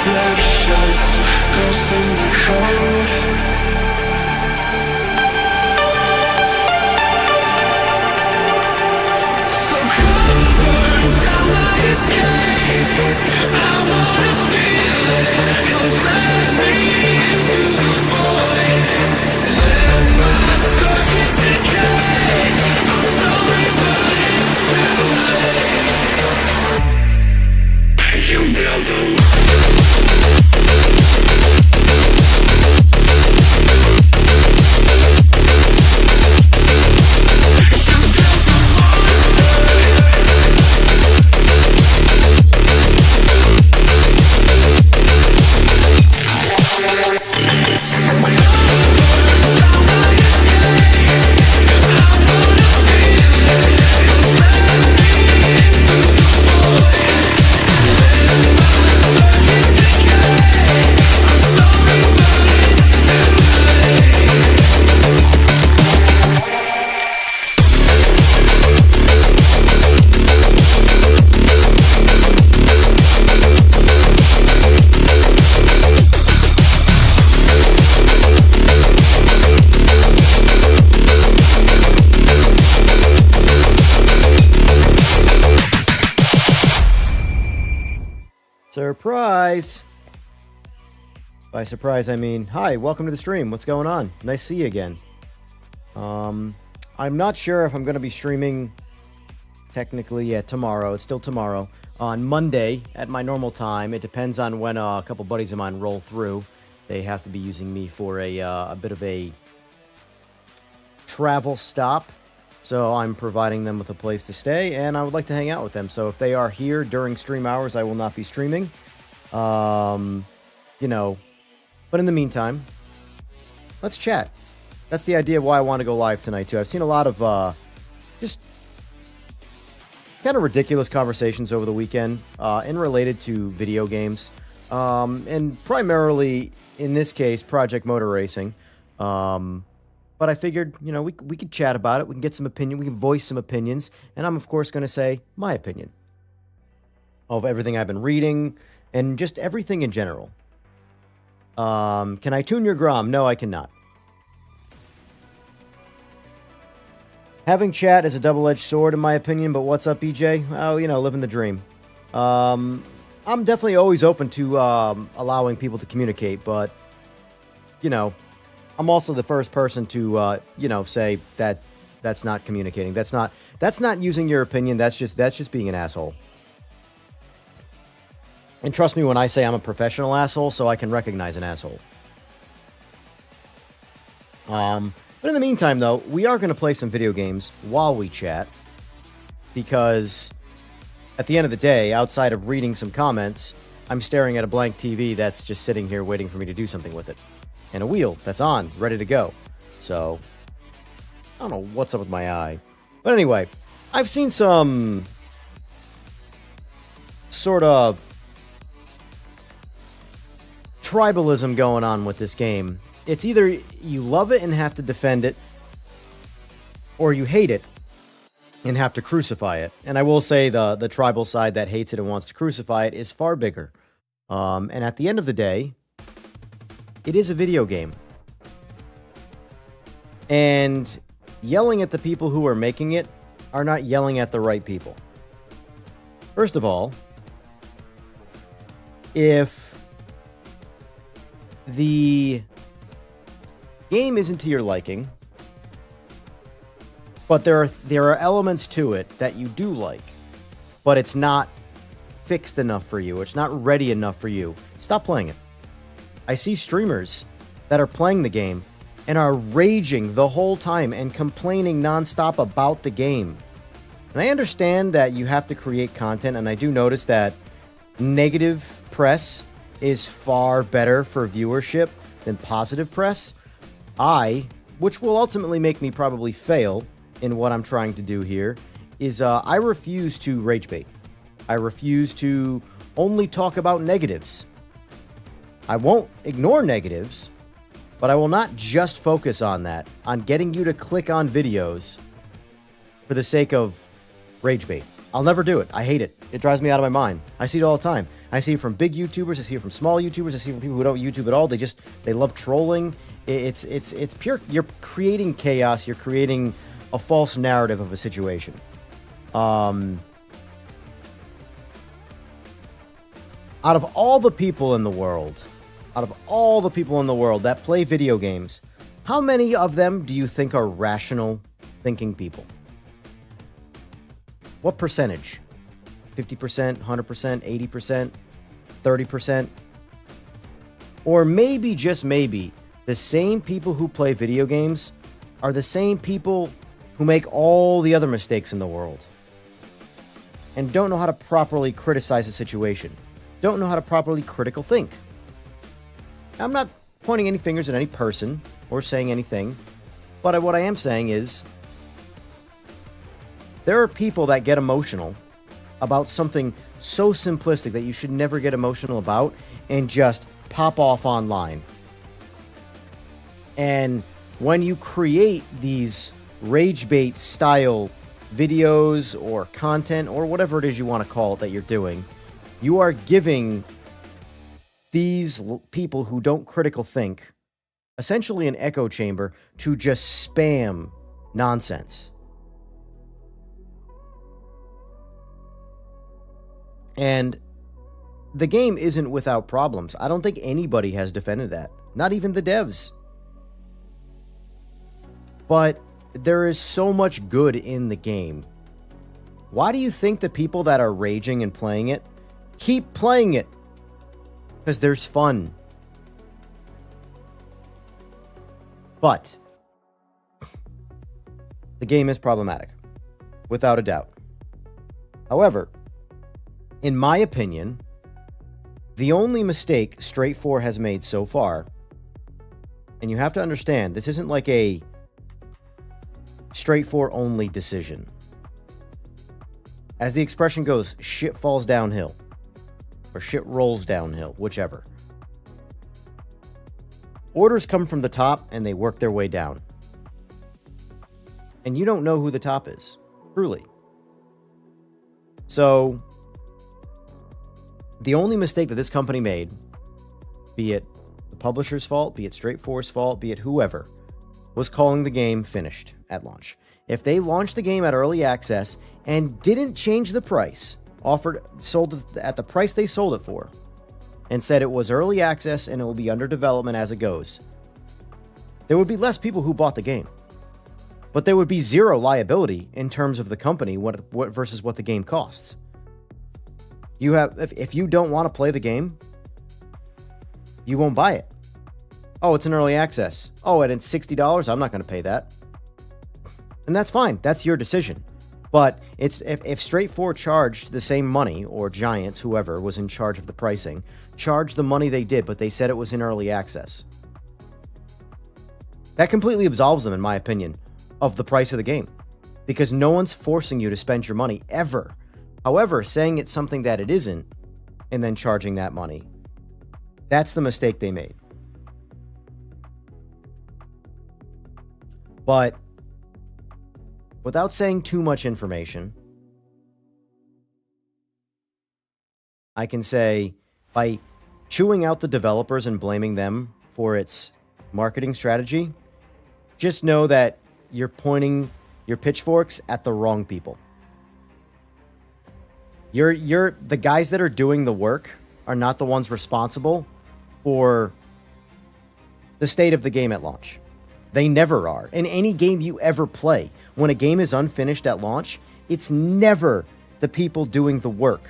reflections, ghosts in the cold. So come burn down my escape. I wanna feel it. Come drag me into the void. Let my circuits decay. I'm sorry, but it's too late. You nailed the surprise! By surprise, I mean, hi, welcome to the stream. What's going on? Nice to see you again. I'm not sure if I'm going to be streaming technically tomorrow. It's still tomorrow. On Monday at my normal time. It depends on when a couple buddies of mine roll through. They have to be using me for a bit of a travel stop. So I'm providing them with a place to stay, and I would like to hang out with them. So if they are here during stream hours, I will not be streaming. You know, but in the meantime, let's chat. That's the idea of why I want to go live tonight, too. I've seen a lot of just kind of ridiculous conversations over the weekend in related to video games. And primarily, in this case, Project Motor Racing. But I figured, you know, we could chat about it. We can get some opinion. We can voice some opinions. And I'm, of course, going to say my opinion of everything I've been reading and just everything in general. Can I tune your Grom? No, I cannot. Having chat is a double-edged sword, in my opinion. But what's up, EJ? Oh, you know, living the dream. I'm definitely always open to allowing people to communicate. But, you know, I'm also the first person to, you know, say that that's not communicating. That's not using your opinion. That's just being an asshole. And trust me when I say I'm a professional asshole, so I can recognize an asshole. But in the meantime, though, we are going to play some video games while we chat. Because at the end of the day, outside of reading some comments, I'm staring at a blank TV that's just sitting here waiting for me to do something with it. And a wheel that's on, ready to go. So, I don't know what's up with my eye. But anyway, I've seen some sort of tribalism going on with this game. It's either you love it and have to defend it, or you hate it and have to crucify it. And I will say the tribal side that hates it and wants to crucify it is far bigger. And at the end of the day, it is a video game. And yelling at the people who are making it are not yelling at the right people. First of all, if the game isn't to your liking, but there are elements to it that you do like, but it's not fixed enough for you, it's not ready enough for you, stop playing it. I see streamers that are playing the game and are raging the whole time and complaining nonstop about the game. And I understand that you have to create content, and I do notice that negative press is far better for viewership than positive press. Which will ultimately make me probably fail in what I'm trying to do here, is I refuse to rage bait. I refuse to only talk about negatives. I won't ignore negatives, but I will not just focus on that, on getting you to click on videos for the sake of rage bait. I'll never do it. I hate it. It drives me out of my mind. I see it all the time. I see it from big YouTubers. I see it from small YouTubers. I see it from people who don't YouTube at all. They love trolling. It's pure. You're creating chaos. You're creating a false narrative of a situation. Out of all the people in the world, that play video games, how many of them do you think are rational thinking people? What percentage? 50%, 100%, 80%, 30%? Or maybe, just maybe, the same people who play video games are the same people who make all the other mistakes in the world and don't know how to properly criticize a situation, don't know how to properly critical think. I'm not pointing any fingers at any person or saying anything, but what I am saying is there are people that get emotional about something so simplistic that you should never get emotional about and just pop off online. And when you create these rage bait style videos or content or whatever it is you want to call it that you're doing, you are giving these people who don't critical think essentially an echo chamber to just spam nonsense. And the game isn't without problems. I don't think anybody has defended that. Not even the devs. But there is so much good in the game. Why do you think the people that are raging and playing it keep playing it? Because there's fun. But the game is problematic, without a doubt. However, in my opinion, the only mistake Straight 4 has made so far, and you have to understand, this isn't like a Straight 4 only decision. As the expression goes, shit falls downhill. Or shit rolls downhill, whichever. Orders come from the top and they work their way down. And you don't know who the top is, truly. So, the only mistake that this company made, be it the publisher's fault, be it Straight 4's fault, be it whoever, was calling the game finished at launch. If they launched the game at early access and didn't change the price, sold it at the price they sold it for, and said it was early access and it will be under development as it goes, there would be less people who bought the game. But there would be zero liability in terms of the company versus what the game costs. You have, if you don't want to play the game, you won't buy it. Oh, it's an early access. Oh, and it's $60. I'm not going to pay that. And that's fine. That's your decision. But it's if Straight 4 charged the same money, or Giants, whoever was in charge of the pricing, charged the money they did, but they said it was in early access, that completely absolves them, in my opinion, of the price of the game. Because no one's forcing you to spend your money, ever. However, saying it's something that it isn't, and then charging that money, that's the mistake they made. But without saying too much information, I can say, by chewing out the developers and blaming them for its marketing strategy, just know that you're pointing your pitchforks at the wrong people. The guys that are doing the work are not the ones responsible for the state of the game at launch. They never are. In any game you ever play, when a game is unfinished at launch, it's never the people doing the work.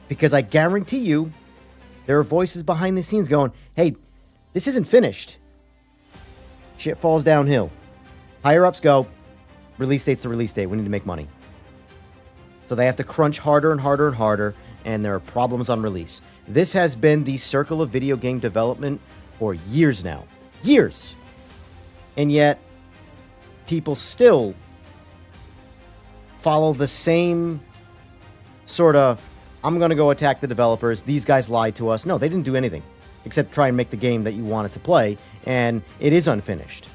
Because I guarantee you, there are voices behind the scenes going, hey, this isn't finished. Shit falls downhill. Higher ups go, release date's the release date. We need to make money. So they have to crunch harder and harder and harder, and there are problems on release. This has been the circle of video game development for years now. Years! And yet, people still follow the same sort of, I'm going to go attack the developers, these guys lied to us. No, they didn't do anything except try and make the game that you wanted to play, and it is unfinished.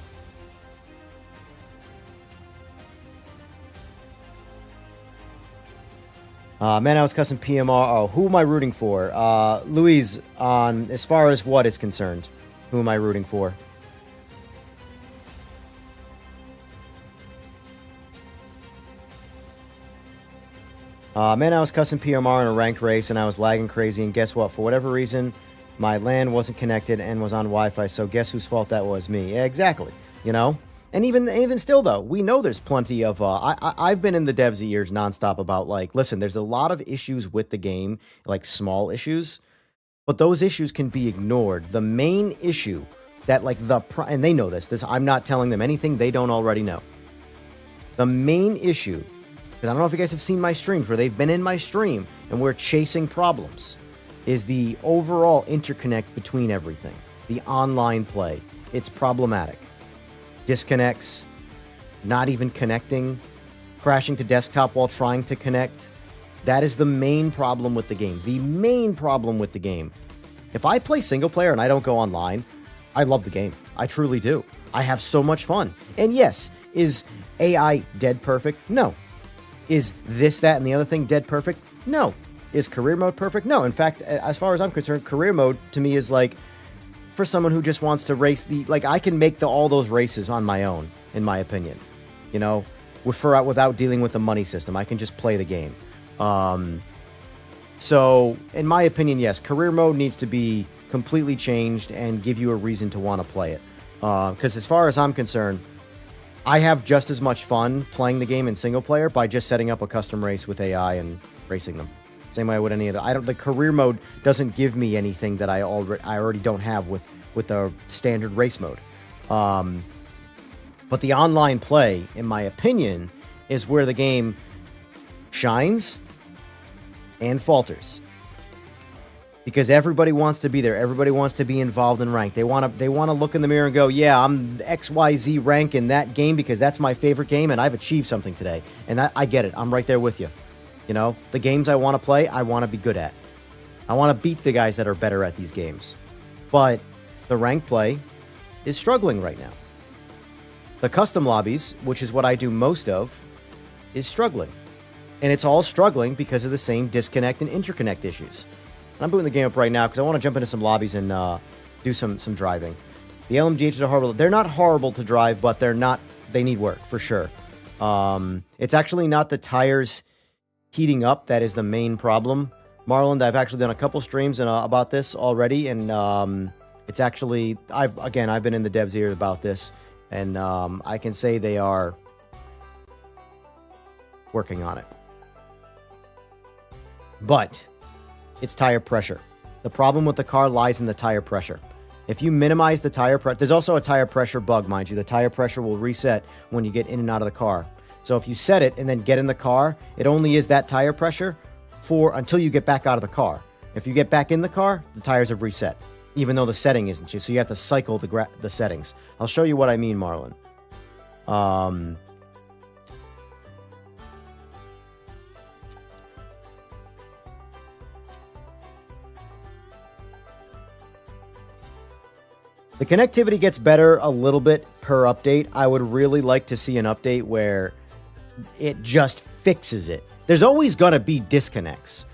Man, I was cussing PMR. Oh, who am I rooting for? Louise, on as far as what is concerned, who am I rooting for? Man, I was cussing PMR in a ranked race, and I was lagging crazy, and guess what? For whatever reason, my LAN wasn't connected and was on Wi-Fi, so guess whose fault that was? Me. Yeah, exactly. You know? And even still, though, we know there's plenty of... I've been in the devs' ears nonstop about, like, listen, there's a lot of issues with the game, like small issues, but those issues can be ignored. The main issue that, like, and they know this, I'm not telling them anything they don't already know. The main issue, because I don't know if you guys have seen my streams where they've been in my stream and we're chasing problems, is the overall interconnect between everything. The online play. It's problematic. Disconnects, not even connecting, crashing to desktop while trying to connect. That is the main problem with the game. The main problem with the game. If I play single player and I don't go online, I love the game. I truly do. I have so much fun. And yes, is AI dead perfect? No. Is this, that, and the other thing dead perfect? No. Is career mode perfect? No. In fact, as far as I'm concerned, career mode to me is like, for someone who just wants to race I can make all those races on my own, in my opinion, you know, without dealing with the money system. I can just play the game. So in my opinion, yes, career mode needs to be completely changed and give you a reason to want to play it. Because as far as I'm concerned, I have just as much fun playing the game in single player by just setting up a custom race with AI and racing them. Same way I would any other. The career mode doesn't give me anything that I already don't have with the standard race mode. But the online play, in my opinion, is where the game shines and falters. Because everybody wants to be there. Everybody wants to be involved in rank. They want to look in the mirror and go, yeah, I'm XYZ rank in that game because that's my favorite game and I've achieved something today. And I get it. I'm right there with you. You know, the games I want to play, I want to be good at. I want to beat the guys that are better at these games. But the rank play is struggling right now. The custom lobbies, which is what I do most of, is struggling. And it's all struggling because of the same disconnect and interconnect issues. I'm booting the game up right now because I want to jump into some lobbies and do some driving. The LMDHs are horrible. They're not horrible to drive, but they need work, for sure. It's actually not the tires heating up that is the main problem. Marlon, I've actually done a couple streams about this already, and it's actually, I've been in the devs' ears about this, and I can say they are working on it. But it's tire pressure. The problem with the car lies in the tire pressure. If you minimize the tire pressure, there's also a tire pressure bug, mind you. The tire pressure will reset when you get in and out of the car. So if you set it and then get in the car, it only is that tire pressure until you get back out of the car. If you get back in the car, the tires have reset, even though the setting isn't changed. So you have to cycle the settings. I'll show you what I mean, Marlon. The connectivity gets better a little bit per update. I would really like to see an update where it just fixes it. There's always going to be disconnects.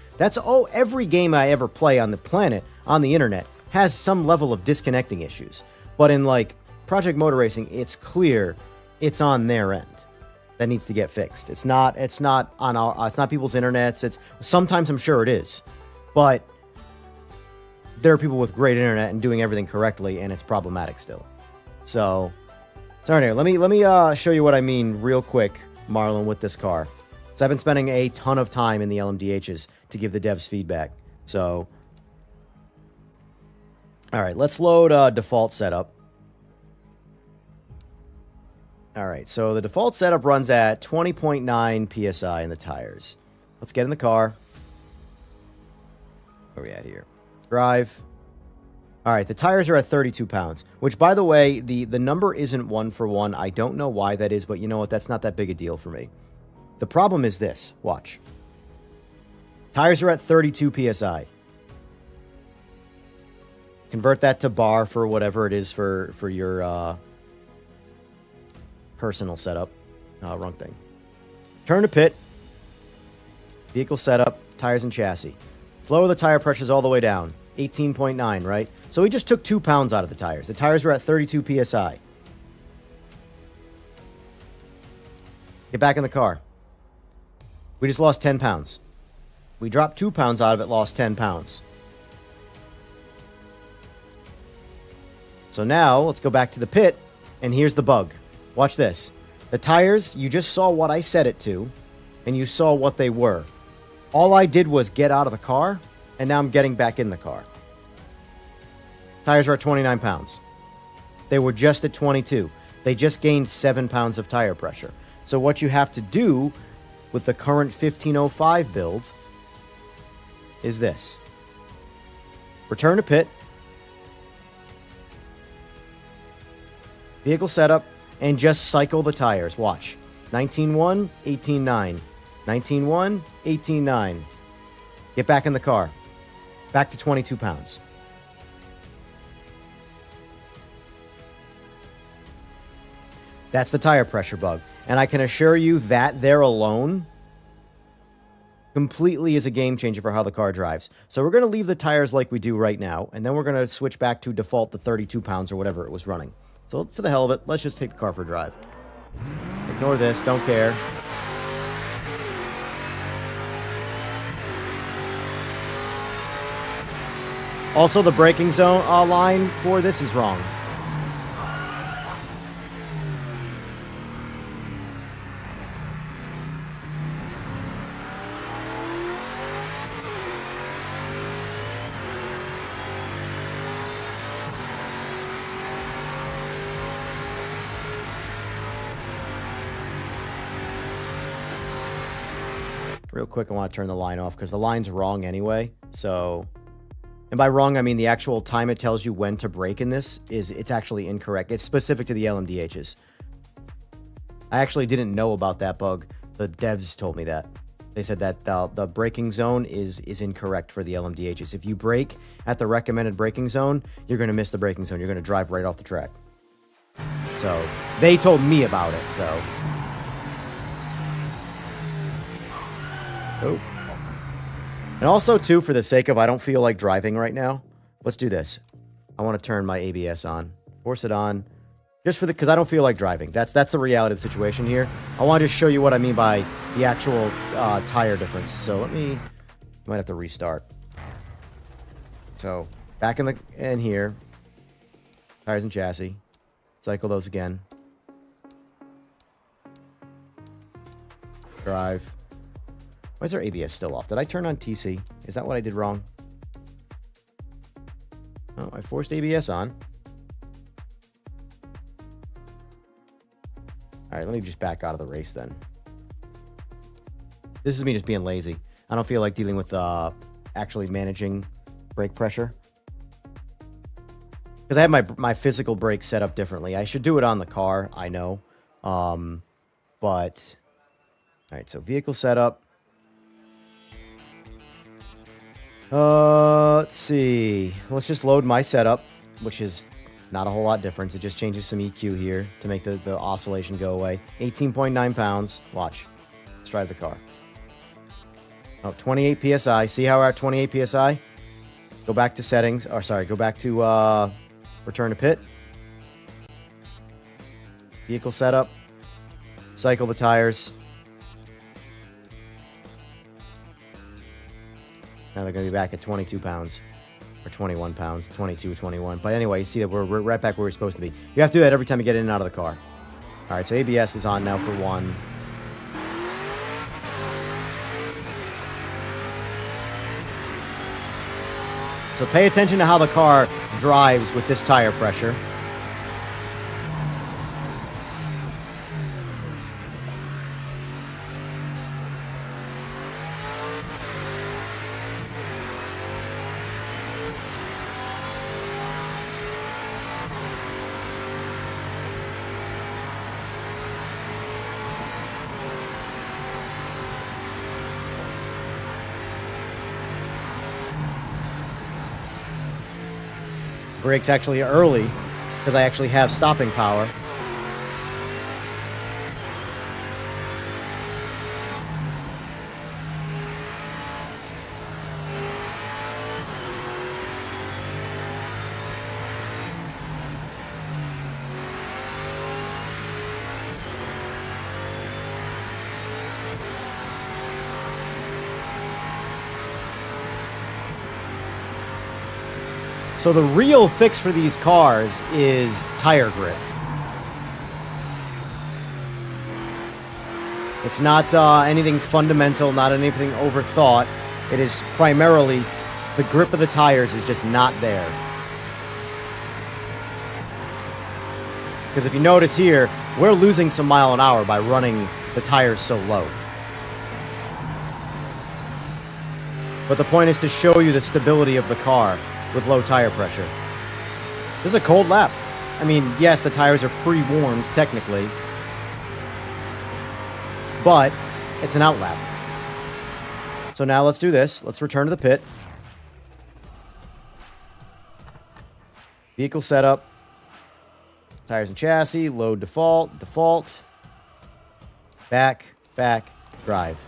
Every game I ever play on the planet, on the internet, has some level of disconnecting issues. But in like Project Motor Racing, it's clear it's on their end that needs to get fixed. It's not people's internets. Sometimes I'm sure it is, but there are people with great internet and doing everything correctly, and it's problematic still. So anyway, let me show you what I mean real quick, Marlon, with this car. So I've been spending a ton of time in the LMDHs to give the devs feedback. So, all right, let's load default setup. All right, so the default setup runs at 20.9 PSI in the tires. Let's get in the car. Where are we at here? Drive. All right, the tires are at 32 pounds, which, by the way, the number isn't 1 for 1. I don't know why that is, but you know what? That's not that big a deal for me. The problem is this. Watch. Tires are at 32 PSI. Convert that to bar for whatever it is for your personal setup. Wrong thing. Turn to pit. Vehicle setup, tires and chassis. Let's lower the tire pressures all the way down. 18.9, right? So we just took 2 pounds out of the tires. The tires were at 32 PSI. Get back in the car. We just lost 10 pounds. We dropped 2 pounds out of it, lost 10 pounds. So now, let's go back to the pit, and here's the bug. Watch this. The tires, you just saw what I set it to, and you saw what they were. All I did was get out of the car, and now I'm getting back in the car. Tires are at 29 pounds. They were just at 22. They just gained 7 pounds of tire pressure. So what you have to do with the current 1505 build is this. Return to pit. Vehicle setup, and just cycle the tires. Watch. 19.1, 18.9. 19.1, 18.9. Get back in the car. Back to 22 pounds. That's the tire pressure bug. And I can assure you that there alone completely is a game changer for how the car drives. So we're going to leave the tires like we do right now, and then we're going to switch back to default the 32 pounds or whatever it was running. So for the hell of it, let's just take the car for a drive. Ignore this, don't care. Also, the braking zone line for this is wrong. Real quick, I want to turn the line off because the line's wrong anyway. So, and by wrong, I mean the actual time it tells you when to brake in this it's actually incorrect. It's specific to the LMDHs. I actually didn't know about that bug. The devs told me that. They said that the braking zone is incorrect for the LMDHs. If you brake at the recommended braking zone, you're going to miss the braking zone. You're going to drive right off the track. So, they told me about it, so... Oh. And also, too, for the sake of I don't feel like driving right now, let's do this. I want to turn my ABS on. Force it on. Just for because I don't feel like driving. That's the reality of the situation here. I want to just show you what I mean by the actual tire difference. So let me... might have to restart. So, back in here. Tires and chassis. Cycle those again. Drive. Why is our ABS still off? Did I turn on TC? Is that what I did wrong? Oh, I forced ABS on. Alright, let me just back out of the race then. This is me just being lazy. I don't feel like dealing with actually managing brake pressure. Because I have my physical brake set up differently. I should do it on the car, I know. But... Alright, so vehicle setup. Let's see. Let's just load my setup, which is not a whole lot different. It just changes some EQ here to make the oscillation go away. 18.9 pounds. Watch. Let's drive the car. Oh, 28 PSI. See how we're at 28 PSI? Go back to settings. Or sorry, go back to return to pit. Vehicle setup. Cycle the tires. Now they're going to be back at 22 pounds. Or 21 pounds. 22, 21. But anyway, you see that we're right back where we're supposed to be. You have to do that every time you get in and out of the car. Alright, so ABS is on now for one. So pay attention to how the car drives with this tire pressure. Brakes actually early because I actually have stopping power. So the real fix for these cars is tire grip. It's not anything fundamental, not anything overthought. It is primarily the grip of the tires is just not there. Because if you notice here, we're losing some mile an hour by running the tires so low. But the point is to show you the stability of the car with low tire pressure. This is a cold lap. I mean, yes, the tires are pre-warmed, technically. But it's an out lap. So now let's do this. Let's return to the pit. Vehicle setup. Tires and chassis. Load default. Default. Back. Back. Drive.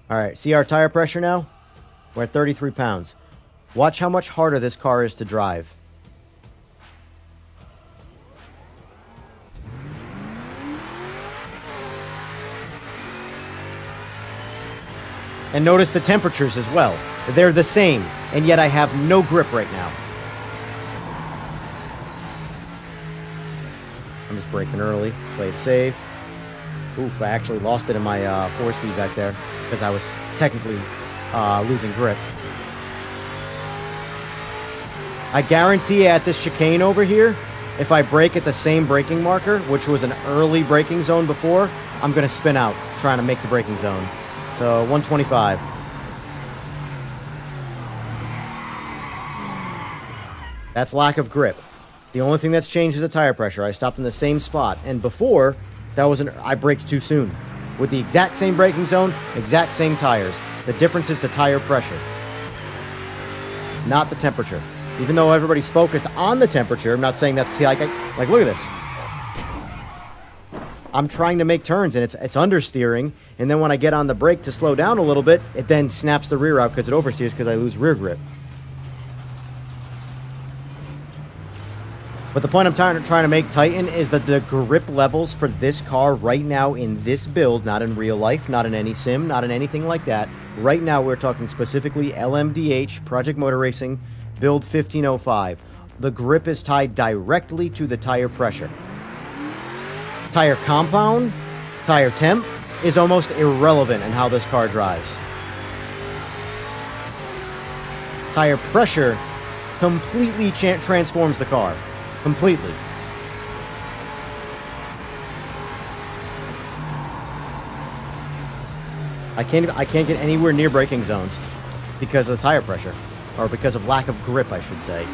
Alright, see our tire pressure now? We're at 33 pounds. Watch how much harder this car is to drive. And notice the temperatures as well. They're the same, and yet I have no grip right now. I'm just braking early. Play it safe. Oof, I actually lost it in my force feedback there because I was technically losing grip. I guarantee at this chicane over here, if I brake at the same braking marker, which was an early braking zone before, I'm going to spin out trying to make the braking zone. So 125. That's lack of grip. The only thing that's changed is the tire pressure. I stopped in the same spot. And before, I braked too soon. With the exact same braking zone, exact same tires. The difference is the tire pressure, not the temperature. Even though everybody's focused on the temperature, I'm not saying that's like look at this. I'm trying to make turns and it's understeering, and then when I get on the brake to slow down a little bit, it then snaps the rear out because it oversteers because I lose rear grip. But the point I'm trying to make, Titan, is that the grip levels for this car right now in this build, not in real life, not in any sim, not in anything like that. Right now we're talking specifically LMDH, Project Motor Racing, build 1505. The grip is tied directly to the tire pressure. Tire compound, tire temp, is almost irrelevant in how this car drives. Tire pressure completely transforms the car. Completely. I can't get anywhere near braking zones because of the tire pressure, or because of lack of grip, I should say.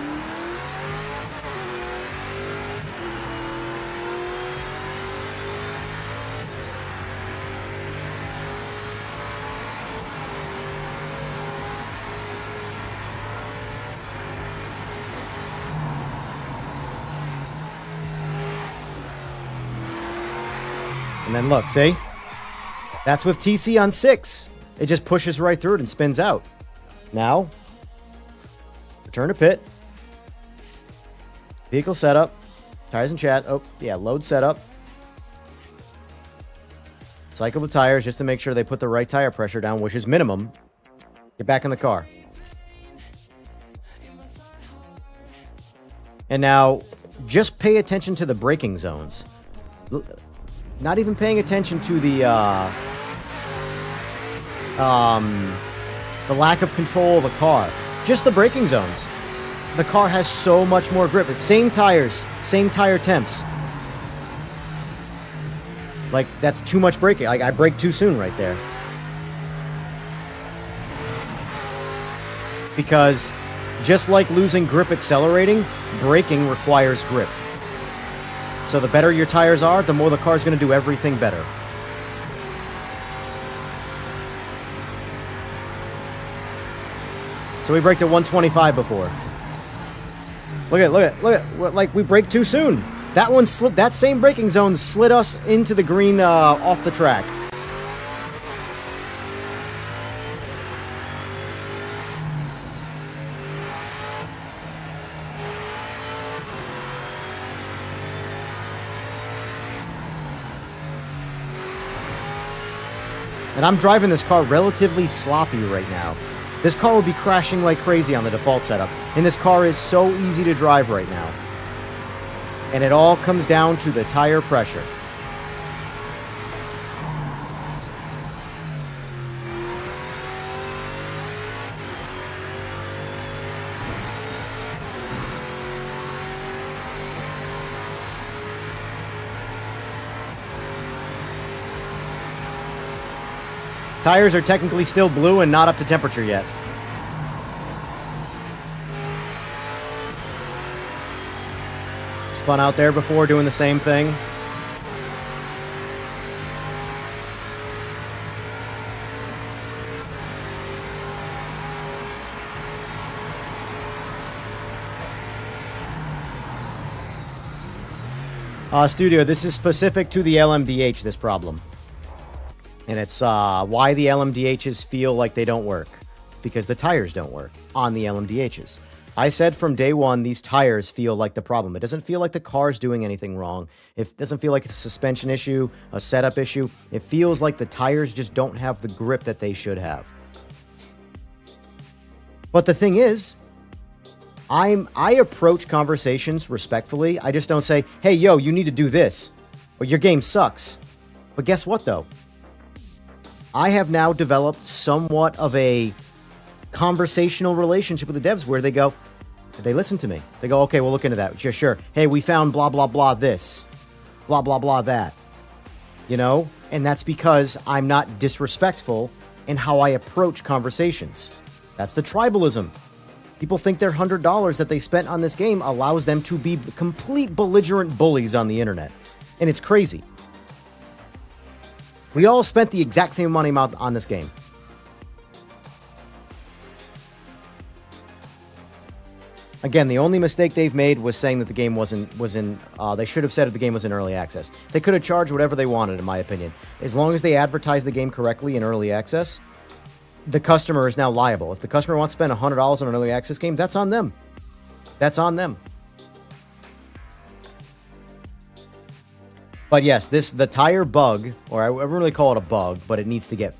And then look, see? That's with TC on 6. It just pushes right through it and spins out. Now, return to pit. Vehicle setup. Tires and chat. Oh, yeah, load setup. Cycle the tires just to make sure they put the right tire pressure down, which is minimum. Get back in the car. And now, just pay attention to the braking zones. Not even paying attention to the lack of control of the car. Just the braking zones. The car has so much more grip. It's same tires, same tire temps. Like, that's too much braking. Like, I braked too soon right there. Because just like losing grip accelerating, braking requires grip. So the better your tires are, the more the car's going to do everything better. So we braked at 125 before. Look at, like, we braked too soon. That one slid, that same braking zone slid us into the green off the track. And I'm driving this car relatively sloppy right now. This car would be crashing like crazy on the default setup. And this car is so easy to drive right now. And it all comes down to the tire pressure. Tires are technically still blue and not up to temperature yet. Spun out there before doing the same thing. Studio, this is specific to the LMDH, this problem. And it's why the LMDHs feel like they don't work. It's because the tires don't work on the LMDHs. I said from day one, these tires feel like the problem. It doesn't feel like the car's doing anything wrong. It doesn't feel like it's a suspension issue, a setup issue. It feels like the tires just don't have the grip that they should have. But the thing is, I approach conversations respectfully. I just don't say, hey, yo, you need to do this, or your game sucks. But guess what, though? I have now developed somewhat of a conversational relationship with the devs where they listen to me. They go, okay, we'll look into that. Sure. Hey, we found blah, blah, blah this. Blah, blah, blah that. You know? And that's because I'm not disrespectful in how I approach conversations. That's the tribalism. People think their $100 that they spent on this game allows them to be complete belligerent bullies on the internet. And it's crazy. We all spent the exact same money amount on this game. Again, the only mistake they've made was saying that the game they should have said that the game was in early access. They could have charged whatever they wanted, in my opinion. As long as they advertise the game correctly in early access, the customer is now liable. If the customer wants to spend $100 on an early access game, that's on them. That's on them. But yes, the tire bug, or I wouldn't really call it a bug, but it needs to get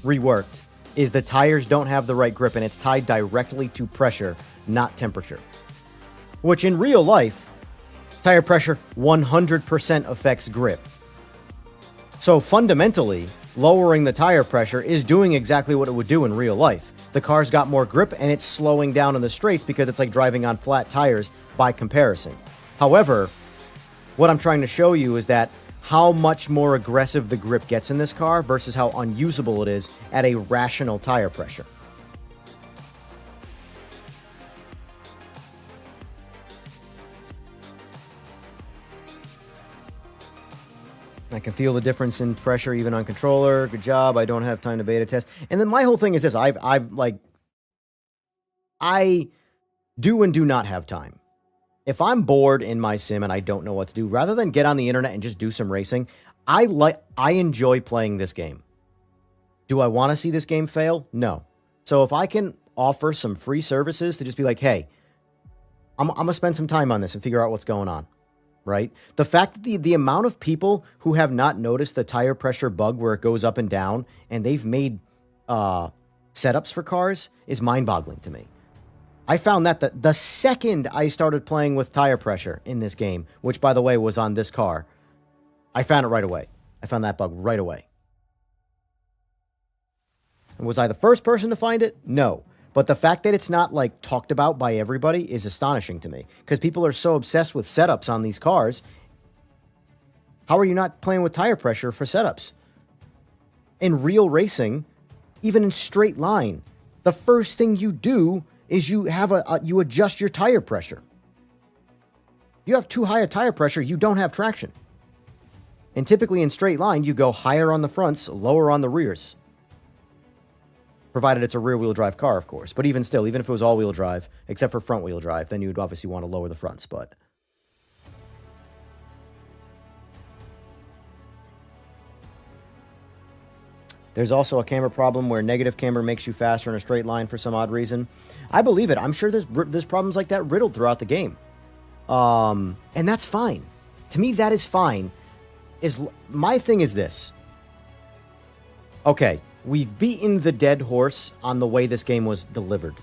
reworked, is the tires don't have the right grip, and it's tied directly to pressure, not temperature. Which in real life, tire pressure 100% affects grip. So fundamentally, lowering the tire pressure is doing exactly what it would do in real life. The car's got more grip, and it's slowing down in the straights because it's like driving on flat tires by comparison. However, what I'm trying to show you is that how much more aggressive the grip gets in this car versus how unusable it is at a rational tire pressure. I can feel the difference in pressure even on controller. Good job. I don't have time to beta test. And then my whole thing is this. I do and do not have time. If I'm bored in my sim and I don't know what to do, rather than get on the internet and just do some racing, I enjoy playing this game. Do I want to see this game fail? No. So if I can offer some free services to just be like, hey, I'm going to spend some time on this and figure out what's going on, right? The fact that the amount of people who have not noticed the tire pressure bug where it goes up and down and they've made setups for cars is mind-boggling to me. I found that the second I started playing with tire pressure in this game, which, by the way, was on this car, I found it right away. I found that bug right away. And was I the first person to find it? No. But the fact that it's not, like, talked about by everybody is astonishing to me. Because people are so obsessed with setups on these cars. How are you not playing with tire pressure for setups? In real racing, even in straight line, the first thing you do is you adjust your tire pressure. You have too high a tire pressure, you don't have traction. And typically in straight line, you go higher on the fronts, lower on the rears. Provided it's a rear-wheel drive car, of course. But even still, even if it was all-wheel drive, except for front-wheel drive, then you'd obviously want to lower the fronts, but... There's also a camera problem where negative camera makes you faster in a straight line for some odd reason. I believe it. I'm sure there's problems like that riddled throughout the game. And that's fine. To me, that is fine. My thing is this. Okay, we've beaten the dead horse on the way this game was delivered.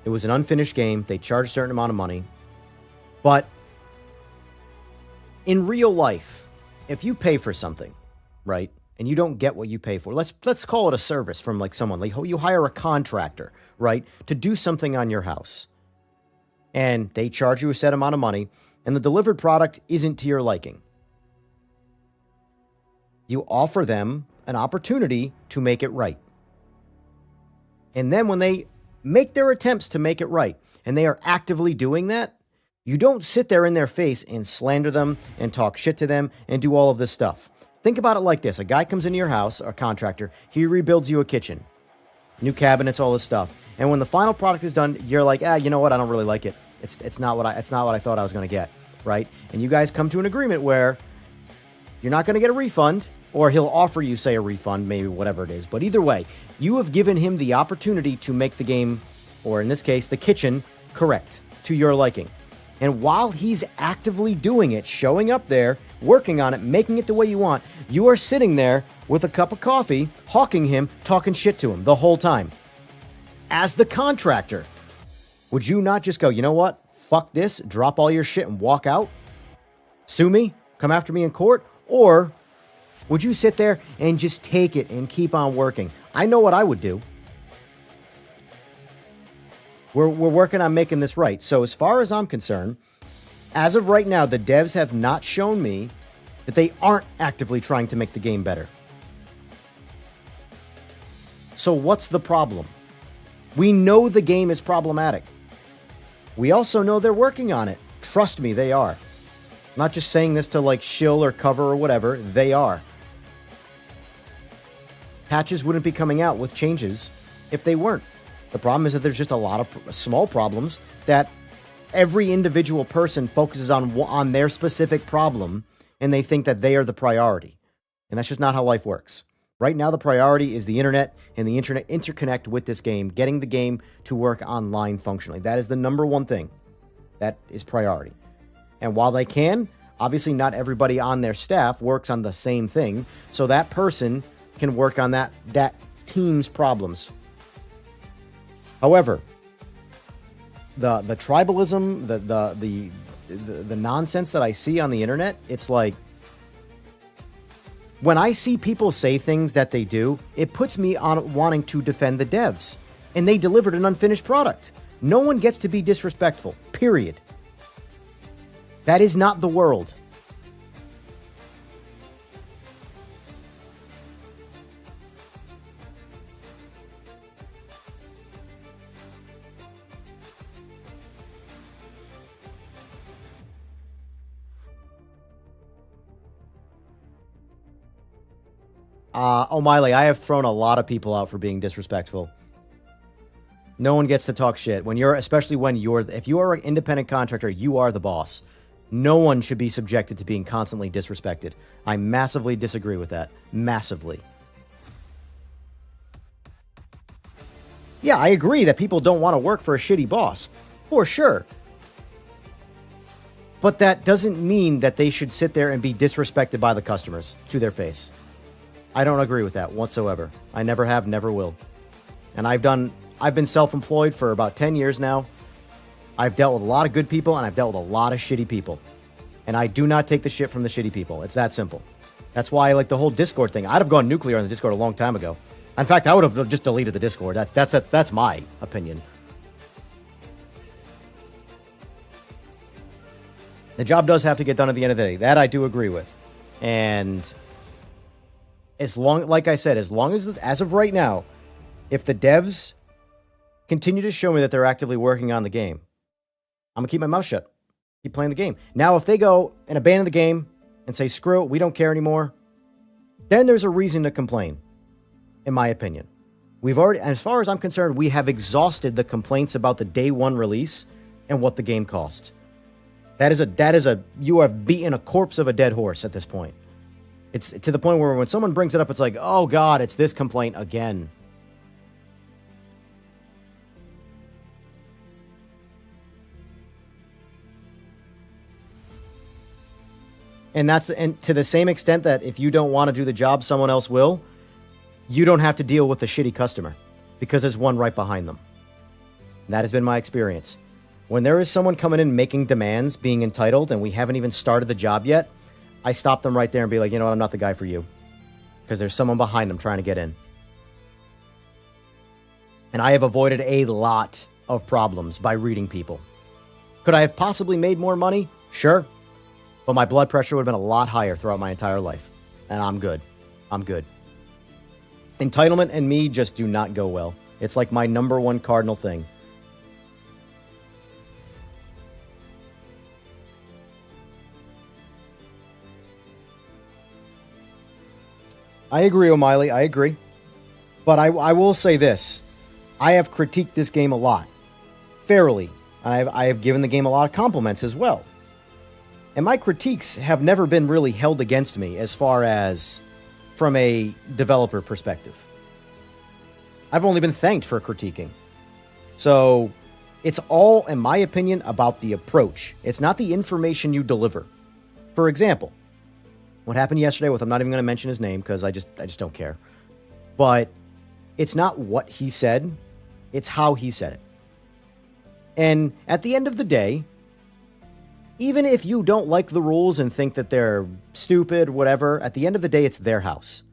It was an unfinished game. They charged a certain amount of money. But in real life, if you pay for something, right, and you don't get what you pay for, let's call it a service from like someone. Like you hire a contractor, right, to do something on your house. And they charge you a set amount of money, and the delivered product isn't to your liking. You offer them an opportunity to make it right. And then when they make their attempts to make it right, and they are actively doing that, you don't sit there in their face and slander them and talk shit to them and do all of this stuff. Think about it like this. A guy comes into your house, a contractor, he rebuilds you a kitchen, new cabinets, all this stuff. And when the final product is done, you're like, you know what? I don't really like it. It's not what I thought I was going to get, right? And you guys come to an agreement where you're not going to get a refund, or he'll offer you, say, a refund, maybe whatever it is. But either way, you have given him the opportunity to make the game, or in this case, the kitchen, correct, to your liking. And while he's actively doing it, showing up there, working on it, making it the way you want, you are sitting there with a cup of coffee, hawking him, talking shit to him the whole time. As the contractor, would you not just go, you know what? Fuck this, drop all your shit and walk out? Sue me? Come after me in court? Or would you sit there and just take it and keep on working? I know what I would do. We're working on making this right. So as far as I'm concerned, as of right now, the devs have not shown me that they aren't actively trying to make the game better. So what's the problem? We know the game is problematic. We also know they're working on it. Trust me, they are. I'm not just saying this to like shill or cover or whatever. They are. Patches wouldn't be coming out with changes if they weren't. The problem is that there's just a lot of small problems that every individual person focuses on their specific problem, and they think that they are the priority. And that's just not how life works. Right now, the priority is the internet and the internet interconnect with this game, getting the game to work online functionally. That is the number one thing. That is priority. And while they can, obviously not everybody on their staff works on the same thing, so that person can work on that team's problems. However, the tribalism, the nonsense that I see on the internet, it's like when I see people say things that they do, it puts me on wanting to defend the devs. And they delivered an unfinished product. No one gets to be disrespectful, period. That is not the world. O'Malley, I have thrown a lot of people out for being disrespectful. No one gets to talk shit. If you are an independent contractor, you are the boss. No one should be subjected to being constantly disrespected. I massively disagree with that. Massively. Yeah, I agree that people don't want to work for a shitty boss. For sure. But that doesn't mean that they should sit there and be disrespected by the customers to their face. I don't agree with that whatsoever. I never have, never will. And I've been self-employed for about 10 years now. I've dealt with a lot of good people, and I've dealt with a lot of shitty people. And I do not take the shit from the shitty people. It's that simple. That's why I like the whole Discord thing. I'd have gone nuclear on the Discord a long time ago. In fact, I would have just deleted the Discord. That's my opinion. The job does have to get done at the end of the day. That I do agree with. And like I said, as of right now, if the devs continue to show me that they're actively working on the game, I'm gonna keep my mouth shut. Keep playing the game. Now, if they go and abandon the game and say, screw it, we don't care anymore, then there's a reason to complain, in my opinion. As far as I'm concerned, we have exhausted the complaints about the day one release and what the game cost. You have beaten a corpse of a dead horse at this point. It's to the point where when someone brings it up, it's like, oh God, it's this complaint again. And to the same extent that if you don't want to do the job, someone else will. you don't have to deal with the shitty customer because there's one right behind them. And that has been my experience. When there is someone coming in making demands, being entitled, and we haven't even started the job yet, I stop them right there and be like, you know what, I'm not the guy for you. Because there's someone behind them trying to get in. And I have avoided a lot of problems by reading people. Could I have possibly made more money? Sure. But my blood pressure would have been a lot higher throughout my entire life. And I'm good. I'm good. Entitlement and me just do not go well. It's like my number one cardinal thing. I agree, O'Malley. I agree. But I will say this. I have critiqued this game a lot. Fairly. I have given the game a lot of compliments as well. And my critiques have never been really held against me as far as from a developer perspective. I've only been thanked for critiquing. So it's all, in my opinion, about the approach. It's not the information you deliver. For example, what happened yesterday with, I'm not even going to mention his name because I just don't care. But it's not what he said, it's how he said it. And at the end of the day, even if you don't like the rules and think that they're stupid, whatever, at the end of the day, it's their house.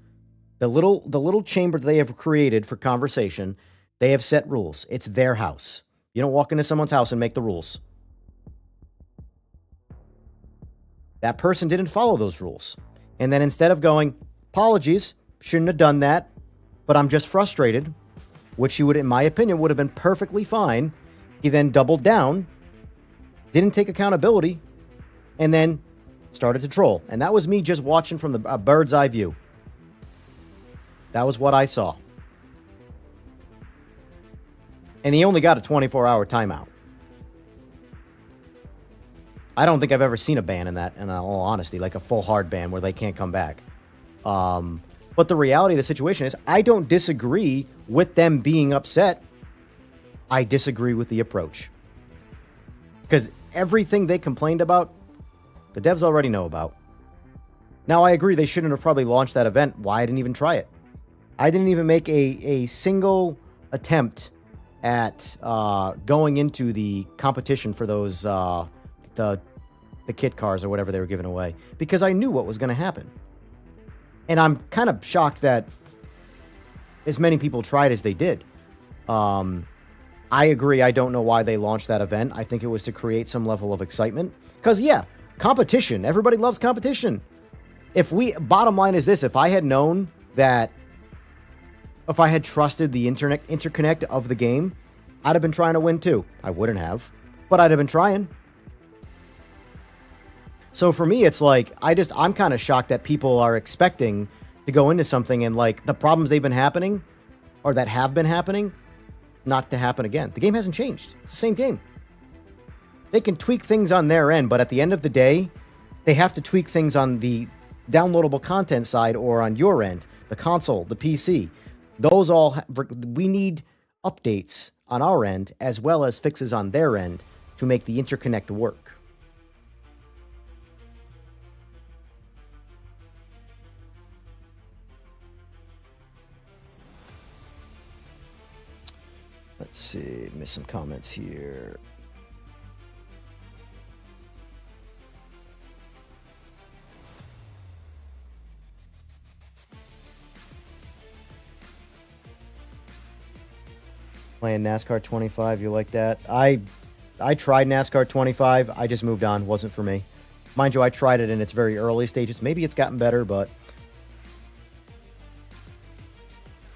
The little chamber they have created for conversation, they have set rules. It's their house. You don't walk into someone's house and make the rules. That person didn't follow those rules. And then instead of going, apologies, shouldn't have done that, but I'm just frustrated, which he would, in my opinion, would have been perfectly fine. He then doubled down, didn't take accountability, and then started to troll. And that was me just watching from a bird's eye view. That was what I saw. And he only got a 24-hour timeout. I don't think I've ever seen a ban in that, in all honesty, like a full hard ban where they can't come back. But the reality of the situation is I don't disagree with them being upset. I disagree with the approach. Because everything they complained about, the devs already know about. Now, I agree they shouldn't have probably launched that event. Why I didn't even try it. I didn't even make a single attempt at going into the competition for those the kit cars or whatever they were giving away, because I knew what was going to happen. And I'm kind of shocked that as many people tried as they did. I agree. I don't know why they launched that event. I think it was to create some level of excitement. Because, yeah, competition. Everybody loves competition. Bottom line is this. If I had known that, if I had trusted the interconnect of the game, I'd have been trying to win too. I wouldn't have, but I'd have been trying. So for me, it's like, I'm kind of shocked that people are expecting to go into something and like the problems they've been happening or that have been happening, not to happen again. The game hasn't changed. It's the same game. They can tweak things on their end, but at the end of the day, they have to tweak things on the downloadable content side or on your end, the console, the PC. Those all, we need updates on our end as well as fixes on their end to make the interconnect work. Let's see, miss some comments here. Playing NASCAR 25, you like that? I tried NASCAR 25, I just moved on, wasn't for me. Mind you, I tried it in its very early stages. Maybe it's gotten better, but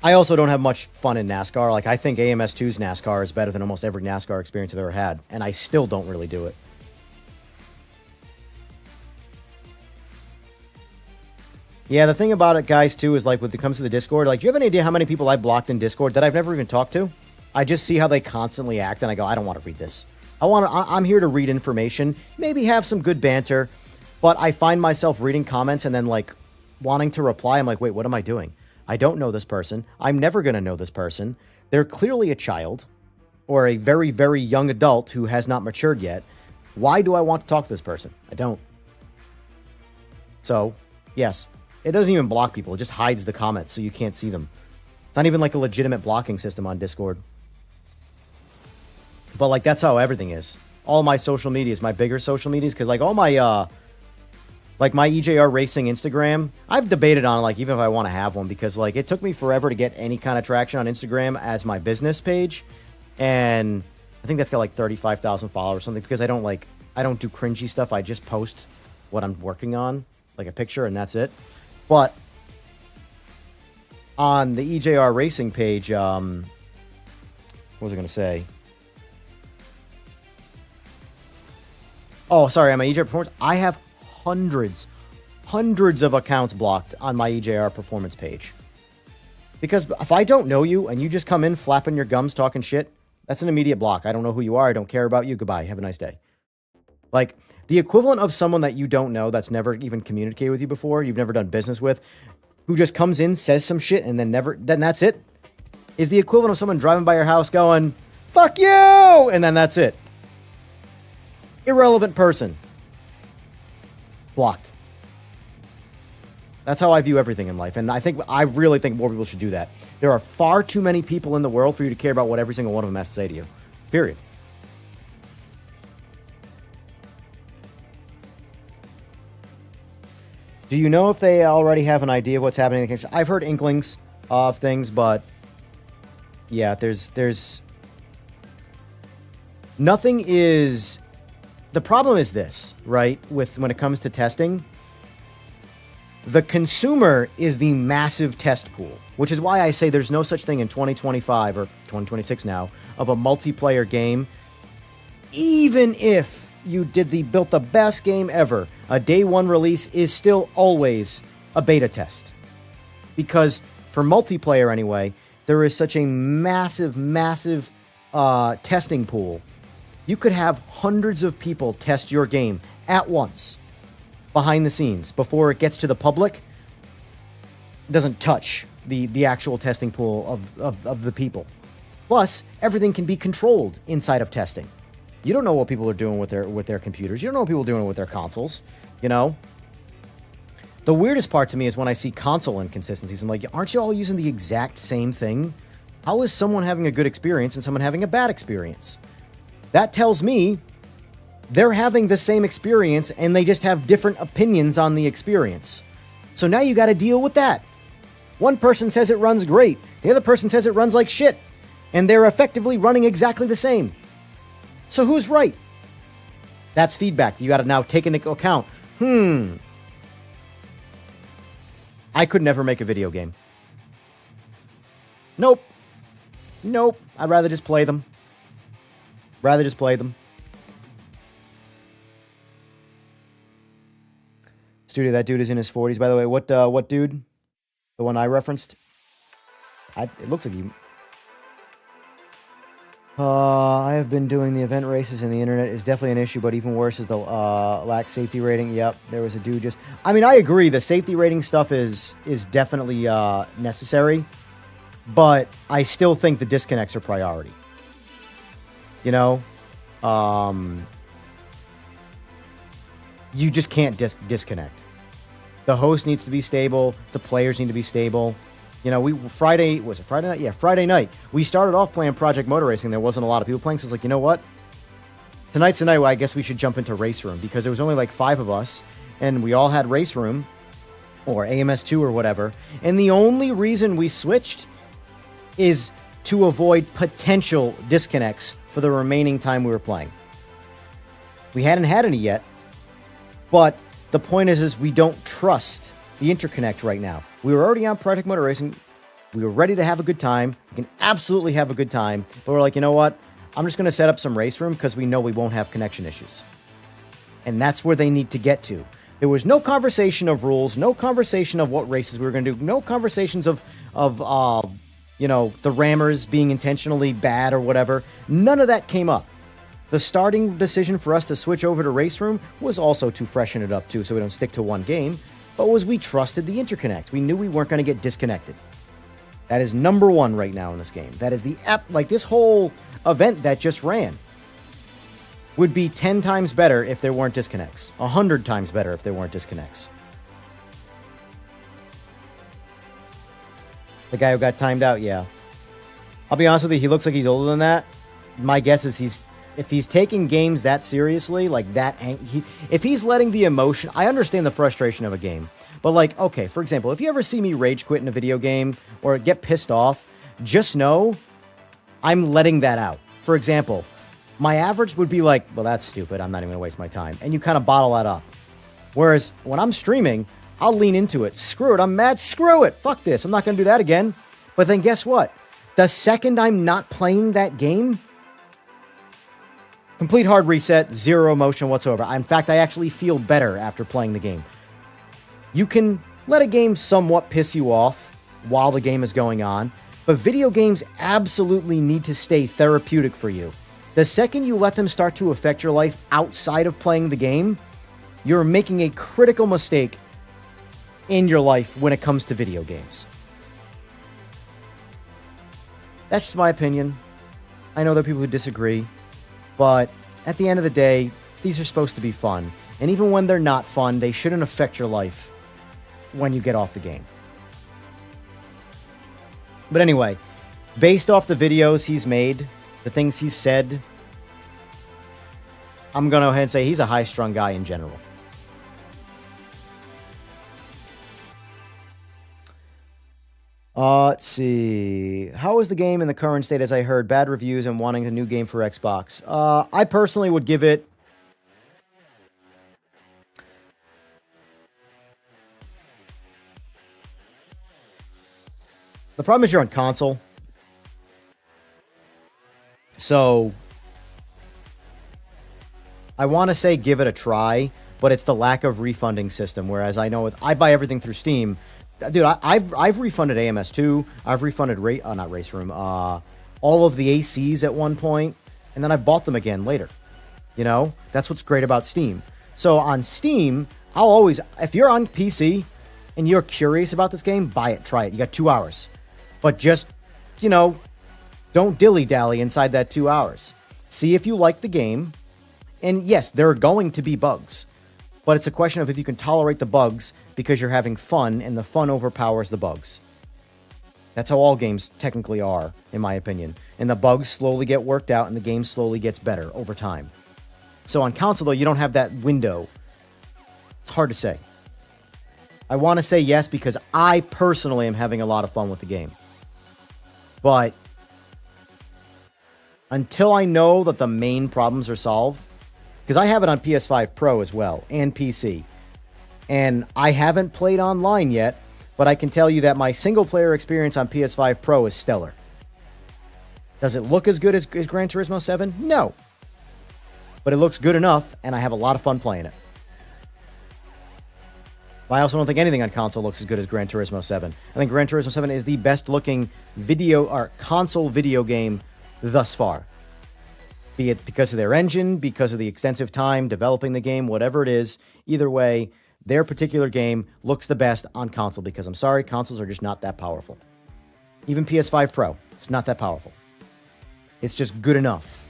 I also don't have much fun in NASCAR. Like, I think AMS2's NASCAR is better than almost every NASCAR experience I've ever had, and I still don't really do it. Yeah, the thing about it, guys, too, is like when it comes to the Discord, like, do you have any idea how many people I blocked in Discord that I've never even talked to? I just see how they constantly act, and I go, I don't want to read this. I'm here to read information, maybe have some good banter, but I find myself reading comments and then, like, wanting to reply. I'm like, wait, what am I doing? I don't know this person. I'm never going to know this person. They're clearly a child or a very, very young adult who has not matured yet. Why do I want to talk to this person? I don't. So, yes, it doesn't even block people. It just hides the comments so you can't see them. It's not even like a legitimate blocking system on Discord. But like that's how everything is. All my social medias, my bigger social medias, because like all my like my EJR Racing Instagram, I've debated on like even if I want to have one, because like it took me forever to get any kind of traction on Instagram as my business page, and I think that's got like 35,000 followers or something, because I don't do cringy stuff. I just post what I'm working on, like a picture, and that's it. But on the EJR Racing page, what was I going to say? Oh, sorry, on my EJR Performance, I have hundreds of accounts blocked on my EJR Performance page. Because if I don't know you and you just come in flapping your gums talking shit, that's an immediate block. I don't know who you are. I don't care about you. Goodbye. Have a nice day. Like, the equivalent of someone that you don't know, that's never even communicated with you before, you've never done business with, who just comes in, says some shit, and then that's it, is the equivalent of someone driving by your house going, fuck you! And then that's it. Irrelevant person. Blocked. That's how I view everything in life, and I really think more people should do that. There are far too many people in the world for you to care about what every single one of them has to say to you. Period. Do you know if they already have an idea of what's happening in the kitchen? I've heard inklings of things, but yeah, there's nothing is. The problem is this, right? When it comes to testing, the consumer is the massive test pool, which is why I say there's no such thing in 2025 or 2026 now of a multiplayer game. Even if you built the best game ever, a day one release is still always a beta test. Because for multiplayer anyway, there is such a massive testing pool. You could have hundreds of people test your game at once, behind the scenes, before it gets to the public. It doesn't touch the actual testing pool of the people. Plus, everything can be controlled inside of testing. You don't know what people are doing with their computers. You don't know what people are doing with their consoles, you know? The weirdest part to me is when I see console inconsistencies. I'm like, aren't you all using the exact same thing? How is someone having a good experience and someone having a bad experience? That tells me they're having the same experience and they just have different opinions on the experience. So now you got to deal with that. One person says it runs great. The other person says it runs like shit. And they're effectively running exactly the same. So who's right? That's feedback you got to now take into account. I could never make a video game. Nope. I'd rather just play them. Studio, that dude is in his 40s. By the way, what dude? The one I referenced? It looks like you... I have been doing the event races, and the internet is definitely an issue, but even worse is the lack safety rating. Yep, there was a dude just... I mean, I agree. The safety rating stuff is definitely necessary, but I still think the disconnects are priority. You know? You just can't disconnect. The host needs to be stable. The players need to be stable. You know, Friday night? Yeah, Friday night. We started off playing Project Motor Racing. There wasn't a lot of people playing, so I was like, you know what? Tonight's the night where I guess we should jump into Race Room, because there was only like 5 of us, and we all had Race Room, or AMS2 or whatever, and the only reason we switched is to avoid potential disconnects for the remaining time we were playing. We hadn't had any yet, but the point is we don't trust the interconnect right now. We were already on Project Motor Racing. We were ready to have a good time. We can absolutely have a good time. But we're like, you know what? I'm just going to set up some Race Room because we know we won't have connection issues. And that's where they need to get to. There was no conversation of rules, no conversation of what races we were going to do, no conversations of you know, the rammers being intentionally bad or whatever. None of that came up. The starting decision for us to switch over to Race Room was also to freshen it up too, so we don't stick to one game. But was we trusted the interconnect. We knew we weren't going to get disconnected. That is number one right now in this game. That is the app. Like, this whole event that just ran would be 10 times better if there weren't disconnects. 100 times better if there weren't disconnects. The guy who got timed out, yeah. I'll be honest with you, he looks like he's older than that. My guess is if he's taking games that seriously, like that, if he's letting the emotion, I understand the frustration of a game. But like, okay, for example, if you ever see me rage quit in a video game or get pissed off, just know I'm letting that out. For example, my average would be like, well, that's stupid. I'm not even going to waste my time. And you kind of bottle that up. Whereas when I'm streaming, I'll lean into it. Screw it. I'm mad. Screw it. Fuck this. I'm not going to do that again. But then guess what? The second I'm not playing that game, complete hard reset, zero emotion whatsoever. In fact, I actually feel better after playing the game. You can let a game somewhat piss you off while the game is going on, but video games absolutely need to stay therapeutic for you. The second you let them start to affect your life outside of playing the game, you're making a critical mistake in your life when it comes to video games. That's just my opinion. I know there are people who disagree, but at the end of the day, these are supposed to be fun. And even when they're not fun, they shouldn't affect your life when you get off the game. But anyway, based off the videos he's made, the things he's said, I'm going to go ahead and say he's a high-strung guy in general. Let's see. How is the game in the current state? As I heard, bad reviews and wanting a new game for Xbox. I personally would give it... The problem is you're on console. So, I want to say give it a try, but it's the lack of refunding system. Whereas I know I buy everything through Steam. Dude, I've refunded AMS2. I've refunded not Race Room. All of the ACs at one point, and then I bought them again later. You know, that's what's great about Steam. So on Steam, I'll always, if you're on PC and you're curious about this game, buy it, try it. You got 2 hours, but just, you know, don't dilly-dally inside that 2 hours. See if you like the game, and yes, there are going to be bugs. But it's a question of if you can tolerate the bugs because you're having fun, and the fun overpowers the bugs. That's how all games technically are, in my opinion. And the bugs slowly get worked out, and the game slowly gets better over time. So on console, though, you don't have that window. It's hard to say. I want to say yes because I personally am having a lot of fun with the game. But until I know that the main problems are solved, because I have it on PS5 Pro as well, and PC. And I haven't played online yet, but I can tell you that my single-player experience on PS5 Pro is stellar. Does it look as good as Gran Turismo 7? No. But it looks good enough, and I have a lot of fun playing it. I also don't think anything on console looks as good as Gran Turismo 7. I think Gran Turismo 7 is the best-looking console video game thus far. Be it because of their engine, because of the extensive time developing the game, whatever it is. Either way, their particular game looks the best on console because, I'm sorry, consoles are just not that powerful. Even PS5 Pro, it's not that powerful. It's just good enough.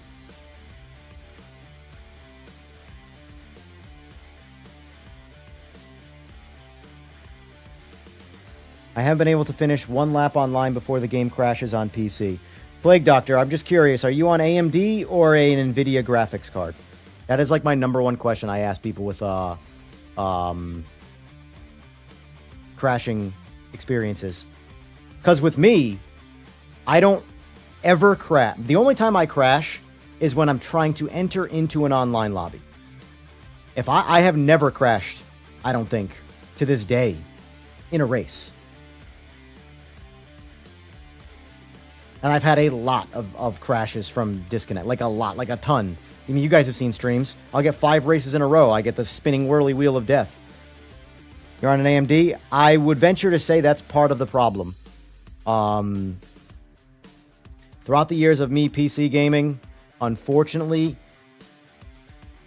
I haven't been able to finish one lap online before the game crashes on PC. Plague Doctor, I'm just curious, are you on AMD or an Nvidia graphics card? That is like my number one question I ask people with crashing experiences. Because with me, I don't ever crash. The only time I crash is when I'm trying to enter into an online lobby. If I have never crashed, I don't think, to this day, in a race. And I've had a lot of crashes from disconnect. Like a lot, like a ton. I mean, you guys have seen streams. I'll get 5 races in a row. I get the spinning whirly wheel of death. You're on an AMD? I would venture to say that's part of the problem. Throughout the years of me PC gaming, unfortunately,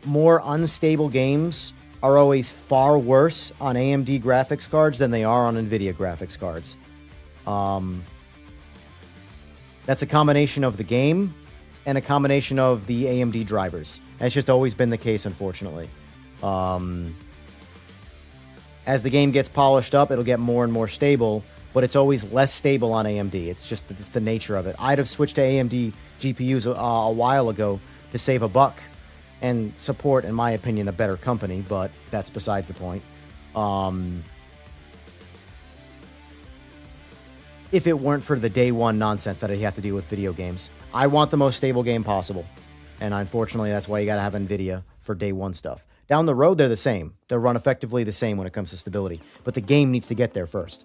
more unstable games are always far worse on AMD graphics cards than they are on Nvidia graphics cards. That's a combination of the game and a combination of the AMD drivers. That's just always been the case, unfortunately. As the game gets polished up, it'll get more and more stable, but it's always less stable on AMD. It's just it's the nature of it. I'd have switched to AMD GPUs a while ago to save a buck and support, in my opinion, a better company, but that's besides the point. If it weren't for the day one nonsense that I have to deal with video games. I want the most stable game possible, and unfortunately, that's why you got to have Nvidia for day one stuff. Down the road, they're the same. They'll run effectively the same when it comes to stability, but the game needs to get there first.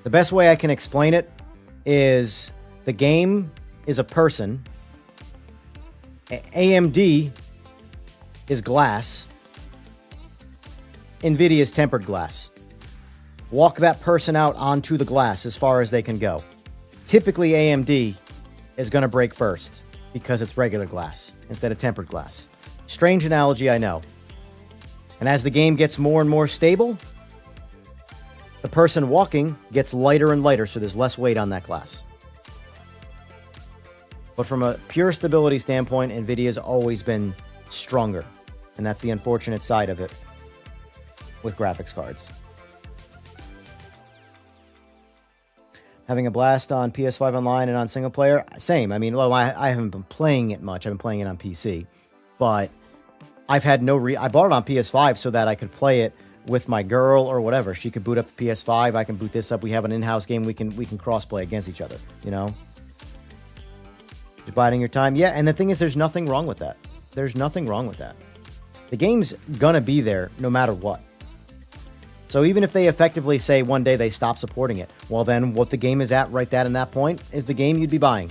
The best way I can explain it is the game is a person. AMD is glass. Nvidia is tempered glass. Walk that person out onto the glass as far as they can go. Typically, AMD is going to break first because it's regular glass instead of tempered glass. Strange analogy, I know. And as the game gets more and more stable, the person walking gets lighter and lighter, so there's less weight on that glass. But from a pure stability standpoint, Nvidia's always been stronger. And that's the unfortunate side of it with graphics cards. Having a blast on PS5 Online and on single player? Same. I mean, well, I haven't been playing it much. I've been playing it on PC. But I've had no I bought it on PS5 so that I could play it with my girl or whatever. She could boot up the PS5. I can boot this up. We have an in-house game. We can cross-play against each other, you know? You're biding your time. Yeah, and the thing is, there's nothing wrong with that. There's nothing wrong with that. The game's gonna be there no matter what. So even if they effectively say one day they stop supporting it, well then what the game is at right that in that point is the game you'd be buying.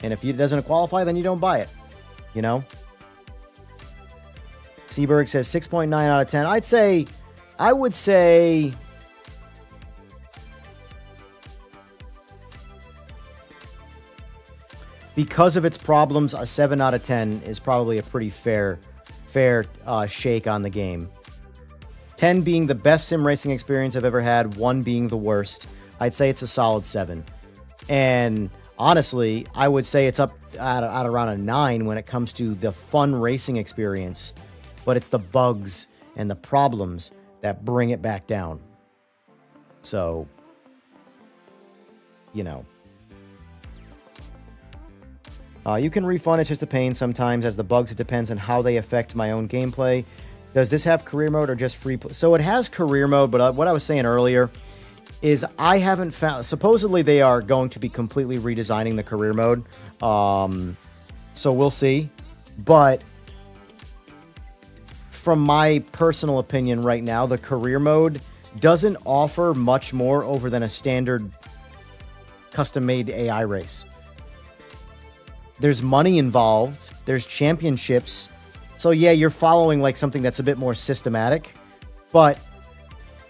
And if it doesn't qualify, then you don't buy it. You know? Seaberg says 6.9 out of 10. I would say because of its problems, a 7 out of 10 is probably a pretty fair shake on the game. 10 being the best sim racing experience I've ever had, 1 being the worst. I'd say it's a solid 7. And honestly, I would say it's up at around a 9 when it comes to the fun racing experience. But it's the bugs and the problems that bring it back down. So, you know. You can refund, it's just a pain sometimes. As the bugs, it depends on how they affect my own gameplay. Does this have career mode or just free play? So it has career mode, but what I was saying earlier is I haven't found... Supposedly they are going to be completely redesigning the career mode. So we'll see. But from my personal opinion right now, the career mode doesn't offer much more over than a standard custom-made AI race. There's money involved. There's championships. So yeah, you're following like something that's a bit more systematic, but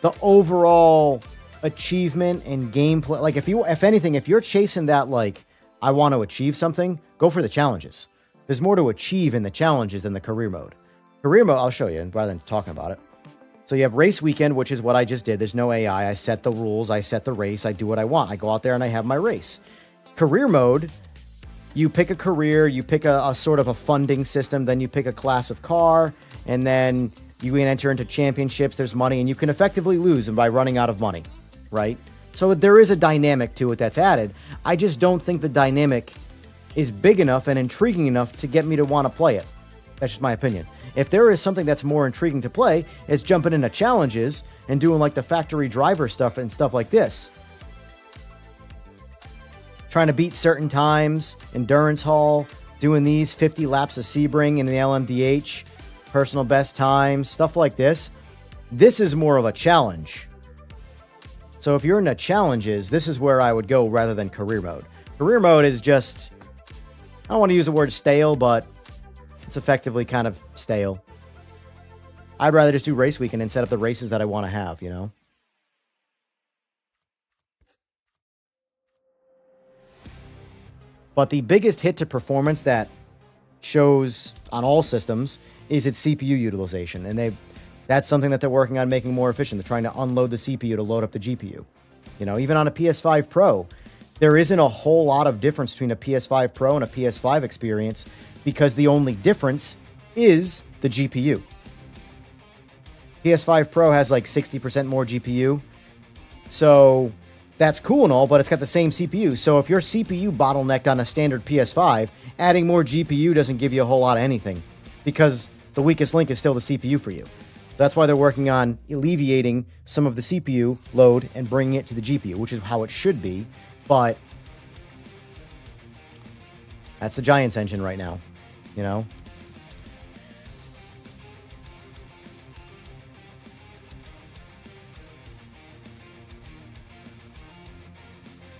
the overall achievement and gameplay, like if anything, if you're chasing that, like, I want to achieve something, go for the challenges. There's more to achieve in the challenges than the career mode. Career mode, I'll show you rather than talking about it. So you have race weekend, which is what I just did. There's no AI. I set the rules. I set the race. I do what I want. I go out there and I have my race. Career mode, you pick a career, you pick a sort of a funding system, then you pick a class of car, and then you can enter into championships, there's money, and you can effectively lose by running out of money, right? So there is a dynamic to it that's added. I just don't think the dynamic is big enough and intriguing enough to get me to want to play it. That's just my opinion. If there is something that's more intriguing to play, it's jumping into challenges and doing like the factory driver stuff and stuff like this. Trying to beat certain times, endurance haul, doing these 50 laps of Sebring in the LMDH, personal best times, stuff like this. This is more of a challenge. So if you're into challenges, this is where I would go rather than career mode. Career mode is just, I don't want to use the word stale, but it's effectively kind of stale. I'd rather just do race weekend and set up the races that I want to have, you know? But the biggest hit to performance that shows on all systems is its CPU utilization. And that's something that they're working on making more efficient. They're trying to unload the CPU to load up the GPU. You know, even on a PS5 Pro, there isn't a whole lot of difference between a PS5 Pro and a PS5 experience because the only difference is the GPU. PS5 Pro has like 60% more GPU. So that's cool and all, but it's got the same CPU. So if your CPU bottlenecked on a standard PS5, adding more GPU doesn't give you a whole lot of anything because the weakest link is still the CPU for you. That's why they're working on alleviating some of the CPU load and bringing it to the GPU, which is how it should be. But that's the Giants engine right now, you know?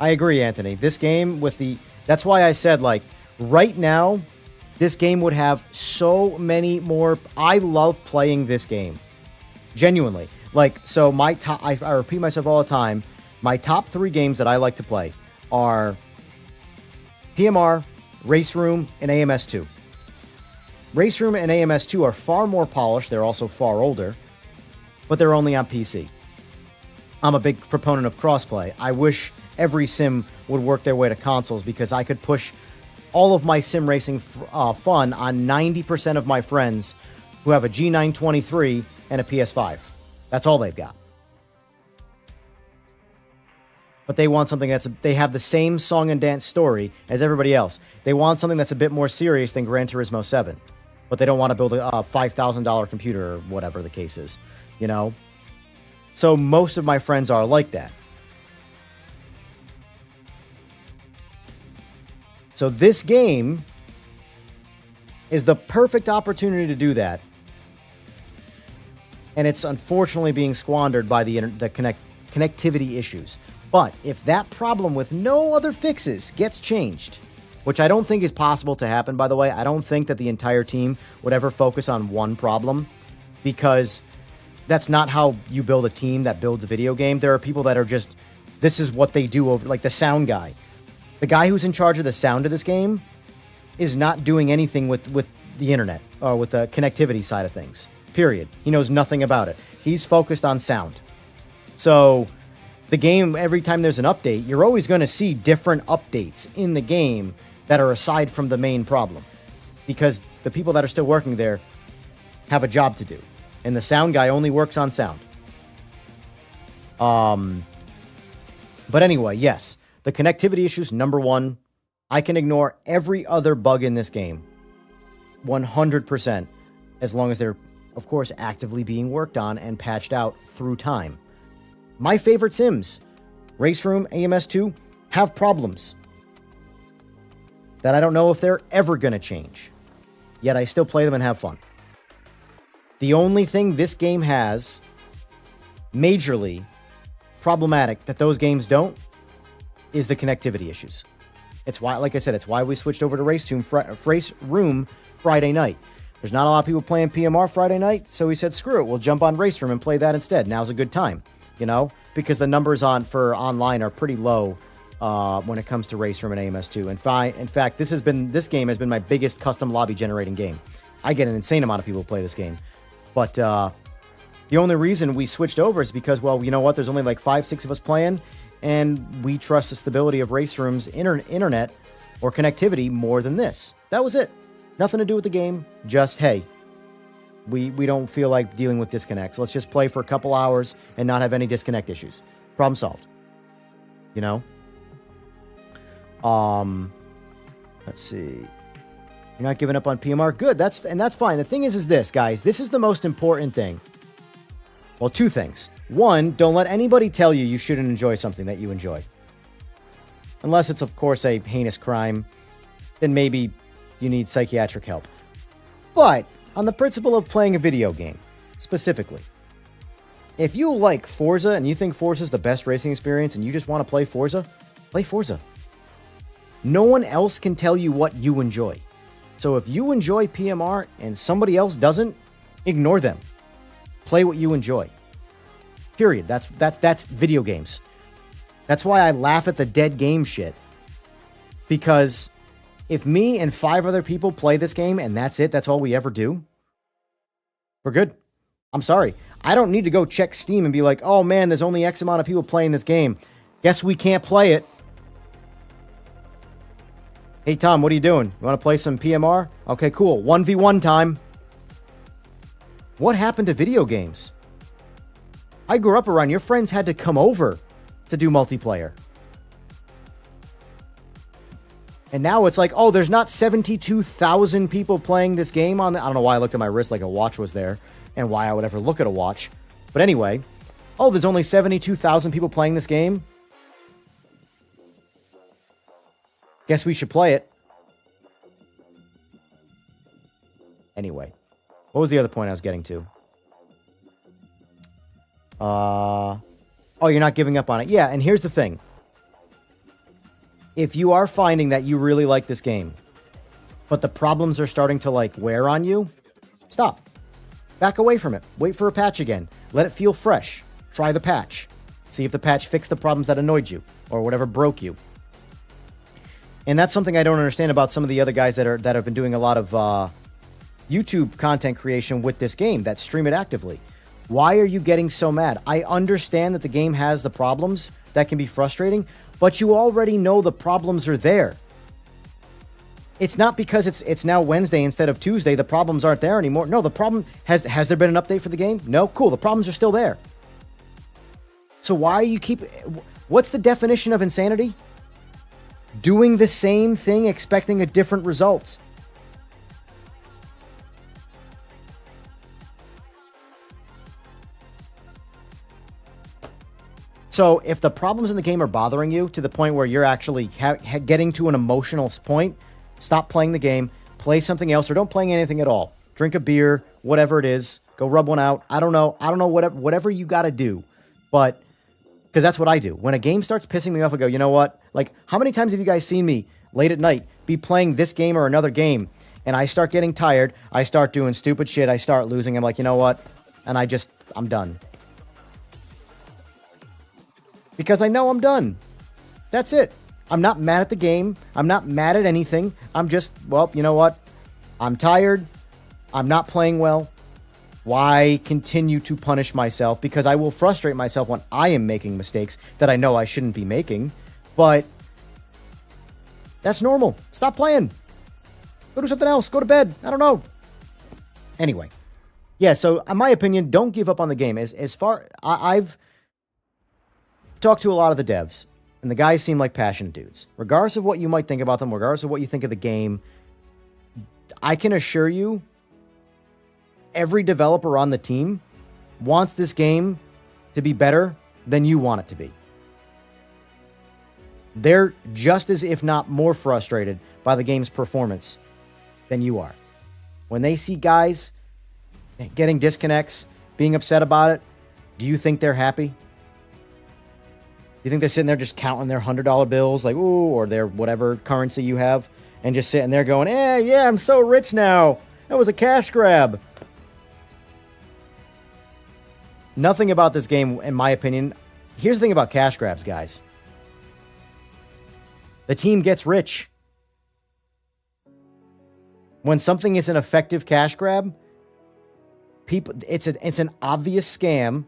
I agree, Anthony. This game with the... That's why I said, like, right now, this game would have so many more... I love playing this game. Genuinely. Like, so my top... I repeat myself all the time. My top 3 games that I like to play are PMR, Race Room, and AMS2. Race Room and AMS2 are far more polished. They're also far older. But they're only on PC. I'm a big proponent of crossplay. I wish every sim would work their way to consoles because I could push all of my sim racing fun on 90% of my friends who have a G923 and a PS5. That's all they've got. But they want something they have the same song and dance story as everybody else. They want something that's a bit more serious than Gran Turismo 7. But they don't want to build a $5,000 computer or whatever the case is, you know? So most of my friends are like that. So this game is the perfect opportunity to do that. And it's unfortunately being squandered by the connectivity issues. But if that problem with no other fixes gets changed, which I don't think is possible to happen, by the way, I don't think that the entire team would ever focus on one problem because that's not how you build a team that builds a video game. There are people that are just, this is what they do over, like the sound guy. The guy who's in charge of the sound of this game is not doing anything with the internet or with the connectivity side of things. Period. He knows nothing about it. He's focused on sound. So the game, every time there's an update, you're always going to see different updates in the game that are aside from the main problem. Because the people that are still working there have a job to do. And the sound guy only works on sound. But anyway, yes. The connectivity issues, number one. I can ignore every other bug in this game. 100%. As long as they're, of course, actively being worked on and patched out through time. My favorite sims, Race Room, AMS2, have problems that I don't know if they're ever going to change. Yet I still play them and have fun. The only thing this game has majorly problematic that those games don't is the connectivity issues. It's why, like I said, it's why we switched over to Race Room Friday night. There's not a lot of people playing PMR Friday night, so we said, screw it, we'll jump on Race Room and play that instead. Now's a good time, you know, because the numbers for online are pretty low when it comes to Race Room and AMS2. In fact, this game has been my biggest custom lobby generating game. I get an insane amount of people who play this game. But the only reason we switched over is because, well, you know what? There's only like 5-6 of us playing, and we trust the stability of Race Room's internet or connectivity more than this. That was it. Nothing to do with the game. Just, hey, we don't feel like dealing with disconnects. Let's just play for a couple hours and not have any disconnect issues. Problem solved. You know? Let's see. You're not giving up on PMR? Good, that's fine. The thing is this, guys. This is the most important thing. Well, 2 things. 1, don't let anybody tell you shouldn't enjoy something that you enjoy. Unless it's, of course, a heinous crime, then maybe you need psychiatric help. But on the principle of playing a video game, specifically, if you like Forza and you think Forza is the best racing experience and you just want to play Forza, play Forza. No one else can tell you what you enjoy. So if you enjoy PMR and somebody else doesn't, ignore them. Play what you enjoy. Period. That's video games. That's why I laugh at the dead game shit. Because if me and 5 other people play this game and that's it, that's all we ever do, we're good. I'm sorry. I don't need to go check Steam and be like, oh man, there's only X amount of people playing this game. Guess we can't play it. Hey, Tom, what are you doing? You want to play some PMR? Okay, cool. 1v1 time. What happened to video games? I grew up around, your friends had to come over to do multiplayer. And now it's like, oh, there's not 72,000 people playing this game on I don't know why I looked at my wrist like a watch was there and why I would ever look at a watch. But anyway, oh, there's only 72,000 people playing this game. Guess we should play it. Anyway, what was the other point I was getting to? Oh, you're not giving up on it. Yeah, and here's the thing. If you are finding that you really like this game, but the problems are starting to, like, wear on you, stop. Back away from it. Wait for a patch again. Let it feel fresh. Try the patch. See if the patch fixed the problems that annoyed you or whatever broke you. And that's something I don't understand about some of the other guys that have been doing a lot of YouTube content creation with this game that stream it actively. Why are you getting so mad? I understand that the game has the problems that can be frustrating, but you already know the problems are there. It's not because it's now Wednesday instead of Tuesday, the problems aren't there anymore. No, the problem has there been an update for the game? No? Cool, the problems are still there. So why you keep what's the definition of insanity? Doing the same thing expecting a different result. So if the problems in the game are bothering you to the point where you're actually getting to an emotional point, stop playing the game, play something else, or don't play anything at all. Drink a beer, whatever it is, go rub one out. I don't know, whatever you got to do. But, because that's what I do. When a game starts pissing me off, I go, you know what? Like, how many times have you guys seen me late at night be playing this game or another game, and I start getting tired, I start doing stupid shit, I start losing, I'm like, you know what? And I'm done. Because I know I'm done. That's it. I'm not mad at the game. I'm not mad at anything. I'm just, well, you know what? I'm tired. I'm not playing well. Why continue to punish myself? Because I will frustrate myself when I am making mistakes that I know I shouldn't be making. But that's normal. Stop playing. Go do something else. Go to bed. I don't know. Anyway. Yeah, so in my opinion, don't give up on the game. As far... I've talked to a lot of the devs, and the guys seem like passionate dudes. Regardless of what you might think about them, regardless of what you think of the game, I can assure you, every developer on the team wants this game to be better than you want it to be. They're just as, if not more, frustrated by the game's performance than you are. When they see guys getting disconnects, being upset about it, do you think they're happy? You think they're sitting there just counting their $100 bills, like, ooh, or their whatever currency you have, and just sitting there going, yeah, I'm so rich now. That was a cash grab. Nothing about this game, in my opinion. Here's the thing about cash grabs, guys. The team gets rich. When something is an effective cash grab, it's an obvious scam.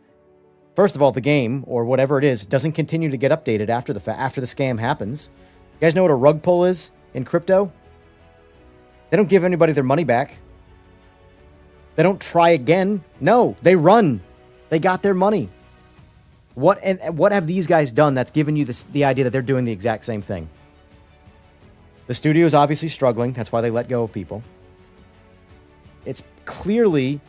First of all, the game, or whatever it is, doesn't continue to get updated after the scam happens. You guys know what a rug pull is in crypto? They don't give anybody their money back. They don't try again. No, they run. They got their money. What have these guys done that's given you the idea that they're doing the exact same thing? The studio is obviously struggling. That's why they let go of people. It's clearly...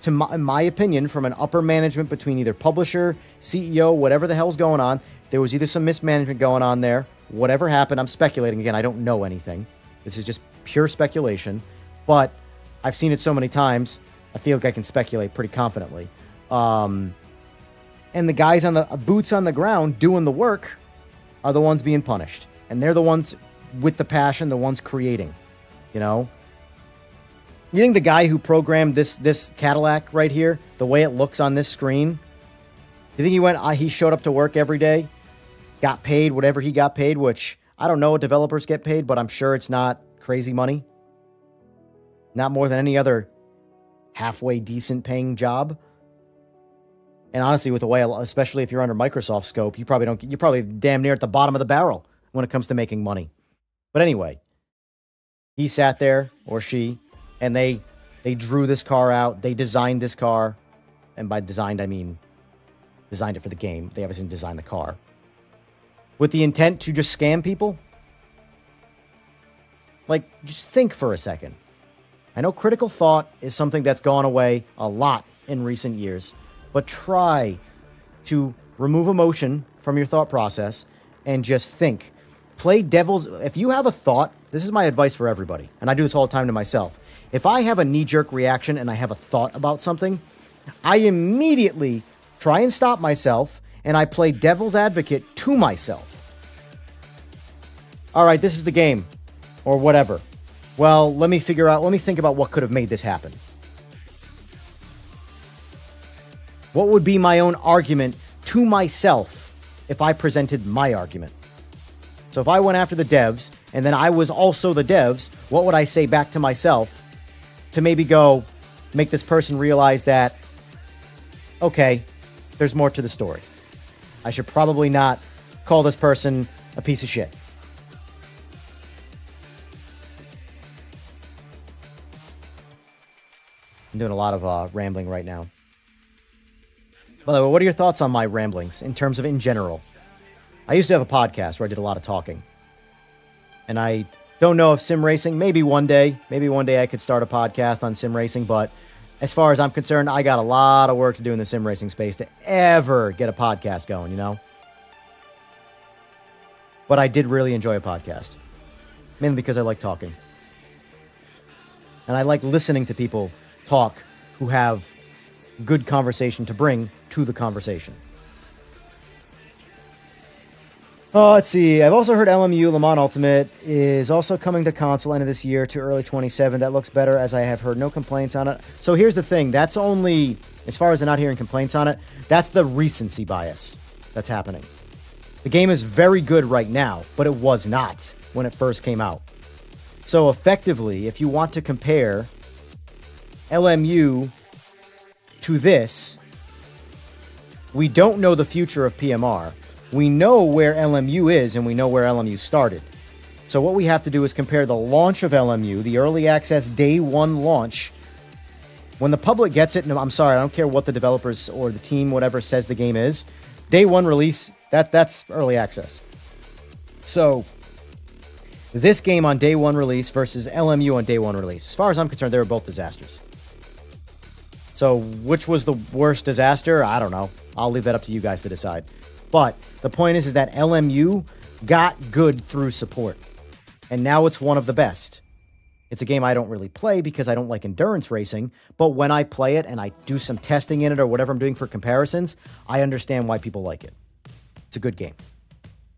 in my opinion, from an upper management between either publisher, CEO, whatever the hell's going on, there was either some mismanagement going on there. Whatever happened, I'm speculating. Again, I don't know anything. This is just pure speculation. But I've seen it so many times, I feel like I can speculate pretty confidently. And the guys on the boots on the ground doing the work are the ones being punished. And they're the ones with the passion, the ones creating, you know? You think the guy who programmed this Cadillac right here, the way it looks on this screen, you think he showed up to work every day, got paid whatever he got paid, which I don't know what developers get paid, but I'm sure it's not crazy money. Not more than any other halfway decent paying job. And honestly, with the way, especially if you're under Microsoft scope, you're probably damn near at the bottom of the barrel when it comes to making money. But anyway, he sat there, or she, and they drew this car out. They designed this car. And by designed, I mean designed it for the game. They obviously didn't design the car. With the intent to just scam people? Like, just think for a second. I know critical thought is something that's gone away a lot in recent years, but try to remove emotion from your thought process and just think. Play devil's... If you have a thought, this is my advice for everybody, and I do this all the time to myself. If I have a knee-jerk reaction and I have a thought about something, I immediately try and stop myself, and I play devil's advocate to myself. All right, this is the game, or whatever. Well, let me think about what could have made this happen. What would be my own argument to myself if I presented my argument? So if I went after the devs, and then I was also the devs, what would I say back to myself to maybe go make this person realize that, okay, there's more to the story. I should probably not call this person a piece of shit. I'm doing a lot of rambling right now. By the way, what are your thoughts on my ramblings in terms of in general? I used to have a podcast where I did a lot of talking. And I don't know if sim racing, maybe one day I could start a podcast on sim racing, but as far as I'm concerned, I got a lot of work to do in the sim racing space to ever get a podcast going, you know? But I did really enjoy a podcast. Mainly because I like talking. And I like listening to people talk who have good conversation to bring to the conversation. Let's see. I've also heard LMU Le Mans Ultimate is also coming to console end of this year to early 27. That looks better, as I have heard no complaints on it. So here's the thing. That's only, as far as I'm not hearing complaints on it, that's the recency bias that's happening. The game is very good right now, but it was not when it first came out. So effectively, if you want to compare LMU to this, we don't know the future of PMR. We know where LMU is, and we know where LMU started. So what we have to do is compare the launch of LMU, the early access day one launch. When the public gets it, and I'm sorry, I don't care what the developers or the team, whatever, says the game is. Day one release, that's early access. So this game on day one release versus LMU on day one release. As far as I'm concerned, they were both disasters. So which was the worst disaster? I don't know. I'll leave that up to you guys to decide. But the point is that LMU got good through support. And now it's one of the best. It's a game I don't really play because I don't like endurance racing. But when I play it and I do some testing in it or whatever I'm doing for comparisons, I understand why people like it. It's a good game.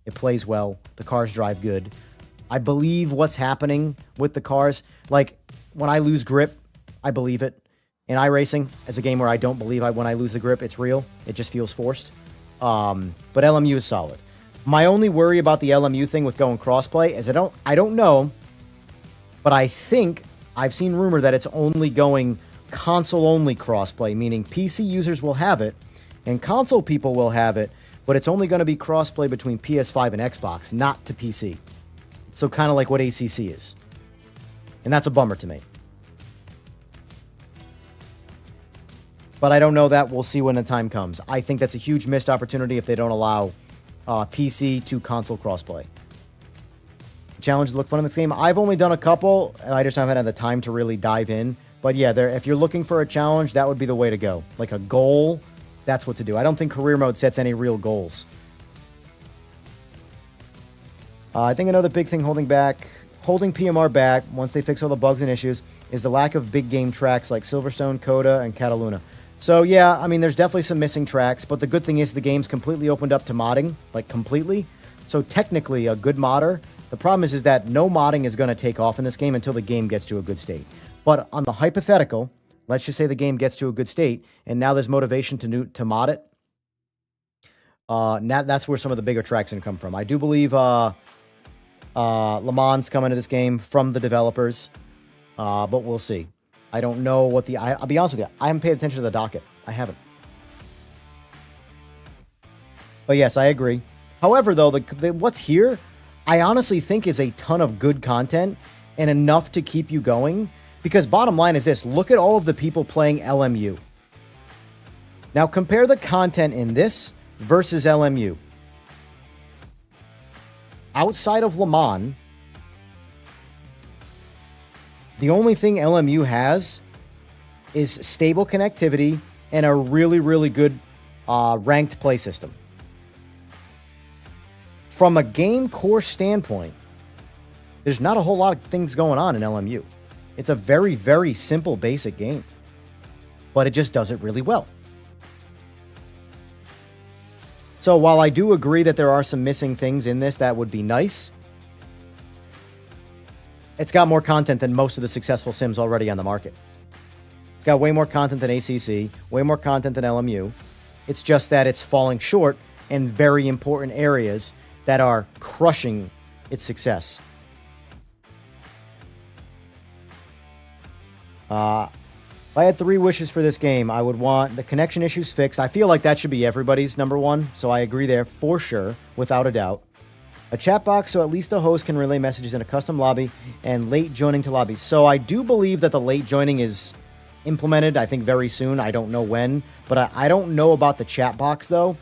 It plays well. The cars drive good. I believe what's happening with the cars. Like, when I lose grip, I believe it. In iRacing, as a game where I don't believe when I lose the grip, it's real. It just feels forced. But LMU is solid. My only worry about the LMU thing with going crossplay is I don't know, but I think I've seen rumor that it's only going console-only crossplay, meaning PC users will have it, and console people will have it, but it's only going to be crossplay between PS5 and Xbox, not to PC. So kind of like what ACC is. And that's a bummer to me. But I don't know that. We'll see when the time comes. I think that's a huge missed opportunity if they don't allow PC to console crossplay. Challenges look fun in this game. I've only done a couple, and I just haven't had the time to really dive in. But yeah, if you're looking for a challenge, that would be the way to go. Like a goal, that's what to do. I don't think career mode sets any real goals. I think another big thing holding PMR back, once they fix all the bugs and issues, is the lack of big game tracks like Silverstone, Coda, and Cataluna. So yeah, I mean, there's definitely some missing tracks, but the good thing is the game's completely opened up to modding, like completely. So technically, a good modder. The problem is that no modding is going to take off in this game until the game gets to a good state. But on the hypothetical, let's just say the game gets to a good state, and now there's motivation to mod it. Now that's where some of the bigger tracks can come from. I do believe Le Mans come into this game from the developers, but we'll see. I don't know what I'll be honest with you, I haven't paid attention to the docket. I haven't. But yes, I agree. However, though, what's here, I honestly think is a ton of good content and enough to keep you going. Because bottom line is this, look at all of the people playing LMU. Now compare the content in this versus LMU. Outside of Le Mans, the only thing LMU has is stable connectivity and a really, really good ranked play system. From a game core standpoint, there's not a whole lot of things going on in LMU. It's a very, very simple, basic game, but it just does it really well. So while I do agree that there are some missing things in this that would be nice, it's got more content than most of the successful sims already on the market. It's got way more content than ACC, way more content than LMU. It's just that it's falling short in very important areas that are crushing its success. If I had 3 wishes for this game, I would want the connection issues fixed. I feel like that should be everybody's number one, so I agree there for sure, without a doubt. A chat box so at least the host can relay messages in a custom lobby, and late joining to lobbies. So I do believe that the late joining is implemented, I think very soon. I don't know when, but I don't know about the chat box though.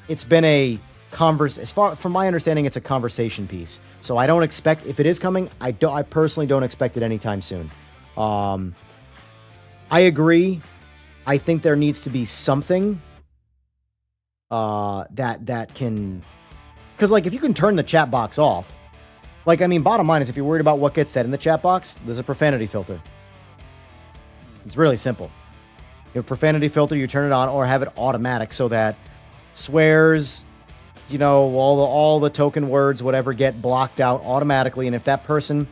It's been a from my understanding, it's a conversation piece. So I don't expect, if it is coming, I personally don't expect it anytime soon. I agree. I think there needs to be something that can, because like if you can turn the chat box off, like I mean, bottom line is if you're worried about what gets said in the chat box, there's a profanity filter. It's really simple. You have a profanity filter, you turn it on, or have it automatic so that swears, you know, all the token words, whatever, get blocked out automatically. And if that person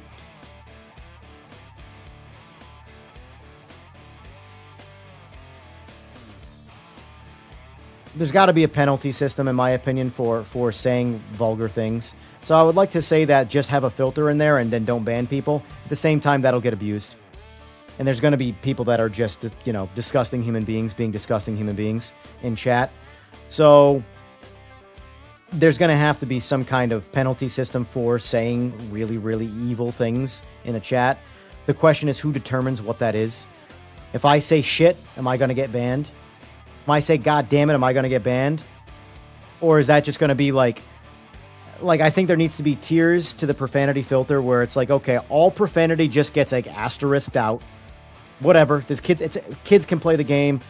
there's got to be a penalty system, in my opinion, for saying vulgar things. So I would like to say that just have a filter in there and then don't ban people. At the same time, that'll get abused. And there's going to be people that are just, you know, disgusting human beings being disgusting human beings in chat. So there's going to have to be some kind of penalty system for saying really, really evil things in a chat. The question is, who determines what that is? If I say shit, am I going to get banned? If I say God damn it, am I going to get banned? Or is that just going to be like I think there needs to be tiers to the profanity filter where it's like, okay, all profanity just gets like asterisked out. Whatever. There's kids can play the game.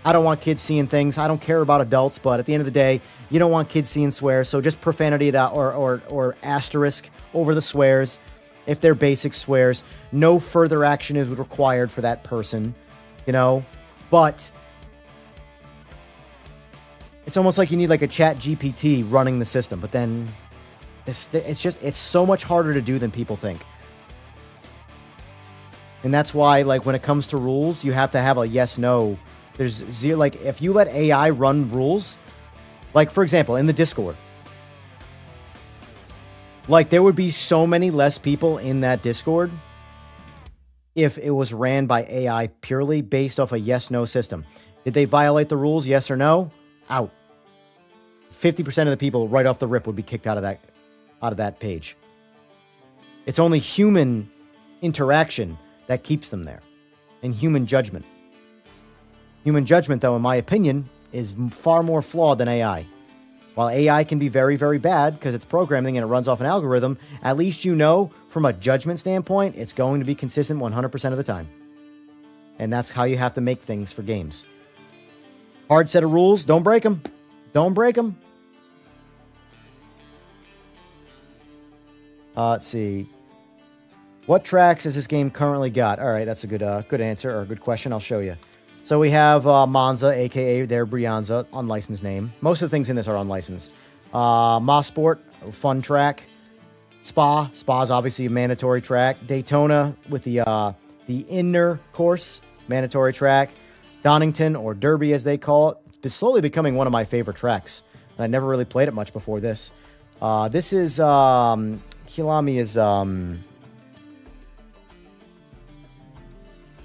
I don't want kids seeing things. I don't care about adults, but at the end of the day, you don't want kids seeing swears, so just profanity it out or asterisk over the swears if they're basic swears. No further action is required for that person, you know? But it's almost like you need like a chat GPT running the system, but then it's so much harder to do than people think. And that's why, like, when it comes to rules, you have to have a yes-no. There's zero, like, if you let AI run rules, like, for example, in the Discord, like, there would be so many less people in that Discord if it was ran by AI purely based off a yes-no system. Did they violate the rules, yes or no? Out. 50% of the people right off the rip would be kicked out of that page. It's only human interaction that keeps them there, and human judgment. Human judgment, though, in my opinion, is far more flawed than AI. While AI can be very, very bad because it's programming and it runs off an algorithm, at least you know, from a judgment standpoint, it's going to be consistent 100% of the time. And that's how you have to make things for games. Hard set of rules, don't break them. Don't break them. Let's see. What tracks has this game currently got? All right, that's a good answer, or a good question. I'll show you. So we have Monza, a.k.a. their Brianza, unlicensed name. Most of the things in this are unlicensed. Mosport, fun track. Spa. Spa's obviously a mandatory track. Daytona with the inner course, mandatory track. Donington, or Derby as they call it. It's slowly becoming one of my favorite tracks. I never really played it much before this. This is... Kilami is...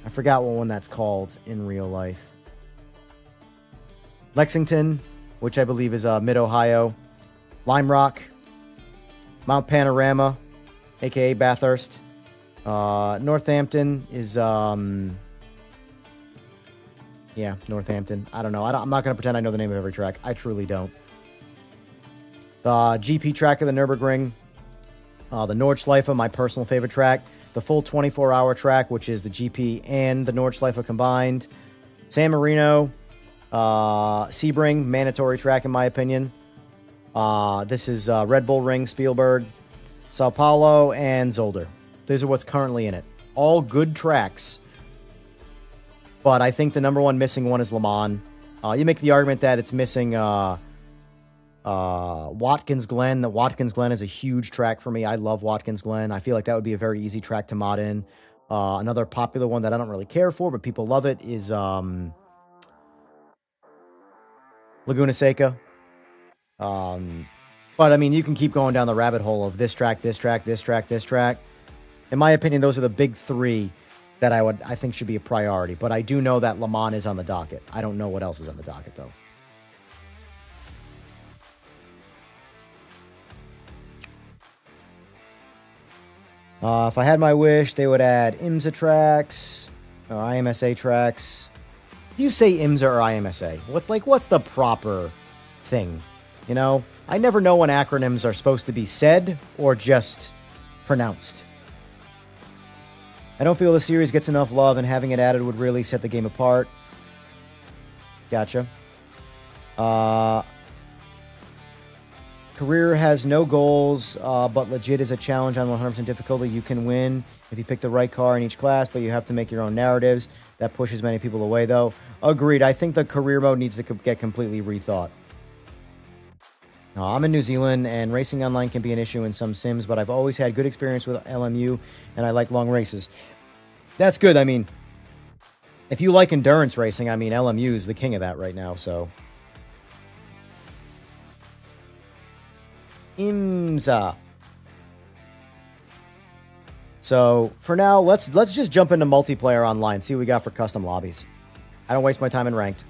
I forgot what one that's called in real life. Lexington, which I believe is mid-Ohio. Lime Rock. Mount Panorama, a.k.a. Bathurst. Northampton is Yeah, Northampton. I don't know. I'm not going to pretend I know the name of every track. I truly don't. The GP track of the Nürburgring. The Nordschleife, my personal favorite track. The full 24-hour track, which is the GP and the Nordschleife combined. San Marino. Sebring, mandatory track in my opinion. This is Red Bull Ring, Spielberg. Sao Paulo, and Zolder. These are what's currently in it. All good tracks. But I think the number one missing one is Le Mans. You make the argument that it's missing Watkins Glen. That Watkins Glen is a huge track for me. I love Watkins Glen. I feel like that would be a very easy track to mod in. Another popular one that I don't really care for, but people love it, is Laguna Seca. But, I mean, you can keep going down the rabbit hole of this track, this track, this track, this track. In my opinion, those are the big three that I think should be a priority. But I do know that Le Mans is on the docket. I don't know what else is on the docket, though. If I had my wish, they would add IMSA tracks, or IMSA tracks. You say IMSA or IMSA. What's the proper thing? You know, I never know when acronyms are supposed to be said or just pronounced. I don't feel the series gets enough love, and having it added would really set the game apart. Gotcha. Career has no goals, but legit is a challenge on 100% difficulty. You can win if you pick the right car in each class, but you have to make your own narratives. That pushes many people away, though. Agreed. I think the career mode needs to get completely rethought. I'm in New Zealand, and racing online can be an issue in some sims, but I've always had good experience with LMU, and I like long races. That's good. I mean, if you like endurance racing, I mean, LMU is the king of that right now, so. IMSA. So, for now, let's just jump into multiplayer online, see what we got for custom lobbies. I don't waste my time in ranked.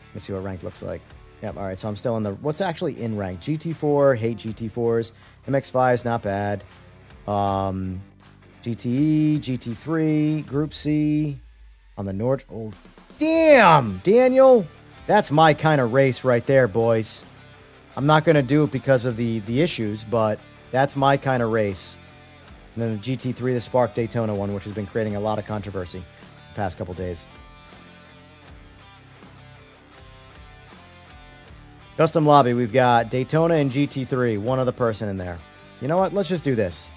Let me see what ranked looks like. Yep, all right, so I'm still in the... What's actually in rank? GT4, hate GT4s. MX5 is not bad. GTE, GT3, Group C. On the Nord... Oh, damn, Daniel! That's my kind of race right there, boys. I'm not going to do it because of the issues, but that's my kind of race. And then the GT3, the Spark Daytona one, which has been creating a lot of controversy the past couple days. Custom lobby, we've got Daytona and GT3, one other person in there. You know what? Let's just do this.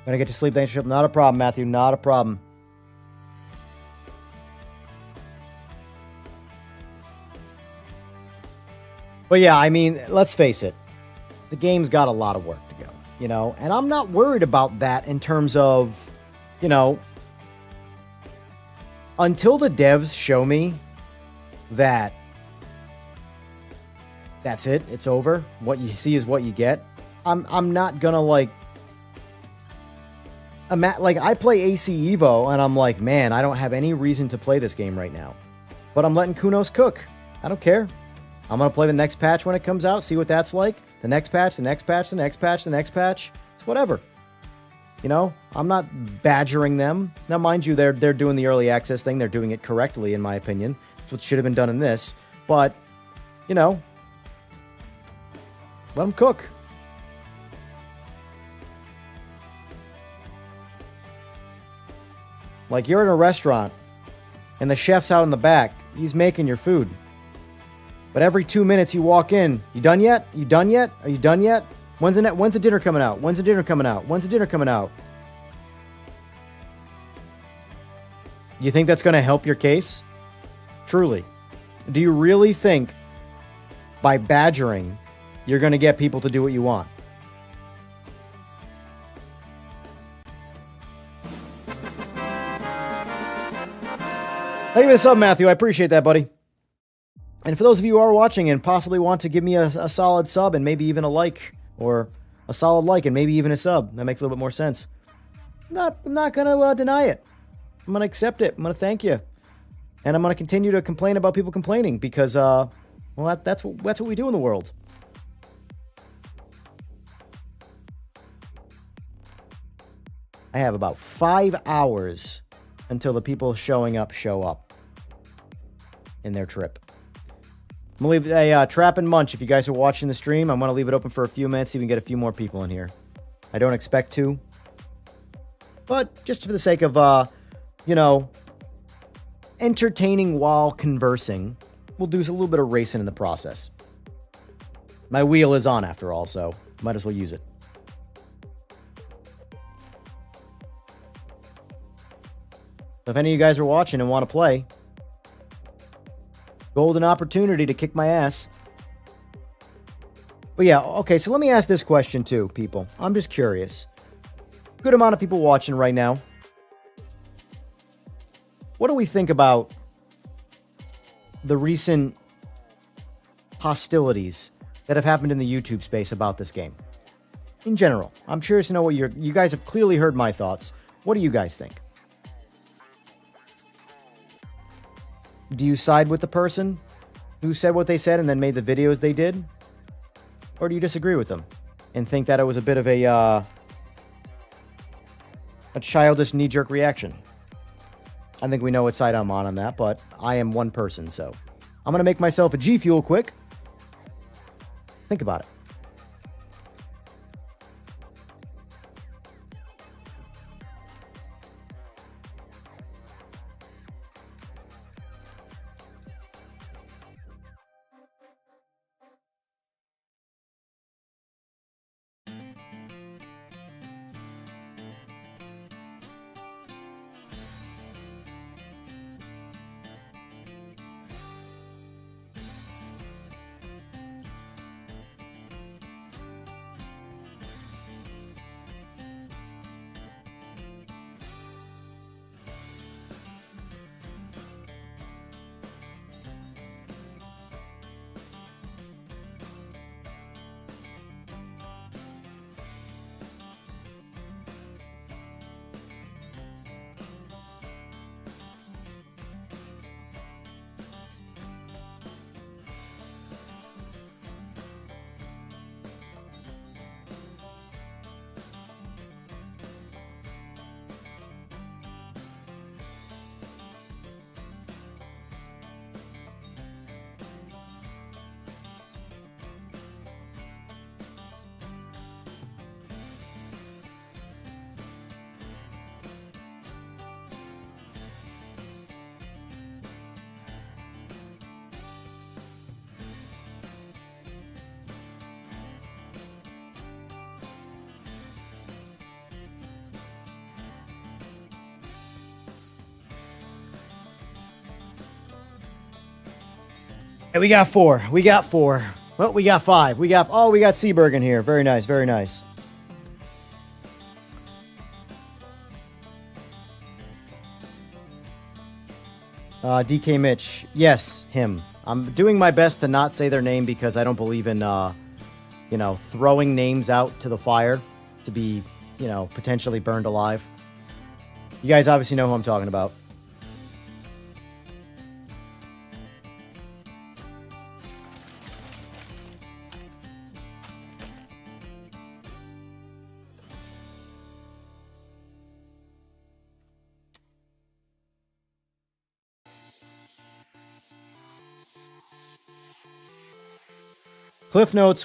Gonna get to sleep, thanks for shipping. Not a problem, Matthew. Not a problem. But yeah, I mean, let's face it. The game's got a lot of work to go, you know? And I'm not worried about that in terms of, you know, until the devs show me that that's it, it's over, what you see is what you get, I'm not gonna, like, I play AC Evo, and I'm like, man, I don't have any reason to play this game right now. But I'm letting Kunos cook. I don't care. I'm going to play the next patch when it comes out, see what that's like. The next patch, the next patch, the next patch, the next patch. It's whatever. You know, I'm not badgering them. Now, mind you, they're doing the early access thing. They're doing it correctly, in my opinion. That's what should have been done in this. But, you know, let them cook. Like, you're in a restaurant, and the chef's out in the back. He's making your food. But every 2 minutes you walk in, you done yet? You done yet? Are you done yet? When's the dinner coming out? When's the dinner coming out? When's the dinner coming out? You think that's going to help your case? Truly. Do you really think by badgering you're going to get people to do what you want? Thank you for the sub, Matthew. I appreciate that, buddy. And for those of you who are watching and possibly want to give me a solid sub and maybe even a like, or a solid like and maybe even a sub, that makes a little bit more sense. I'm not going to deny it. I'm going to accept it. I'm going to thank you. And I'm going to continue to complain about people complaining because, well, that's what we do in the world. I have about 5 hours until the people showing up show up in their trip. I'm going to leave a Trap and Munch. If you guys are watching the stream, I'm going to leave it open for a few minutes so we can get a few more people in here. I don't expect to. But just for the sake of, you know, entertaining while conversing, we'll do a little bit of racing in the process. My wheel is on after all, so might as well use it. So if any of you guys are watching and want to play, golden opportunity to kick my ass. But yeah, okay, so let me ask this question too, people. I'm just curious. Good amount of people watching right now. What do we think about the recent hostilities that have happened in the YouTube space about this game? In general, I'm curious to know what you guys have clearly heard my thoughts. What do you guys think? Do you side with the person who said what they said and then made the videos they did? Or do you disagree with them and think that it was a bit of a childish knee-jerk reaction? I think we know what side I'm on that, but I am one person, so I'm going to make myself a G Fuel quick. Think about it. Hey, we got four. We got four. Well, we got five. We got Seaberg in here. Very nice. Very nice. DK Mitch. Yes, him. I'm doing my best to not say their name because I don't believe in, you know, throwing names out to the fire to be, you know, potentially burned alive. You guys obviously know who I'm talking about. Cliff Notes,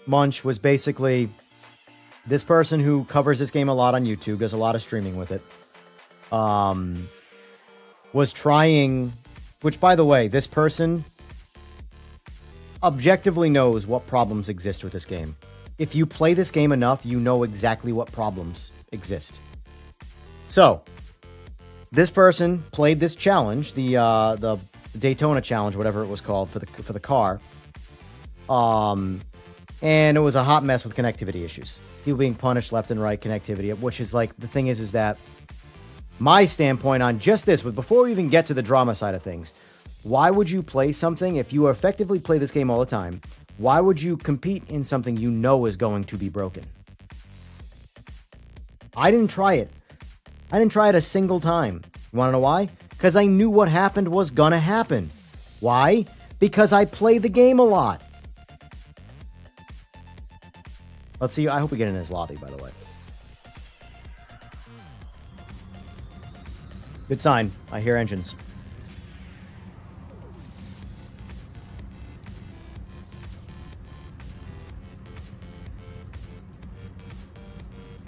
Munch, was basically this person who covers this game a lot on YouTube, does a lot of streaming with it, was trying, which, by the way, this person objectively knows what problems exist with this game. If you play this game enough, you know exactly what problems exist. So, this person played this challenge, the Daytona Challenge, whatever it was called for the car. And it was a hot mess with connectivity issues. People being punished left and right, connectivity, which is like, the thing is that my standpoint on just this, before we even get to the drama side of things, why would you play something if you effectively play this game all the time? Why would you compete in something you know is going to be broken? I didn't try it. I didn't try it a single time. You want to know why? Because I knew what happened was gonna happen. Why? Because I play the game a lot. Let's see. I hope we get in his lobby, by the way. Good sign. I hear engines.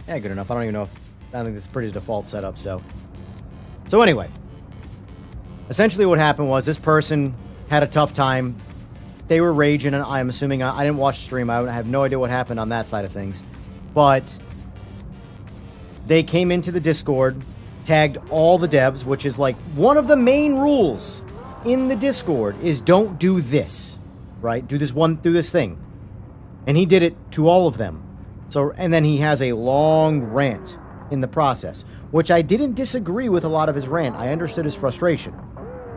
Yeah, good enough. I don't even know if... I think it's pretty default setup, so... So anyway. Essentially what happened was this person had a tough time. They were raging, and I'm assuming... I didn't watch the stream. I have no idea what happened on that side of things. But... they came into the Discord, tagged all the devs, which is like... one of the main rules in the Discord is don't do this. Right? Do this thing. And he did it to all of them. So, and then he has a long rant in the process, which I didn't disagree with a lot of his rant. I understood his frustration,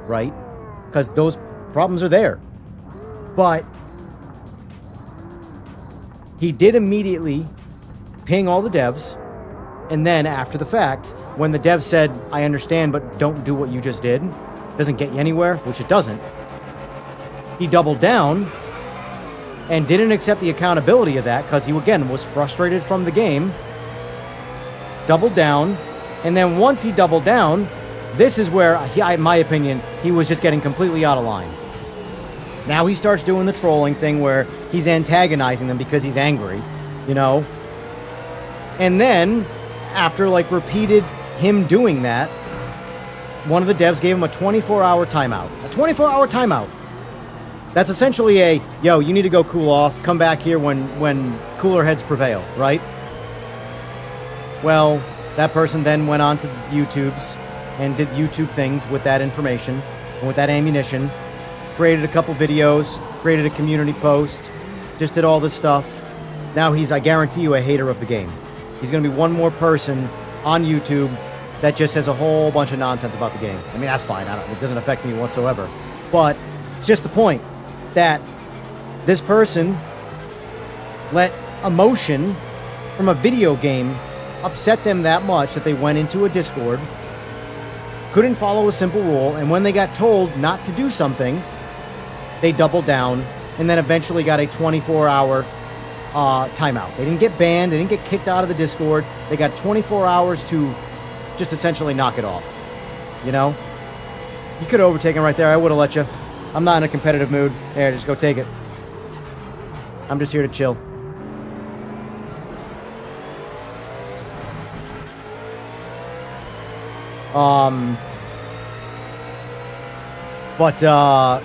right? Because those problems are there. But he did immediately ping all the devs, and then after the fact, when the devs said, I understand, but don't do what you just did, doesn't get you anywhere, which it doesn't, he doubled down and didn't accept the accountability of that because he, again, was frustrated from the game. Doubled down. And then once he doubled down, this is where, in my opinion, he was just getting completely out of line. Now he starts doing the trolling thing where he's antagonizing them because he's angry, you know? And then, after, like, repeated him doing that, one of the devs gave him a 24-hour timeout. A 24-hour timeout! That's essentially a, yo, you need to go cool off, come back here when cooler heads prevail, right? Well, that person then went on to YouTube's and did YouTube things with that information and with that ammunition, created a couple videos, created a community post, just did all this stuff. Now he's, I guarantee you, a hater of the game. He's going to be one more person on YouTube that just says a whole bunch of nonsense about the game. I mean, that's fine. It doesn't affect me whatsoever. But it's just the point that this person let emotion from a video game upset them that much that they went into a Discord, couldn't follow a simple rule, and when they got told not to do something, they doubled down, and then eventually got a 24-hour timeout. They didn't get banned, they didn't get kicked out of the Discord, they got 24 hours to just essentially knock it off. You know? You could have overtaken right there, I would have let you. I'm not in a competitive mood. There, just go take it. I'm just here to chill. But I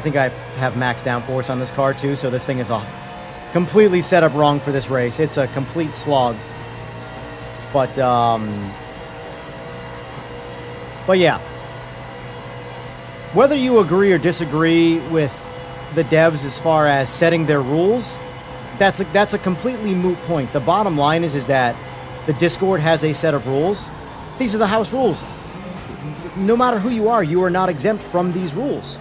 think I have max downforce on this car too, so this thing is completely set up wrong for this race. It's a complete slog. But yeah. Whether you agree or disagree with the devs as far as setting their rules, that's a completely moot point. The bottom line is that the Discord has a set of rules. These are the house rules. No matter who you are not exempt from these rules.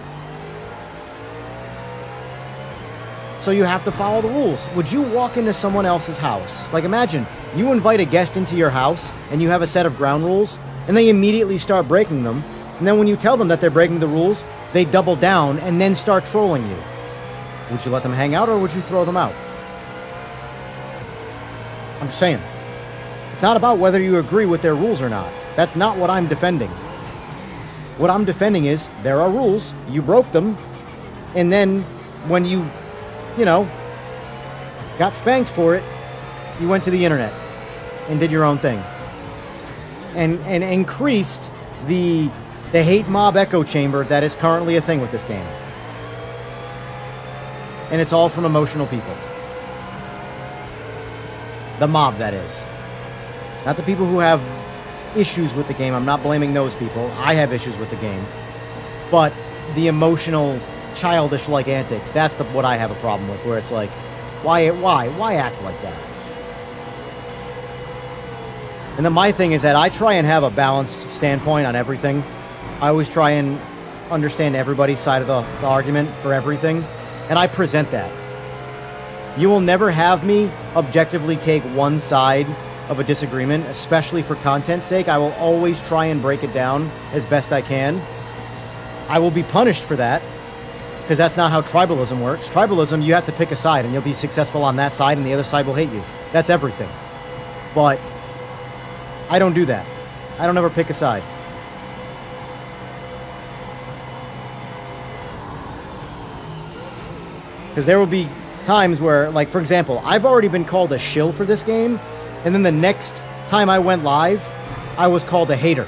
So you have to follow the rules. Would you walk into someone else's house? Like, imagine you invite a guest into your house and you have a set of ground rules and they immediately start breaking them. And then when you tell them that they're breaking the rules, they double down and then start trolling you. Would you let them hang out or would you throw them out? I'm just saying. It's not about whether you agree with their rules or not. That's not what I'm defending. What I'm defending is there are rules, you broke them, and then when you know, got spanked for it, you went to the internet and did your own thing. And increased the hate mob echo chamber that is currently a thing with this game. And it's all from emotional people. The mob, that is. Not the people who have issues with the game. I'm not blaming those people. I have issues with the game. but the emotional, childish-like antics, that's what I have a problem with, where it's like, why act like that? And then my thing is that I try and have a balanced standpoint on everything. I always try and understand everybody's side of the argument for everything, and I present that. You will never have me objectively take one side of a disagreement, especially for content's sake. I will always try and break it down as best I can. I will be punished for that, because that's not how tribalism works. Tribalism, you have to pick a side, and you'll be successful on that side, and the other side will hate you. That's everything. But I don't do that. I don't ever pick a side. Because there will be times where, like, for example, I've already been called a shill for this game, and then the next time I went live, I was called a hater.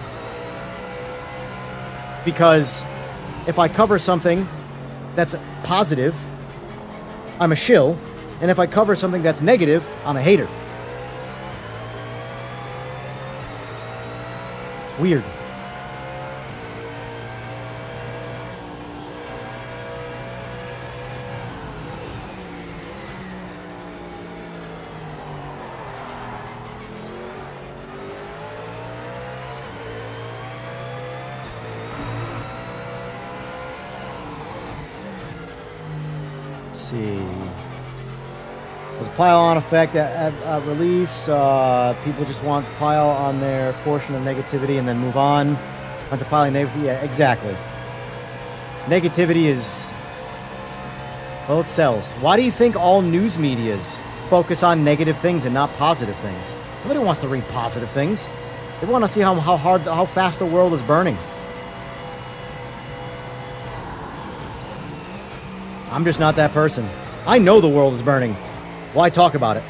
Because if I cover something that's positive, I'm a shill, and if I cover something that's negative, I'm a hater. It's weird. Let's see. There's a pile-on effect at release. People just want to pile on their portion of negativity and then move on onto piling negativity. Yeah, exactly. Negativity is... well, it sells. Why do you think all news medias focus on negative things and not positive things? Nobody wants to read positive things. They want to see how fast the world is burning. I'm just not that person. I know the world is burning. Why talk about it?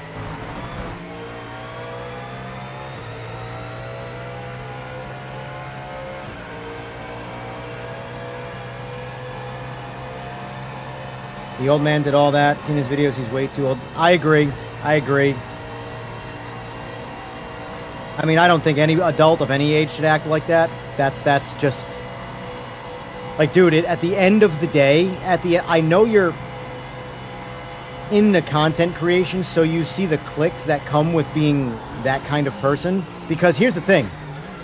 The old man did all that. Seen his videos, he's way too old. I agree. I agree. I mean, I don't think any adult of any age should act like that. That's just... like, dude, at the end of the day, I know you're in the content creation, so you see the clicks that come with being that kind of person. Because here's the thing.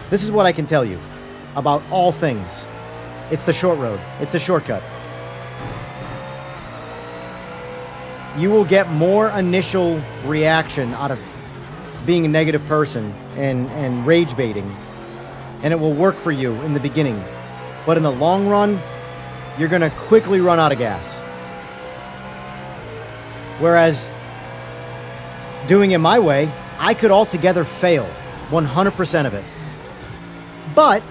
This is what I can tell you about all things. It's the short road. It's the shortcut. You will get more initial reaction out of being a negative person and rage baiting. And it will work for you in the beginning. But in the long run, you're going to quickly run out of gas. Whereas doing it my way, I could altogether fail 100% of it. But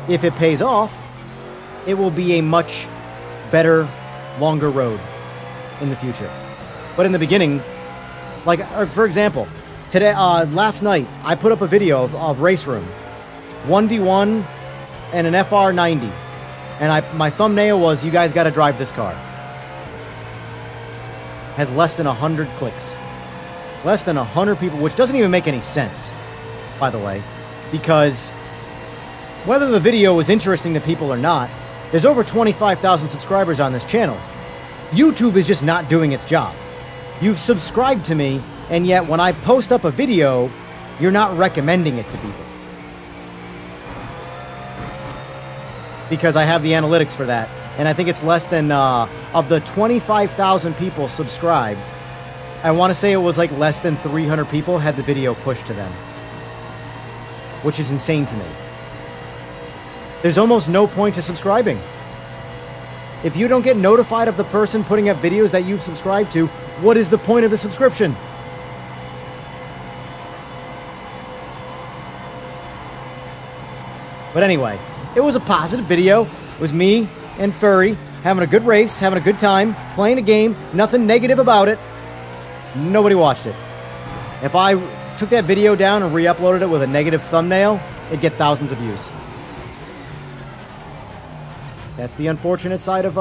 if it pays off, it will be a much better, longer road in the future. But in the beginning, like, for example, today, last night, I put up a video of Race Room. 1v1 and an FR90. And my thumbnail was, you guys got to drive this car. Has less than 100 clicks. Less than 100 people, which doesn't even make any sense, by the way. Because whether the video was interesting to people or not, there's over 25,000 subscribers on this channel. YouTube is just not doing its job. You've subscribed to me, and yet when I post up a video, you're not recommending it to people. Because I have the analytics for that. And I think it's less than, of the 25,000 people subscribed, I want to say it was like less than 300 people had the video pushed to them. Which is insane to me. There's almost no point to subscribing. If you don't get notified of the person putting up videos that you've subscribed to, what is the point of the subscription? But anyway, it was a positive video. It was me and Furry having a good race, having a good time, playing a game, nothing negative about it. Nobody watched it. If I took that video down and re-uploaded it with a negative thumbnail, it'd get thousands of views. That's the unfortunate side of,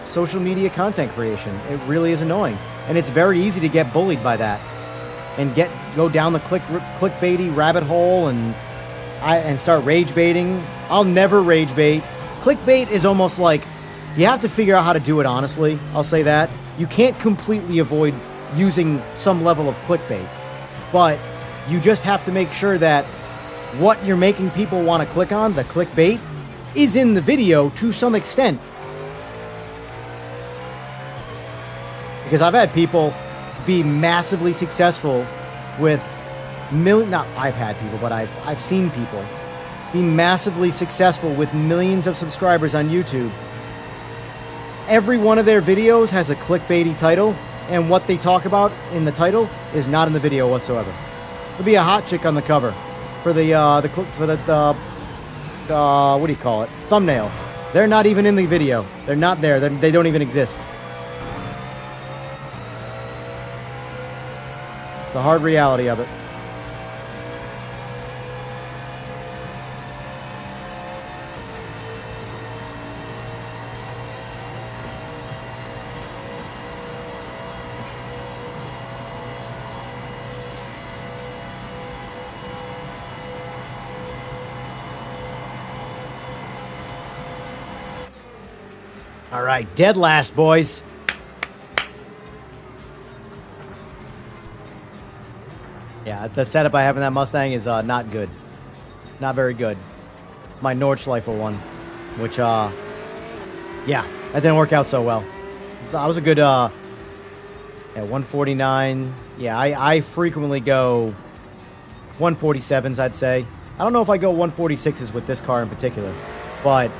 social media content creation. It really is annoying. And it's very easy to get bullied by that. And go down the clickbaity rabbit hole and start rage baiting. I'll never rage bait. clickbait is almost like you have to figure out how to do it honestly. I'll say that. You can't completely avoid using some level of clickbait, but you just have to make sure that what you're making people want to click on, the clickbait, is in the video to some extent. Because I've had people be massively successful with not I've had people, but I've seen people be massively successful with millions of subscribers on YouTube. Every one of their videos has a clickbaity title, and what they talk about in the title is not in the video whatsoever. There'll be a hot chick on the cover for the what do you call it? Thumbnail. They're not even in the video. They're not there. They don't even exist. It's the hard reality of it. All right, dead last, boys. Yeah, the setup I have in that Mustang is not good. Not very good. It's my Nordschleife one, which, yeah, that didn't work out so well. I was a good, yeah, 149. Yeah, I frequently go 147s, I'd say. I don't know if I go 146s with this car in particular, but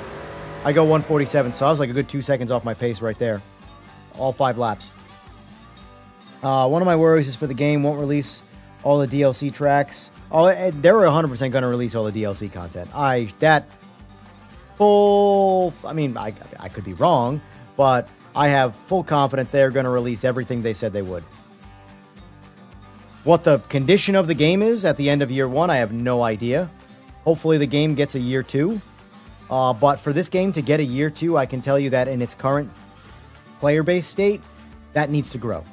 I go 147, so I was like a good 2 seconds off my pace right there. All 5 laps. One of my worries is for the game won't release all the DLC tracks. Oh, they were 100% going to release all the DLC content. I mean, I could be wrong, but I have full confidence they're going to release everything they said they would. What the condition of the game is at the end of year 1, I have no idea. Hopefully the game gets a year 2. But for this game to get a year 2, I can tell you that in its current player base state, that needs to grow.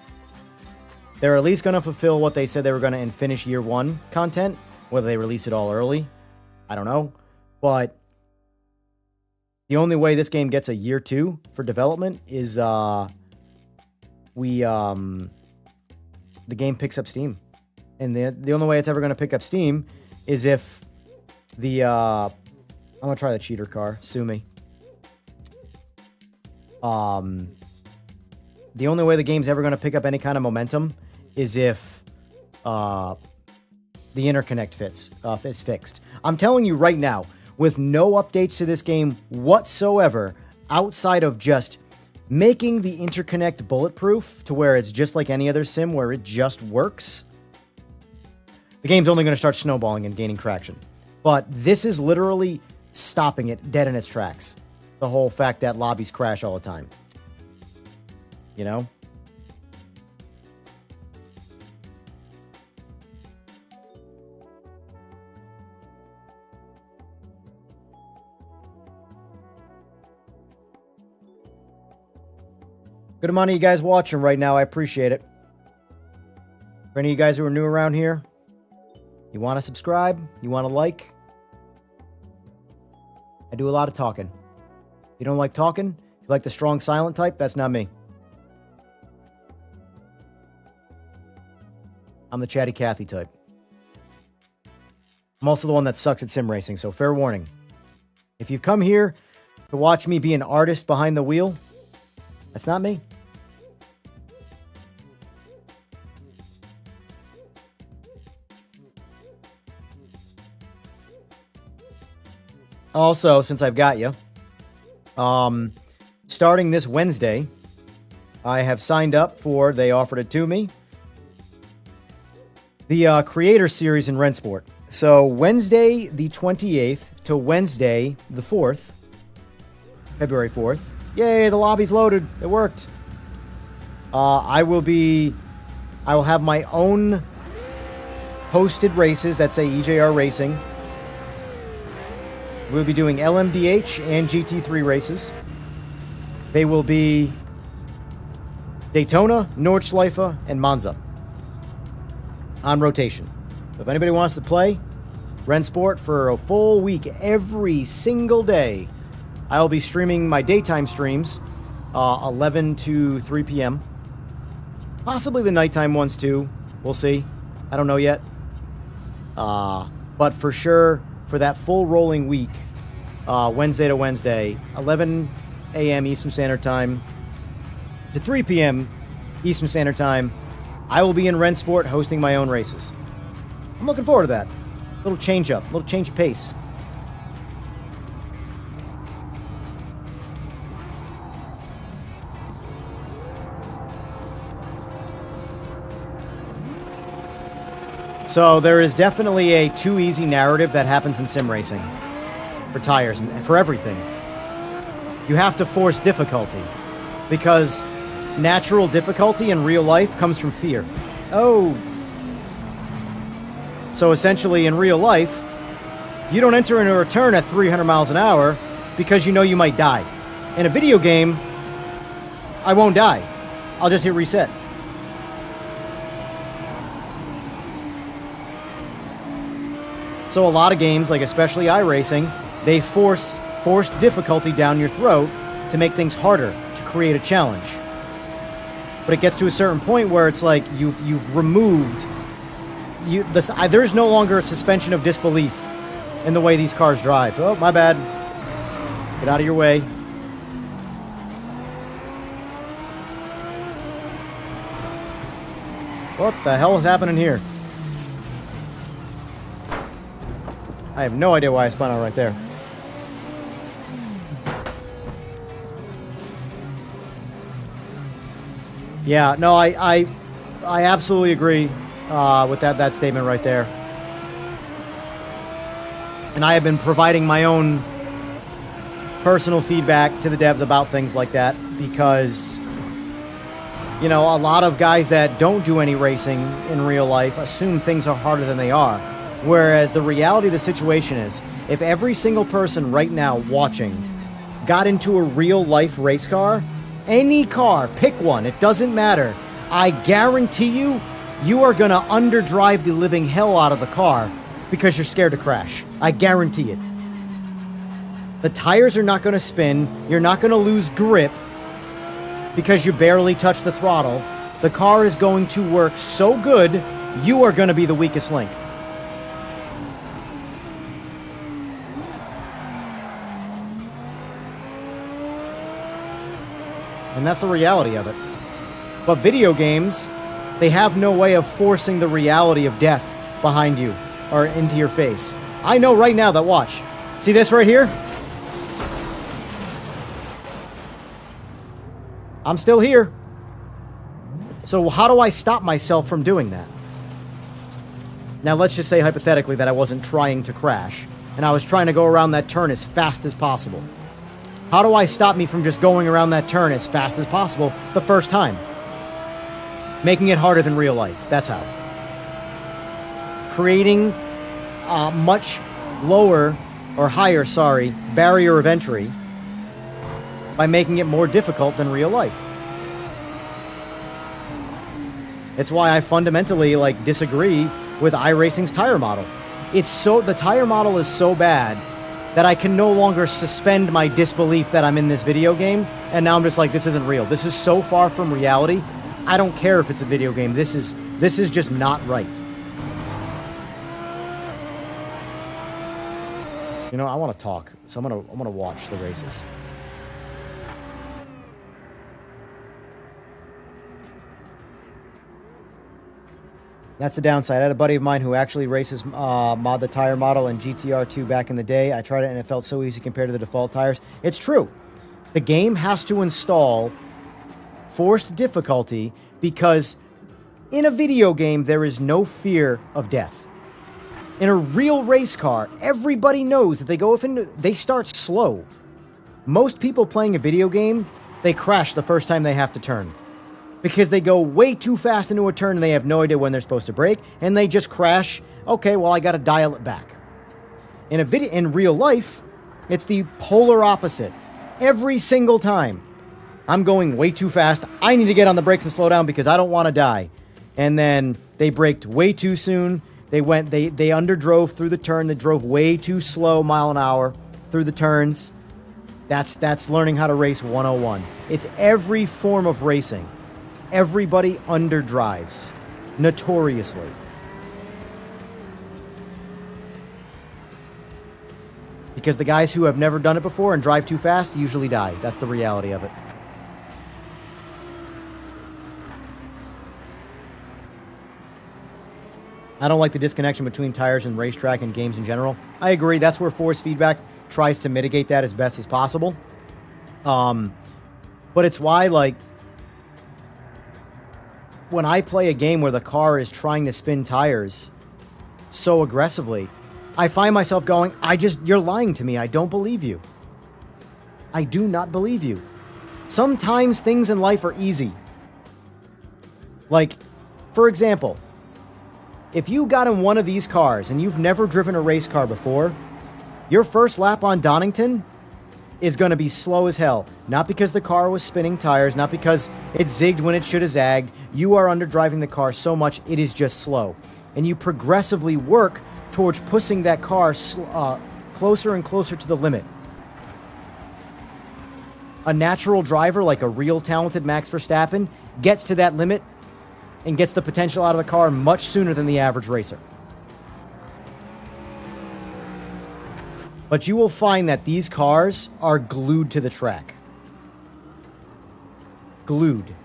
They're at least going to fulfill what they said they were going to and finish year 1 content. Whether they release it all early, I don't know. But the only way this game gets a year 2 for development is the game picks up steam. And the only way it's ever going to pick up steam is if I'm going to try the cheater car. Sue me. The only way the game's ever going to pick up any kind of momentum is if the interconnect is fixed. I'm telling you right now, with no updates to this game whatsoever, outside of just making the interconnect bulletproof to where it's just like any other sim where it just works, the game's only going to start snowballing and gaining traction. But this is literally stopping it dead in its tracks. The whole fact that lobbies crash all the time. You know? Good amount of you guys watching right now. I appreciate it. For any of you guys who are new around here, you want to subscribe? You want to like? I do a lot of talking. If you don't like talking, if you like the strong silent type, that's not me. I'm the chatty Cathy type. I'm also the one that sucks at sim racing, so fair warning. If you've come here to watch me be an artist behind the wheel, that's not me. Also, since I've got you, starting this Wednesday, I have signed up for, they offered it to me, the Creator Series in Renport. So Wednesday the 28th to Wednesday the 4th, February 4th. Yay, the lobby's loaded. It worked. I will have my own hosted races that say EJR Racing. We'll be doing LMDH and GT3 races. They will be Daytona, Nordschleife, and Monza on rotation. So if anybody wants to play Renport for a full week every single day, I will be streaming my daytime streams, 11 to 3 p.m. Possibly the nighttime ones too. We'll see. I don't know yet. But for sure, for that full rolling week, Wednesday to Wednesday, 11 a.m. Eastern Standard Time to 3 p.m. Eastern Standard Time, I will be in Renport hosting my own races. I'm looking forward to that. Little change up, little change of pace. So there is definitely a too easy narrative that happens in sim racing. For tires and for everything. You have to force difficulty. Because natural difficulty in real life comes from fear. Oh. So essentially in real life, you don't enter into a turn at 300 miles an hour because you know you might die. In a video game, I won't die. I'll just hit reset. So a lot of games, like especially iRacing, they force forced difficulty down your throat to make things harder, to create a challenge. But it gets to a certain point where it's like you've removed... there's no longer a suspension of disbelief in the way these cars drive. Oh, my bad. Get out of your way. What the hell is happening here? I have no idea why I spun out right there. Yeah, no, I absolutely agree with that statement right there. And I have been providing my own personal feedback to the devs about things like that because, you know, a lot of guys that don't do any racing in real life assume things are harder than they are. Whereas the reality of the situation is, if every single person right now watching got into a real life race car, any car, pick one, it doesn't matter, I guarantee you, you are going to underdrive the living hell out of the car because you're scared to crash. I guarantee it. The tires are not going to spin, you're not going to lose grip because you barely touch the throttle. The car is going to work so good, you are going to be the weakest link. And that's the reality of it. But video games, they have no way of forcing the reality of death behind you or into your face. I know right now that, watch. See this right here? I'm still here. So how do I stop myself from doing that? Now let's just say hypothetically that I wasn't trying to crash and I was trying to go around that turn as fast as possible. How do I stop me from just going around that turn as fast as possible the first time? Making it harder than real life. That's how. Creating a much lower, or higher, sorry, barrier of entry by making it more difficult than real life. It's why I fundamentally, disagree with iRacing's tire model. The tire model is so bad that I can no longer suspend my disbelief that I'm in this video game, and now I'm just like, this isn't real. This is so far from reality. I don't care if it's a video game. This is just not right. You know, I want to talk, so I'm gonna watch the races. That's the downside. I had a buddy of mine who actually races mod the tire model in GTR2 back in the day. I tried it and it felt so easy compared to the default tires. It's true. The game has to install forced difficulty because in a video game, there is no fear of death. In a real race car, everybody knows that they start slow. Most people playing a video game, they crash the first time they have to turn. Because they go way too fast into a turn and they have no idea when they're supposed to brake, and they just crash. Okay, well, I gotta dial it back. In real life, it's the polar opposite. Every single time, I'm going way too fast. I need to get on the brakes and slow down because I don't want to die. And then they braked way too soon. They underdrove through the turn. They drove way too slow, mile an hour, through the turns. That's learning how to race 101. It's every form of racing. Everybody underdrives, notoriously. Because the guys who have never done it before and drive too fast usually die. That's the reality of it. I don't like the disconnection between tires and racetrack and games in general. I agree. That's where force feedback tries to mitigate that as best as possible. But it's why, like, when I play a game where the car is trying to spin tires so aggressively, I find myself going, you're lying to me. I don't believe you. I do not believe you. Sometimes things in life are easy. Like, for example, if you got in one of these cars and you've never driven a race car before, your first lap on Donington is going to be slow as hell. Not because the car was spinning tires, not because it zigged when it should have zagged. You are underdriving the car so much, it is just slow. And you progressively work towards pushing that car closer and closer to the limit. A natural driver, like a real talented Max Verstappen, gets to that limit and gets the potential out of the car much sooner than the average racer. But you will find that these cars are glued to the track. Glued.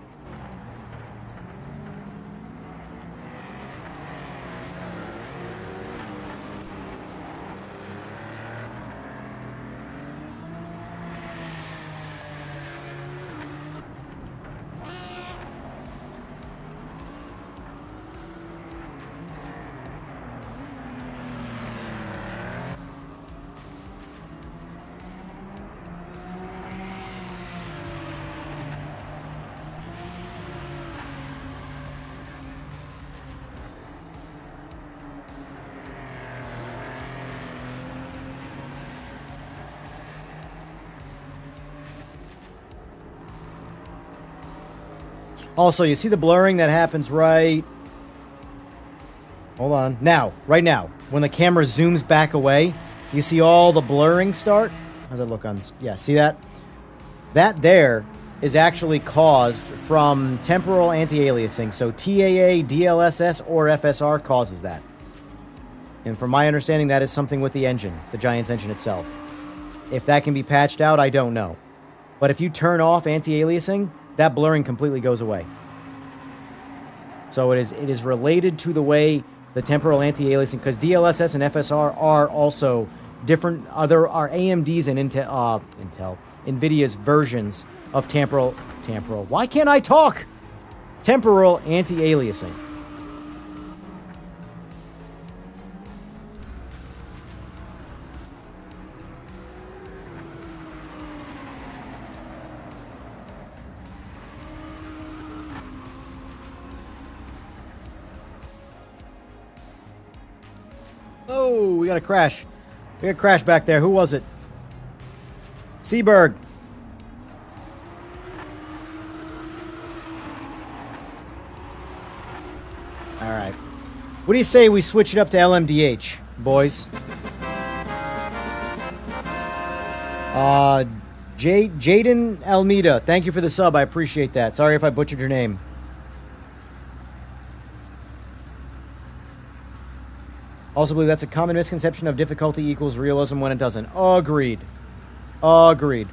Also, you see the blurring that happens right... Hold on. Now, right now, when the camera zooms back away, you see all the blurring start? How's that look on... Yeah, see that? That there is actually caused from temporal anti-aliasing. So TAA, DLSS, or FSR causes that. And from my understanding, that is something with the engine, the Giants engine itself. If that can be patched out, I don't know. But if you turn off anti-aliasing, that blurring completely goes away. So it is related to the way the temporal anti-aliasing, because DLSS and FSR are also different. Other are AMD's and Nvidia's versions of temporal. Why can't I talk? Temporal anti-aliasing. Oh, we got a crash. We got a crash back there. Who was it? Seaberg. All right. What do you say we switch it up to LMDH, boys? Jaden Almeida, thank you for the sub. I appreciate that. Sorry if I butchered your name. Also believe that's a common misconception of difficulty equals realism when it doesn't. Agreed. Agreed.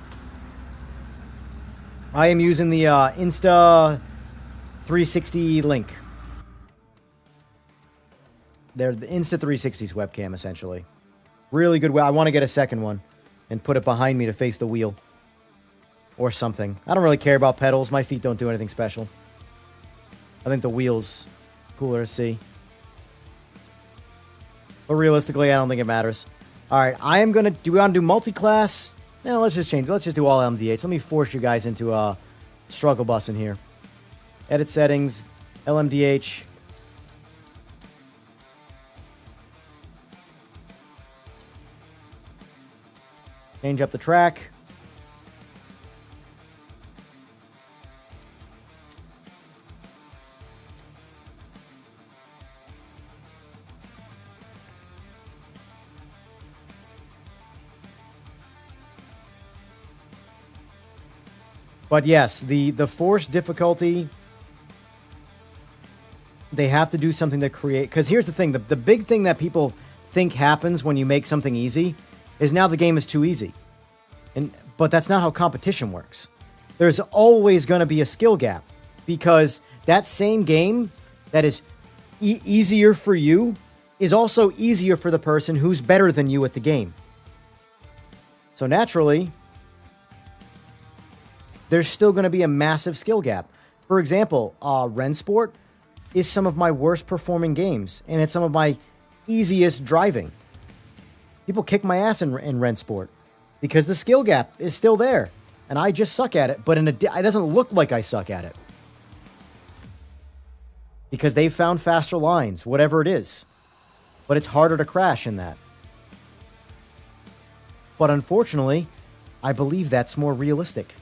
I am using the Insta360 Link. They're the Insta360's webcam, essentially. Really good. I want to get a second one and put it behind me to face the wheel. Or something. I don't really care about pedals. My feet don't do anything special. I think the wheel's cooler to see. But realistically, I don't think it matters. Alright, I am going to... Do we want to do multi-class? No, let's just change. Let's just do all LMDH. Let me force you guys into a struggle bus in here. Edit settings. LMDH. Change up the track. But yes, the forced difficulty, they have to do something to create... Because here's the thing, the big thing that people think happens when you make something easy is now the game is too easy. But that's not how competition works. There's always going to be a skill gap, because that same game that is easier for you is also easier for the person who's better than you at the game. So naturally, there's still going to be a massive skill gap. For example, Renport is some of my worst performing games, and it's some of my easiest driving. People kick my ass in Renport because the skill gap is still there, and I just suck at it, but it doesn't look like I suck at it. Because they've found faster lines, whatever it is. But it's harder to crash in that. But unfortunately, I believe that's more realistic.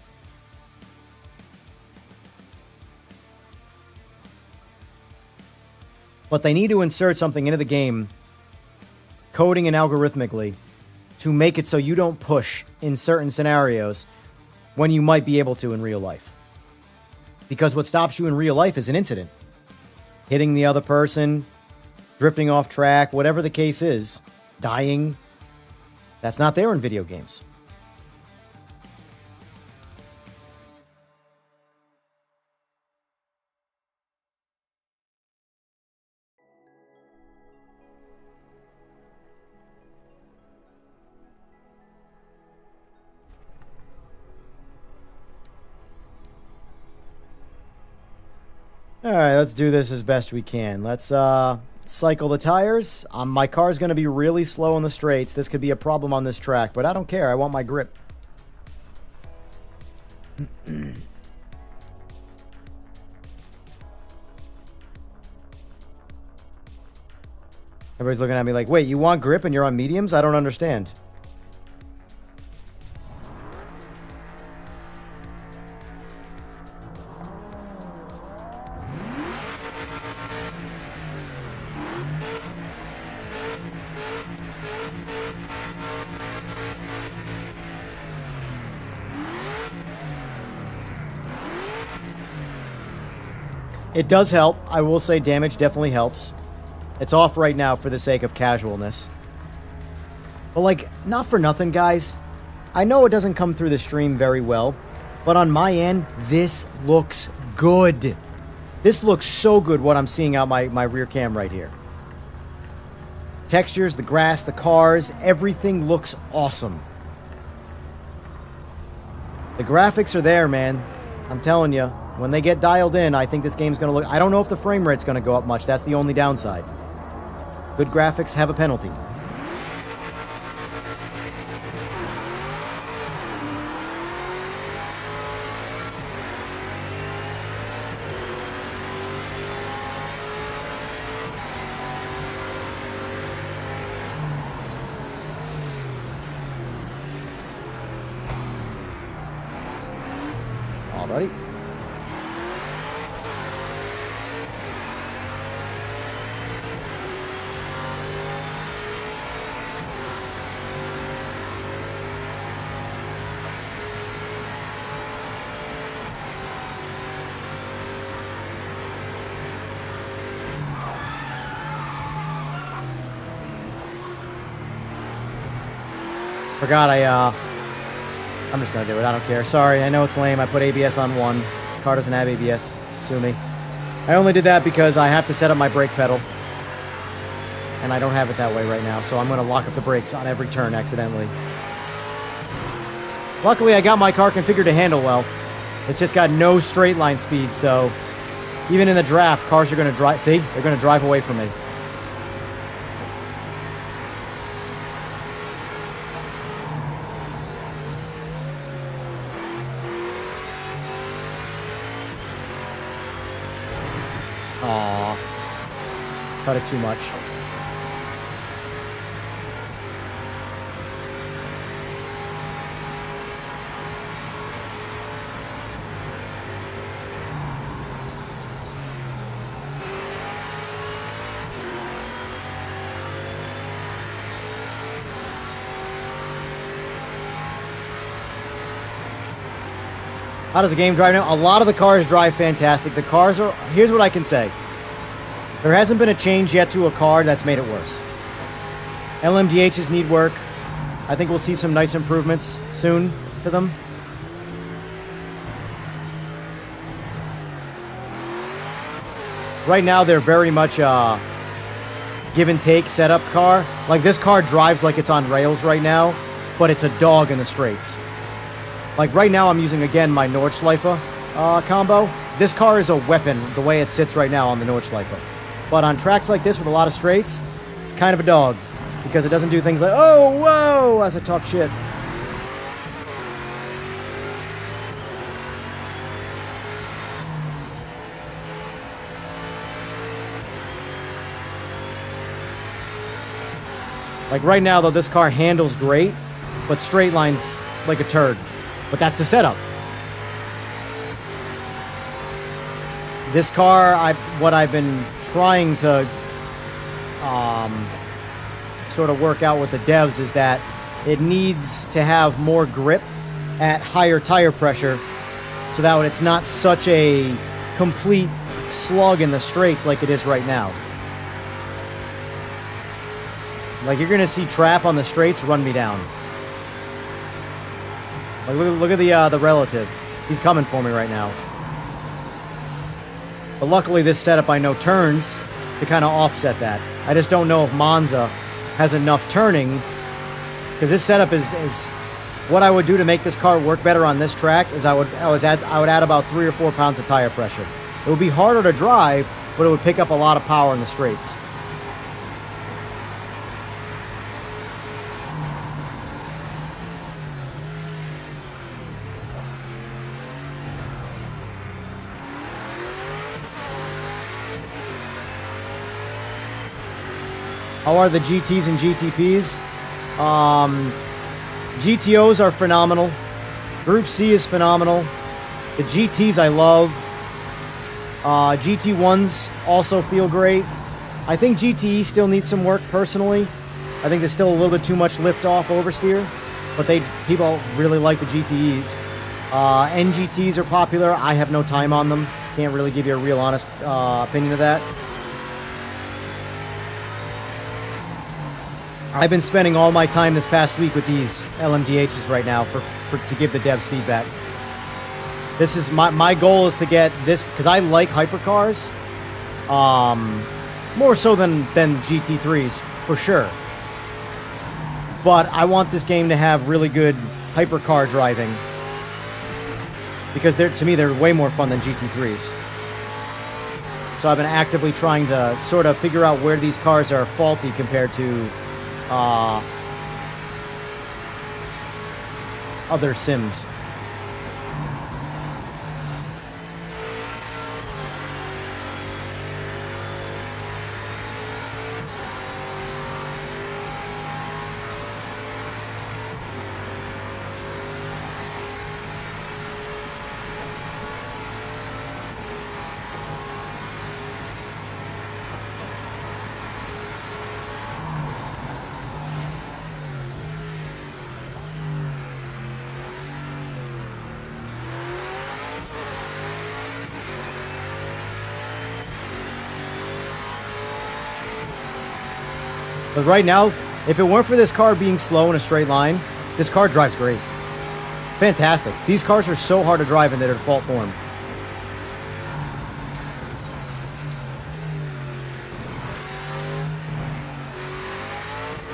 But they need to insert something into the game, coding and algorithmically, to make it so you don't push in certain scenarios when you might be able to in real life. Because what stops you in real life is an incident. Hitting the other person, drifting off track, whatever the case is, dying. That's not there in video games. Alright, let's do this as best we can. Let's cycle the tires. My car's going to be really slow in the straights. This could be a problem on this track, but I don't care. I want my grip. Everybody's looking at me like, wait, you want grip and you're on mediums? I don't understand. It does help. I will say damage definitely helps. It's off right now for the sake of casualness. But, like, not for nothing, guys. I know it doesn't come through the stream very well, but on my end, this looks good. This looks so good, what I'm seeing out my rear cam right here. Textures, the grass, the cars, everything looks awesome. The graphics are there, man. I'm telling you. When they get dialed in, I think this game's going to look... I don't know if the frame rate's going to go up much. That's the only downside. Good graphics have a penalty. Alrighty. Forgot I'm just gonna do it. I don't care. Sorry, I know it's lame. I put ABS on 1. The car doesn't have ABS. Sue me. I only did that because I have to set up my brake pedal. And I don't have it that way right now, so I'm gonna lock up the brakes on every turn accidentally. Luckily, I got my car configured to handle well. It's just got no straight line speed, so even in the draft, cars are gonna drive... See? They're gonna drive away from me. Cut it too much. How does the game drive now? A lot of the cars drive fantastic. The cars are... Here's what I can say. There hasn't been a change yet to a car that's made it worse. LMDHs need work. I think we'll see some nice improvements soon to them. Right now, they're very much a give and take setup car. Like, this car drives like it's on rails right now, but it's a dog in the straights. Like, right now, I'm using, again, my Nordschleife combo. This car is a weapon the way it sits right now on the Nordschleife. But on tracks like this with a lot of straights, it's kind of a dog. Because it doesn't do things like, oh, whoa, as I talk shit. Like right now, though, this car handles great, but straight lines like a turd. But that's the setup. This car, what I've been trying to sort of work out with the devs is that it needs to have more grip at higher tire pressure so that it's not such a complete slug in the straights like it is right now. Like, you're going to see Trap on the straights run me down. Like, look at the relative. He's coming for me right now. But luckily, this setup I know turns to kind of offset that. I just don't know if Monza has enough turning, because this setup is what I would do to make this car work better on this track is I would add about 3 or 4 pounds of tire pressure. It would be harder to drive, but it would pick up a lot of power in the straights. How are the GTs and GTPs? GTOs are phenomenal. Group C is phenomenal. The GTs I love. GT1s also feel great. I think GTE still needs some work personally. I think there's still a little bit too much lift-off oversteer. But people really like the GTEs. NGTs are popular. I have no time on them. Can't really give you a real honest opinion of that. I've been spending all my time this past week with these LMDHs right now to give the devs feedback. This is my goal is to get this, because I like hypercars, more so than GT3s, for sure. But I want this game to have really good hypercar driving, because to me they're way more fun than GT3s. So I've been actively trying to sort of figure out where these cars are faulty compared to other sims. But right now, if it weren't for this car being slow in a straight line, this car drives great. Fantastic. These cars are so hard to drive in their default form.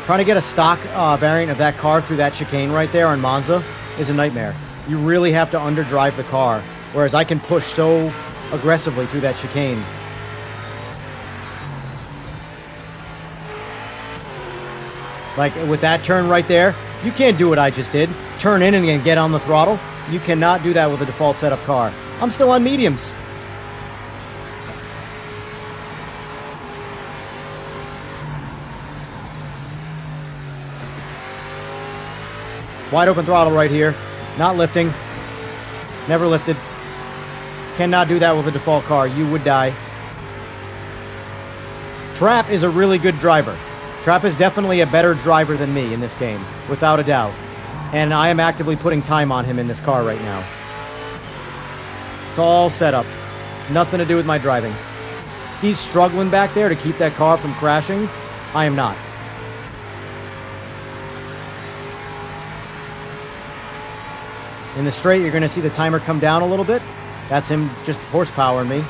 Trying to get a stock variant of that car through that chicane right there on Monza is a nightmare. You really have to underdrive the car, whereas I can push so aggressively through that chicane. Like, with that turn right there, you can't do what I just did. Turn in and get on the throttle. You cannot do that with a default setup car. I'm still on mediums. Wide open throttle right here. Not lifting. Never lifted. Cannot do that with a default car. You would die. Trap is a really good driver. Trap is definitely a better driver than me in this game, without a doubt. And I am actively putting time on him in this car right now. It's all set up. Nothing to do with my driving. He's struggling back there to keep that car from crashing. I am not. In the straight, you're going to see the timer come down a little bit. That's him just horsepowering me.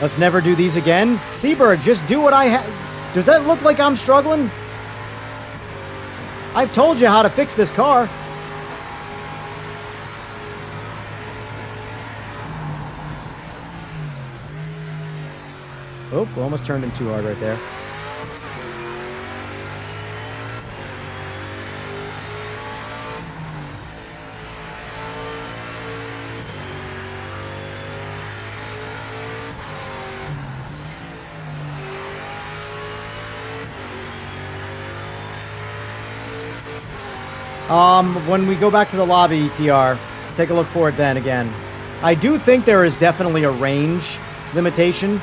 Let's never do these again. Seberg, just do what I have. Does that look like I'm struggling? I've told you how to fix this car. Oh, we almost turned in too hard right there. When we go back to the lobby, ETR, take a look for it then again. I do think there is definitely a range limitation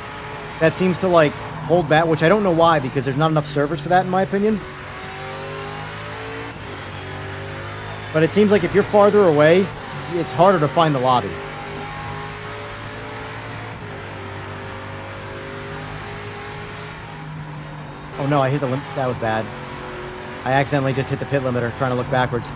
that seems to, like, hold back, which I don't know why, because there's not enough servers for that, in my opinion. But it seems like if you're farther away, it's harder to find the lobby. Oh no, I hit the limit. That was bad. I accidentally just hit the pit limiter trying to look backwards.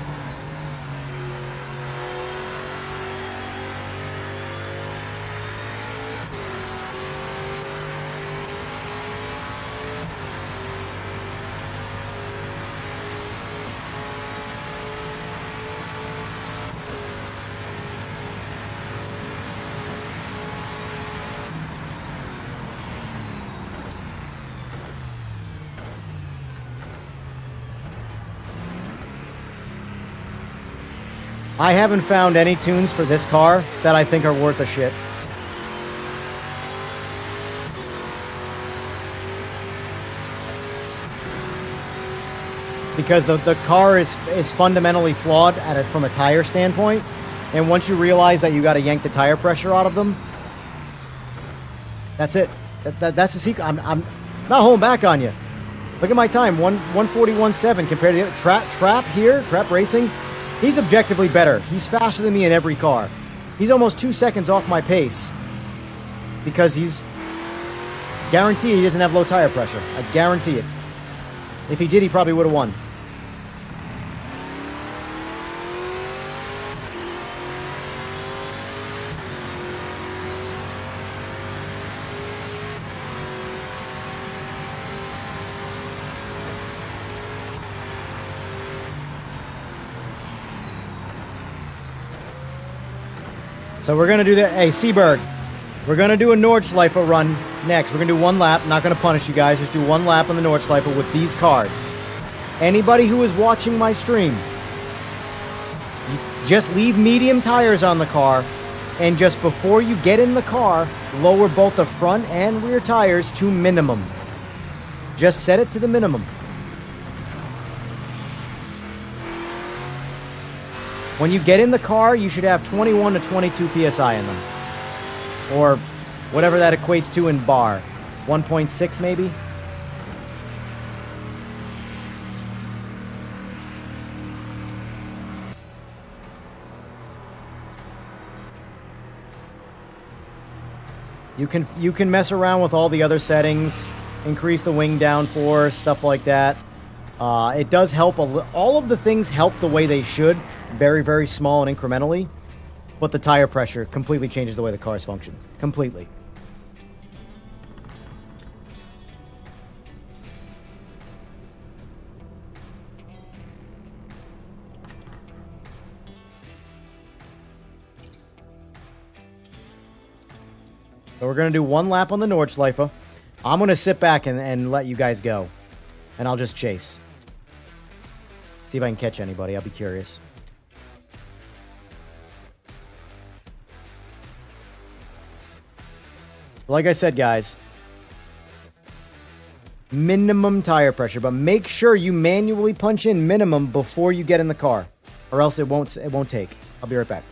I haven't found any tunes for this car that I think are worth a shit. Because the car is fundamentally flawed from a tire standpoint. And once you realize that you got to yank the tire pressure out of them, that's it. That's the secret. I'm not holding back on you. Look at my time, 1:41.7 compared to the other. Trap Racing. He's objectively better. He's faster than me in every car. He's almost 2 seconds off my pace. Because he's guaranteed he doesn't have low tire pressure. I guarantee it. If he did, he probably would have won. So we're going to do the... Hey, Seberg. We're going to do a Nordschleife run next. We're going to do one lap. Not going to punish you guys. Just do one lap on the Nordschleife with these cars. Anybody who is watching my stream, just leave medium tires on the car. And just before you get in the car, lower both the front and rear tires to minimum. Just set it to the minimum. When you get in the car, you should have 21 to 22 PSI in them. Or whatever that equates to in bar. 1.6 maybe? You can mess around with all the other settings, increase the wing downforce, stuff like that. It does help. All of the things help the way they should. Very, very small and incrementally. But the tire pressure completely changes the way the cars function. Completely. So we're going to do one lap on the Nordschleife. I'm going to sit back and let you guys go. And I'll just chase. See if I can catch anybody. I'll be curious. Like I said, guys, minimum tire pressure, but make sure you manually punch in minimum before you get in the car, or else it won't take. I'll be right back.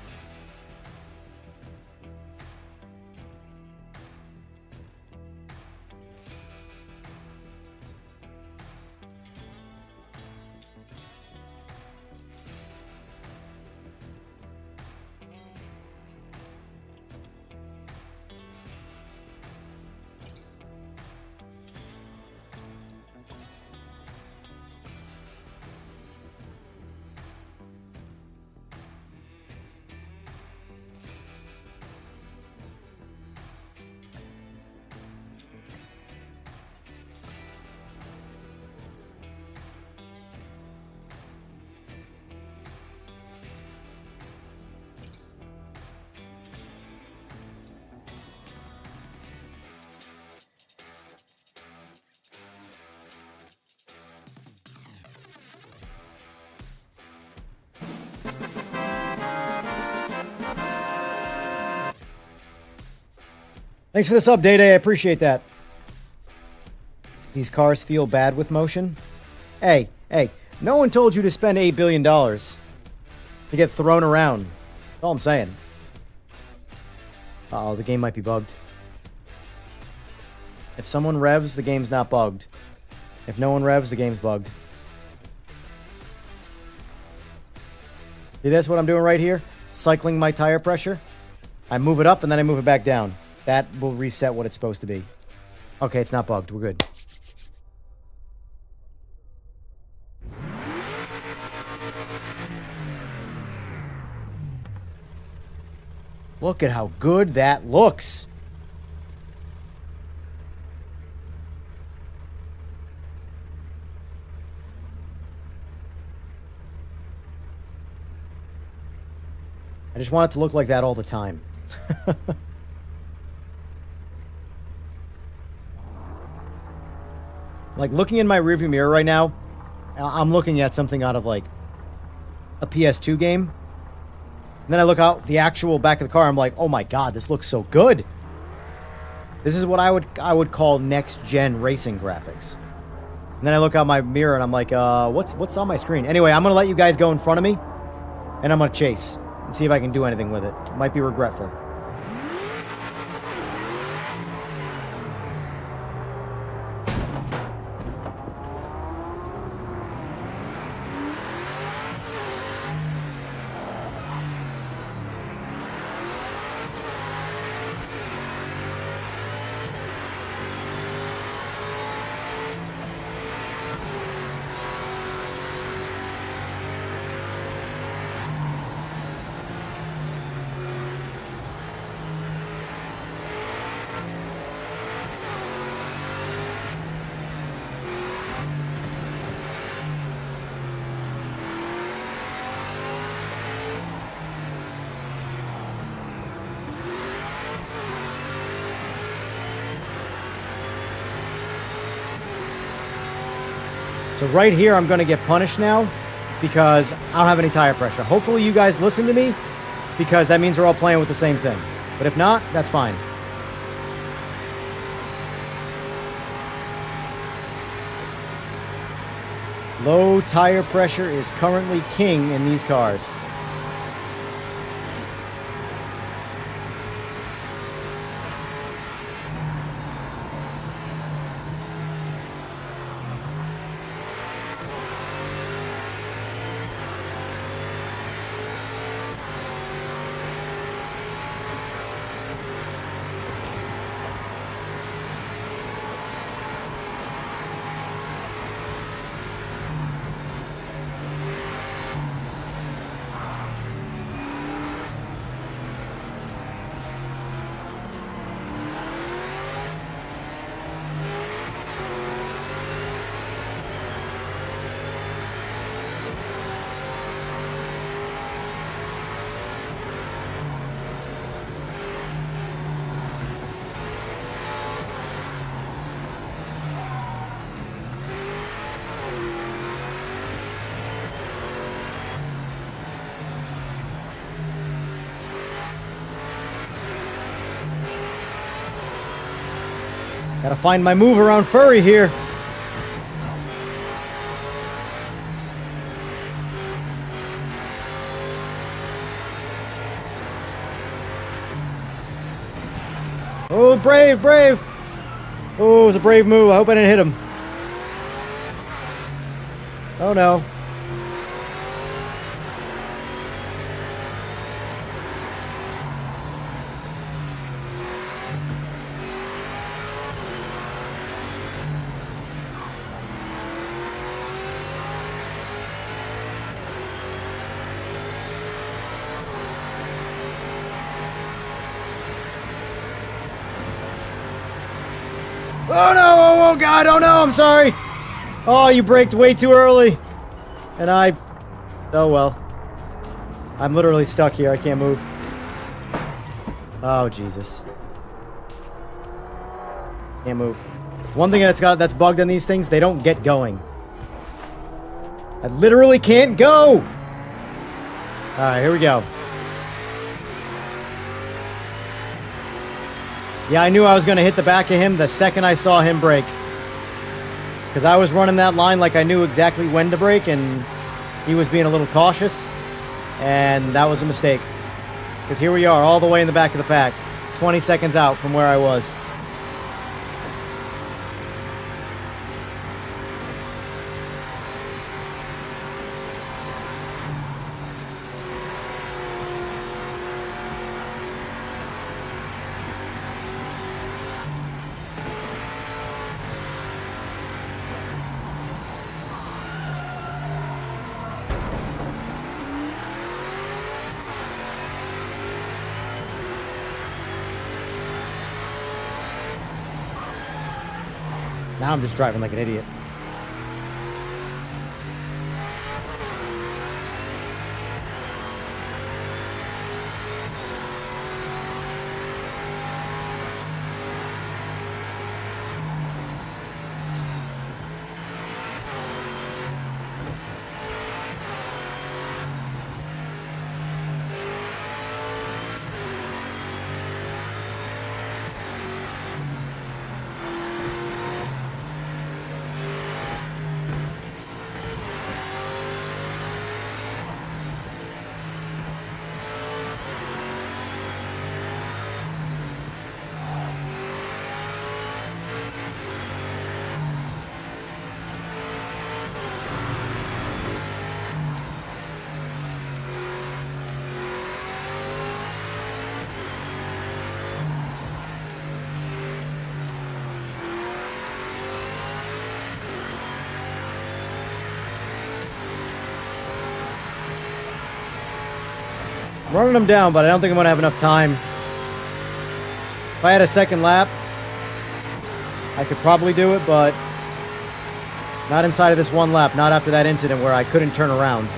Thanks for this update, I appreciate that. These cars feel bad with motion? Hey, no one told you to spend $8 billion to get thrown around. That's all I'm saying. Uh-oh, the game might be bugged. If someone revs, the game's not bugged. If no one revs, the game's bugged. See, that's what I'm doing right here? Cycling my tire pressure. I move it up and then I move it back down. That will reset what it's supposed to be. Okay, it's not bugged. We're good. Look at how good that looks. I just want it to look like that all the time. Like, looking in my rearview mirror right now, I'm looking at something out of, like, a PS2 game. And then I look out the actual back of the car, I'm like, oh my god, this looks so good. This is what I would call next-gen racing graphics. And then I look out my mirror and I'm like, what's on my screen? Anyway, I'm gonna let you guys go in front of me, and I'm gonna chase and see if I can do anything with it. It might be regretful. So right here, I'm going to get punished now because I don't have any tire pressure. Hopefully you guys listen to me, because that means we're all playing with the same thing. But if not, that's fine. Low tire pressure is currently king in these cars. Gotta find my move around Furry here. Oh, brave, brave. Oh, it was a brave move. I hope I didn't hit him. Oh, no. Oh no! Oh god! Oh no! I'm sorry! Oh, you braked way too early! And I... Oh well. I'm literally stuck here. I can't move. Oh, Jesus. Can't move. One thing that's bugged on these things, they don't get going. I literally can't go! Alright, here we go. Yeah, I knew I was going to hit the back of him the second I saw him brake. Because I was running that line like I knew exactly when to brake, and he was being a little cautious. And that was a mistake. Because here we are, all the way in the back of the pack. 20 seconds out from where I was. Now I'm just driving like an idiot. I'm running them down, but I don't think I'm going to have enough time. If I had a second lap, I could probably do it, but not inside of this one lap, not after that incident where I couldn't turn around.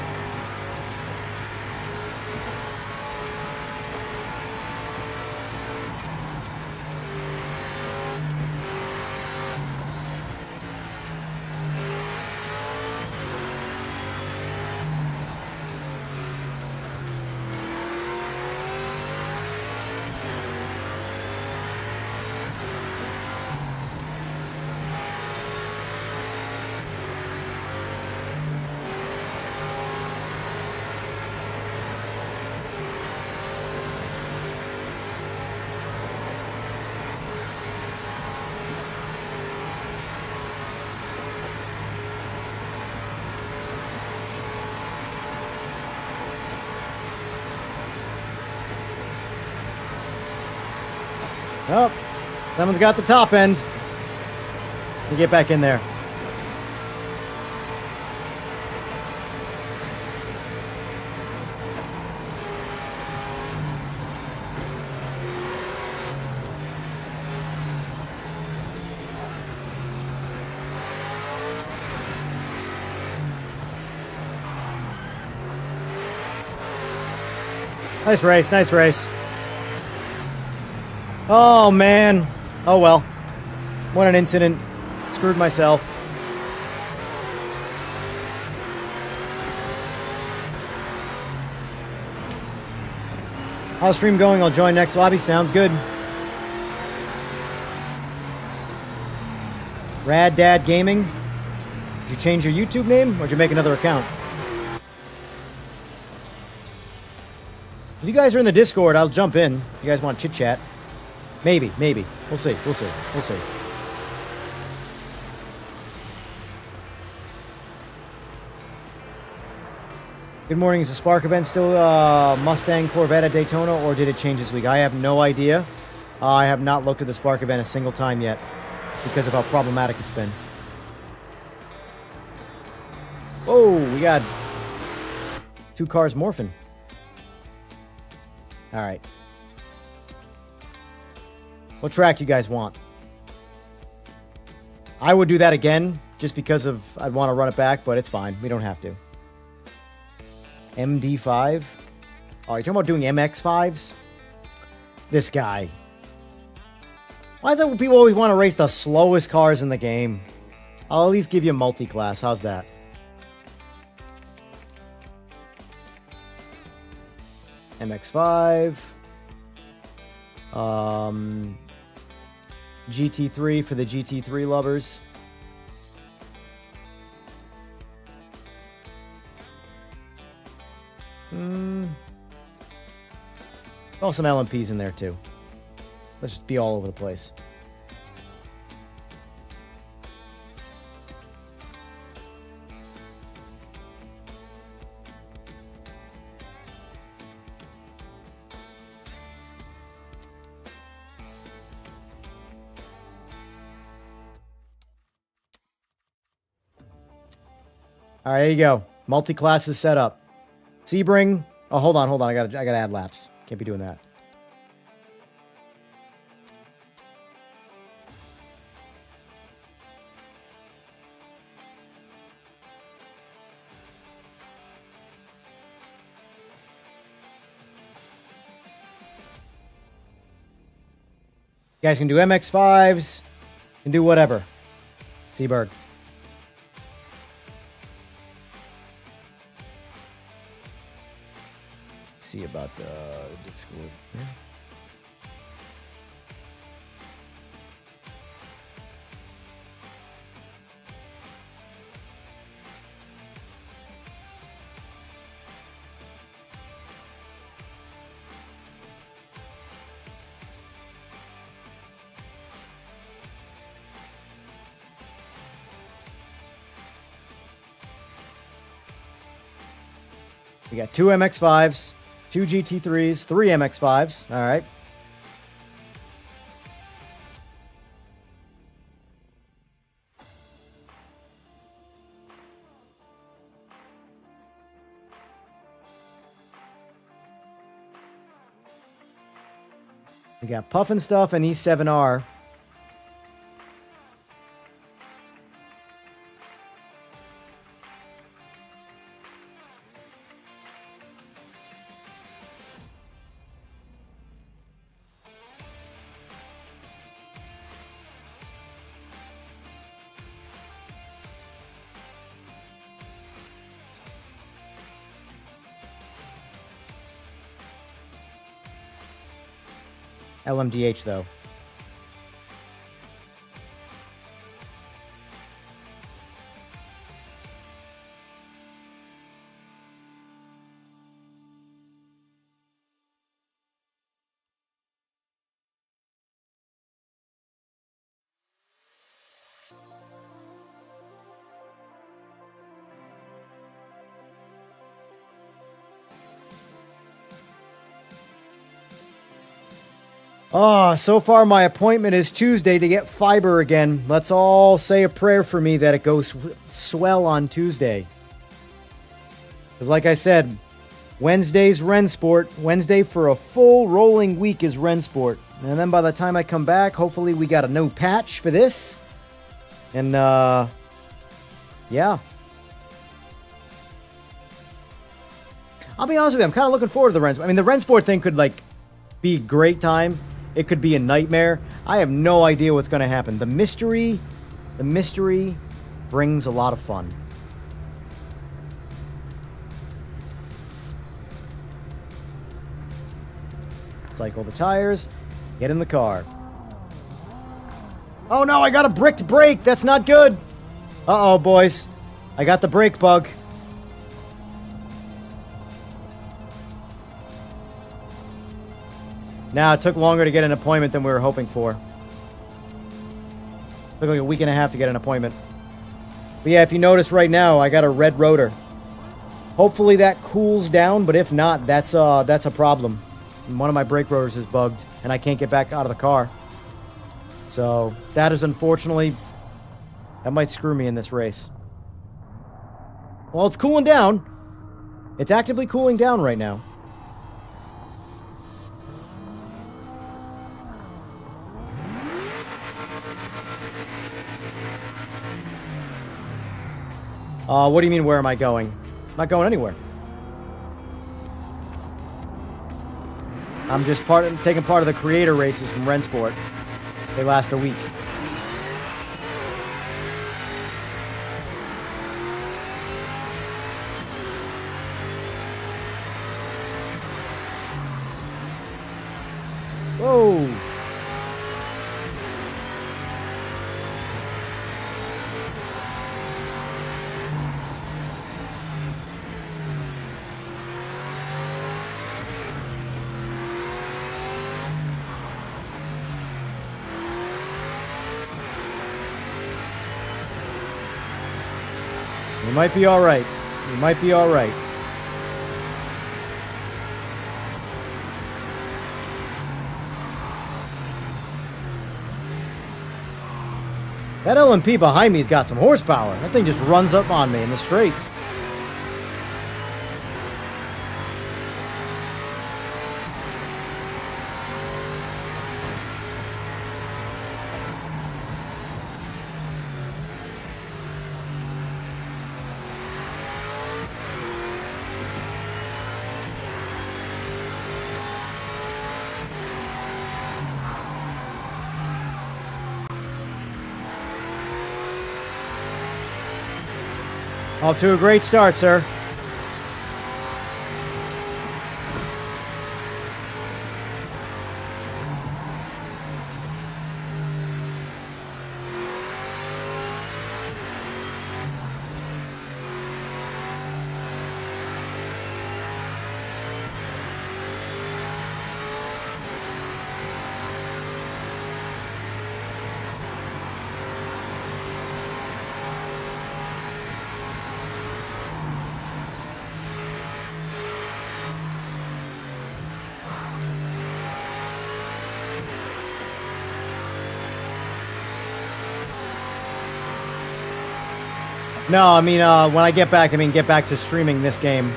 Oh, someone's got the top end. You get back in there. Nice race, nice race. Oh, man. Oh, well. What an incident. Screwed myself. How's stream going? I'll join next lobby. Sounds good. Rad Dad Gaming. Did you change your YouTube name, or did you make another account? If you guys are in the Discord, I'll jump in. If you guys want to chit-chat. Maybe, maybe. We'll see, we'll see, we'll see. Good morning. Is the Spark event still Mustang Corvette at Daytona, or did it change this week? I have no idea. I have not looked at the Spark event a single time yet because of how problematic it's been. Oh, we got 2 cars morphing. All right. What track you guys want? I would do that again just because of I'd want to run it back, but it's fine. We don't have to. MD5. Oh, you're talking about doing MX5s? This guy. Why is that people always want to race the slowest cars in the game? I'll at least give you a multi-class. How's that? MX5. GT3 for the GT3 lovers. Oh, some LMPs in there too. Let's just be all over the place. All right, there you go. Multiclass is set up. Sebring. Oh, hold on. I gotta add laps. Can't be doing that. You guys can do MX5s, can do whatever. Seaberg. See about the Discord. Yeah. We got 2 MX5s, 2 GT3s, 3 MX5s. All right. We got Puffin Stuff and E7R. LMDH, though. So far my appointment is Tuesday to get fiber again. Let's all say a prayer for me that it goes swell on Tuesday. Because like I said, Wednesday's Renport. Wednesday for a full rolling week is Renport. And then by the time I come back, hopefully we got a new patch for this. And, yeah. I'll be honest with you, I'm kind of looking forward to the Renport. I mean, the Renport thing could, like, be a great time. It could be a nightmare. I have no idea what's going to happen. The mystery brings a lot of fun. Cycle the tires. Get in the car. Oh no, I got a bricked brake. That's not good. Uh-oh, boys. I got the brake bug. Now, it took longer to get an appointment than we were hoping for. Took like a week and a half to get an appointment. But yeah, if you notice right now, I got a red rotor. Hopefully that cools down, but if not, that's a problem. One of my brake rotors is bugged, and I can't get back out of the car. So, that is unfortunately... that might screw me in this race. Well, it's cooling down. It's actively cooling down right now. What do you mean, where am I going? I'm not going anywhere. I'm just taking part of the creator races from Renport. They last a week. Whoa! might be all right. You might be all right. That LMP behind me's got some horsepower. That thing just runs up on me in the straights. Off to a great start, sir. No, I mean, when I get back, get back to streaming this game.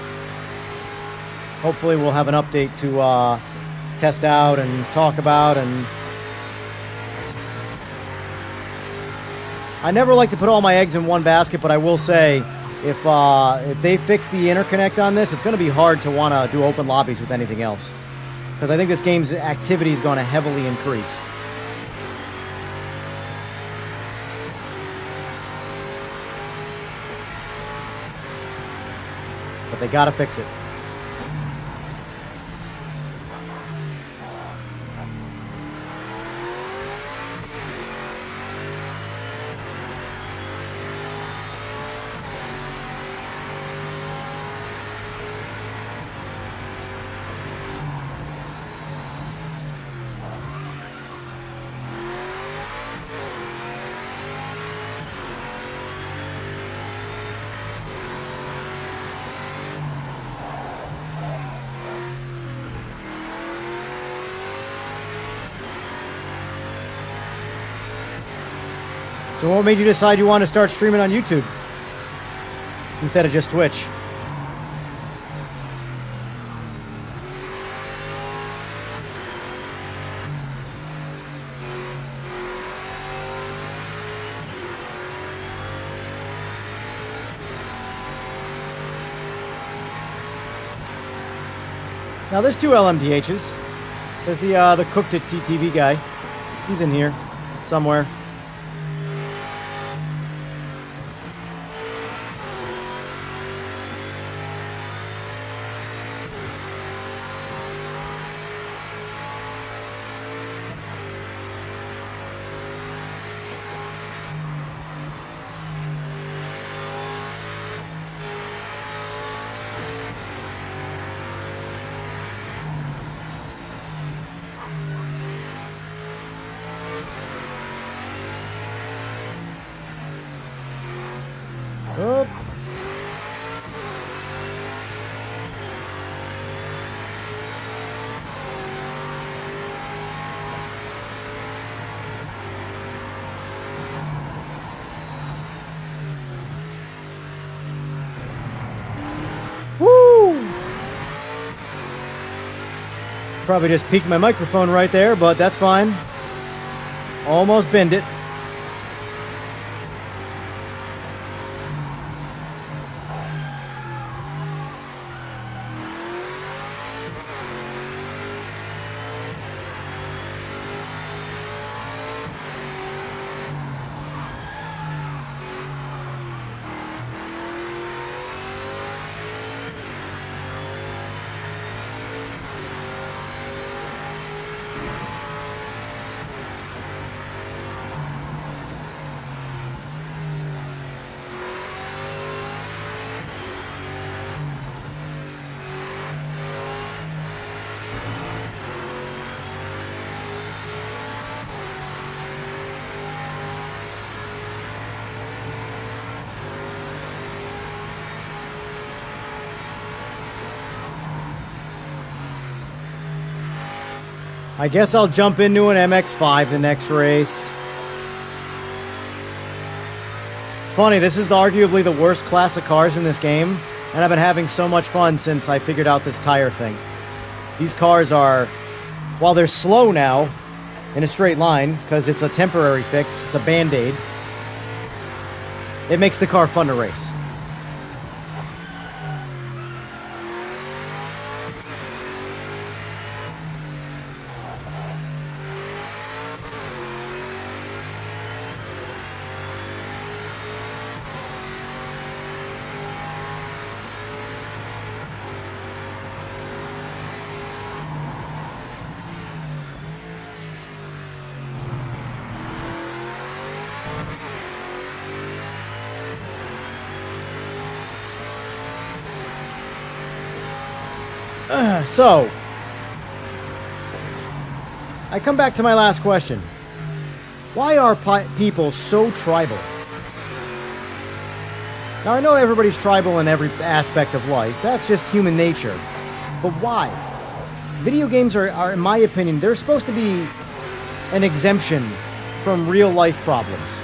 Hopefully we'll have an update to test out and talk about, and I never like to put all my eggs in one basket, but I will say, if they fix the interconnect on this, it's going to be hard to want to do open lobbies with anything else. Because I think this game's activity is going to heavily increase. But they gotta fix it. So what made you decide you want to start streaming on YouTube instead of just Twitch? Now there's two LMDHs. There's the Cooked It TTV guy. He's in here somewhere. Oh. Woo! Probably just peaked my microphone right there, but that's fine. Almost binned it. I guess I'll jump into an MX-5 the next race. It's funny, this is arguably the worst class of cars in this game, and I've been having so much fun since I figured out this tire thing. These cars are, while they're slow now, in a straight line, because it's a temporary fix, it's a band-aid, it makes the car fun to race. So, I come back to my last question. Why are people so tribal? Now, I know everybody's tribal in every aspect of life. That's just human nature. But why? Video games are, in my opinion, they're supposed to be an exemption from real-life problems.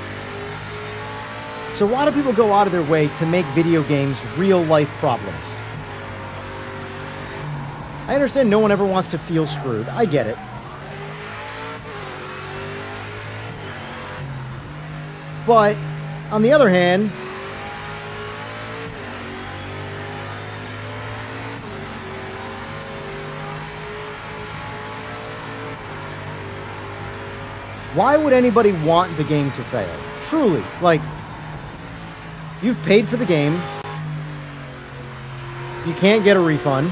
So why do people go out of their way to make video games real-life problems? I understand no one ever wants to feel screwed. I get it. But, on the other hand, why would anybody want the game to fail? Truly, like, you've paid for the game. You can't get a refund.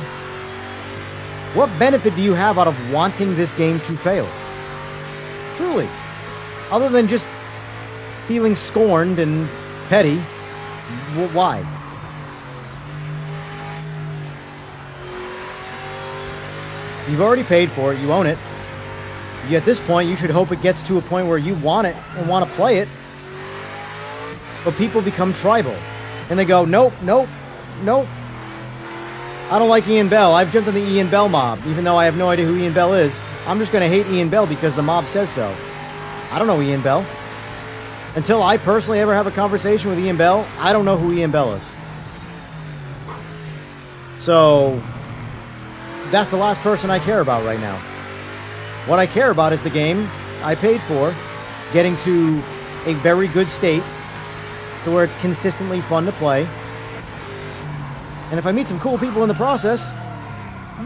What benefit do you have out of wanting this game to fail? Truly. Other than just feeling scorned and petty. Why? You've already paid for it. You own it. At this point, you should hope it gets to a point where you want it and want to play it. But people become tribal. And they go, nope, nope, nope. I don't like Ian Bell. I've jumped on the Ian Bell mob, even though I have no idea who Ian Bell is. I'm just going to hate Ian Bell because the mob says so. I don't know Ian Bell. Until I personally ever have a conversation with Ian Bell, I don't know who Ian Bell is. So, that's the last person I care about right now. What I care about is the game I paid for, getting to a very good state, to where it's consistently fun to play. And if I meet some cool people in the process,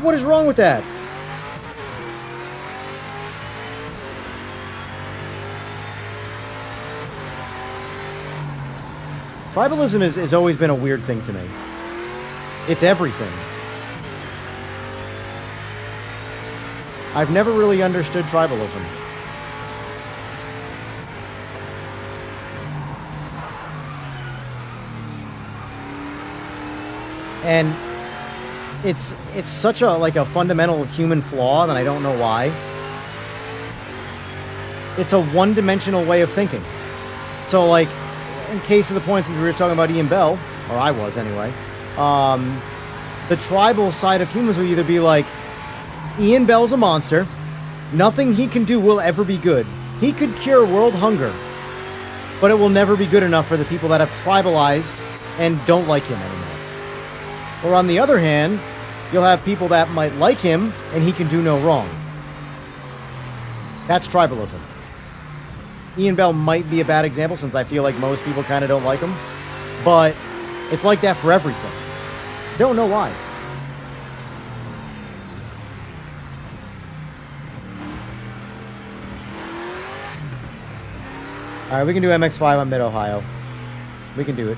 what is wrong with that? Tribalism has always been a weird thing to me. It's everything. I've never really understood tribalism. And it's such a fundamental human flaw that I don't know why. It's a one-dimensional way of thinking. So, like, in case of the point, since we were just talking about Ian Bell, or I was anyway, the tribal side of humans will either be like, Ian Bell's a monster, nothing he can do will ever be good. He could cure world hunger, but it will never be good enough for the people that have tribalized and don't like him anymore. Or on the other hand, you'll have people that might like him and he can do no wrong. That's tribalism. Ian Bell might be a bad example since I feel like most people kind of don't like him. But it's like that for everything. Don't know why. Alright, we can do MX-5 on Mid-Ohio. We can do it.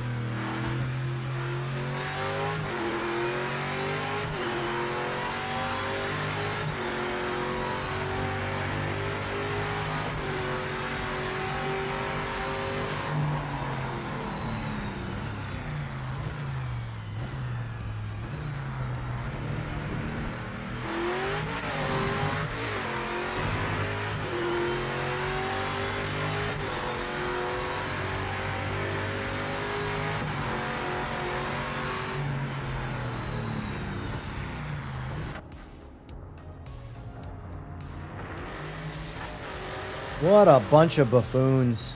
What a bunch of buffoons.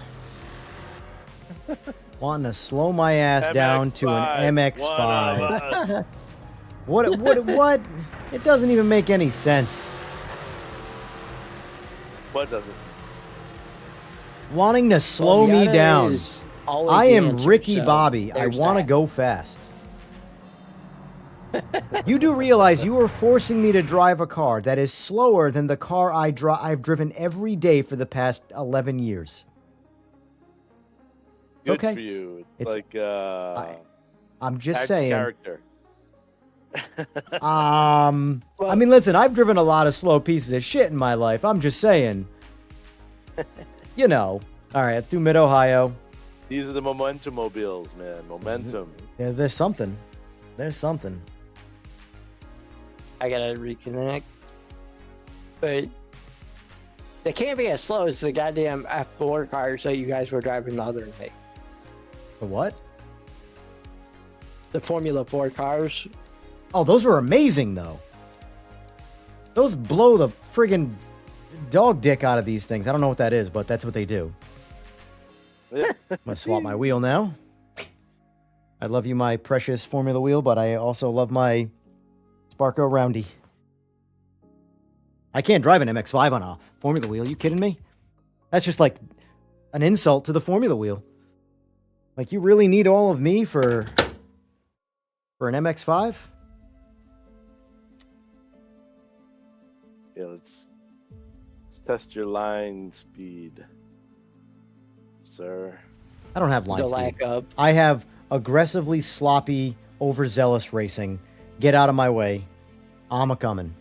Wanting to slow my ass down to an MX-5. What? It doesn't even make any sense. What doesn't? Wanting to slow me down. I am Ricky so Bobby. I want to go fast. You do realize you are forcing me to drive a car that is slower than the car I've driven every day for the past 11 years. It's Good okay. for you. It's- Like I'm just Tax saying. character. I mean, listen, I've driven a lot of slow pieces of shit in my life. I'm just saying. You know. All right, let's do Mid-Ohio. These are the momentum mobiles, man. Momentum. Yeah, there's something. There's something. I gotta reconnect. But they can't be as slow as the goddamn F4 cars that you guys were driving the other day. The what? The Formula 4 cars. Oh, those were amazing, though. Those blow the friggin' dog dick out of these things. I don't know what that is, but that's what they do. I'm gonna swap my wheel now. I love you, my precious Formula wheel, but I also love my Sparco Roundy. I can't drive an MX-5 on a Formula wheel. You kidding me? That's just like an insult to the Formula wheel. Like, you really need all of me for an MX-5? Yeah, let's test your line speed, sir. I don't have line The speed. lack of. I have aggressively sloppy, overzealous racing. Get out of my way. I'm a coming.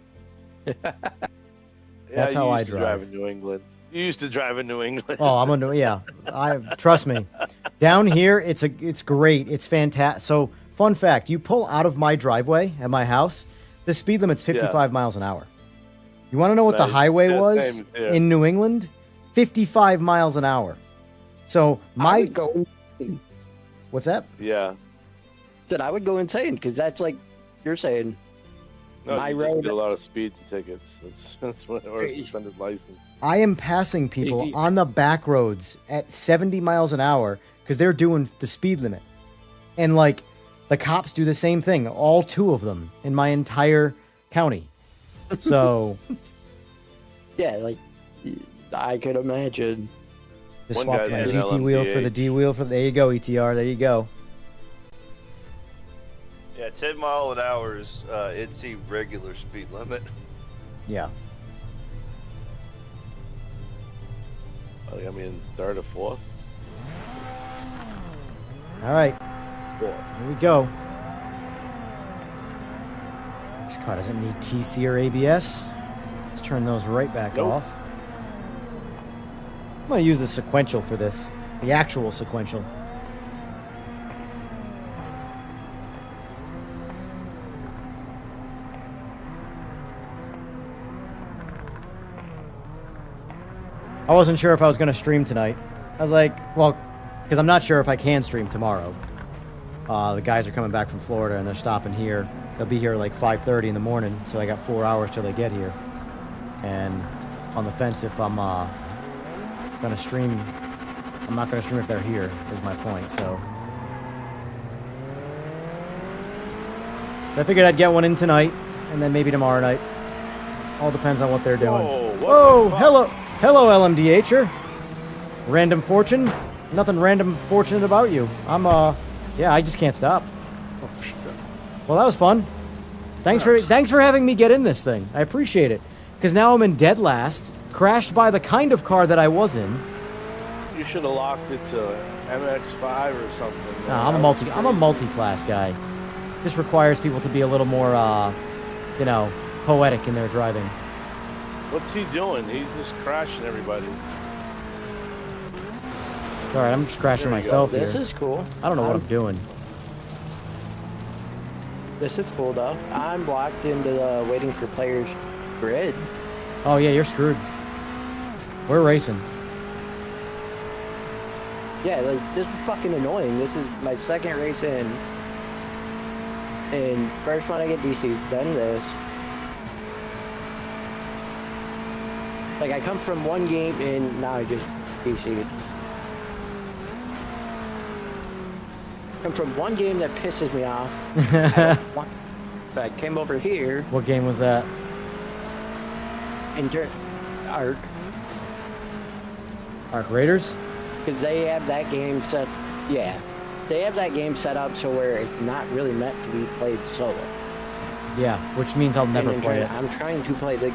That's how you I used to drive. in New England. You used to drive in New England. Oh, I'm gonna trust me. Down here, it's great. It's fantastic. So, fun fact: you pull out of my driveway at my house, the speed limit's 55 miles an hour. You want to know what the Nice. highway Yeah, was same here. in New England? 55 miles an hour. So I would go. what's that? Yeah. Said I would go insane because that's like you're saying. No, My you just road- get a lot of speed tickets. That's what, or a suspended license. I am passing people on the back roads at 70 miles an hour because they're doing the speed limit. And, like, the cops do the same thing, all two of them in my entire county. So, Yeah, like I could imagine. just One swap guy's my in GT wheel for the LMDH. D wheel. There you go, ETR. There you go. Yeah, 10 mile an hour is it's the regular speed limit. Yeah. Oh, I mean, third or fourth. All right. Fourth. Here we go. This car doesn't need TC or ABS. Let's turn those right back Nope. off. I'm going to use the sequential for this. The actual sequential. I wasn't sure if I was going to stream tonight. I was like, well, because I'm not sure if I can stream tomorrow. The guys are coming back from Florida and they're stopping here. They'll be here like 5:30 in the morning, so I got 4 hours till they get here. And on the fence if I'm gonna stream. I'm not gonna stream if they're here, is my point. So I figured I'd get one in tonight, and then maybe tomorrow night. All depends on what they're doing. Whoa, what Whoa, the fuck? hello, LMDHer. Random fortune? Nothing random fortunate about you. Yeah, I just can't stop. Well, that was fun. Thanks for having me get in this thing. I appreciate it. Because now I'm in dead last, crashed by the kind of car that I was in. You should have locked it to MX-5 or something. Nah, I'm a multi-class guy. This requires people to be a little more, poetic in their driving. What's he doing? He's just crashing everybody. All right, I'm just crashing There you go. myself here. This is cool. I don't know what I'm doing. This is cool though. I'm blocked into the waiting for players grid. Oh yeah, you're screwed. We're racing. Yeah, like this is fucking annoying. This is my second race in. And first one I get DC, then this. Like I come from one game and now I just PC. Come from one game that pisses me off. But I came over here What game was that? and Arc, Arc Raiders? because they have that game set. Yeah, they have that game set up so where it's not really meant to be played solo. Yeah, which means I'll never And play it. I'm trying to play the.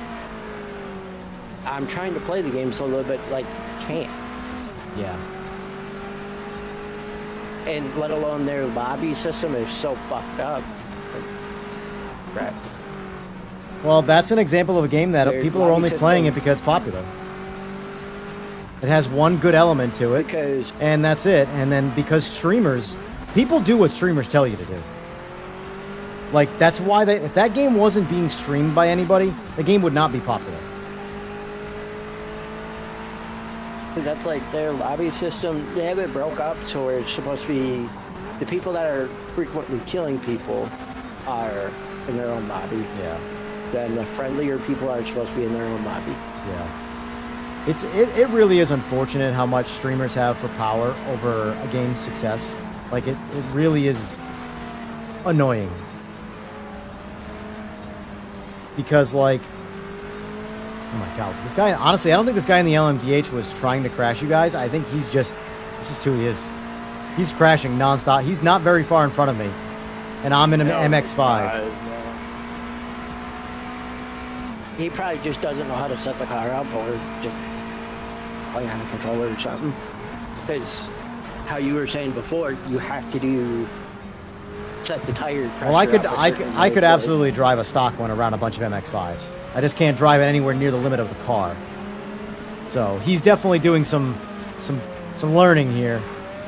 I'm trying to play the game solo, but like can't. Yeah. And let alone their lobby system is so fucked up. Right. Well, that's an example of a game that Their people are lobby only system- playing it because it's popular. It has one good element to it, Because and that's it. And then because streamers, people do what streamers tell you to do. Like, that's why if that game wasn't being streamed by anybody, the game would not be popular. that's like their lobby system. They have it broke up so where it's supposed to be the people that are frequently killing people are in their own lobby. Yeah. Then the friendlier people are supposed to be in their own lobby. Yeah. It really is unfortunate how much streamers have for power over a game's success. Like, it really is annoying. Because, like, oh my god, this guy, honestly, I don't think this guy in the LMDH was trying to crash you guys. I think he's just who he is. He's crashing nonstop. He's not very far in front of me. And I'm in an MX-5. He probably just doesn't know how to set the car up or just play on a controller or something. Because how you were saying before, you have to do set the tire pressure. Well, I could up absolutely drive a stock one around a bunch of MX-5s. I just can't drive it anywhere near the limit of the car. So he's definitely doing some learning here.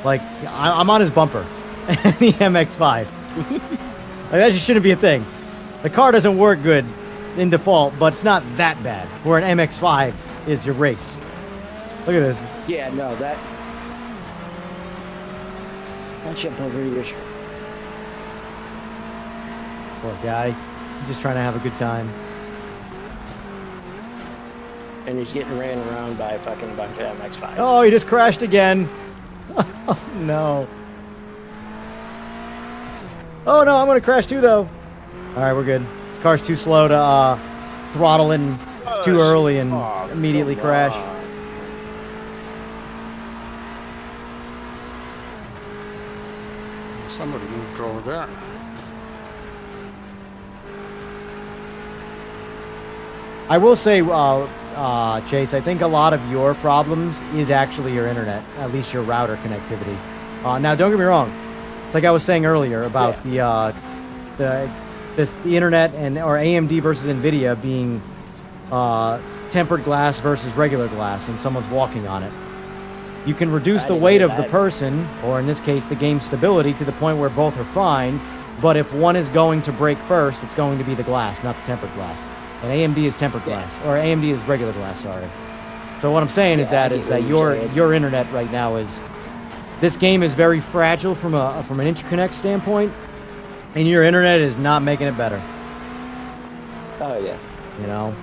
Like, I'm on his bumper, the MX-5. Like, that just shouldn't be a thing. The car doesn't work good in default, but it's not that bad. Where an MX-5 is your race. Look at this. Yeah, no, that. I'll jump over to your shirt. Poor guy. He's just trying to have a good time. And he's getting ran around by a fucking bunch of MX-5. Oh, he just crashed again. Oh, no. Oh, no, I'm going to crash too, though. All right, we're good. This car's too slow to throttle in too early and immediately crash. Somebody moved over there. I will say, Chase, I think a lot of your problems is actually your internet, at least your router connectivity. Now, don't get me wrong. It's like I was saying earlier about the internet or AMD versus Nvidia being tempered glass versus regular glass, and someone's walking on it. You can reduce the weight of the person, or in this case, the game stability, to the point where both are fine. But if one is going to break first, it's going to be the glass, not the tempered glass. And AMD is tempered glass, or AMD is regular glass. Sorry. So what I'm saying is that your internet right now is, this game is very fragile from an interconnect standpoint, and your internet is not making it better. Oh, yeah. You know,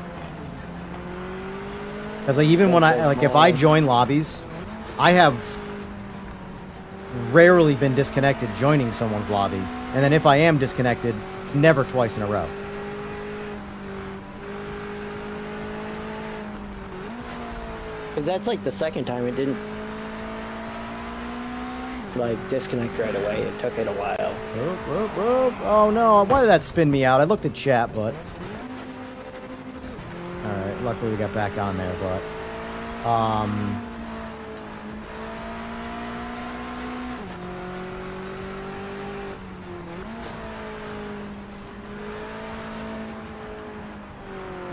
because like even when if I join lobbies, I have rarely been disconnected joining someone's lobby, and then if I am disconnected, it's never twice in a row. Because that's like the second time it didn't like disconnect right away. It took it a while. Oh no, why did that spin me out? I looked at chat, but alright, luckily we got back on there, but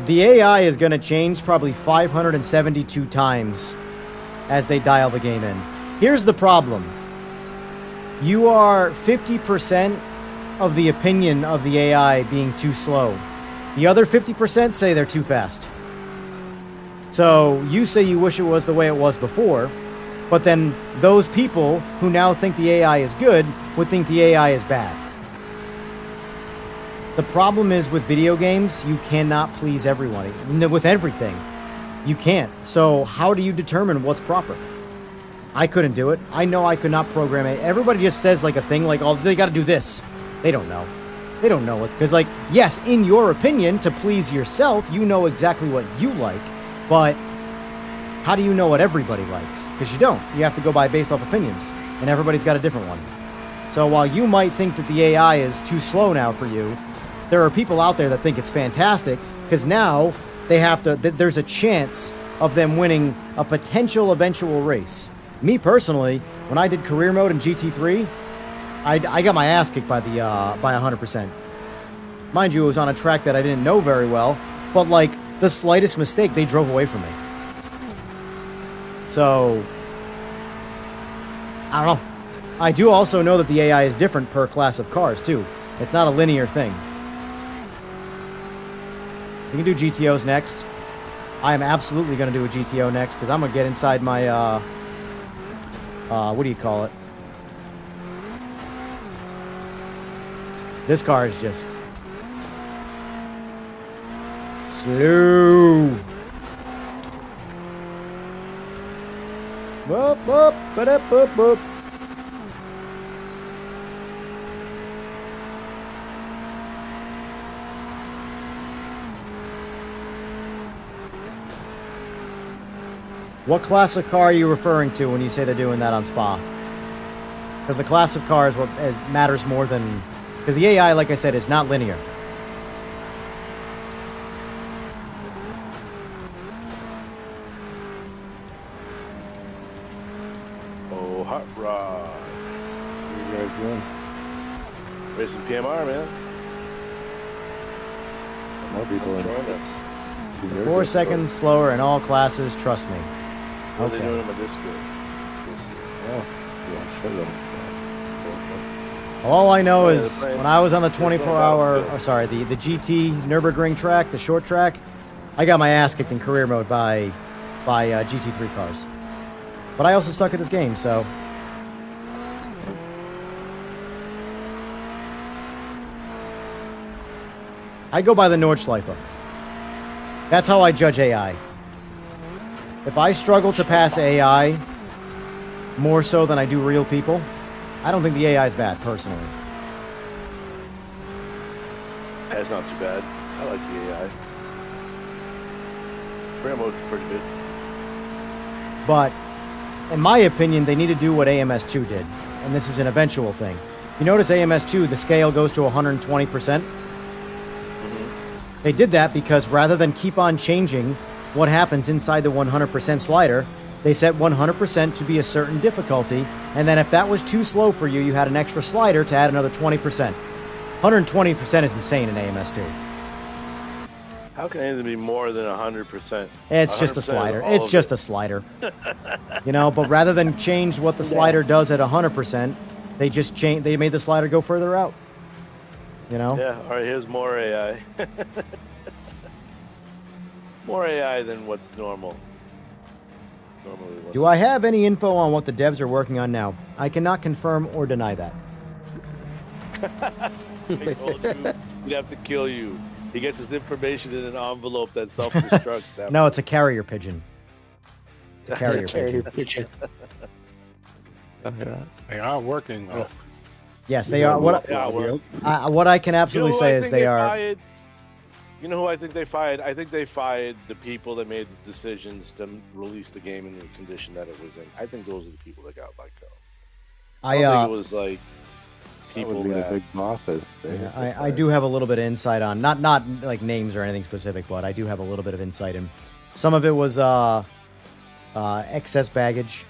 the AI is going to change probably 572 times as they dial the game in. Here's the problem. You are 50% of the opinion of the AI being too slow. The other 50% say they're too fast. So you say you wish it was the way it was before, but then those people who now think the AI is good would think the AI is bad. The problem is with video games, you cannot please everyone with everything. You can't. So how do you determine what's proper? I couldn't do it. I know I could not program it. Everybody just says like a thing like, oh, they got to do this. They don't know. They don't know what's... Because, like, yes, in your opinion, to please yourself, you know exactly what you like, but how do you know what everybody likes? Because you don't. You have to go by based off opinions, and everybody's got a different one. So while you might think that the AI is too slow now for you, there are people out there that think it's fantastic, because now they have to... There's a chance of them winning a potential eventual race. Me, personally, when I did career mode in GT3, I got my ass kicked by 100%. Mind you, it was on a track that I didn't know very well, but like the slightest mistake, they drove away from me. So, I don't know. I do also know that the AI is different per class of cars too. It's not a linear thing. We can do GTOs next. I am absolutely going to do a GTO next because I'm going to get inside my, what do you call it? This car is just slow. Whoop, whoop, ba-da, boop, boop. What class of car are you referring to when you say they're doing that on Spa? Because the class of car is what matters more than... Because the AI, like I said, is not linear. Oh, hot rod. What are you guys doing? Racing PMR, man. More people in Join us. 4 seconds slower in all classes, trust me. What are they Okay. doing in my Discord? We'll see. Oh, yeah, show them. All I know Yeah, is they're playing- when I was on the they're playing 24-hour, Battlefield. or sorry, the GT Nürburgring track, the short track, I got my ass kicked in career mode by GT3 cars. But I also suck at this game, so... I go by the Nordschleife. That's how I judge AI. If I struggle to pass AI more so than I do real people, I don't think the AI is bad, personally. That's not too bad. I like the AI. Career mode's pretty good. But, in my opinion, they need to do what AMS2 did. And this is an eventual thing. You notice AMS2, the scale goes to 120%? They did that because rather than keep on changing what happens inside the 100% slider, they set 100% to be a certain difficulty, and then if that was too slow for you, you had an extra slider to add another 20%. 120% is insane in AMS2. How can anything be more than 100%? It's just a 100% is slider. all It's of just it. a slider. You know, but rather than change what the slider does at 100%, they just they made the slider go further out. You know? Yeah, all right, here's more AI. More AI than what's normal. Normally, Do I have any info on what the devs are working on now? I cannot confirm or deny that. They told you we'd have to kill you. He gets his information in an envelope that self-destructs. after. No, it's a carrier pigeon. It's a carrier pigeon. Picture. They are working though. Yes, they are. What Yeah, well, what I can you know absolutely who say I is think they are. fired? You know who I think they fired? I think they fired the people that made the decisions to release the game in the condition that it was in. I think those are the people that got let go. I don't think it was like That people would be the that. big bosses. I do have a little bit of insight on not like names or anything specific, but I do have a little bit of insight in. Some of it was excess baggage.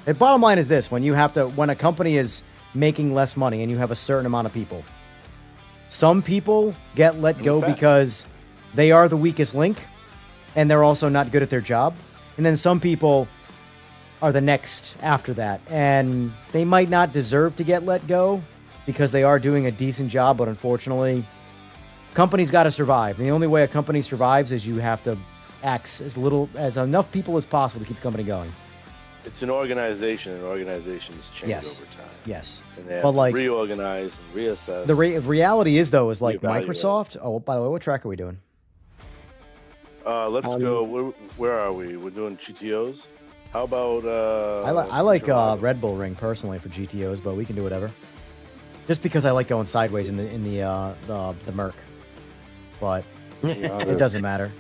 The bottom line is this: when a company is making less money and you have a certain amount of people, some people get let go because they are the weakest link, and they're also not good at their job, and then some people are the next after that, and they might not deserve to get let go because they are doing a decent job, but unfortunately, companies got to survive. And the only way a company survives is you have to axe as enough people as possible to keep the company going. It's an organization, and organizations change Yes. over time. Yes. And they have But, to like, reorganize and reassess. The reality is, though, is like Reevaluate. Microsoft. Oh, by the way, what track are we doing? Let's go. Where are we? We're doing GTOs. How about? I like Red Bull Ring personally for GTOs, but we can do whatever. Just because I like going sideways in the Merc, but it doesn't matter.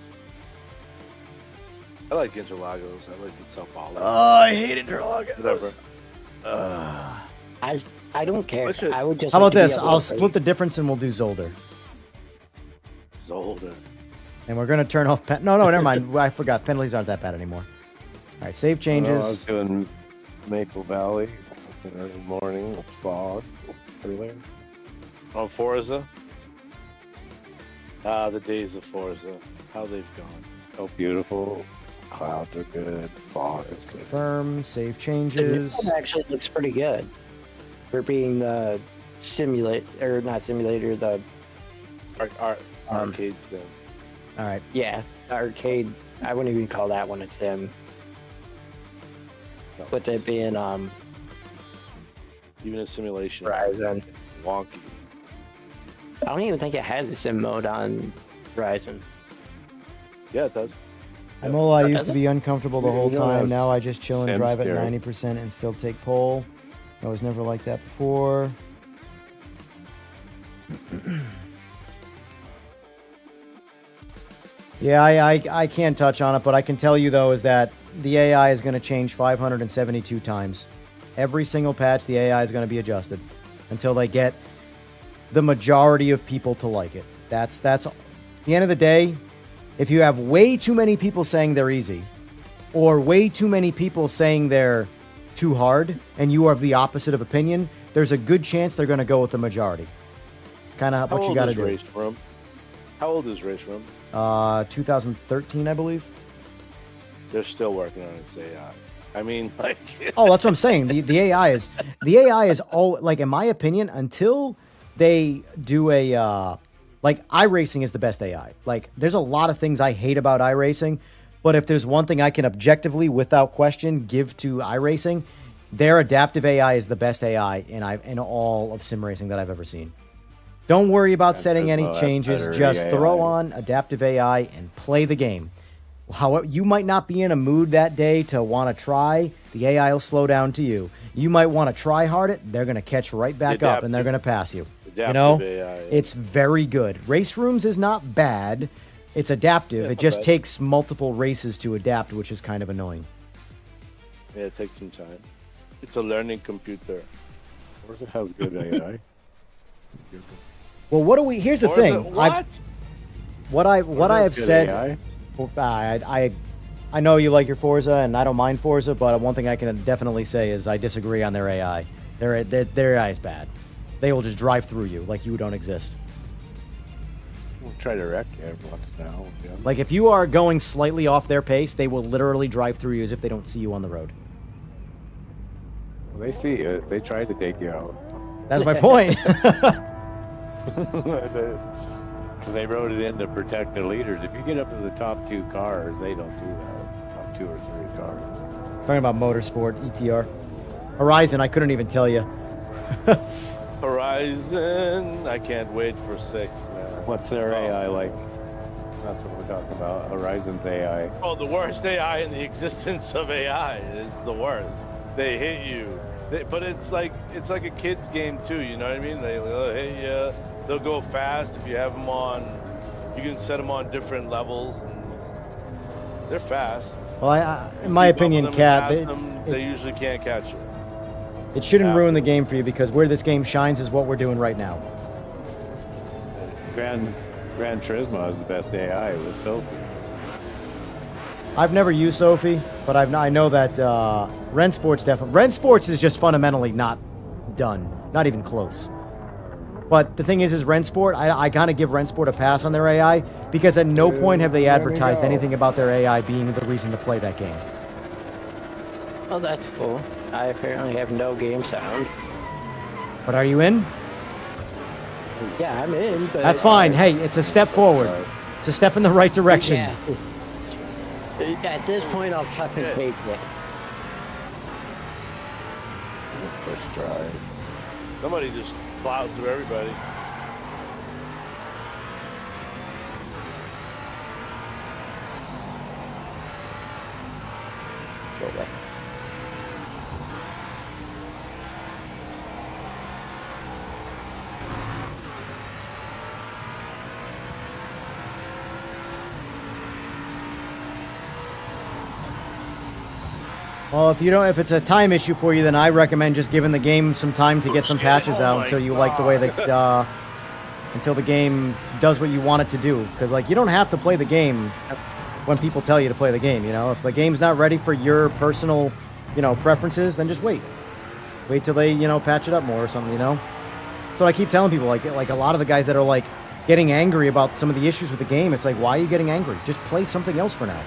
I like Interlagos. I like Sao Paulo. Oh, I hate Interlagos. Whatever. I don't care. I would just. How like about to be this? able I'll to split the difference and we'll do Zolder. Zolder. And we're gonna turn off No, never mind. I forgot. Penalties aren't that bad anymore. All right, save changes. I was doing Maple Valley in the morning with fog earlier. On Forza. The days of Forza. How they've gone. Oh, beautiful. Clouds are good. Fog is good. Confirm, save The changes. new one actually looks pretty good for being the not simulator, the Arcade sim. All right. yeah, the arcade. I wouldn't even call that one a sim. With it being Even a simulation. Horizon. Wonky. I don't even think it has a sim mode on Horizon. Yeah, it does. I used to be uncomfortable the whole You don't time. have Now I just chill and sim drive at steering. 90% and still take pole. I was never like that before. Yeah, I can't touch on it, but I can tell you, though, is that the AI is going to change 572 times. Every single patch, the AI is going to be adjusted until they get the majority of people to like it. That's at the end of the day, if you have way too many people saying they're easy or way too many people saying they're too hard and you are of the opposite of opinion, there's a good chance they're going to go with the majority. It's kind of what you got to do. Race Room? How old is Race Room? 2013, I believe. They're still working on its AI. I mean, like, Oh, that's what I'm saying. The AI is all, like, in my opinion, until they do a like, iRacing is the best AI. Like, there's a lot of things I hate about iRacing, but if there's one thing I can objectively, without question, give to iRacing, their adaptive AI is the best AI in all of sim racing that I've ever seen. Don't worry about setting any that's changes. better Just throw AI. on adaptive AI and play the game. However, you might not be in a mood that day to want to try. The AI will slow down to you. You might want to try hard it. They're going to catch right back up and they're going to pass you. You know, adaptive AI. it's very good. Race Rooms is not bad. It's adaptive. Yeah, it not just bad. takes multiple races to adapt, which is kind of annoying. Yeah, it takes some time. It's a learning computer. Forza has good AI. Well, what do we? Here's the Forza- thing. What? What I have Good said. AI. I know you like your Forza, and I don't mind Forza, but one thing I can definitely say is I disagree on their AI. Their AI is bad. They will just drive through you like you don't exist. We'll try to wreck you once now. Yeah. Like, if you are going slightly off their pace, they will literally drive through you as if they don't see you on the road. They see you. They try to take you out. That's my point. Because they wrote it in to protect the leaders. If you get up to the top two cars, they don't do that. Top 2 or 3 cars. Talking about motorsport, ETR. Horizon, I couldn't even tell you. Horizon. I can't wait for 6, man. What's their AI like? That's what we're talking about. Horizon's AI. Oh, the worst AI in the existence of AI is the worst. They hit you. But it's like a kid's game too. You know what I mean? They'll hit you. They'll go fast if you have them on. You can set them on different levels. And they're fast. Well, in my Keep up opinion, with them Cat, and pass them, they usually can't catch you. it shouldn't Yeah. ruin the game for you because where this game shines is what we're doing right now. Gran Turismo is the best AI with Sophie. I've never used Sophie, but I know that Rensport's definitely. Rensport's is just fundamentally not done, not even close. But the thing is Rensport, I kind of give Rensport a pass on their AI because at no point have they advertised anything about their AI being the reason to play that game. Oh, that's cool. I apparently have no game sound. But are you in? Yeah, I'm in. But That's fine. Hey, it's a step forward. It's a step in the right direction. Yeah. At this point, I'll fucking take it. First try. Somebody just plowed through everybody. Go away. Well, if it's a time issue for you, then I recommend just giving the game some time to get some patches out until you like the way that, until the game does what you want it to do. Because, like, you don't have to play the game when people tell you to play the game, you know? If the game's not ready for your personal, you know, preferences, then just wait. Wait till they, you know, patch it up more or something, you know? That's what I keep telling people. Like a lot of the guys that are, like, getting angry about some of the issues with the game, it's like, why are you getting angry? Just play something else for now.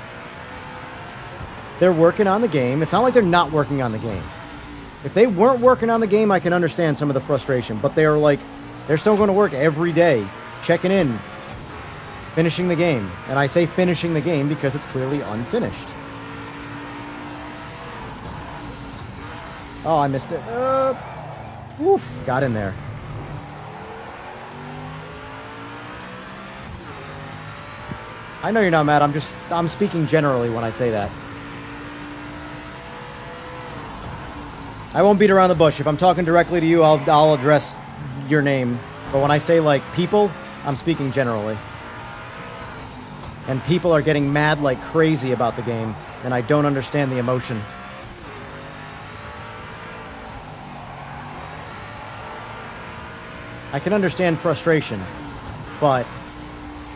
They're working on the game. It's not like they're not working on the game. If they weren't working on the game, I can understand some of the frustration. But they're still going to work every day, checking in, finishing the game. And I say finishing the game because it's clearly unfinished. Oh, I missed it. Oof, got in there. I know you're not mad. I'm speaking generally when I say that. I won't beat around the bush. If I'm talking directly to you, I'll address your name. But when I say, like, people, I'm speaking generally. And people are getting mad like crazy about the game, and I don't understand the emotion. I can understand frustration, but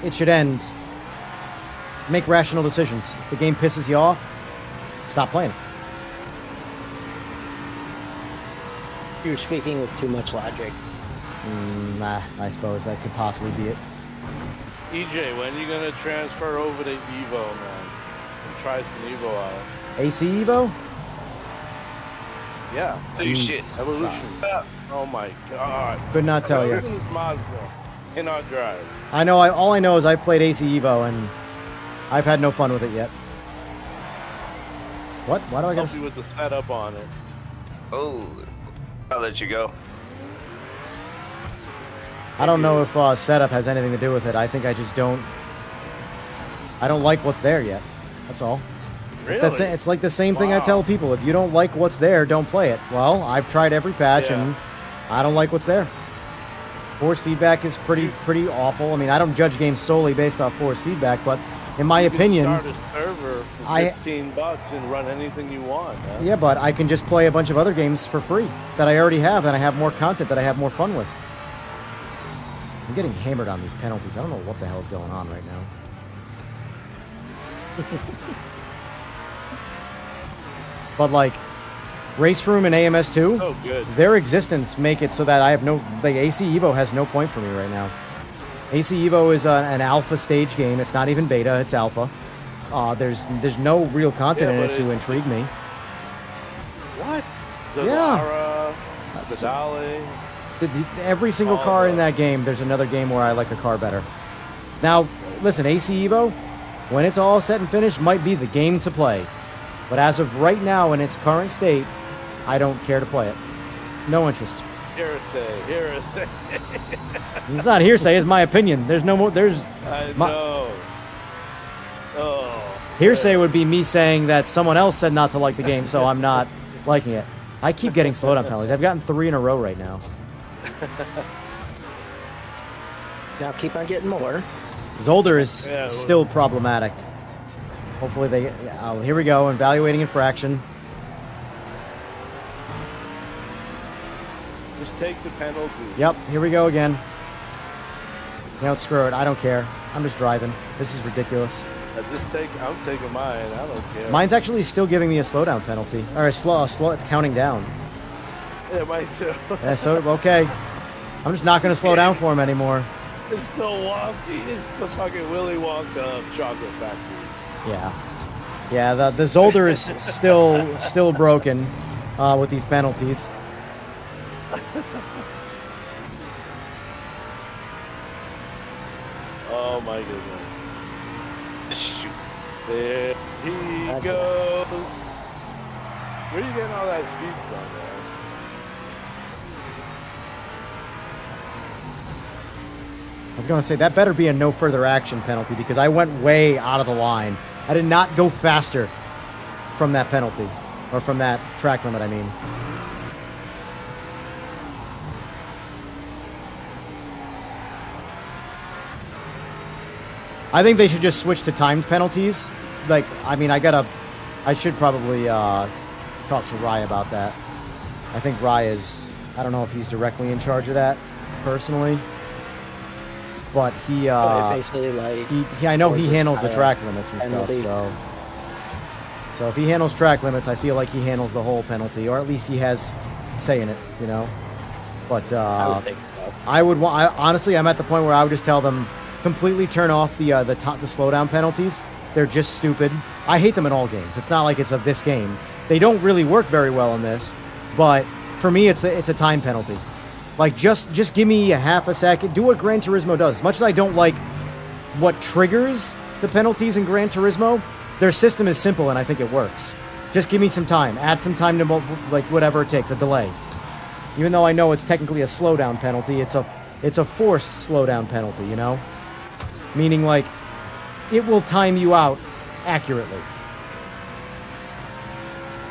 it should end. Make rational decisions. If the game pisses you off, stop playing it. You're speaking with too much logic. Nah, I suppose that could possibly be it. EJ, when are you gonna transfer over to Evo, man? And try some Evo out. AC Evo? Yeah. Oh, shit. Evolution. Oh my god. Could not tell you. This Mazda cannot drive. I know. All I know is I've played AC Evo and I've had no fun with it yet. What? Why do I Help gotta? you with the setup on it. Oh, I'll let you go. I don't know if setup has anything to do with it. I think I just don't. I don't like what's there yet. That's all. Really? It's like the same thing I Wow. tell people. If you don't like what's there, don't play it. Well, I've tried every patch Yeah. and I don't like what's there. Force feedback is pretty awful. I mean, I don't judge games solely based off force feedback, but in my You can opinion, start a server for $15 and run anything you want, man. yeah, but I can just play a bunch of other games for free that I already have, and I have more content that I have more fun with. I'm getting hammered on these penalties. I don't know what the hell's going on right now. But like, Race Room and AMS2, Oh, good. their existence make it so that I have no, like, AC Evo has no point for me right now. AC Evo is an alpha stage game. It's not even beta, it's alpha. There's no real content Yeah, in it but to intrigue me. What? The Yeah. Lara, the So- Dolly. Every single All car the- in that game, there's another game where I like a car better. Now, listen, AC Evo, when it's all set and finished, might be the game to play. But as of right now, in its current state, I don't care to play it. No interest. Hearsay. It's not hearsay, it's my opinion. There's no more, I My- know. Oh. hearsay would be me saying that someone else said not to like the game, so I'm not liking it. I keep getting slowdown penalties. I've gotten 3 in a row right now. Now keep on getting more. Zolder is Yeah, well- still problematic. Hopefully they... Oh, here we go. Evaluating infraction. Just take the penalty. Yep, here we go again. You know, screw it. I don't care. I'm just driving. This is ridiculous. I'm taking mine. I don't care. Mine's actually still giving me a slowdown penalty. Or a slow, it's counting down. Yeah, mine too. Yeah, so, okay. I'm just not going to slow down for him anymore. It's the wonky. It's the fucking Willy Wonka of chocolate factory. Yeah. Yeah, the Zolder is still broken with these penalties. Oh my goodness. Shoot. There he Okay. goes. Where are you getting all that speed from, man? I was going to say, that better be a no further action penalty because I went way out of the line. I did not go faster. from that penalty, or from that track limit, I mean. I think they should just switch to timed penalties. Like, I mean, I should probably talk to Rye about that. I think Rye is, I don't know if he's directly in charge of that, personally. But he, basically, like, I know he handles the track limits and stuff, so if he handles track limits, I feel like he handles the whole penalty, or at least he has say in it, you know? But, I would think so. honestly, I'm at the point where I would just tell them, completely turn off the slowdown penalties. They're just stupid. I hate them in all games. It's not like it's of this game. They don't really work very well in this, but for me, it's a time penalty. Like, just give me a half a second. Do what Gran Turismo does. As much as I don't like what triggers the penalties in Gran Turismo, their system is simple and I think it works. Just give me some time. Add some time to, like, whatever it takes, a delay. Even though I know it's technically a slowdown penalty, it's a forced slowdown penalty, you know? Meaning, like, it will time you out accurately.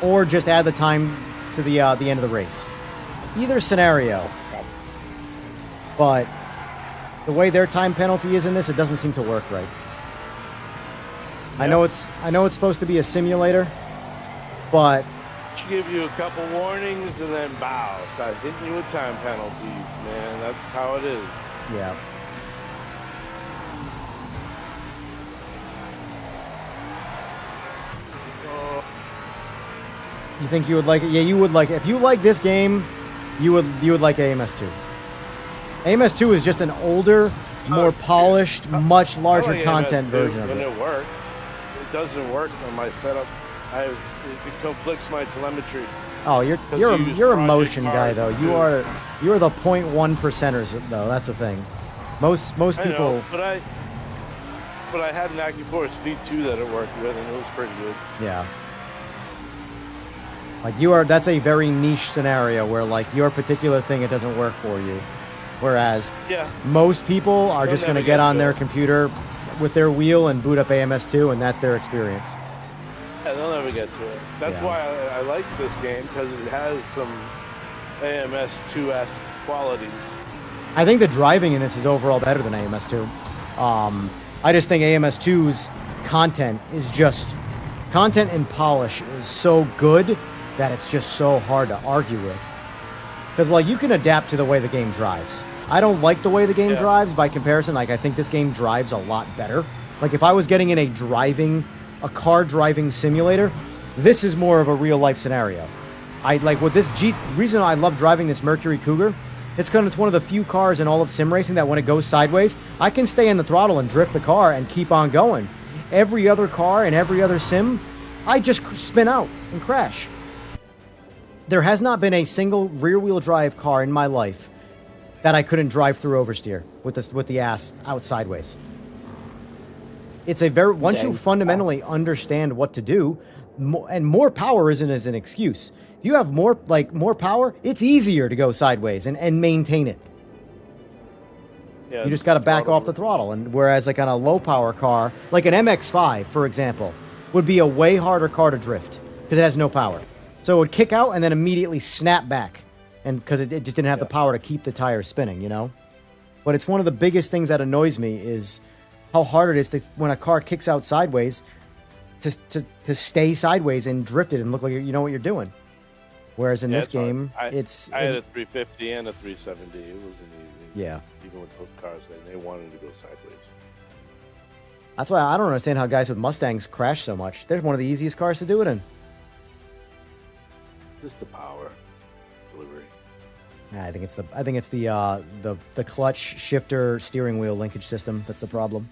Or just add the time to the end of the race. Either scenario. But the way their time penalty is in this, it doesn't seem to work right. I know it's supposed to be a simulator, but Should give you a couple warnings and then bow. Start hitting you with time penalties, man. That's how it is. yeah. You think you would like it? Yeah, you would like it. If you like this game, you would like AMS2. AMS2 is just an older, more polished, much larger I like content AMS version of when it. it works. It doesn't work on my setup. It conflicts my telemetry. Oh, you're you use a Project motion guy Cars though. to You do are it. the 0.1 percenters though. That's the thing. Most I people. know, but I had an AccuForce V2 that it worked with, and it was pretty good. Yeah. Like that's a very niche scenario where like your particular thing, it doesn't work for you. Whereas Yeah. most people are They'll just going to never get get on to their it. computer with their wheel and boot up AMS2, and that's their experience. Yeah, they'll never get to it. That's Yeah. why I like this game, because it has some AMS2-esque qualities. I think the driving in this is overall better than AMS2. I just think AMS2's content and polish is so good that it's just so hard to argue with. Because, like, you can adapt to the way the game drives. I don't like the way the game drives by comparison. Like, I think this game drives a lot better. Like, if I was getting in a car driving simulator, this is more of a real life scenario. Reason I love driving this Mercury Cougar, it's because it's one of the few cars in all of sim racing that when it goes sideways, I can stay in the throttle and drift the car and keep on going. Every other car and every other sim, I just spin out and crash. There has not been a single rear-wheel drive car in my life that I couldn't drive through oversteer with the ass out sideways. It's once you fundamentally understand what to do, and more power isn't as an excuse. If you have more power, it's easier to go sideways and maintain it. Yeah, You just got to back off the throttle, and whereas like on a low power car, like an MX-5, for example, would be a way harder car to drift because it has no power. So it would kick out and then immediately snap back, and because it just didn't have the power to keep the tires spinning, you know. But it's one of the biggest things that annoys me is how hard it is when a car kicks out sideways to stay sideways and drift it and look like you know what you're doing. Whereas in this game, I had a 350 and a 370. It wasn't easy. Yeah. Even with those cars, they wanted to go sideways. That's why I don't understand how guys with Mustangs crash so much. They're one of the easiest cars to do it in. Just the power delivery. I think it's the clutch shifter steering wheel linkage system that's the problem.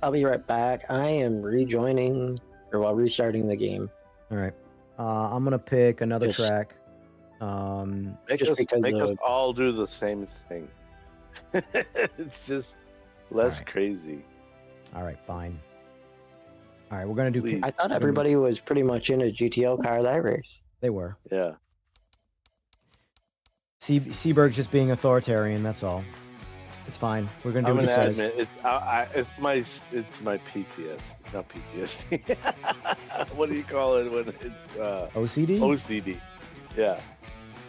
I'll be right back. I am restarting the game. All right, I'm gonna pick another Just- track. Make us all do the same thing. It's just less Alright. crazy. All right, fine. All right, we're gonna do. Please. I thought everybody was pretty much in a GTO car that race. They were. Yeah. Seaberg's just being authoritarian. That's all. It's fine. We're gonna do I'm what he gonna says. admit it's my PTS, not PTSD. What do you call it when it's OCD. OCD? Yeah,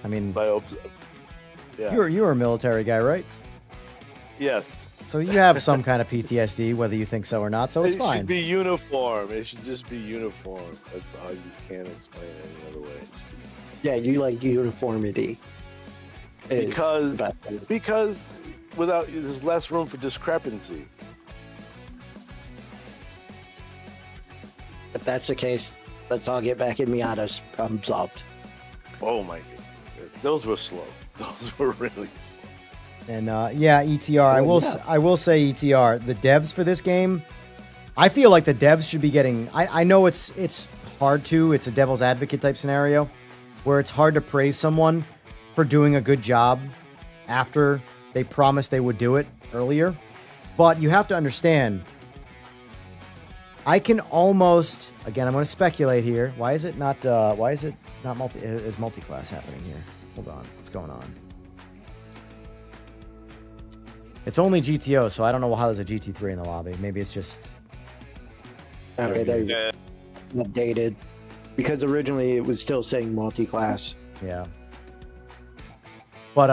I mean, yeah. you're a military guy, right? Yes. So you have some kind of PTSD, whether you think so or not. So it's It fine. should be uniform. It should just be uniform. That's I just can't explain it any other way. Yeah, you like uniformity. is Because the best way. because without there's less room for discrepancy. If that's the case, let's all get back in Miatas. Problem solved. Oh my goodness, those were slow. Those were really slow. And yeah, ETR. I will say ETR. The devs for this game, I feel like the devs should be getting. I know it's hard to. It's a devil's advocate type scenario, where it's hard to praise someone for doing a good job after they promised they would do it earlier. But you have to understand. I can almost, again, I'm going to speculate here. Why is it not is multiclass happening here? Hold on. What's going on? It's only GTO, so I don't know how there's a GT3 in the lobby. Maybe it's just... Okay, there you go. Yeah. Updated. Because originally it was still saying multi-class. Yeah. But,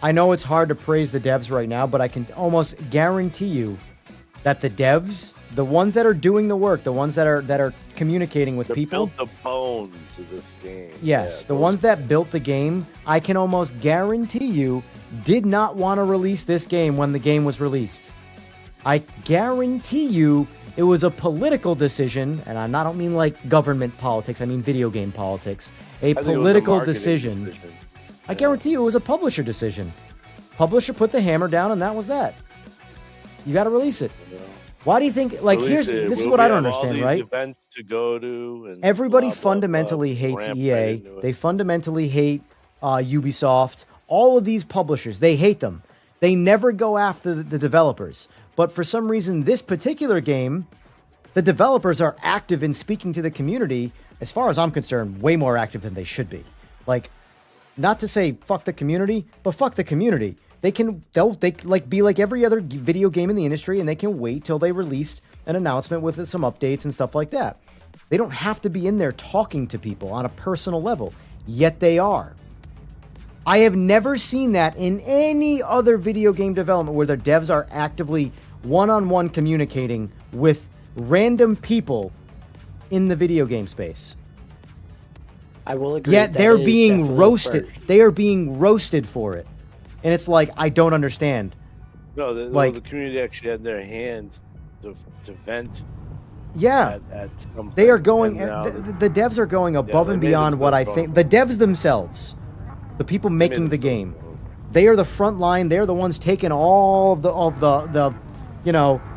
I know it's hard to praise the devs right now, but I can almost guarantee you that the devs, the ones that are doing the work, the ones that are communicating with people, built the bones of this game. yes, Yeah, the those- ones that built the game, I can almost guarantee you did not want to release this game when the game was released. I guarantee you it was a political decision, and I don't mean like government politics, I mean video game politics. A I think it was a political marketing decision. I Yeah. guarantee you it was a publisher decision. Publisher put the hammer down, and that was that. You got to release it. You know? Why do you think? Like, Release this it. is Will what we I don't have all understand, these right? Events to go to. And Everybody blah, blah, blah, fundamentally hates ramp EA. right into it. They fundamentally hate Ubisoft. All of these publishers, they hate them. They never go after the developers. But for some reason, this particular game, the developers are active in speaking to the community. As far as I'm concerned, way more active than they should be. Like, not to say fuck the community, but fuck the community. They'll like be like every other video game in the industry, and they can wait till they release an announcement with some updates and stuff like that. They don't have to be in there talking to people on a personal level, yet they are. I have never seen that in any other video game development where their devs are actively one-on-one communicating with random people in the video game space. I will agree. Yet that they're is being definitely roasted. first. They are being roasted for it. And it's like, I don't understand. No, the like- community actually had their hands to vent Yeah. at something. They are going, and now the devs are going above they and made beyond what I themselves think. The devs themselves, the people making the game, they are the front line. They're the ones taking all of the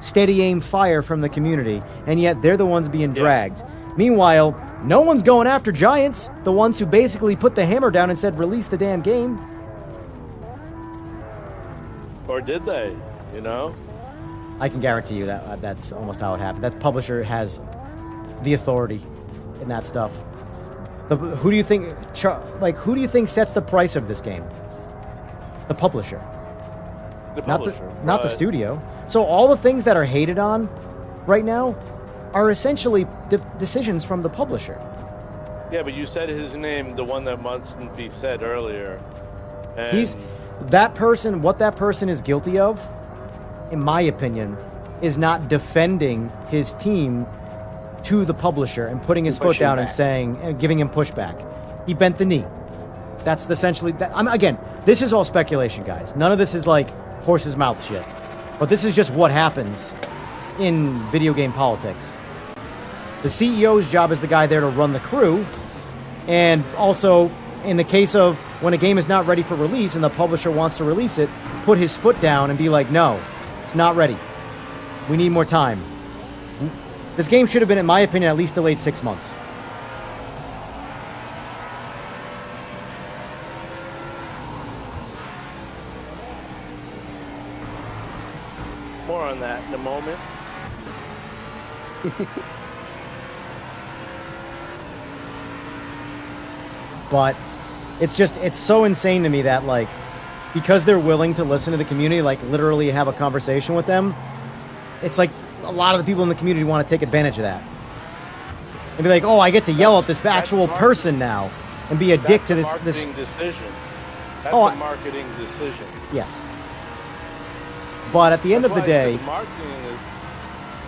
steady aim fire from the community, and yet they're the ones being dragged. Meanwhile, no one's going after Giants, the ones who basically put the hammer down and said, release the damn game. Or did they? You know? I can guarantee you that that's almost how it happened. That publisher has the authority in that stuff. Who do you think sets the price of this game? The publisher. The Not the publisher, not the but- studio. So all the things that are hated on right now are essentially decisions from the publisher. Yeah, but you said his name, the one that mustn't be said earlier. And What that person is guilty of, in my opinion, is not defending his team to the publisher and putting his foot Pushing down and back. saying and giving him pushback. He bent the knee. That's essentially that. Again, this is all speculation, guys. None of this is like horse's mouth shit. But this is just what happens in video game politics. The CEO's job is the guy there to run the crew, and also in the case of when a game is not ready for release and the publisher wants to release it, put his foot down and be like, no, it's not ready. We need more time. This game should have been, in my opinion, at least delayed 6 months. more on that in a moment. But it's so insane to me that, like, because they're willing to listen to the community, like literally have a conversation with them, it's like a lot of the people in the community want to take advantage of that. And be like, oh, I get to yell at this actual person now and be a dick to this. That's a marketing decision. That's Oh, a marketing decision. Yes. But at the end of the That's why I day, said the marketing is,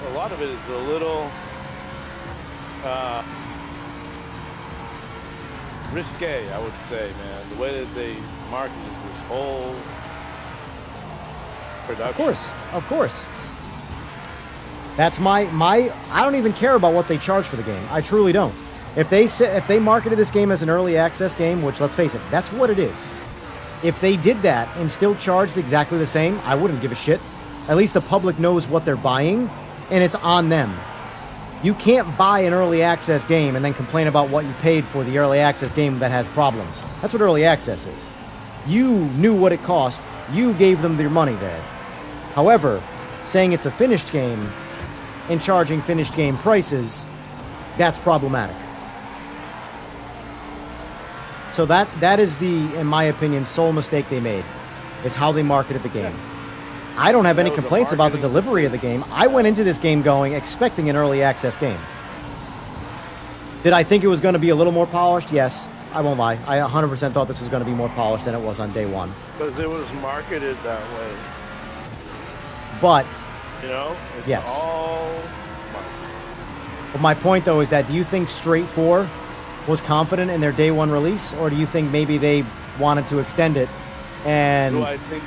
a lot of it is a little risque, I would say, man. The way that they marketed this whole production. of course. That's my I don't even care about what they charge for the game. I truly don't. If they marketed this game as an early access game, which let's face it, that's what it is. If they did that and still charged exactly the same, I wouldn't give a shit. At least the public knows what they're buying, and it's on them. You can't buy an early access game and then complain about what you paid for the early access game that has problems. That's what early access is. You knew what it cost. You gave them their money there. However, saying it's a finished game and charging finished game prices, that's problematic. So that is the, in my opinion, sole mistake they made, is how they marketed the game. I don't have any complaints about the delivery of the game. I went into this game expecting an early access game. Did I think it was going to be a little more polished? Yes, I won't lie. I 100% thought this was going to be more polished than it was on day one. Because it was marketed that way. But, You know? It's yes. all But my point, though, is that do you think Straight 4 was confident in their day one release, or do you think maybe they wanted to extend it and Do I think,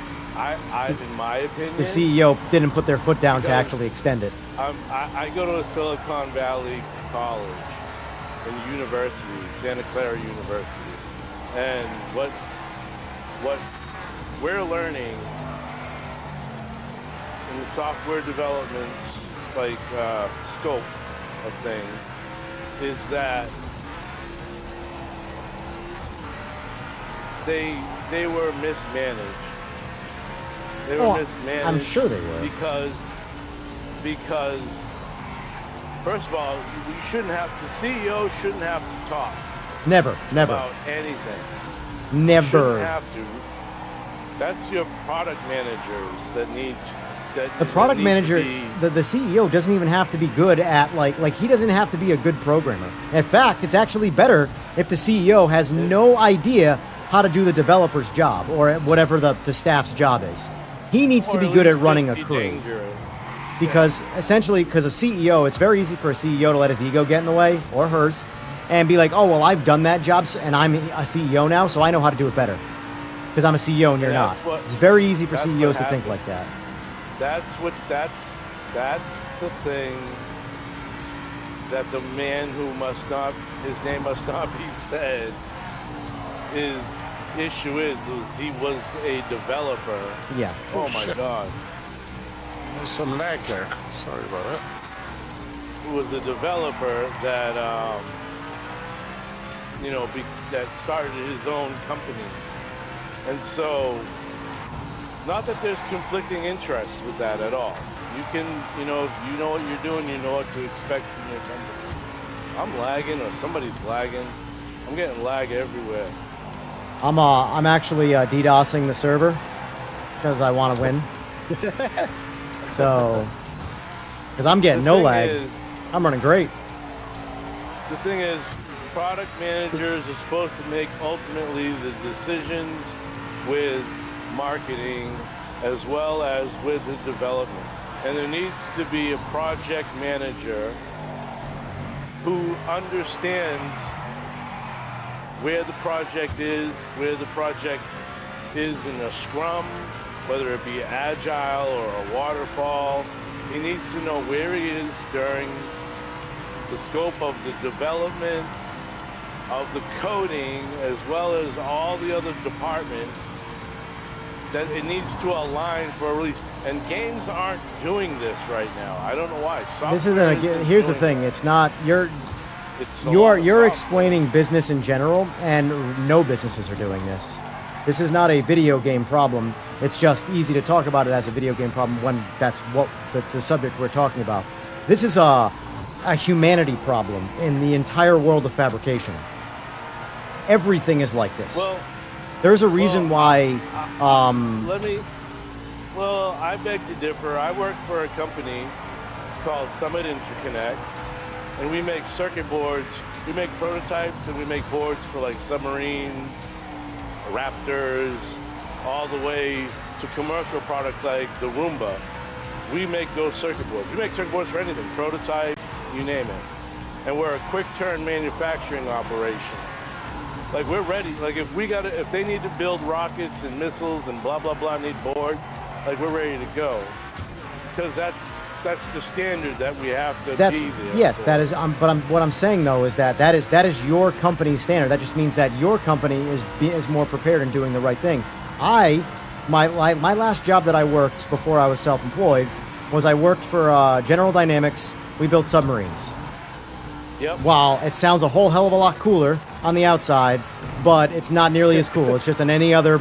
in my opinion, the CEO didn't put their foot down to Because- actually extend it? I go to a Silicon Valley college and university, Santa Clara University, and what we're learning in the software development scope of things is that they were mismanaged. They were Oh, mismanaged. I'm sure they were. Because first of all, we shouldn't have, the CEO shouldn't have to talk Never. about anything. Never. Shouldn't have to. That's your product managers that need The product manager, the the CEO doesn't even have to be good at, like he doesn't have to be a good programmer. In fact, it's actually better if the CEO has no idea how to do the developer's job or whatever the staff's job is. He needs to be good at running a crew. Because essentially, because a CEO, it's very easy for a CEO to let his ego get in the way, or hers, and be like, oh, well, I've done that job, and I'm a CEO now, so I know how to do it better. Because I'm a CEO and you're not. That's It's very easy for that's CEOs what to think happened. like that. That's the thing that the man who his name must not be said, his issue is he was a developer. Yeah. Oh my shit. God. There's some lag there. Sorry about that. Who was a developer that, that started his own company. And so, not that there's conflicting interests with that at all. You can, if you know what you're doing, you know what to expect from your company. I'm lagging or somebody's lagging. I'm getting lag everywhere. I'm actually DDoSing the server because I want to win. So, because I'm getting no lag. I'm running great. The thing is, product managers are supposed to make ultimately the decisions with marketing as well as with the development. And there needs to be a project manager who understands where the project is in a scrum, whether it be agile or a waterfall. He needs to know where he is during the scope of the development, of the coding, as well as all the other departments, that it needs to align for a release. And games aren't doing this right now. I don't know why. This isn't here's the thing. It's not you're explaining business in general, and no businesses are doing this. This is not a video game problem. It's just easy to talk about it as a video game problem when that's what the subject we're talking about. This is a humanity problem in the entire world of fabrication. Everything is like this. Well, There's a reason why. Well, I beg to differ. I work for a company called Summit Interconnect, and we make circuit boards. We make prototypes, and we make boards for like submarines, Raptors, all the way to commercial products like the Roomba. We make those circuit boards. We make circuit boards for anything, prototypes, you name it. And we're a quick turn manufacturing operation. Like we're ready. Like if they need to build rockets and missiles and blah blah blah, need board, like we're ready to go. Because that's the standard that we have to be there. Yes, for. that is. What I'm saying though is that is your company's standard. That just means that your company is more prepared in doing the right thing. My last job that I worked before I was self-employed was I worked for General Dynamics. We built submarines. Yep. While it sounds a whole hell of a lot cooler on the outside, but it's not nearly as cool. It's just in any other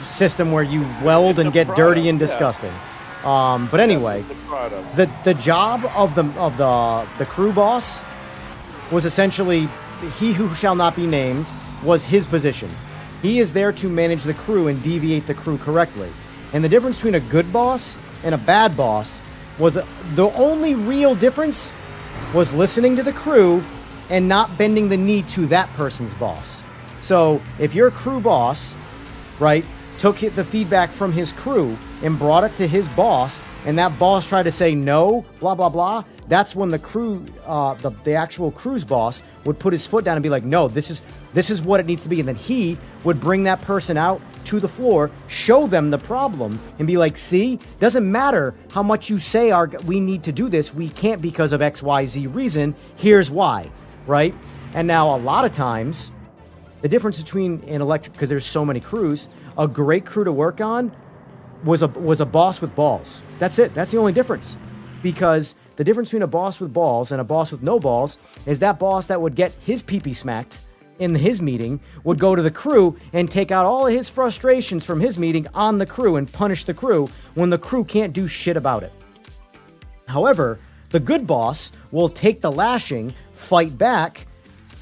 system where you weld and get dirty and disgusting. But anyway, the job of the crew boss was essentially he who shall not be named was his position. He is there to manage the crew and deviate the crew correctly. And the difference between a good boss and a bad boss was the only real difference was listening to the crew and not bending the knee to that person's boss. So if your crew boss, right, took the feedback from his crew and brought it to his boss, and that boss tried to say no, blah, blah, blah, that's when the crew, the actual crew's boss would put his foot down and be like, no, this is what it needs to be. And then he would bring that person out to the floor, show them the problem, and be like, see, doesn't matter how much you say we need to do this, we can't because of XYZ reason, here's why, right? And now a lot of times, the difference between an electric, because there's so many crews, a great crew to work on was a boss with balls. That's it. That's the only difference. Because the difference between a boss with balls and a boss with no balls is that boss that would get his pee-pee smacked in his meeting would go to the crew and take out all of his frustrations from his meeting on the crew and punish the crew when the crew can't do shit about it. However, the good boss will take the lashing, fight back,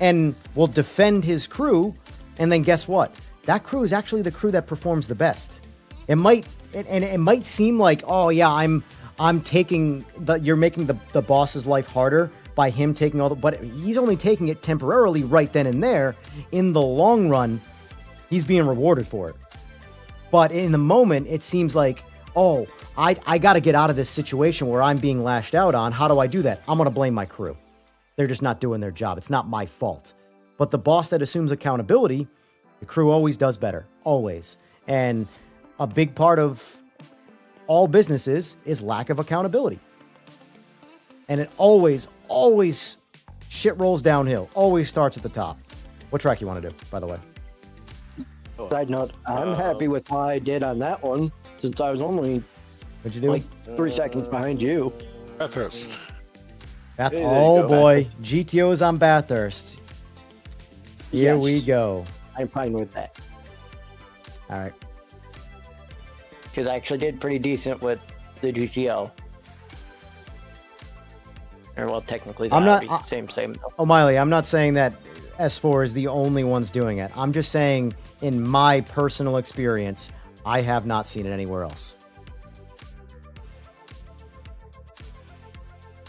and will defend his crew, and then guess what? That crew is actually the crew that performs the best. It might seem like, oh yeah, you're making the boss's life harder by him taking but he's only taking it temporarily right then and there. In the long run, he's being rewarded for it. But in the moment, it seems like, oh, I got to get out of this situation where I'm being lashed out on. How do I do that? I'm going to blame my crew. They're just not doing their job. It's not my fault. But the boss that assumes accountability, the crew always does better. Always. And a big part of all businesses is lack of accountability. And it always shit rolls downhill. Always starts at the top. What track you want to do, by the way? Side note, I'm happy with what I did on that one, since I was only What'd you do? like 3 seconds behind you. Bathurst. Oh boy, GTO's on Bathurst. Here we go. I'm fine with that. All right. Because I actually did pretty decent with the GTO. Or well, technically, same. O'Malley, I'm not saying that S4 is the only ones doing it. I'm just saying, in my personal experience, I have not seen it anywhere else.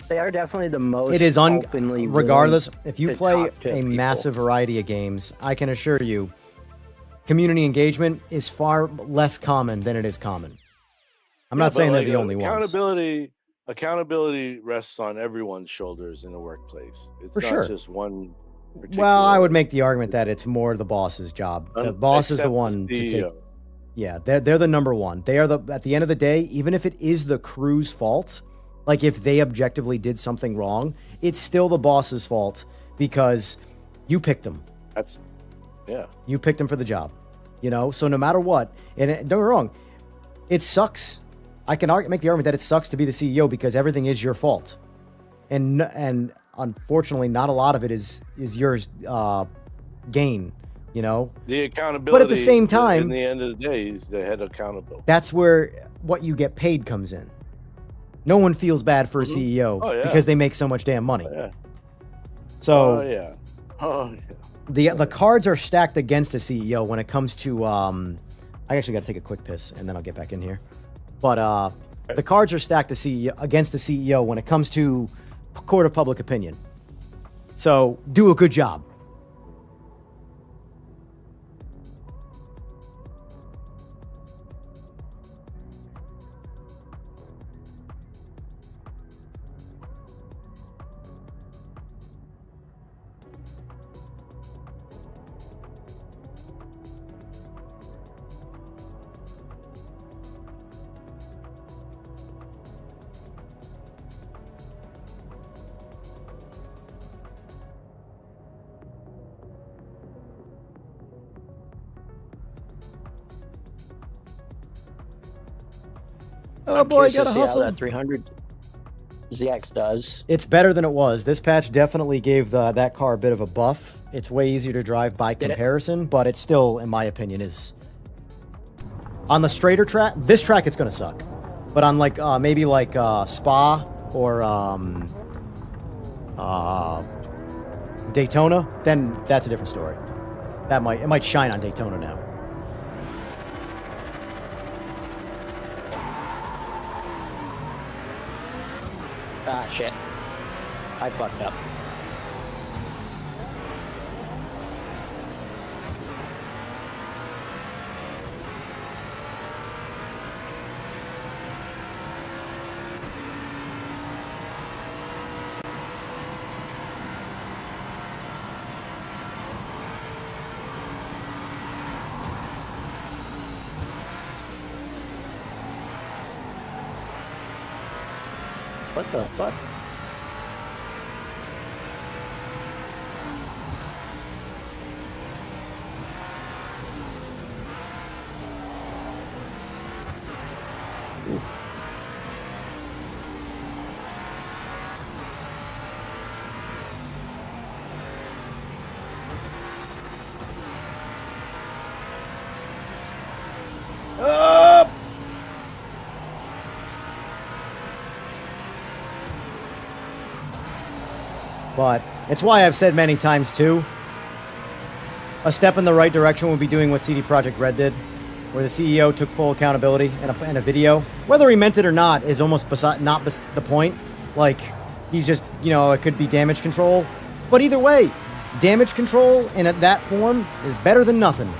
They are definitely the most. It is openly regardless. If you play a people. massive variety of games, I can assure you, community engagement is far less common than it is common. I'm not saying they're the only ones. Accountability rests on everyone's shoulders in the workplace. It's not just one. Well, I would make the argument that it's more the boss's job. The boss is the one to take. Yeah, they're the number one. They are at the end of the day, even if it is the crew's fault, like if they objectively did something wrong, it's still the boss's fault because you picked them. You picked them for the job. So no matter what, and don't get me wrong, it sucks. I can make the argument that it sucks to be the CEO because everything is your fault. And unfortunately, not a lot of it is yours gain, The accountability. But at the same time, in the end of the day, he's the head accountable. That's where what you get paid comes in. No one feels bad for a CEO because they make so much damn money. Oh, yeah. So. Oh, yeah. the cards are stacked against a CEO when it comes to I actually got to take a quick piss and then I'll get back in here. But the cards are stacked against the CEO when it comes to court of public opinion. So do a good job. Oh boy, Curious gotta to see how hustle. that 300 ZX does. It's better than it was. This patch definitely gave that car a bit of a buff. It's way easier to drive by Did it? comparison, but it still, in my opinion, is on the straighter track. This track, it's gonna suck, but on like maybe like Spa or Daytona, then that's a different story. It might shine on Daytona now. Ah, shit. I fucked up. What the fuck? But it's why I've said many times too, a step in the right direction would be doing what CD Projekt Red did, where the CEO took full accountability in a video. Whether he meant it or not is almost not the point. Like, he's just, it could be damage control. But either way, damage control in that form is better than nothing.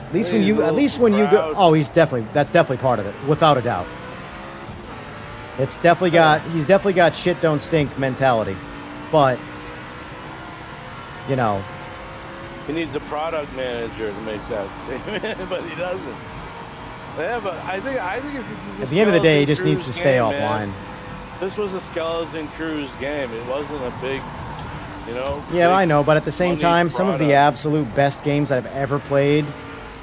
At least when you go, oh, that's definitely part of it, without a doubt. He's definitely got shit don't stink mentality, but He needs a product manager to make that statement, but he doesn't. Yeah, but I think if you at the end of the day, he just needs to stay offline. This was a Skeleton Crews game. It wasn't a big, Yeah, I know, but at the same money time, some of the product. absolute best games I've ever played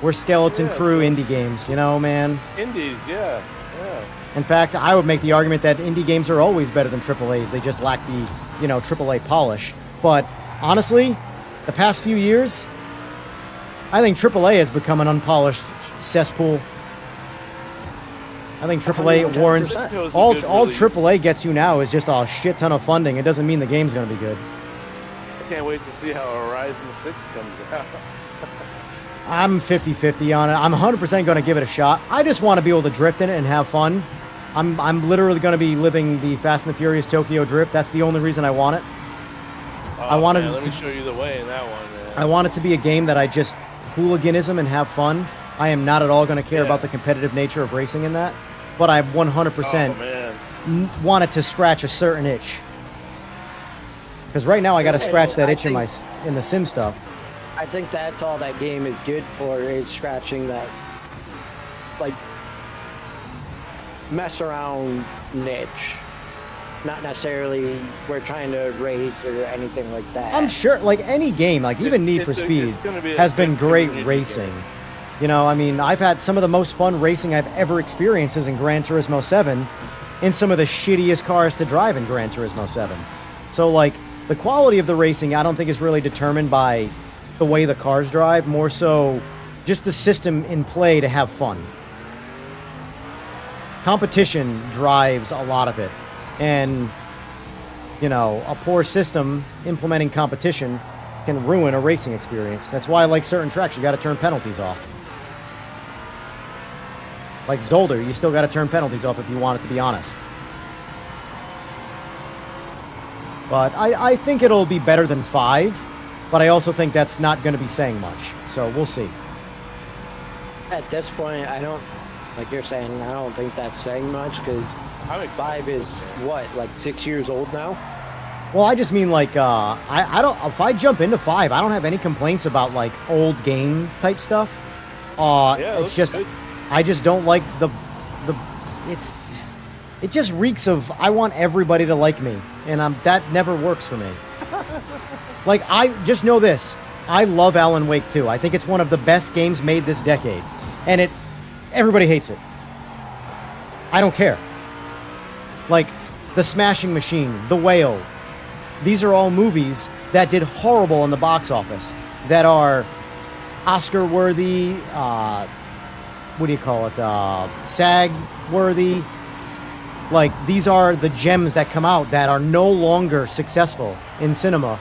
were Skeleton Crew indie games. Man. Indies, yeah. In fact, I would make the argument that indie games are always better than AAAs. They just lack the, AAA polish. But honestly, the past few years, I think AAA has become an unpolished cesspool. I think AAA warrants 100%. all AAA gets you now is just a shit ton of funding. It doesn't mean the game's going to be good. I can't wait to see how Horizon 6 comes out. I'm 50-50 on it. I'm 100% going to give it a shot. I just want to be able to drift in it and have fun. I'm literally going to be living the Fast and the Furious Tokyo Drift. That's the only reason I want it. Let me show you the way in that one, man. I want it to be a game that I just hooliganism and have fun. I am not at all going to care about the competitive nature of racing in that, but I 100% want it to scratch a certain itch. Because right now I got to scratch that itch in the sim stuff. I think that's all that game is good for, is scratching that, like, mess around niche. Not necessarily we're trying to race or anything like that. I'm sure, like any game, like even Need for Speed has been great racing. I've had some of the most fun racing I've ever experienced is in Gran Turismo 7, in some of the shittiest cars to drive in Gran Turismo 7. So, like, the quality of the racing I don't think is really determined by the way the cars drive, more so just the system in play to have fun. Competition drives a lot of it. And you know, a poor system implementing competition can ruin a racing experience. That's why, like certain tracks, you got to turn penalties off. Like Zolder, you still got to turn penalties off if you want it to be honest. But I think it'll be better than 5, but I also think that's not going to be saying much. So we'll see. At this point, I don't, like you're saying, I don't think that's saying much because 5 is what, like 6 years old now? Well, I just mean like, I don't, if I jump into 5, I don't have any complaints about like old game type stuff. Yeah, it's just, good. I just don't like it just reeks of, I want everybody to like me. And that never works for me. Like, I just know this. I love Alan Wake 2. I think it's one of the best games made this decade. And everybody hates it. I don't care. Like, The Smashing Machine, The Whale. These are all movies that did horrible in the box office. That are Oscar-worthy, what do you call it? SAG-worthy. Like, these are the gems that come out that are no longer successful in cinema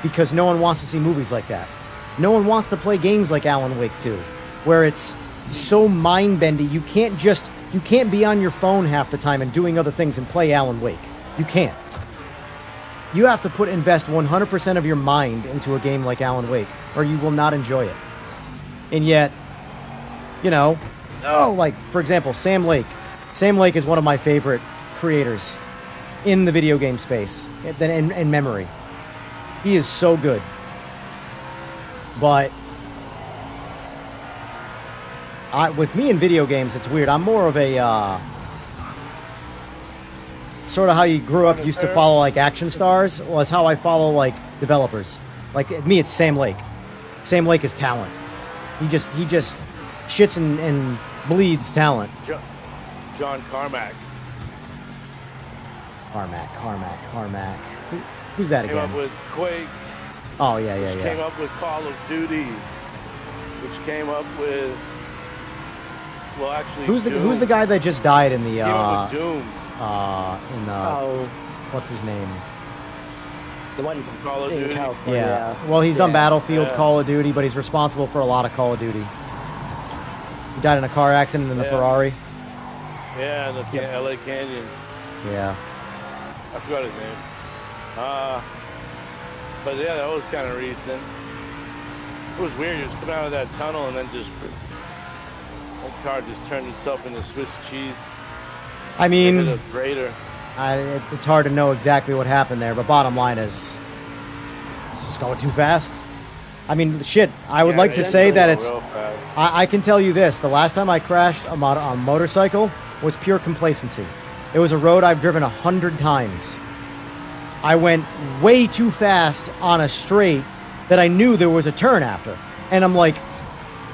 because no one wants to see movies like that. No one wants to play games like Alan Wake 2, where it's so mind-bending. You can't be on your phone half the time and doing other things and play Alan Wake. You can't. You have to invest 100% of your mind into a game like Alan Wake, or you will not enjoy it. And yet, you know, like, for example, Sam Lake. Sam Lake is one of my favorite creators in the video game space, in memory. He is so good. But with me in video games, it's weird. I'm more of a sort of how you grew up, used to follow like action stars. Well, it's how I follow like developers. Like me, it's Sam Lake. Sam Lake is talent. He just shits and bleeds talent. John Carmack. Carmack. Who's that Came again? up with Quake. Oh, yeah. Came up with Call of Duty. Which came up with... Well, actually, Who's the guy that just died in the... Came up with Doom. What's his name? The one From Call of in Duty. California. Yeah. Well, he's done Yeah. Battlefield, Yeah. Call of Duty, but he's responsible for a lot of Call of Duty. He died in a car accident in the Yeah. Ferrari. Yeah, in the LA Canyons. Yeah. I forgot his name. But yeah, that was kind of recent. It was weird. He was coming out of that tunnel and then that car just turned itself into Swiss cheese. I mean, Into the grater. it's hard to know exactly what happened there, but bottom line is, it's just going too fast. I mean, shit, I would like to say that it's... I can tell you this. The last time I crashed a motorcycle was pure complacency. It was a road I've driven 100 times. I went way too fast on a straight that I knew there was a turn after. And I'm like,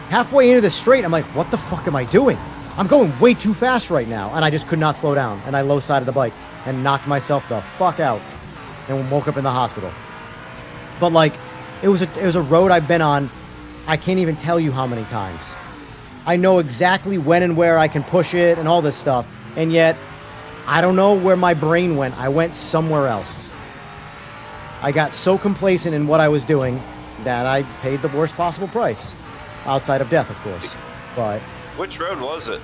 halfway into the straight, I'm like, what the fuck am I doing? I'm going way too fast right now. And I just could not slow down. And I low-sided the bike and knocked myself the fuck out and woke up in the hospital. But like, it was a road I've been on, I can't even tell you how many times. I know exactly when and where I can push it and all this stuff. And yet, I don't know where my brain went. I went somewhere else. I got so complacent in what I was doing that I paid the worst possible price. Outside of death, of course. But Which road was it?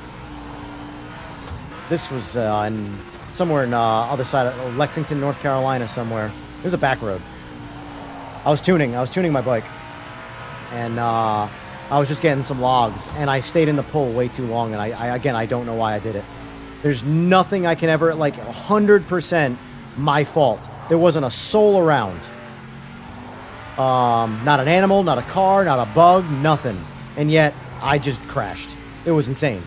this was somewhere in other side of Lexington, North Carolina somewhere. It was a back road. I was tuning my bike. And I was just getting some logs. And I stayed in the pull way too long. And I don't know why I did it. There's nothing I can ever, like, 100% my fault. There wasn't a soul around. Not an animal, not a car, not a bug, nothing. And yet, I just crashed. It was insane.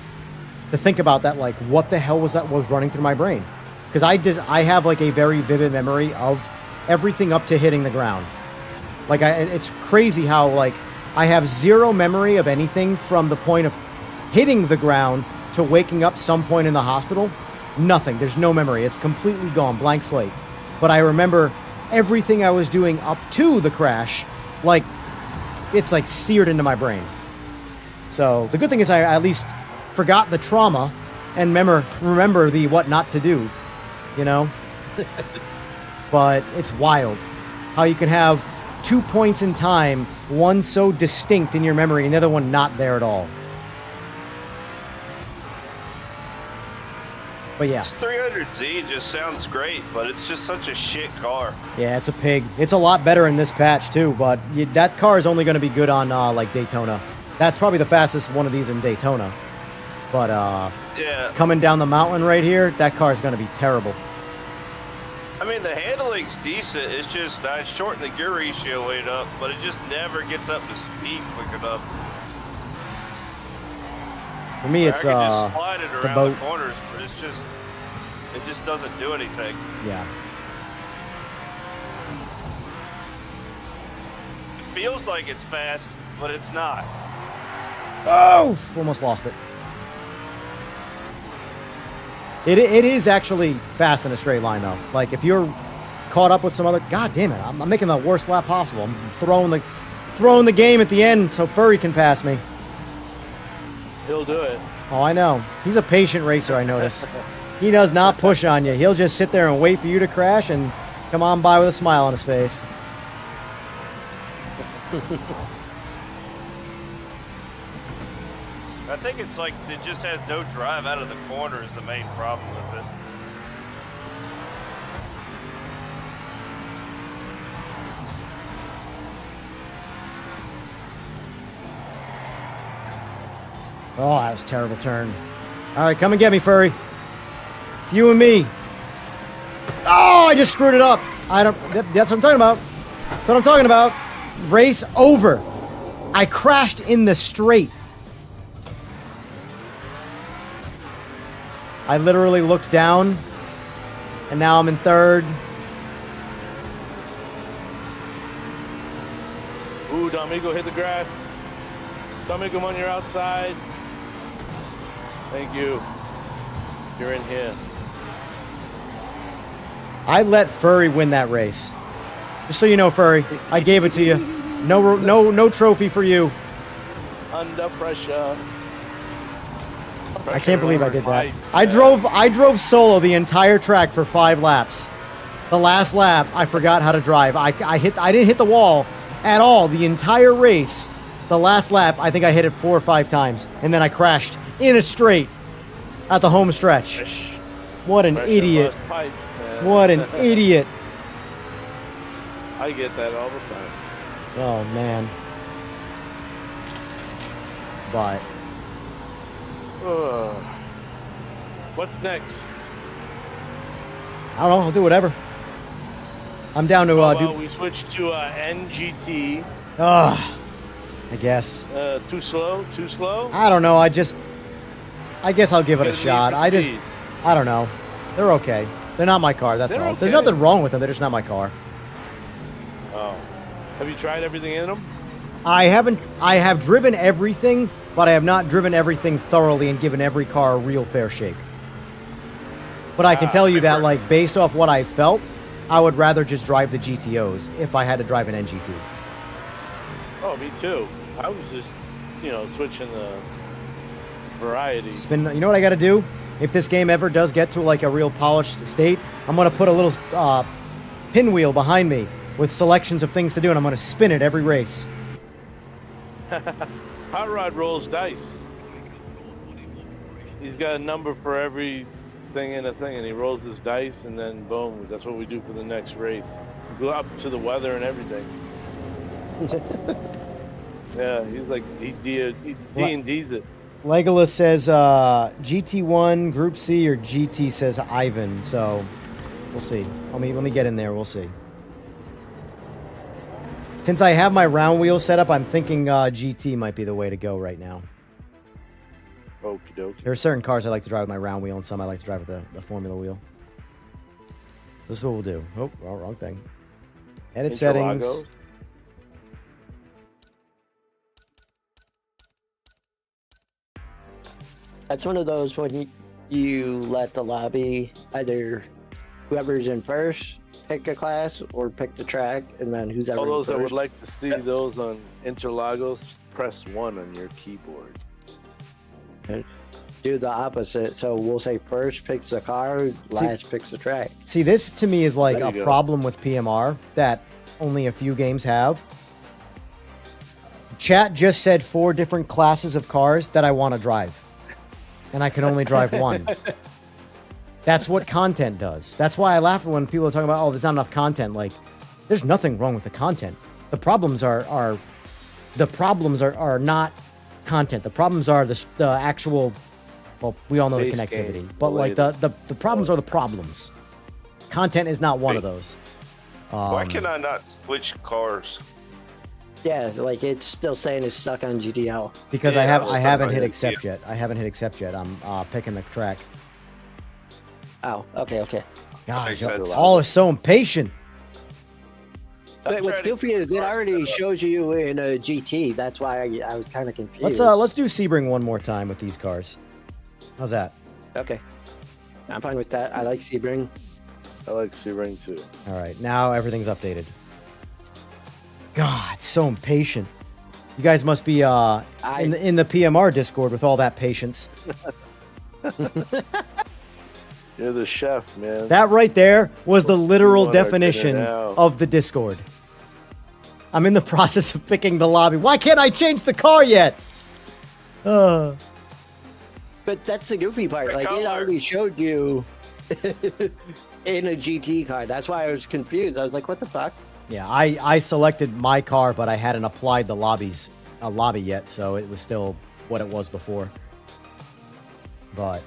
To think about that, like, what the hell was that was running through my brain? Because I have, like, a very vivid memory of everything up to hitting the ground. Like, it's crazy how, like, I have zero memory of anything from the point of hitting the ground to waking up some point in the hospital. Nothing. There's no memory. It's completely gone. Blank slate. But I remember everything I was doing up to the crash, like, it's like seared into my brain. So the good thing is I at least forgot the trauma and remember the what not to do, you know? but it's wild how you can have 2 points in time, one so distinct in your memory and the other one not there at all. But yeah. This 300Z just sounds great, but it's just such a shit car. Yeah, it's a pig. It's a lot better in this patch too, but that car is only going to be good on like Daytona. That's probably the fastest one of these in Daytona. But Yeah. coming down the mountain right here, that car is going to be terrible. I mean, the handling's decent. It's just I shorten the gear ratio weight up, but it just never gets up to speed quick enough. For me, it's I can just slide it it's a around boat. the corners, but it just doesn't do anything. Yeah. It feels like it's fast, but it's not. Oh, almost lost it. It is actually fast in a straight line though. Like if you're caught up with some other, god damn it, I'm making the worst lap possible. I'm throwing the game at the end so Furry can pass me. He'll do it. Oh, I know. He's a patient racer, I notice. He does not push on you. He'll just sit there and wait for you to crash and come on by with a smile on his face. I think it's like it just has no drive out of the corner is the main problem with it. Oh, that was a terrible turn. All right, come and get me, Furry. It's you and me. Oh, I just screwed it up. That's what I'm talking about. That's what I'm talking about. Race over. I crashed in the straight. I literally looked down, and now I'm in third. Ooh, Domingo hit the grass. Domingo on your outside. Thank you. You're in here. I let Furry win that race. Just so you know, Furry, I gave it to you. No trophy for you. Under pressure. I can't believe I did that. I drove solo the entire track for 5 laps. The last lap, I forgot how to drive. I didn't hit the wall at all the entire race. The last lap, I think I hit it 4 or 5 times, and then I crashed in a straight at the home stretch. What an idiot! Pipe, What an idiot! I get that all the time. Oh man. But What's next? I don't know. I'll do whatever. I'm down to We switched to NGT. I guess. Too slow? Too slow? I don't know. I guess I'll give it a shot. I don't know. They're okay. They're not my car. That's all. Okay. There's nothing wrong with them. They're just not my car. Oh. Have you tried everything in them? I haven't. I have driven everything, but I have not driven everything thoroughly and given every car a real fair shake. But I can tell you that, like, based off what I felt, I would rather just drive the GTOs if I had to drive an NGT. Oh, me too. I was just, switching the variety. Spin. You know what I got to do? If this game ever does get to like a real polished state, I'm gonna put a little pinwheel behind me with selections of things to do, and I'm gonna spin it every race. Hot Rod rolls dice. He's got a number for every thing in a thing, and he rolls his dice, and then boom, that's what we do for the next race. We go up to the weather and everything. Yeah, he's like D&D's it. Legolas says GT1 Group C or GT says Ivan, so we'll see. Let me get in there. We'll see. Since I have my round wheel set up, I'm thinking GT might be the way to go right now. Okie dokie. There are certain cars I like to drive with my round wheel, and some I like to drive with the formula wheel. This is what we'll do. Oh, wrong thing. Edit settings. That's one of those when you let the lobby, either whoever's in first pick a class or pick the track, and then who's ever All those in that would first. like to see those on Interlagos, press 1 on your keyboard. do the opposite. So we'll say first picks the car, last picks the track. See, this to me is like There a you go. problem with PMR that only a few games have. Chat just said 4 different classes of cars that I want to drive, and I can only drive one. That's what content does. That's why I laugh when people are talking about, oh, there's not enough content. Like, there's nothing wrong with the content. The problems are not content. The problems are the actual. Well, we all know the Base connectivity, game but like related. the problems are the problems. Content is not one of those. Why can I not switch cars? Yeah, like it's still saying it's stuck on GTL. Because Yeah, I I was haven't talking hit about accept yet. I haven't hit accept yet. I'm picking the track. Oh, okay. Gosh, makes sense. all is so impatient. But what's trying to- goofy is it already shows you in a GT. That's why I was kind of confused. Let's do Sebring one more time with these cars. How's that? Okay. I'm fine with that. I like Sebring. I like Sebring too. All right, now everything's updated. God, so impatient. You guys must be in the PMR Discord with all that patience. You're the chef, man. That right there was the literal want our dinner definition now. of the Discord. I'm in the process of picking the lobby. Why can't I change the car yet? But that's the goofy part. The Like it color. already showed you in a GT car. That's why I was confused. I was like, what the fuck? Yeah, I selected my car, but I hadn't applied the lobby yet, so it was still what it was before. But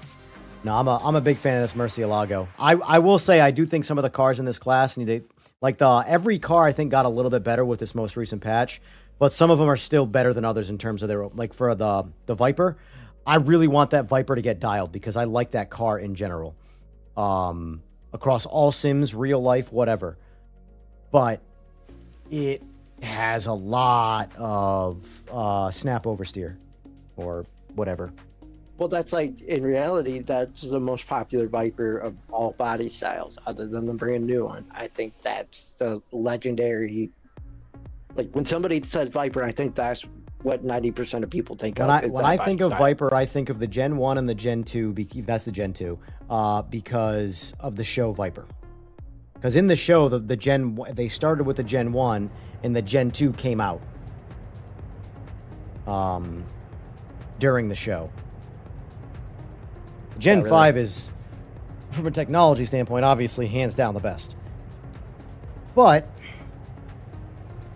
no, I'm a big fan of this Murcielago. I will say I do think some of the cars in this class need to, like every car I think got a little bit better with this most recent patch, but some of them are still better than others in terms of their, like for the Viper. I really want that Viper to get dialed because I like that car in general, across all sims, real life, whatever. But it has a lot of snap oversteer or whatever. Well, that's like in reality, that's the most popular Viper of all body styles, other than the brand new one. I think that's the legendary. Like when somebody says Viper, I think that's what 90% of people think When of. I is when that I body think of style. Viper, I think of the Gen 1 and the Gen 2. That's the Gen 2, because of the show Viper. Because in the show, the Gen they started with the Gen 1 and the Gen 2 came out during the show. Gen really? 5 is, from a technology standpoint, obviously hands down the best. But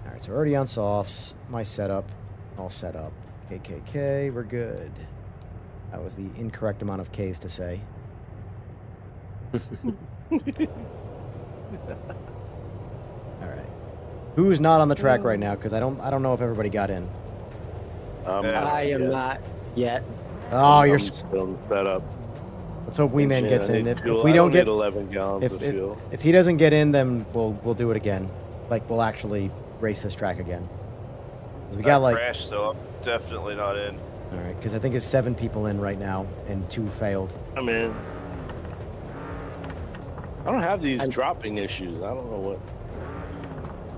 all right, so we're already on softs. My setup, all set up. KKK, we're good. That was the incorrect amount of Ks to say. All right. Who's not on the track right now? Because I don't know if everybody got in. I am not yet. Oh, you're. I'm still set up. Let's hope Wee Man gets in. If we I don't need get 11 gallons if of fuel. he doesn't get in, then we'll do it again. Like we'll actually race this track again. 'Cause we got like crashed, so I'm definitely not in. all right, because I think it's 7 people in right now and 2 failed. I'm in. I don't have these I'm- dropping issues. I don't know what.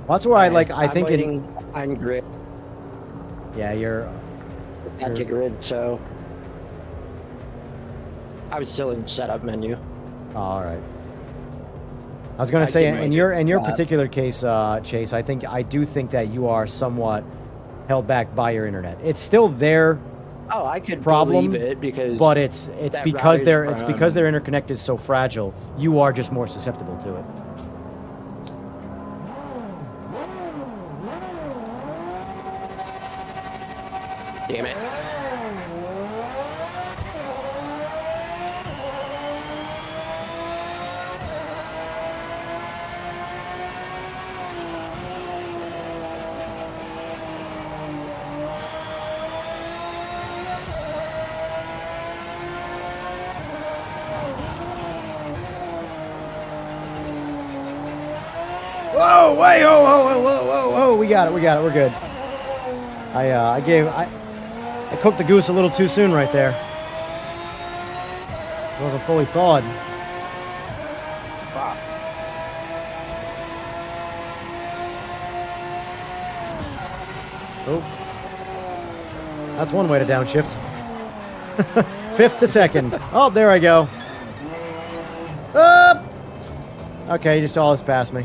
Well, that's where I like. I I'm think waiting on grid, yeah, you're. not to grid, so I was still in setup menu. Oh, all right. I was gonna I say, can in make your it. particular case, Chase, I do think that you are somewhat held back by your internet. It's still there, Oh, I could Problem, believe it because but it's that because router's their interconnect is so fragile. You are just more susceptible to it. damn it. Whoa! Wait! Whoa! We got it! We're good. I cooked the goose a little too soon right there. It wasn't fully thawed. Oh. That's one way to downshift. fifth to second. Oh, there I go. Up. Okay, you just almost passed me.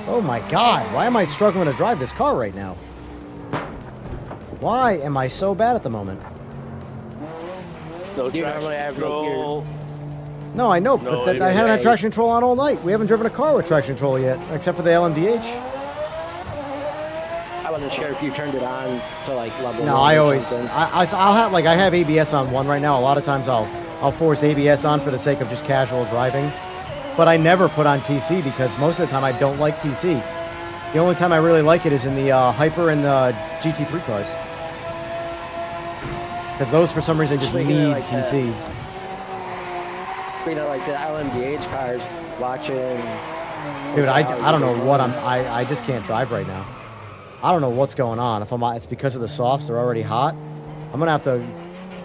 Oh my God, why am I struggling to drive this car right now? Why am I so bad at the moment? No You traction normally have no control. No, I know, No, but I haven't had traction control on all night. We haven't driven a car with traction control yet, except for the LMDH. I wasn't sure if you turned it on to like level. No, one I or always, something. I'll have, like, I have ABS on 1 right now. A lot of times I'll force ABS on for the sake of just casual driving. But I never put on TC because most of the time I don't like TC. The only time I really like it is in the Hyper and the GT3 cars. Because those, for some reason, just Speaking of need like TC. You know, like the LMDH cars, watching. Dude, I don't know what I just can't drive right now. I don't know what's going on. If it's because of the softs, they're already hot. I'm gonna have to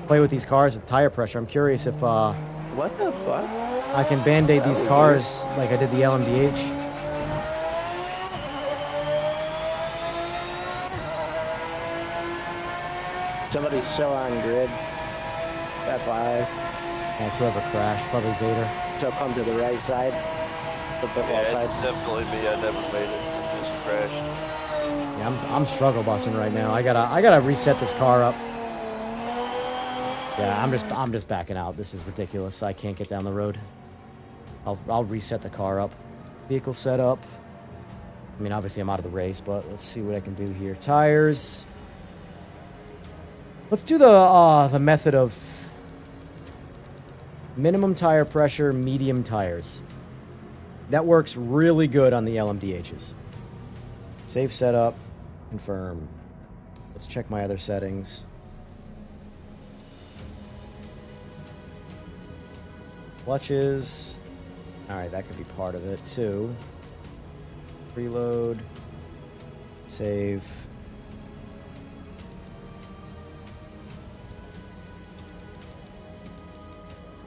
play with these cars at tire pressure. I'm curious if What the fuck? I can band-aid these cars like I did the LMDH. Somebody's still on grid. FYI. That's whoever crashed, probably Vader. So come to the right side. The football Yeah, side. it's definitely me. I never made it. It just crashed. Yeah, I'm struggle busing right now. I gotta reset this car up. Yeah, I'm just backing out. This is ridiculous. I can't get down the road. I'll reset the car up. Vehicle setup. I mean, obviously I'm out of the race, but let's see what I can do here. Tires. Let's do the method of minimum tire pressure, medium tires. That works really good on the LMDHs. Save setup, confirm. Let's check my other settings. Clutches. Alright, that could be part of it too. Preload. Save.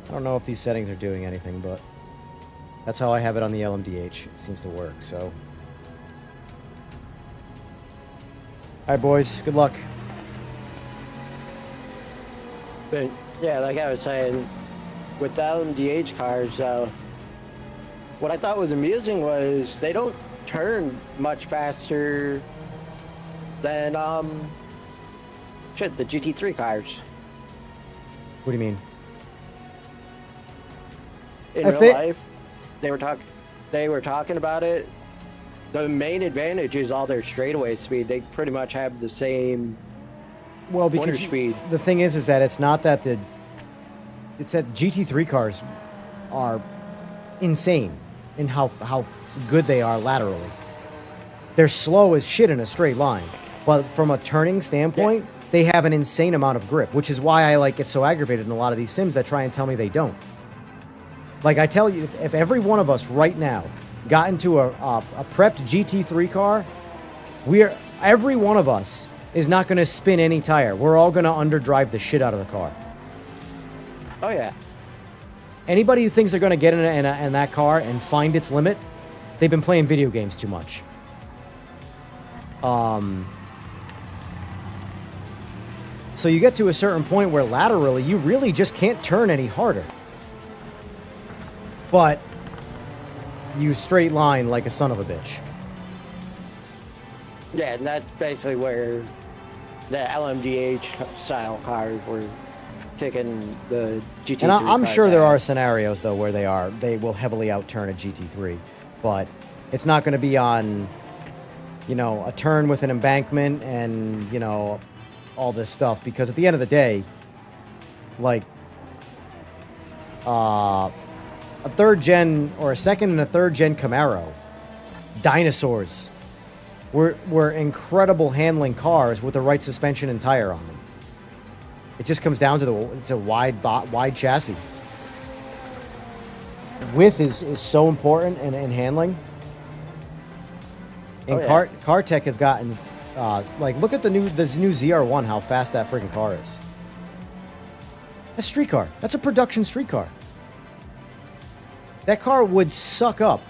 I don't know if these settings are doing anything, but that's how I have it on the LMDH. It seems to work, so. Alright, boys. Good luck. But yeah, like I was saying, with the LMDH cars, what I thought was amusing was they don't turn much faster than the GT3 cars. What do you mean? In If real life, they were talking about it. The main advantage is all their straightaway speed. They pretty much have the same. Well, Corner because speed. the thing is that it's not that it's that GT3 cars are insane in how good they are laterally. They're slow as shit in a straight line, but from a turning standpoint, they have an insane amount of grip, which is why I get so aggravated in a lot of these sims that try and tell me they don't. Like I tell you, if every one of us right now got into a prepped GT3 car, every one of us is not going to spin any tire. We're all going to underdrive the shit out of the car. Oh yeah. Anybody who thinks they're going to get in that car and find its limit, they've been playing video games too much. So you get to a certain point where laterally, you really just can't turn any harder. But you straight line like a son of a bitch. Yeah, and that's basically where the LMDH style cars were taking the GT3. And I'm cars sure there out. are scenarios, though, where they will heavily outturn a GT3. But it's not going to be on, a turn with an embankment and, all this stuff. Because at the end of the day, a third gen or a second and a third gen Camaro, dinosaurs, were incredible handling cars with the right suspension and tire on them. It just comes down to it's a wide chassis. Width is so important in handling. And Oh, yeah. car tech has gotten, like, look at this new ZR1, how fast that freaking car is. That's a street car. That's a production street car. That car would suck up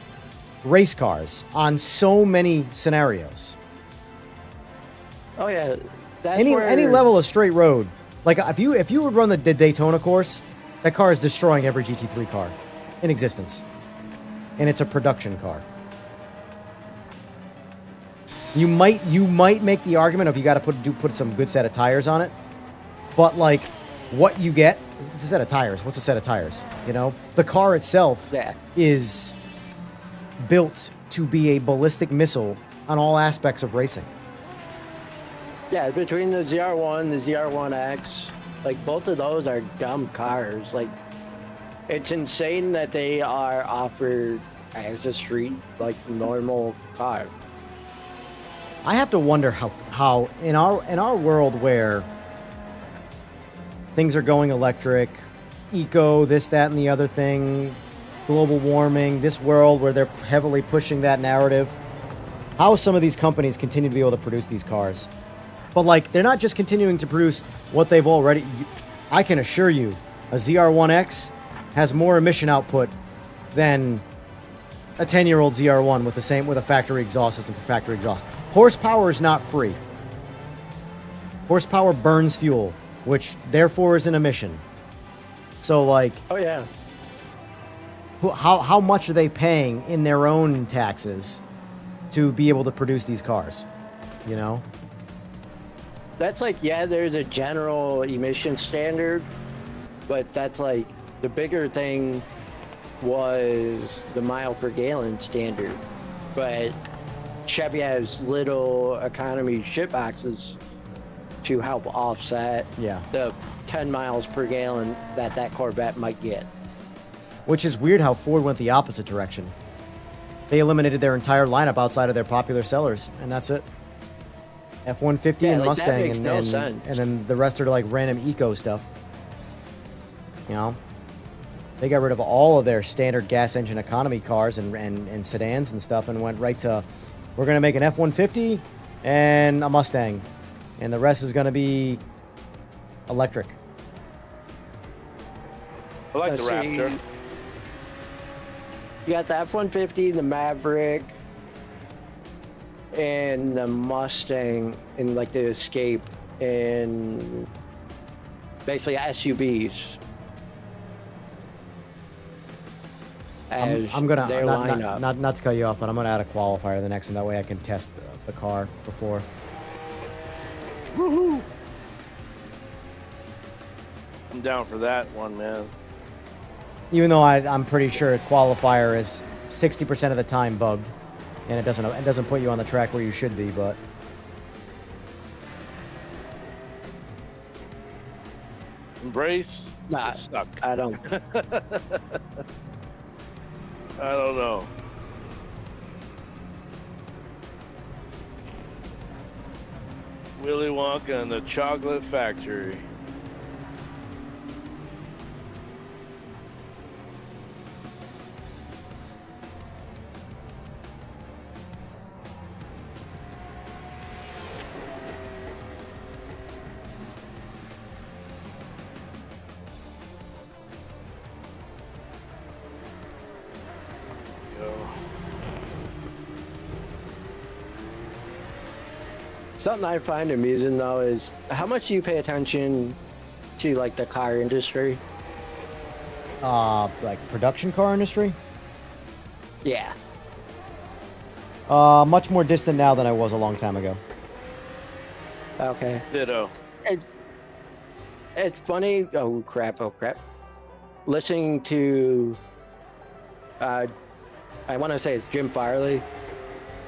race cars on so many scenarios. Oh yeah. That's Any where, level of straight road. Like if you would run the Daytona course, that car is destroying every GT3 car in existence. And it's a production car. You might make the argument of you got to put some good set of tires on it. But like what you get, it's a set of tires. What's a set of tires? You know? The car itself Yeah. is built to be a ballistic missile on all aspects of racing. Yeah, between the ZR1, the ZR1X, like both of those are dumb cars. Like, it's insane that they are offered as a street, like normal car. I have to wonder how in our world where things are going electric, eco, this, that, and the other thing, global warming, this world where they're heavily pushing that narrative, how some of these companies continue to be able to produce these cars. But like, they're not just continuing to produce what they've already. I can assure you, a ZR1X has more emission output than a 10-year-old ZR1 with a factory exhaust system for factory exhaust. Horsepower is not free. Horsepower burns fuel, which therefore is an emission. So like, Oh yeah. how much are they paying in their own taxes to be able to produce these cars? You know? That's like, yeah, there's a general emission standard, but that's like, the bigger thing was the mile per gallon standard. But Chevy has little economy shit boxes to help offset Yeah. the 10 miles per gallon that Corvette might get. Which is weird how Ford went the opposite direction. They eliminated their entire lineup outside of their popular sellers, and that's it. F-150 Yeah, and like, that Mustang, makes no sense. and then the rest are like random eco stuff. You know, they got rid of all of their standard gas engine economy cars and sedans and stuff, and went right to, we're gonna make an F-150 and a Mustang, and the rest is gonna be electric. I like the Let's see. Raptor. You got the F-150, the Maverick, and the Mustang, and like the Escape, and basically SUVs. As I'm gonna their lineup. not to cut you off, but I'm gonna add a qualifier the next one. That way I can test the car before. Woohoo! I'm down for that one, man. Even though I'm pretty sure qualifier is 60% of the time bugged, and it doesn't put you on the track where you should be, but Embrace Nah, the suck. I don't. I don't know. Willy Wonka and the Chocolate Factory. Go. Something I find amusing though is how much do you pay attention to like the car industry? like production car industry, Yeah. much more distant now than I was a long time ago. Okay. Ditto. It's funny. Oh crap! Oh crap! Listening to, I want to say it's Jim Farley,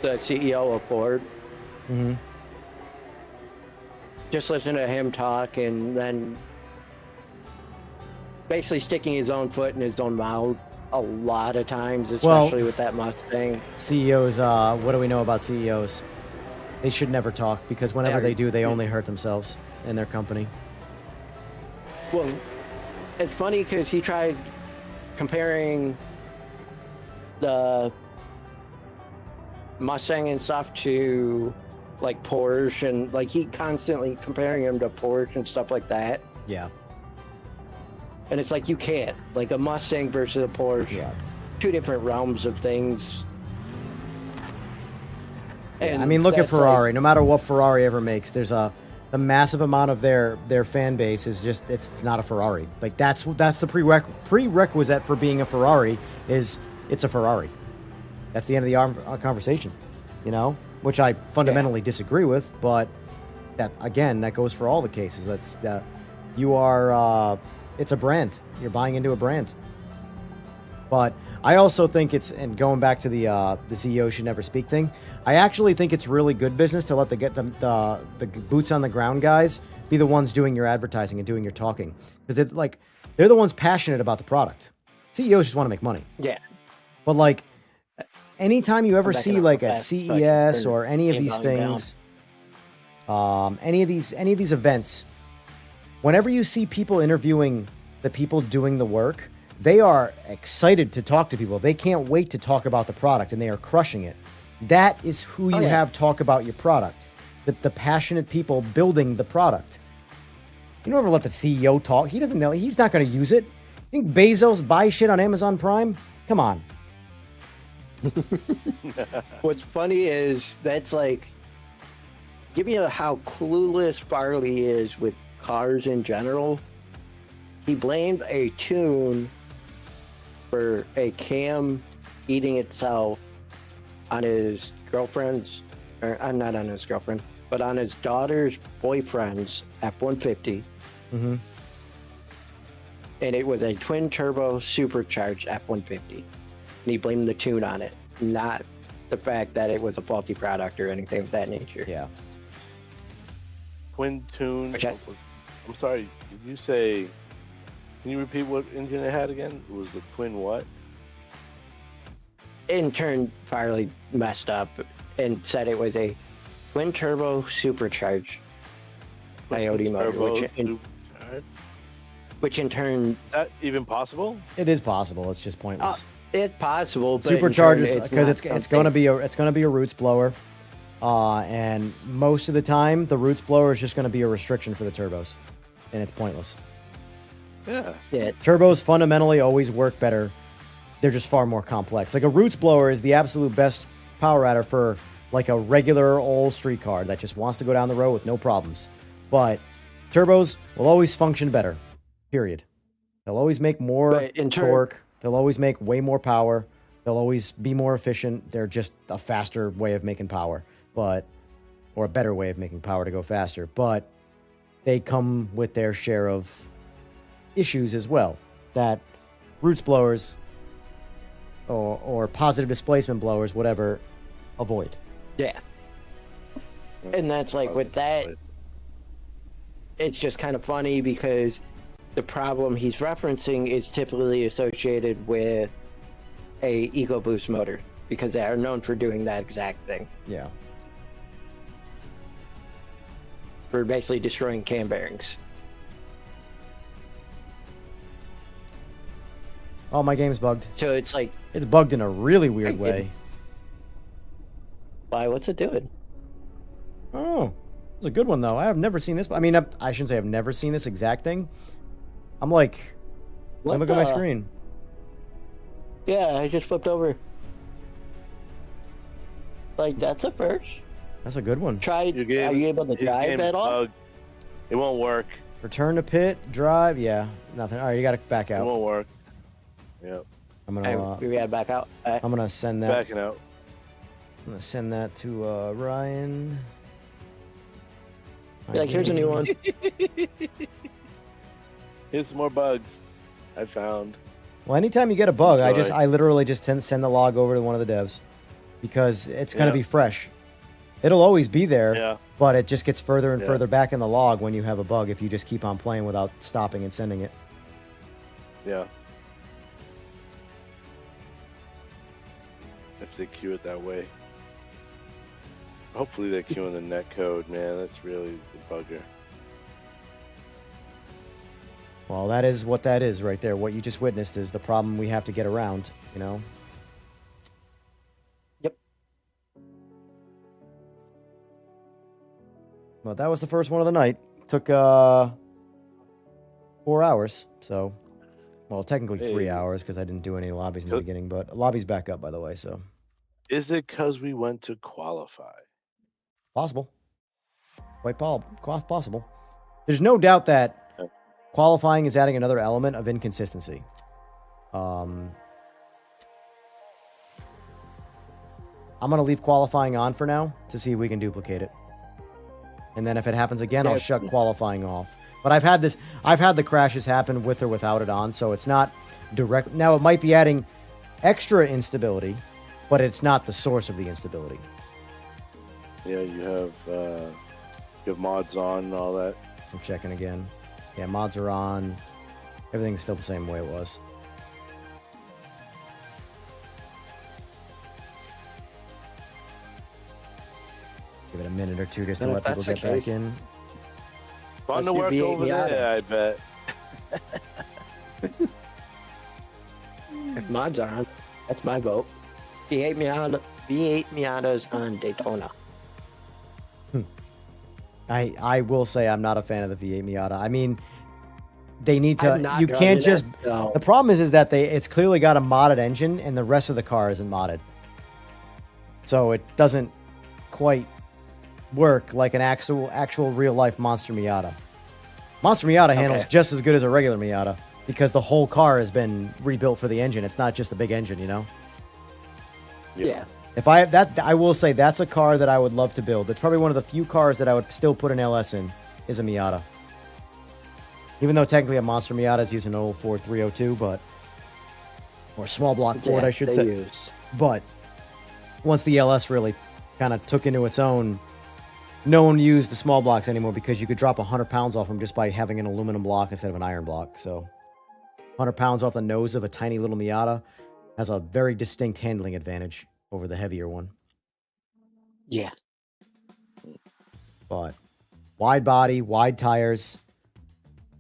the CEO of Ford. Mm-hmm. Just listen to him talk, and then basically sticking his own foot in his own mouth a lot of times, especially with that Mustang. CEOs, what do we know about CEOs? They should never talk, because whenever they do, they only hurt themselves and their company. Well, it's funny because he tries comparing the Mustang and stuff to like Porsche, and like he constantly comparing him to Porsche and stuff like that. Yeah. And it's like you can't, like a Mustang versus a Porsche, Yeah. two different realms of things. Yeah, I mean, look at that's, like, Ferrari. No matter what Ferrari ever makes, there's a massive amount of their fan base is just it's not a Ferrari. Like that's the prerequisite for being a Ferrari is it's a Ferrari. That's the end of the conversation, you know, which I fundamentally disagree with. But that again, that goes for all the cases. That's you are it's a brand. You're buying into a brand. But I also think it's, and going back to the CEO should never speak thing, I actually think it's really good business to let the boots on the ground guys be the ones doing your advertising and doing your talking, because they're the ones passionate about the product. CEOs just want to make money. Yeah. But like, anytime you ever I'm backing see up like real at fast so I can CES turn or any of the these volume down. things, any of these events, whenever you see people interviewing the people doing the work, they are excited to talk to people. They can't wait to talk about the product, and they are crushing it. That is who you have talk about your product. The passionate people building the product. You don't ever let the CEO talk. He doesn't know. He's not going to use it. You think Bezos buys shit on Amazon Prime? Come on. What's funny is that's like, give me how clueless Farley is with cars in general. He blamed a tune for a cam eating itself on his girlfriend's, or not on his girlfriend, but on his daughter's boyfriend's F-150. Mm-hmm. And it was a twin turbo supercharged F-150. And he blamed the tune on it, not the fact that it was a faulty product or anything of that nature. Yeah. Twin tune. Which I- I'm sorry. Did you say? Can you repeat what engine it had again? It was the twin what? In turn, Farley messed up and said it was a twin turbo supercharged Coyote motor, which in turn, Is that even possible? It is possible. It's just pointless. it's possible. But in Superchargers, turn, because not it's going to be a roots blower, and most of the time the roots blower is just going to be a restriction for the turbos, and it's pointless. Yeah. Yeah, Turbos fundamentally always work better. They're just far more complex. Like a roots blower is the absolute best power adder for like a regular old street car that just wants to go down the road with no problems. But turbos will always function better. Period. They'll always make more But in turn- torque. They'll always make way more power. They'll always be more efficient. They're just a faster way of making power, or a better way of making power to go faster. But they come with their share of issues as well that roots blowers or positive displacement blowers, whatever, avoid. yeah. And that's like with that, it's just kind of funny because the problem he's referencing is typically associated with a EcoBoost motor because they are known for doing that exact thing, Yeah. for basically destroying cam bearings. Oh, my game's bugged. So it's like, It's bugged in a really weird way. why? What's it doing? Oh, it's a good one though. I have never seen this. I mean, I shouldn't say I've never seen this exact thing. I'm like, let me look at my screen. Yeah, I just flipped over. Like, that's a first. That's a good one. Are you able to drive at all? It won't work. Return to pit, drive. Yeah, nothing. All right, you got to back It out. won't work. Yep. I'm Hey, gonna. we gotta back out. I'm gonna send that. Backing out. I'm gonna send that to Ryan. Like, here's a new one. Here's some more bugs I found. Well, anytime you get a bug, Enjoy. I literally just send the log over to one of the devs because it's gonna Yeah. be fresh. It'll always be there, Yeah. but it just gets further and Yeah. further back in the log when you have a bug if you just keep on playing without stopping and sending it. Yeah. If they queue it that way. Hopefully they're queuing the net code, man. That's really the bugger. Well, that is what that is right there. What you just witnessed is the problem we have to get around, you know? Yep. Well, that was the first one of the night. Took 4 hours. So, well, technically 3 hours because I didn't do any lobbies in the beginning. But lobby's back up, by the way. So, Is it because we went to qualify? possible. Quite possible. There's no doubt that qualifying is adding another element of inconsistency. I'm going to leave qualifying on for now to see if we can duplicate it. And then if it happens again, I'll shut qualifying off. But I've had the crashes happen with or without it on, so it's not direct. Now, it might be adding extra instability, but it's not the source of the instability. Yeah, you have mods on and all that. I'm checking again. Yeah, mods are on. Everything's still the same way it was. Give it a minute or two just to let people get back in. Fun to work over there, I bet. If mods are on, that's my vote. V8 Miatas on Daytona. I will say I'm not a fan of the V8 Miata. I mean, they need to. I'm not You can't just. driving it, so- The problem is that it's clearly got a modded engine, and the rest of the car isn't modded. So it doesn't quite work like an actual real life Monster Miata. Monster Miata handles just as good as a regular Miata because the whole car has been rebuilt for the engine. It's not just a big engine, you know. Yeah. If I have that, I will say that's a car that I would love to build. It's probably one of the few cars that I would still put an LS in, is a Miata. Even though technically a Monster Miata is using an old Ford 302, but or small block Ford, I should say. But once the LS really kind of took into its own, no one used the small blocks anymore because you could drop 100 pounds off them just by having an aluminum block instead of an iron block. So 100 pounds off the nose of a tiny little Miata has a very distinct handling advantage over the heavier one. Yeah. But wide body, wide tires,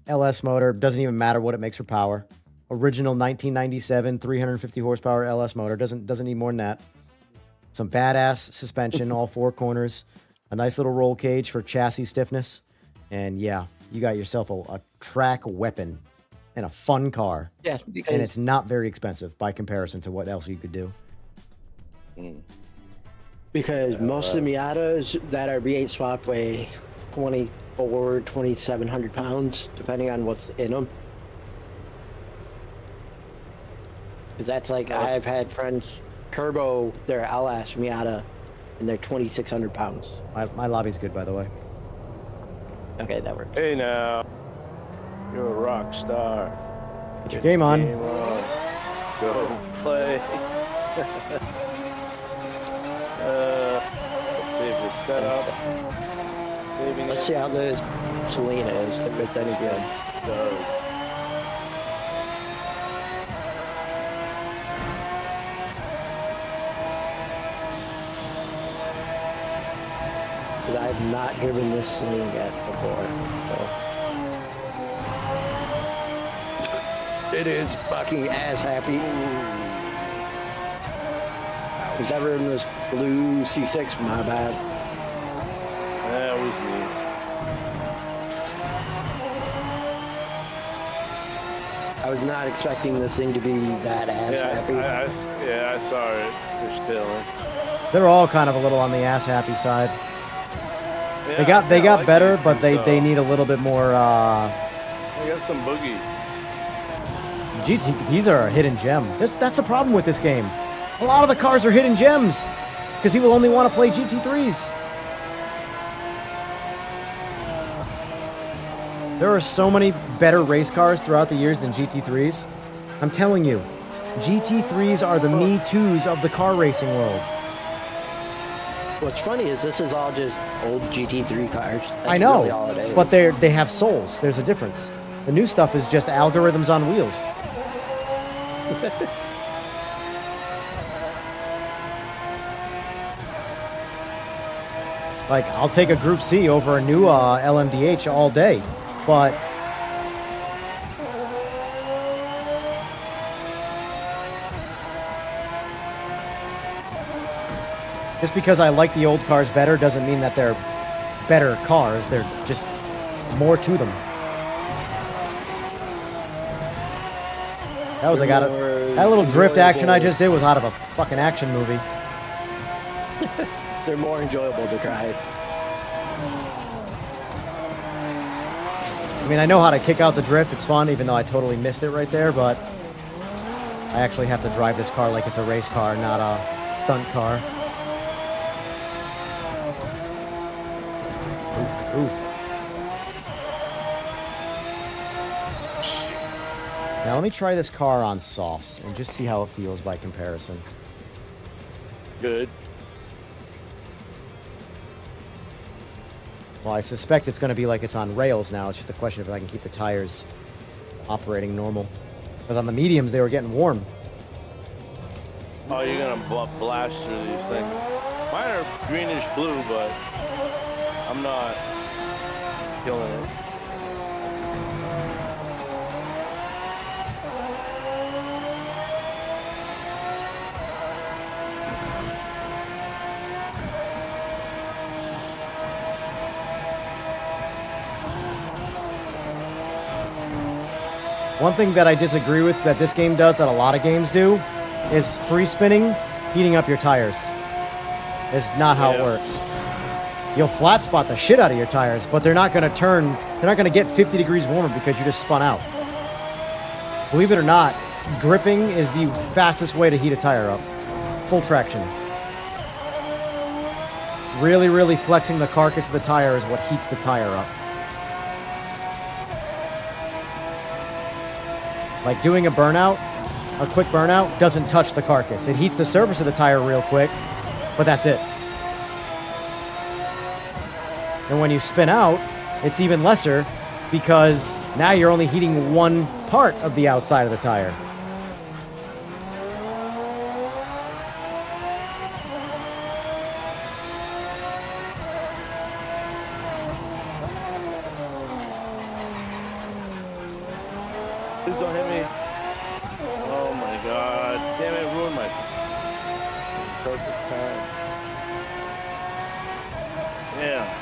LS motor, doesn't even matter what it makes for power. Original 1997 350 horsepower LS motor, doesn't need more than that. Some badass suspension, all four corners, a nice little roll cage for chassis stiffness, and yeah, you got yourself a track weapon and a fun car. Yeah, and it's not very expensive by comparison to what else you could do. Because most of the Miatas that are V8 swap weigh 2,700 pounds, depending on what's in them. Because that's like, I've had friends turbo their LS Miata, and they're 2,600 pounds. My lobby's good, by the way. Okay, that works. Hey now, you're a rock star. Get your game on. Game on. Go play. Let's save the setup. Saving Let's it. see how this Selena is, if it's any good. Does. Because I've not driven this thing yet before. So. It is fucking ass happy. Who's ever in this blue C6, my bad. That was me. I was not expecting this thing to be that ass happy. I saw it. They're stealing. They're all kind of a little on the ass happy side. Yeah, They got like better, these but things, they need a little bit more. They got some boogie. These are a hidden gem. That's the problem with this game. A lot of the cars are hidden gems because people only want to play GT3s. There are so many better race cars throughout the years than GT3s. I'm telling you, GT3s are the Me Too's of the car racing world. What's funny is this is all just old GT3 cars. That's I know, really all it is. but they have souls. There's a difference. The new stuff is just algorithms on wheels. Like, I'll take a Group C over a new LMDH all day, but just because I like the old cars better doesn't mean that they're better cars. They're just more to them. That was like that little drift action I just did was out of a fucking action movie. They're more enjoyable to drive. I mean, I know how to kick out the drift. It's fun, even though I totally missed it right there, but I actually have to drive this car like it's a race car, not a stunt car. Oof, oof. Now let me try this car on softs and just see how it feels by comparison. Good. Well, I suspect it's going to be like it's on rails now. It's just a question of if I can keep the tires operating normal. Because on the mediums, they were getting warm. Oh, you're gonna blast through these things. Mine are greenish blue, but I'm not killing it. One thing that I disagree with that this game does that a lot of games do is free spinning, heating up your tires. Is not how it works. You'll flat spot the shit out of your tires, but they're not going to turn, they're not going to get 50 degrees warmer because you just spun out. Believe it or not, gripping is the fastest way to heat a tire up. Full traction. Really, really flexing the carcass of the tire is what heats the tire up. Like doing a burnout, a quick burnout, doesn't touch the carcass. It heats the surface of the tire real quick, but that's it. And when you spin out, it's even lesser because now you're only heating one part of the outside of the tire. Please don't hit me. Oh my god. Damn it, ruined my perfect time. Yeah.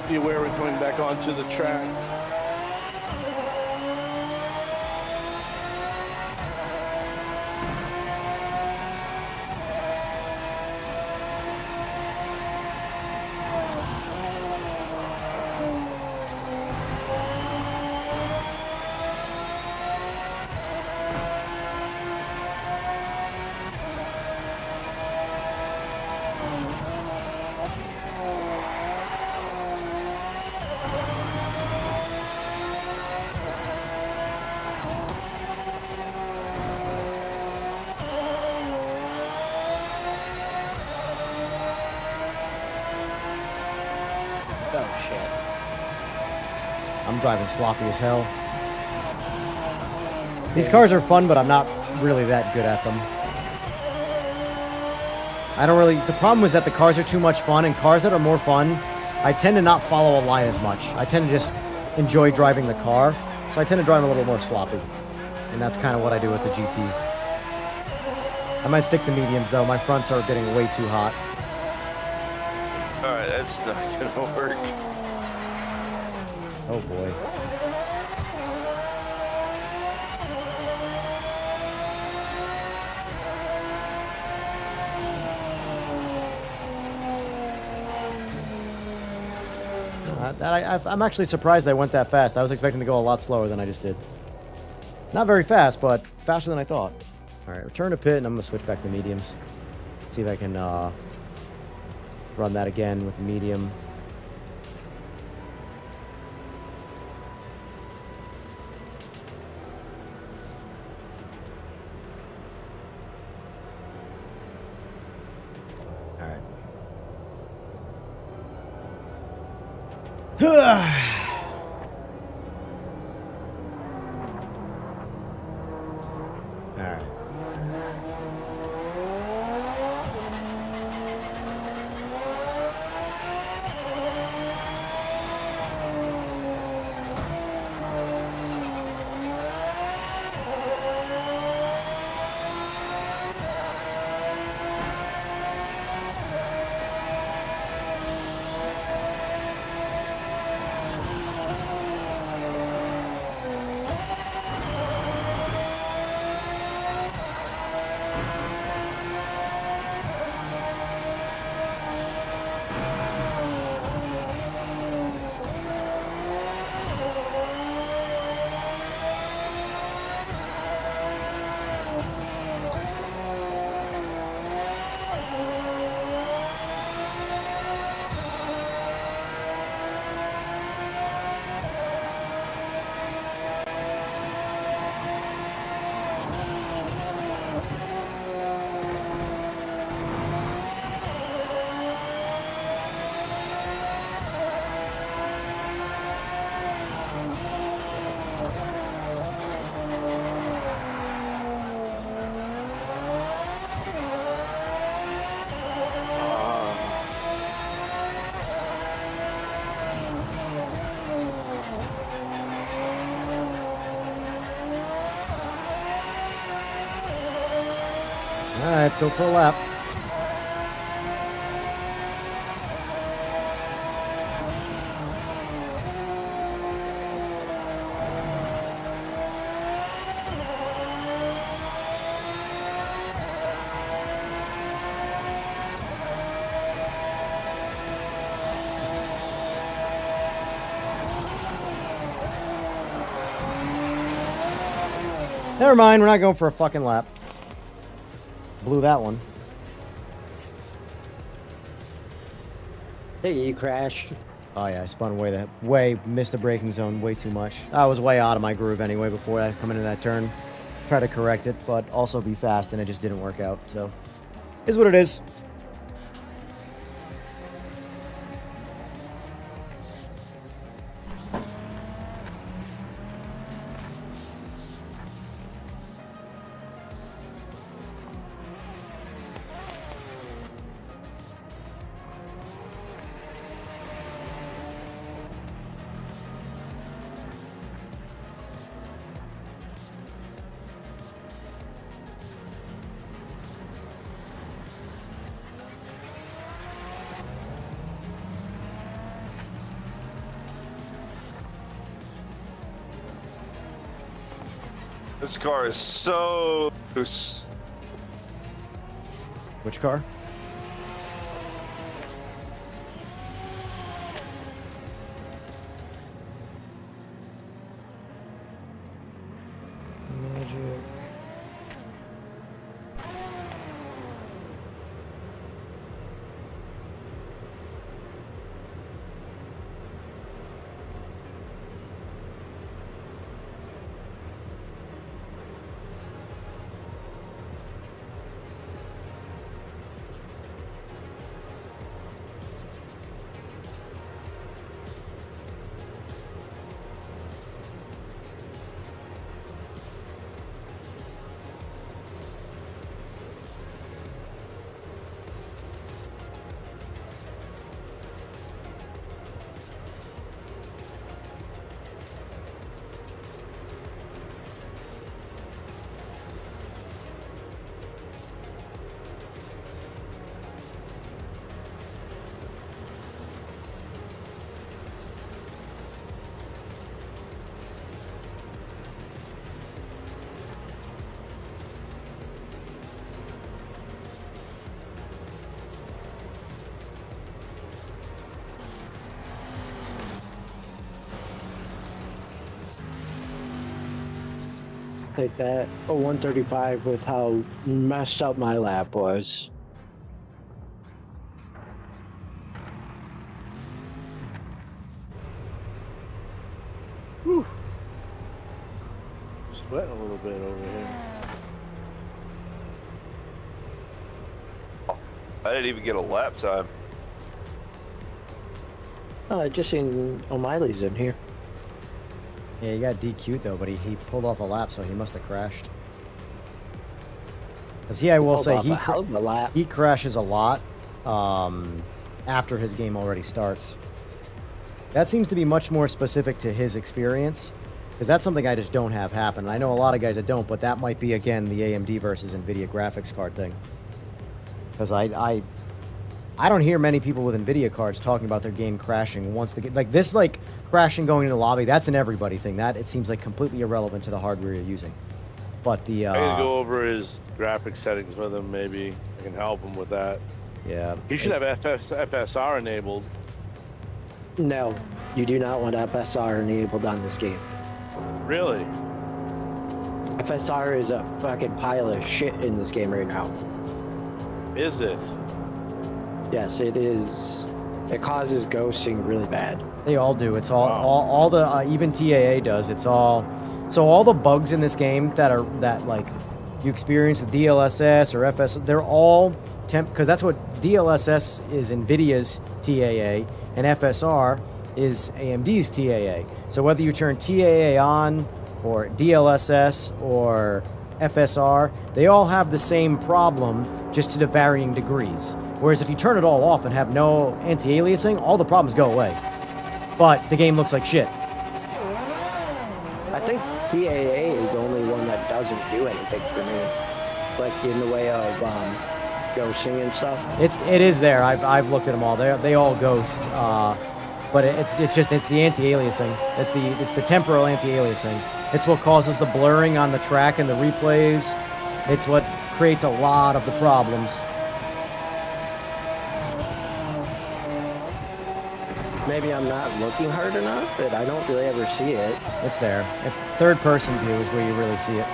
Be aware we're coming back onto the track. Oh shit. I'm driving sloppy as hell. These cars are fun, but I'm not really that good at them. I don't really... The problem is that the cars are too much fun, and cars that are more fun, I tend to not follow a line as much. I tend to just enjoy driving the car, so I tend to drive a little more sloppy. And that's kind of what I do with the GTs. I might stick to mediums, though. My fronts are getting way too hot. Alright, that's not gonna work. Oh, boy. I'm actually surprised I went that fast. I was expecting to go a lot slower than I just did. Not very fast, but faster than I thought. All right, return to pit, and I'm going to switch back to mediums. See if I can run that again with the medium. All right. Alright. right, let's go for a lap. Never mind, we're not going for a fucking lap. Blew that one. Hey, you crashed. Oh yeah, I spun way, missed the braking zone way too much. I was way out of my groove anyway before I come into that turn. Try to correct it, but also be fast, and it just didn't work out, so. Is what it is. This car is so loose. Which car? Magic. Take that. A 135 with how messed up my lap was. Whew. Sweating a little bit over here. I didn't even get a lap time. Oh, I just seen O'Malley's in here. Yeah, he got DQ'd though, but he pulled off a lap, so he must have crashed. Because I will say, he crashes a lot after his game already starts. That seems to be much more specific to his experience, because that's something I just don't have happen. I know a lot of guys that don't, but that might be, again, the AMD versus Nvidia graphics card thing. Because I don't hear many people with Nvidia cards talking about their game crashing once the game, like this, like crashing going into the lobby. That's an everybody thing. That it seems like completely irrelevant to the hardware you're using. But the I can go over his graphics settings with him. Maybe I can help him with that. Yeah, He should have FSR enabled. No, you do not want FSR enabled on this game. Really? FSR is a fucking pile of shit in this game right now. Is it? Yes, it is. It causes ghosting really bad. they all do. It's all the even TAA does. It's all so all the bugs in this game that like you experience with DLSS or FS. They're all because that's what DLSS is, Nvidia's TAA, and FSR is AMD's TAA. So whether you turn TAA on or DLSS or FSR, they all have the same problem, just to varying degrees. Whereas if you turn it all off and have no anti-aliasing, all the problems go away. But the game looks like shit. I think TAA is the only one that doesn't do anything for me. like in the way of ghosting and stuff? It is there. I've looked at them all. They all ghost. But it's the anti-aliasing. It's the temporal anti-aliasing. It's what causes the blurring on the track and the replays. It's what creates a lot of the problems. Maybe I'm not looking hard enough, but I don't really ever see it. It's there. If third-person view is where you really see it.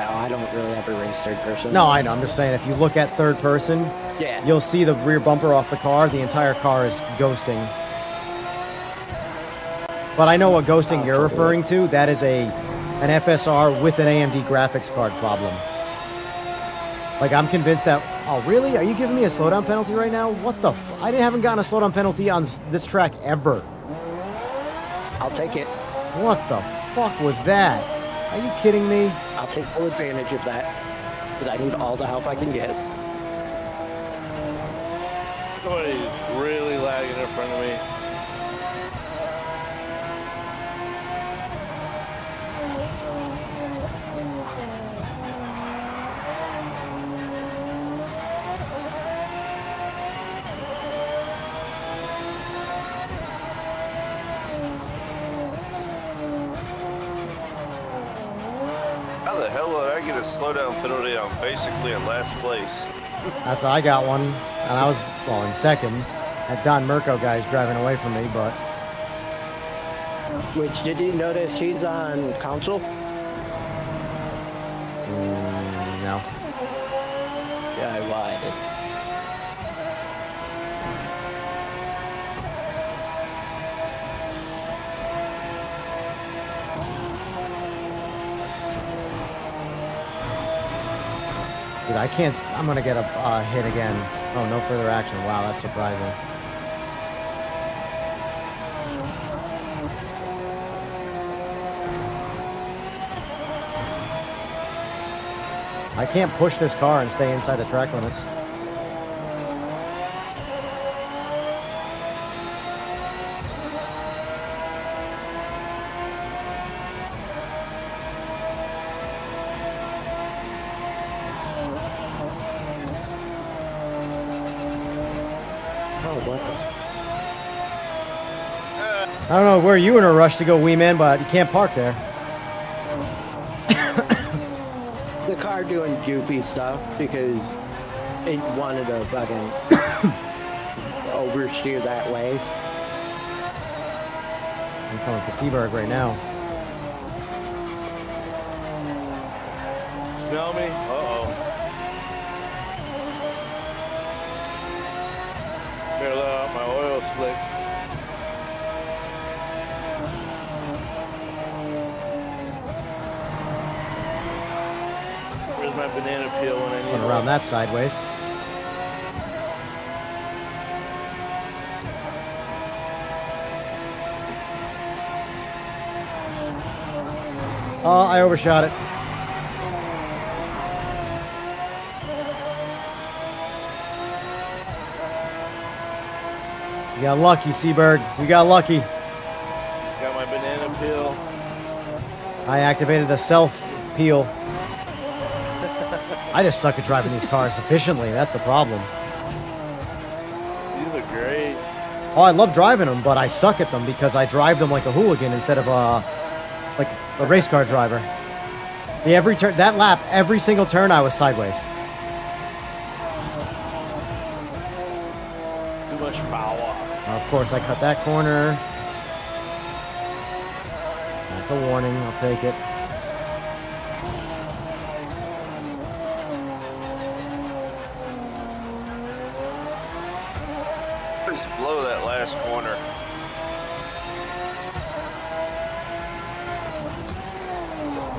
Oh, I don't really ever race third person. No, I know. I'm just saying, if you look at third person, Yeah. you'll see the rear bumper off the car. The entire car is ghosting. But I know what ghosting you're referring to. That is an FSR with an AMD graphics card problem. Like, I'm convinced that... Oh, really? Are you giving me a slowdown penalty right now? What the I haven't gotten a slowdown penalty on this track ever. I'll take it. What the fuck was that? Are you kidding me? I'll take full advantage of that. Because I need all the help I can get. Somebody's really lagging in front of me. How the hell did I get a slowdown penalty? I'm basically in last place. That's I got one, and I was, well, in second. That Don Mirko guy's driving away from me, but... Which, did you notice he's on console? No. Yeah, I lied. Dude, I can't... I'm gonna get a hit again. Oh, no further action. Wow, that's surprising. I can't push this car and stay inside the track limits. I don't know where you were in a rush to go, wee man, but you can't park there. The car doing goofy stuff because it wanted to fucking oversteer that way. I'm coming for Seaberg right now. Smell me? Uh-oh. Better let out my oil slicks. Where's my banana peel when I need Went it? around that sideways. Oh, I overshot it. You got lucky, Seaberg. We got lucky. Got my banana peel. I activated a self-peel. I just suck at driving these cars efficiently. That's the problem. These are great. Oh, I love driving them, but I suck at them because I drive them like a hooligan instead of like a race car driver. The every turn, that lap, every single turn, I was sideways. Too much power. Of course, I cut that corner. That's a warning. I'll take it. Just blow that last corner.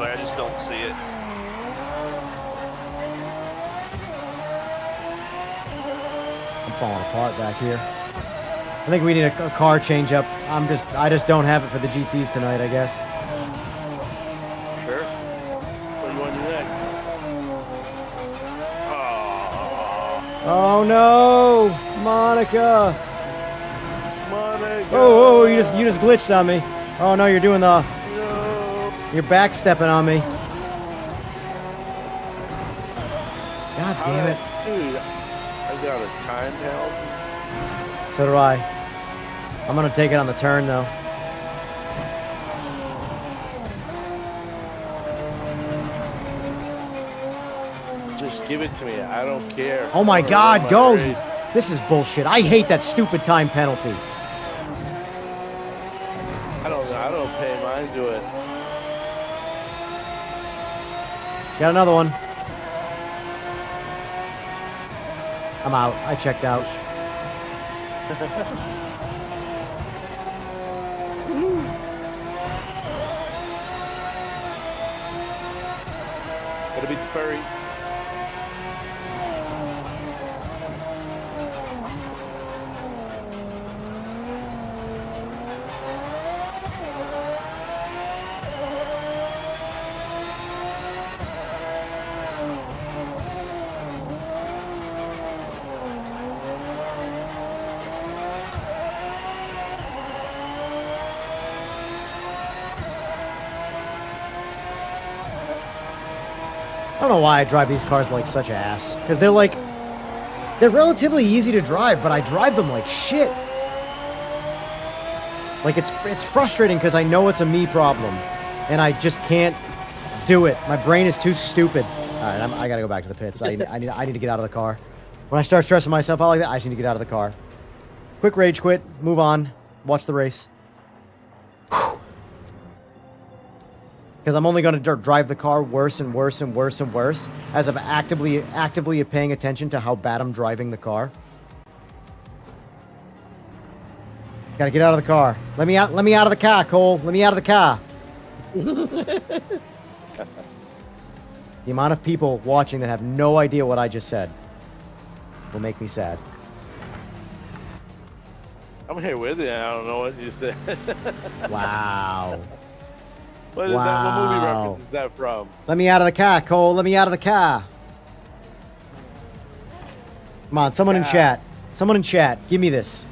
I just don't see it. I'm falling apart back here. I think we need a car change up. I just don't have it for the GTs tonight, I guess. Sure. What do you want to do next? Oh no, Monica! Monica! Oh, you just glitched on me. Oh no, you're doing the... No. You're backstepping on me. God damn it. Dude, I got a time penalty. So do I. I'm gonna take it on the turn though. Just give it to me. I don't care. Oh my I'm gonna God, run my go! race. This is bullshit. I hate that stupid time penalty. I don't pay mind to it. He's got another one. I'm out. I checked out. Gotta be the furry. I don't know why I drive these cars like such ass. Because they're like... They're relatively easy to drive, but I drive them like shit. Like, it's frustrating because I know it's a me problem. And I just can't do it. My brain is too stupid. Alright, I gotta go back to the pits. I need to get out of the car. When I start stressing myself out like that, I just need to get out of the car. Quick rage quit. Move on. Watch the race. Because I'm only going to drive the car worse and worse and worse and worse as I'm actively paying attention to how bad I'm driving the car. Gotta get out of the car. Let me out of the car, Cole. Let me out of the car. The amount of people watching that have no idea what I just said will make me sad. I'm here with you. I don't know what you said. Wow. What is that? What movie reference is that from? Let me out of the car, Cole. Let me out of the car. Come on, someone in chat. Someone in chat. Give me this.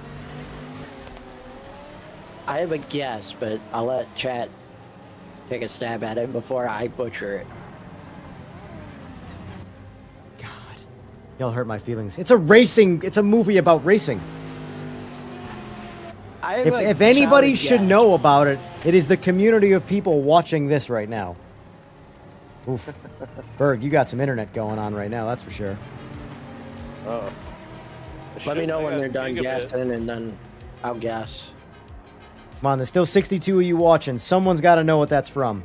I have a guess, but I'll let chat take a stab at it before I butcher it. God. Y'all hurt my feelings. It's a movie about racing. If anybody should know about it, it is the community of people watching this right now. Oof. Berg, you got some internet going on right now, that's for sure. Uh-oh. Let me know when they're done gassing, and then I'll gas. Come on, there's still 62 of you watching. Someone's got to know what that's from.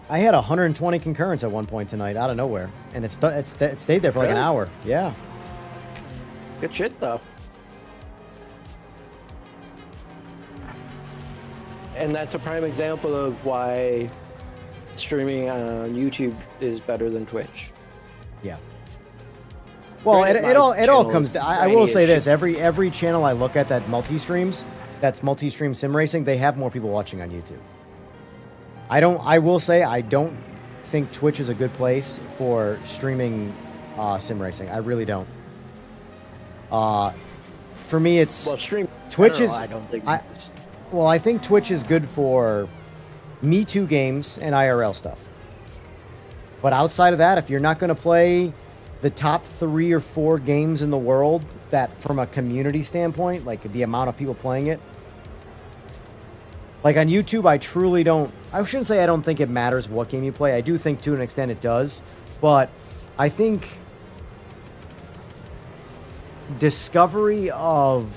I had 120 concurrents at one point tonight, out of nowhere, and it stayed there for like an hour. Yeah. Good shit, though. And that's a prime example of why streaming on YouTube is better than Twitch. Yeah. Well, it all comes down. I will say this: every channel I look at that multi-stream sim racing, they have more people watching on YouTube. I will say I don't think Twitch is a good place for streaming sim racing. I really don't. For me, it's Twitch is. I don't think. I think Twitch is good for Me Too games and IRL stuff. But outside of that, if you're not going to play the top 3 or 4 games in the world, that from a community standpoint, like the amount of people playing it, like on YouTube, I truly don't. I shouldn't say I don't think it matters what game you play. I do think to an extent it does, but I think discovery of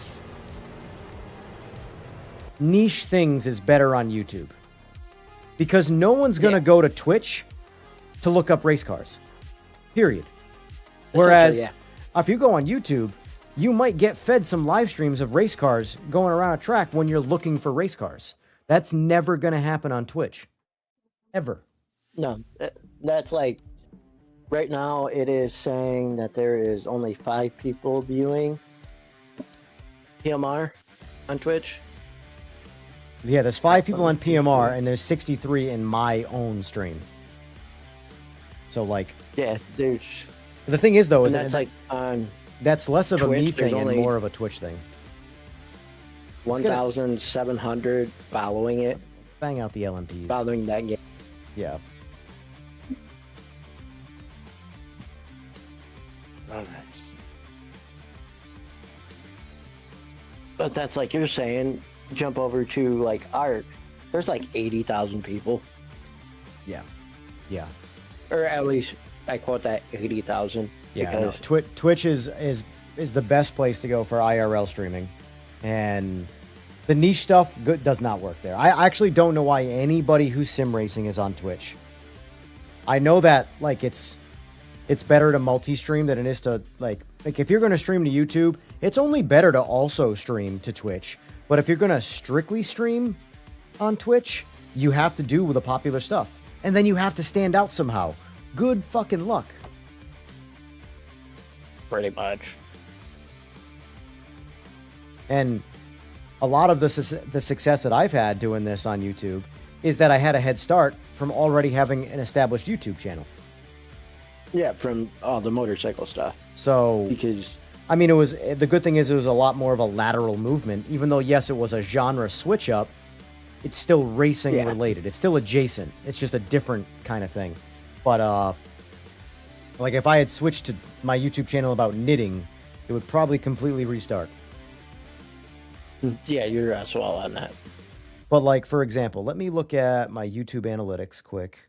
niche things is better on YouTube, because no one's gonna go to Twitch to look up race cars, period. Whereas if you go on YouTube, you might get fed some live streams of race cars going around a track when you're looking for race cars. That's never gonna happen on Twitch, ever. No, that's like right now it is saying that there is only 5 people viewing PMR on Twitch. Yeah, there's 5 people on PMR, and there's 63 in my own stream. So, like... Yeah, there's... The thing is, though, is that's like on... That's less of Twitch, a me thing and more of a Twitch thing. 1,700 following it. Bang out the LMPs. Following that game. Yeah. Alright. But that's like you're saying, jump over to like art. There's like 80,000 people. Yeah. Yeah. Or at least I quote that 80,000. Yeah. No. Twitch is the best place to go for IRL streaming. And the niche stuff does not work there. I actually don't know why anybody who's sim racing is on Twitch. I know that like it's better to multi-stream than it is to like if you're going to stream to YouTube, it's only better to also stream to Twitch. But if you're going to strictly stream on Twitch, you have to do the popular stuff. And then you have to stand out somehow. Good fucking luck. Pretty much. And a lot of the success that I've had doing this on YouTube is that I had a head start from already having an established YouTube channel. Yeah, from all the motorcycle stuff. So, Because I mean, the good thing is it was a lot more of a lateral movement. Even though, yes, it was a genre switch up, it's still racing related. It's still adjacent. It's just a different kind of thing. But, like if I had switched to my YouTube channel about knitting, it would probably completely restart. yeah, you're swell on that. But like, for example, let me look at my YouTube analytics quick.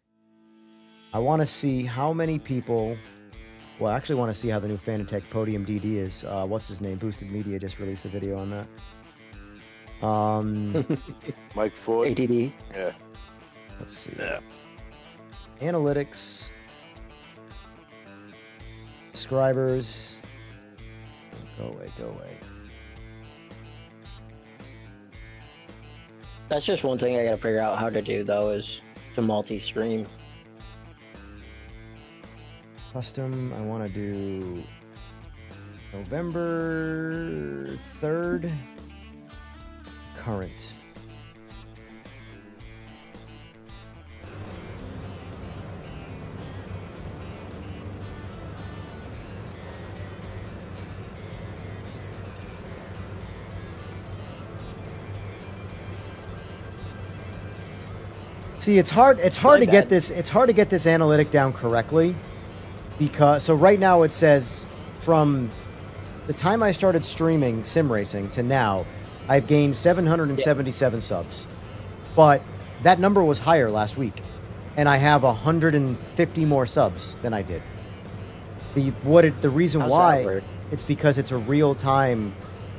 I want to see how many people... Well, I actually want to see how the new Fanatec Podium DD is. What's his name? Boosted Media just released a video on that. Mike Ford. ATD. Yeah. Let's see. Yeah. Analytics. Subscribers. Go away, go away. That's just one thing I gotta figure out how to do though, is to multi-stream. Custom, I want to do November 3rd. Current. See, it's hard to get this analytic down correctly. Because, so right now it says from the time I started streaming sim racing to now, I've gained 777 subs. But that number was higher last week. And I have 150 more subs than I did. The reason How's why, that work? it's because it's a real-time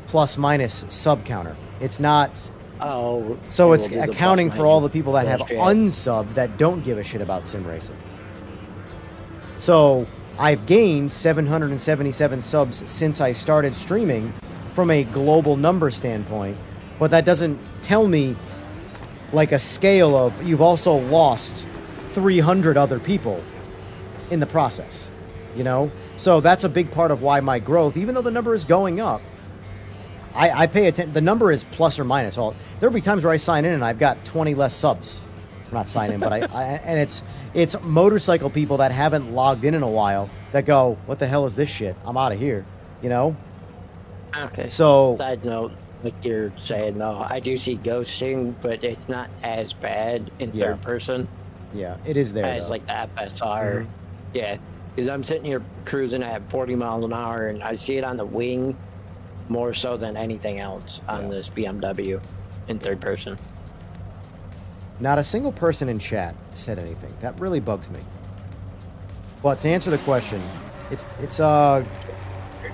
plus-minus sub counter. It's not... Oh. So it's we'll do the accounting plus for all the people that have minus. unsubbed that don't give a shit about sim racing. So I've gained 777 subs since I started streaming from a global number standpoint, but that doesn't tell me like a scale of you've also lost 300 other people in the process, you know? So that's a big part of why my growth, even though the number is going up, I pay attention. The number is plus or minus. There'll be times where I sign in and I've got 20 less subs. I'm not sign in, but and it's motorcycle people that haven't logged in a while that go, what the hell is this shit? I'm out of here, you know? Okay. So Side note, like you're saying, no, I do see ghosting, but it's not as bad in Yeah. third person yeah, it is there. as though. like the FSR. Mhm. Yeah, because I'm sitting here cruising at 40 miles an hour, and I see it on the wing more so than anything else on this BMW in third person. Not a single person in chat said anything. That really bugs me. But to answer the question, it's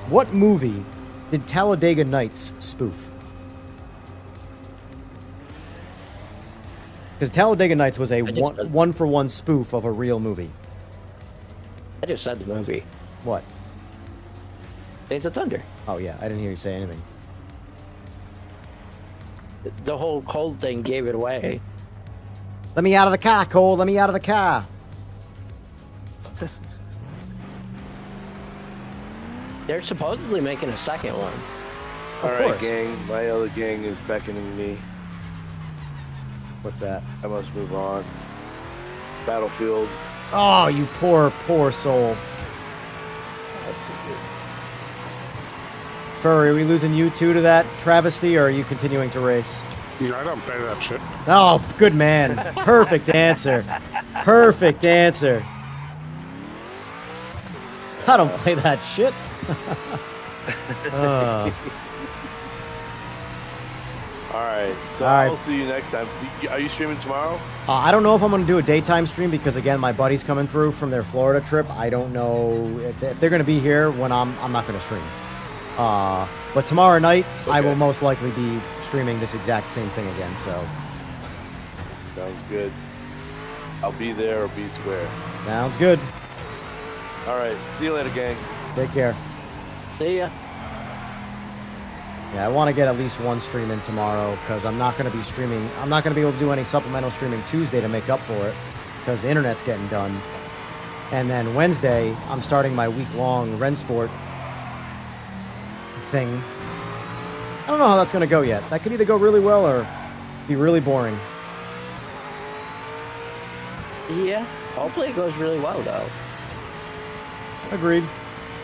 what movie did Talladega Nights spoof? Because Talladega Nights was a one-for-one spoof of a real movie. I just said the movie. What? Days of Thunder. Oh yeah, I didn't hear you say anything. The whole cold thing gave it away. Let me out of the car, Cole. Let me out of the car. They're supposedly making a second one. All right, course. gang. My other gang is beckoning me. What's that? I must move on. Battlefield. Oh, you poor, poor soul. Furry, are we losing you too to that travesty, or are you continuing to race? I don't play that shit. Oh, good man. Perfect answer. Perfect answer. I don't play that shit. All right. So All right. I'll see you next time. Are you streaming tomorrow? I don't know if I'm going to do a daytime stream because, again, my buddy's coming through from their Florida trip. I don't know if they're going to be here when I'm not going to stream. But tomorrow night, I will most likely be streaming this exact same thing again. So Sounds good. I'll be there or be square. sounds good. All right. See you later, gang. Take care. See ya. Yeah, I want to get at least one stream in tomorrow because I'm not going to be streaming. I'm not going to be able to do any supplemental streaming Tuesday to make up for it because the internet's getting done. And then Wednesday, I'm starting my week-long Renport thing. I don't know how that's going to go yet. That could either go really well or be really boring. Yeah. Hopefully it goes really well, though. Agreed.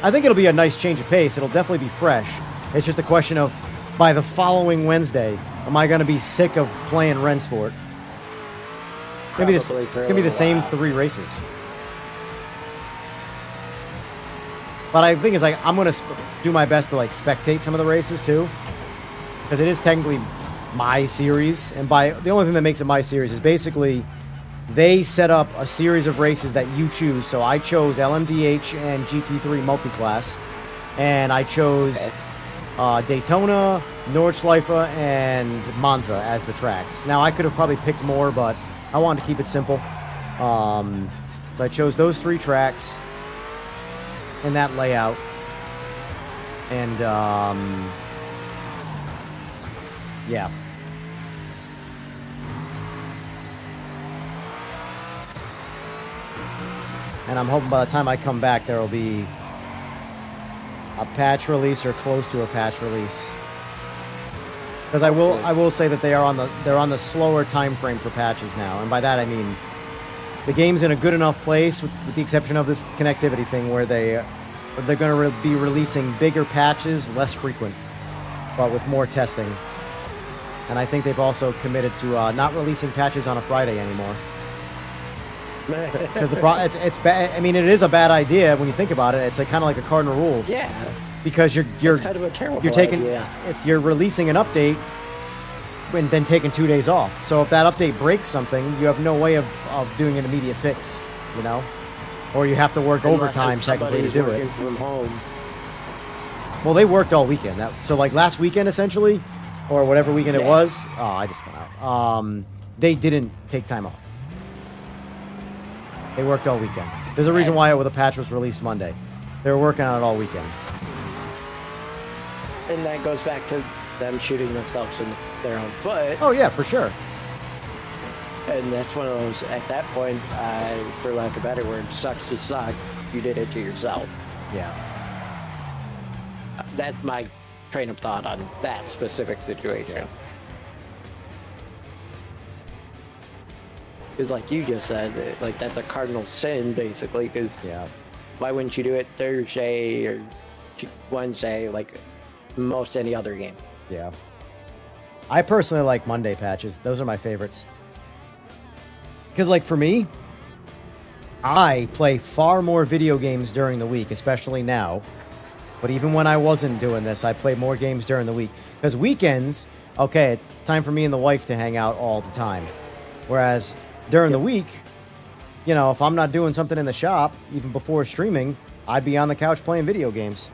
I think it'll be a nice change of pace. It'll definitely be fresh. It's just a question of, by the following Wednesday, am I going to be sick of playing Renport? It's going to be the same 3 races. But I think it's like, I'm going to do my best to like spectate some of the races too. Because it is technically my series. And the only thing that makes it my series is basically they set up a series of races that you choose. So I chose LMDH and GT3 Multiclass. And I chose Daytona, Nordschleife, and Monza as the tracks. Now, I could have probably picked more, but I wanted to keep it simple. So I chose those 3 tracks in that layout. And, yeah. And I'm hoping by the time I come back, there will be a patch release or close to a patch release. Because I will say that they're on the slower time frame for patches now, and by that I mean the game's in a good enough place, with the exception of this connectivity thing, where they're going to be releasing bigger patches, less frequent, but with more testing. And I think they've also committed to not releasing patches on a Friday anymore. Because it's bad. I mean, it is a bad idea when you think about it. It's like kind of like a cardinal rule. Yeah. Because you're kind of a terrible idea. You're releasing an update and then taking 2 days off. So if that update breaks something, you have no way of doing an immediate fix, you know, or you have to work overtime technically to do it. From home. Well, they worked all weekend. So like last weekend essentially, or whatever weekend it was. Oh, I just went out. They didn't take time off. They worked all weekend. There's a reason why the patch was released Monday. They were working on it all weekend. And that goes back to them shooting themselves in their own foot. Oh, yeah, for sure. And that's one of those, at that point, for lack of a better word, sucks to suck. You did it to yourself. Yeah. That's my train of thought on that specific situation. Yeah. Because like you just said, like that's a cardinal sin, basically, because why wouldn't you do it Thursday or Wednesday, like most any other game? Yeah. I personally like Monday patches. Those are my favorites. Because, like, for me, I play far more video games during the week, especially now. But even when I wasn't doing this, I played more games during the week. Because weekends, okay, it's time for me and the wife to hang out all the time. Whereas during the week, you know, if I'm not doing something in the shop, even before streaming, I'd be on the couch playing video games.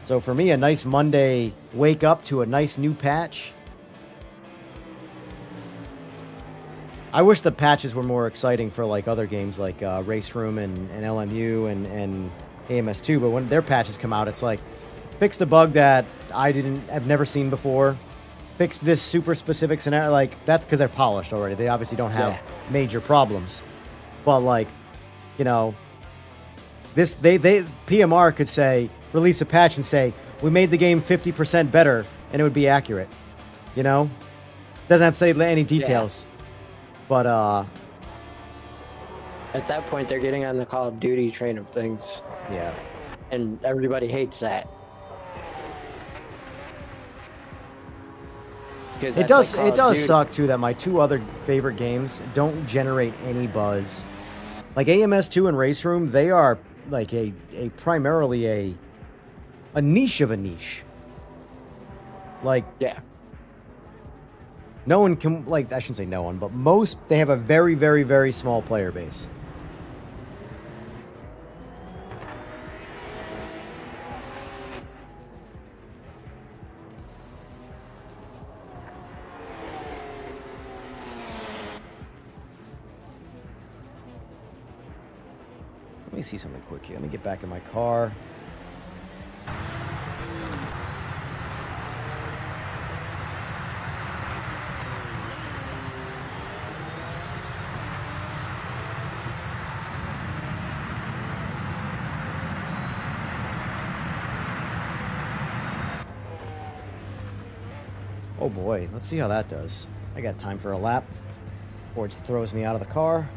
So for me, a nice Monday wake up to a nice new patch. I wish the patches were more exciting for like other games like Race Room and LMU and AMS2, but when their patches come out, it's like, fix the bug that I've never seen before. Fix this super specific scenario. Like, that's because they're polished already. They obviously don't have major problems. But like, you know, this they PMR could say, release a patch and say, we made the game 50% better, and it would be accurate. You know? Doesn't have to say any details. But at that point, they're getting on the Call of Duty train of things. Yeah. And everybody hates that. 'Cause It that's does. like Call It of does Duty. suck too that my two other favorite games don't generate any buzz. Like AMS2 and Race Room, they are like a primarily a niche of a niche. Like Yeah. no one can, like, I shouldn't say no one, but most, they have a very, very, very small player base. Let me see something quick here. Let me get back in my car. Oh boy, let's see how that does. I got time for a lap, or it throws me out of the car.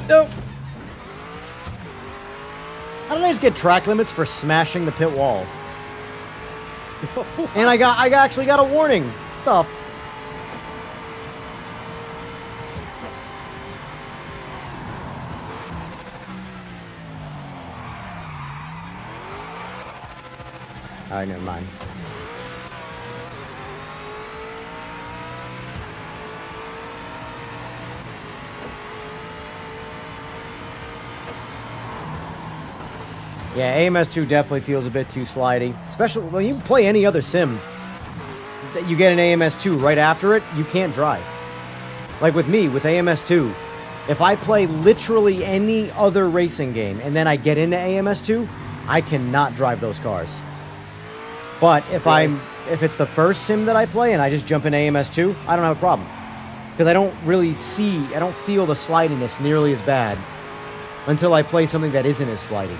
Nope. How did I just get track limits for smashing the pit wall? And I actually got a warning. What the? Alright, never mind. Yeah, AMS2 definitely feels a bit too slidey. Especially when you play any other sim that you get an AMS2 right after it, you can't drive. Like with me, with AMS2, if I play literally any other racing game and then I get into AMS2, I cannot drive those cars. But if if it's the first sim that I play and I just jump in AMS2, I don't have a problem. Because I don't feel the slidiness nearly as bad until I play something that isn't as slidey.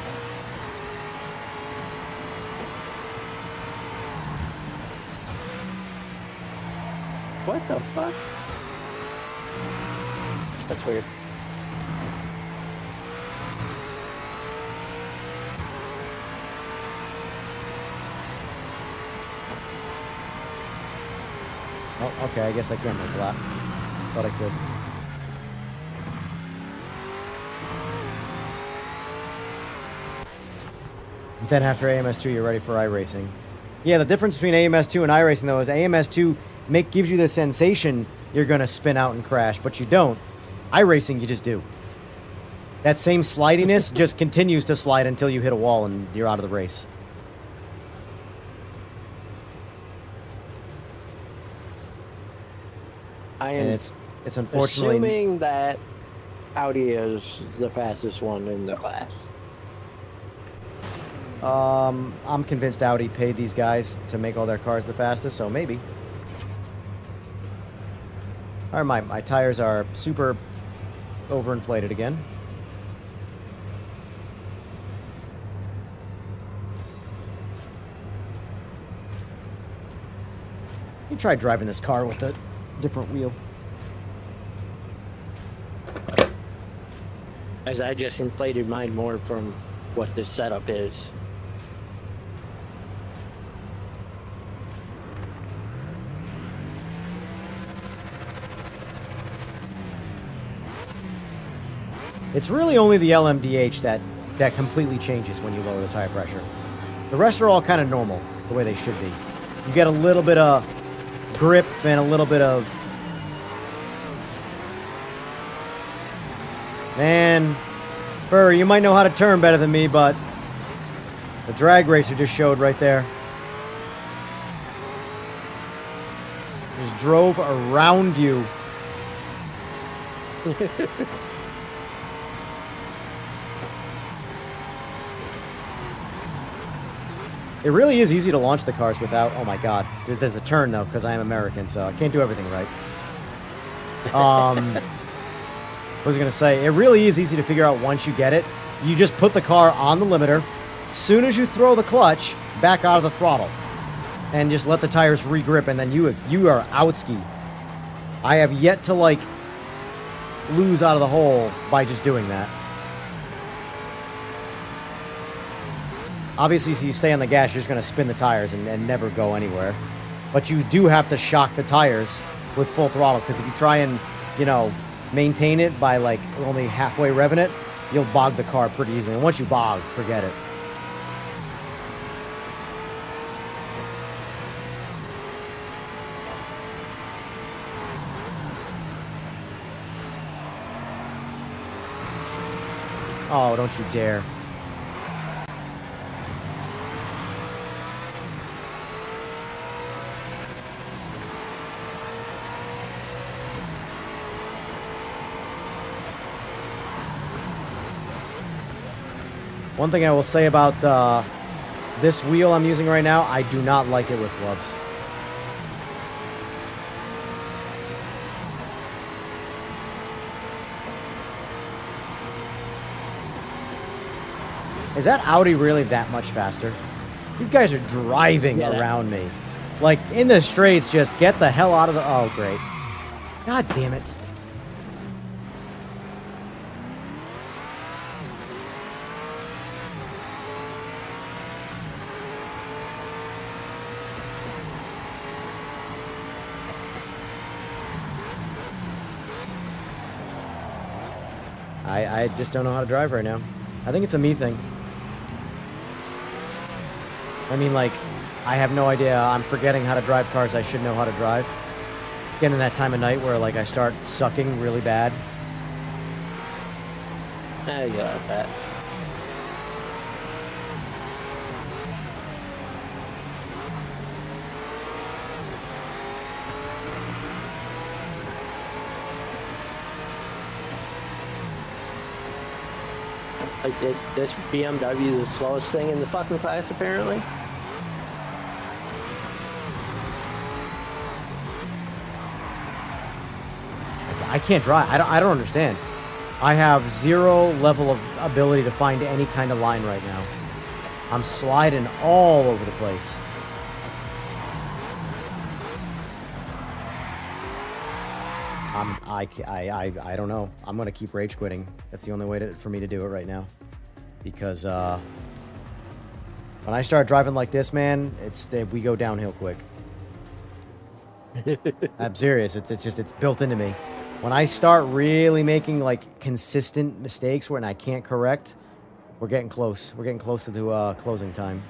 What the fuck? That's weird. Oh, okay, I guess I can't make a lap. Thought I could. Then after AMS2, you're ready for iRacing. Yeah, the difference between AMS2 and iRacing, though, is AMS2 gives you the sensation you're going to spin out and crash, but you don't. iRacing, you just do. That same slidiness just continues to slide until you hit a wall and you're out of the race. I And am it's unfortunately... assuming that Audi is the fastest one in the class. I'm convinced Audi paid these guys to make all their cars the fastest, so maybe. All right, my tires are super overinflated again. You try driving this car with a different wheel. As I just inflated mine more from what this setup is. It's really only the LMDH that completely changes when you lower the tire pressure. The rest are all kind of normal, the way they should be. You get a little bit of grip and a little bit of... Man, Furry, you might know how to turn better than me, but the drag racer just showed right there. Just drove around you. It really is easy to launch the cars without... Oh my god. There's a turn, though, because I am American, so I can't do everything right. What was I going to say? It really is easy to figure out once you get it. You just put the car on the limiter. Soon as you throw the clutch, back out of the throttle. And just let the tires re-grip, and then you are out ski. I have yet to, like lose out of the hole by just doing that. Obviously, if you stay on the gas, you're just going to spin the tires and never go anywhere. But you do have to shock the tires with full throttle, because if you try and, you know, maintain it by, like, only halfway revving it, you'll bog the car pretty easily. And once you bog, forget it. Oh, don't you dare. One thing I will say about this wheel I'm using right now, I do not like it with gloves. Is that Audi really that much faster? These guys are driving around me. Like, in the straights, just get the hell out of the... Oh, great. God damn it. I just don't know how to drive right now. I think it's a me thing. I mean, like, I have no idea. I'm forgetting how to drive cars I should know how to drive. It's getting that time of night where, like, I start sucking really bad. I got that. Like, this BMW is the slowest thing in the fucking class, apparently. I can't drive. I don't understand. I have zero level of ability to find any kind of line right now. I'm sliding all over the place. I don't know. I'm gonna keep rage quitting. That's the only way for me to do it right now. Because when I start driving like this, man, we go downhill quick. I'm serious. It's built into me. When I start really making, like, consistent mistakes when I can't correct, we're getting close. We're getting close to the closing time.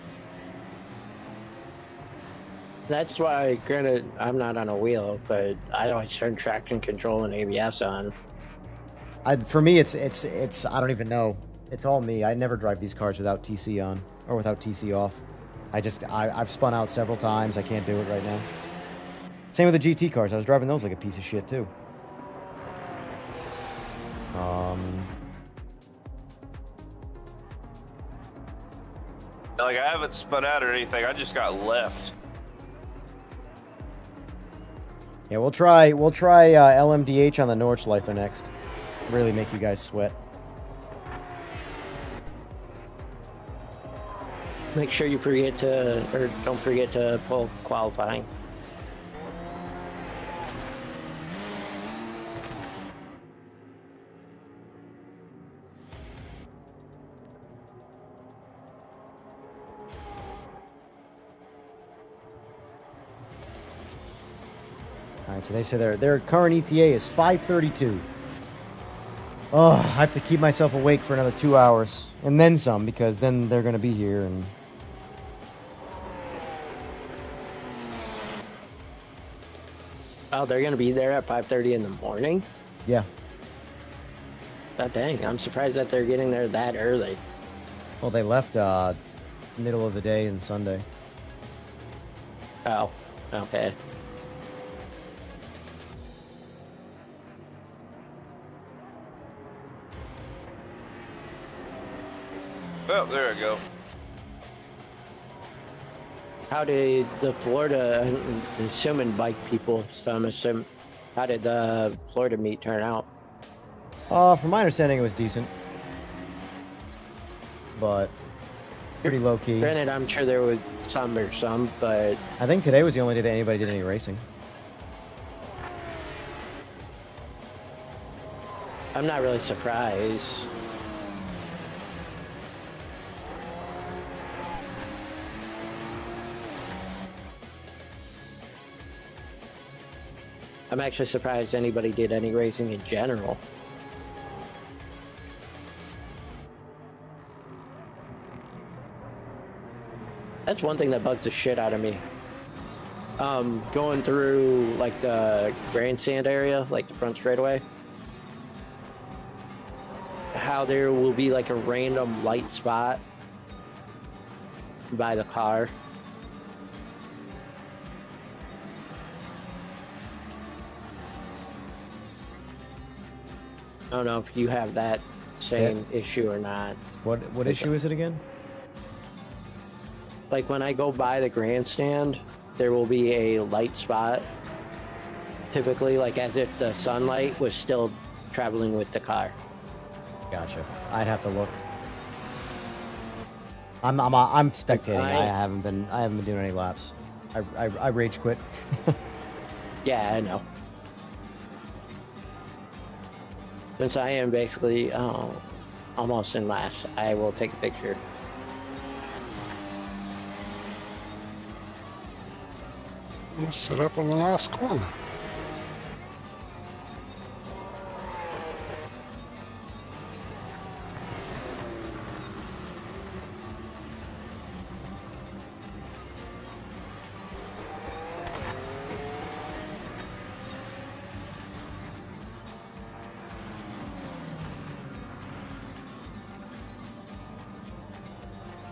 That's why, granted, I'm not on a wheel, but I always turn traction control and ABS on. For me, it's I don't even know. It's all me. I never drive these cars without TC on or without TC off. I've spun out several times. I can't do it right now. Same with the GT cars. I was driving those like a piece of shit too. Like, I haven't spun out or anything. I just got left. Yeah, we'll try LMDH on the Nordschleife next. Really make you guys sweat. Make sure you don't forget to pull qualifying. Alright, so they say their current ETA is 5:32. Oh, I have to keep myself awake for another 2 hours. And then some, because then they're going to be here and... Oh, they're gonna be there at 5:30 in the morning? Yeah. God dang, I'm surprised that they're getting there that early. Well, they left middle of the day and Sunday. Oh, okay. Oh, there I go. How did the Florida, I'm assuming bike people, so I'm assuming, how did the Florida meet turn out? From my understanding, it was decent. But pretty low-key. Granted, I'm sure there was some, but... I think today was the only day that anybody did any racing. I'm not really surprised. I'm actually surprised anybody did any racing in general. That's one thing that bugs the shit out of me. Going through like the grandstand area, like the front straightaway, how there will be like a random light spot by the car. I don't know if you have that same issue or not. What issue is it again? Like when I go by the grandstand, there will be a light spot, typically like as if the sunlight was still traveling with the car. Gotcha. I'd have to look. I'm spectating. I haven't been doing any laps. I rage quit. Yeah, I know. Since I am basically almost in last, I will take a picture. Let's set up on the last corner.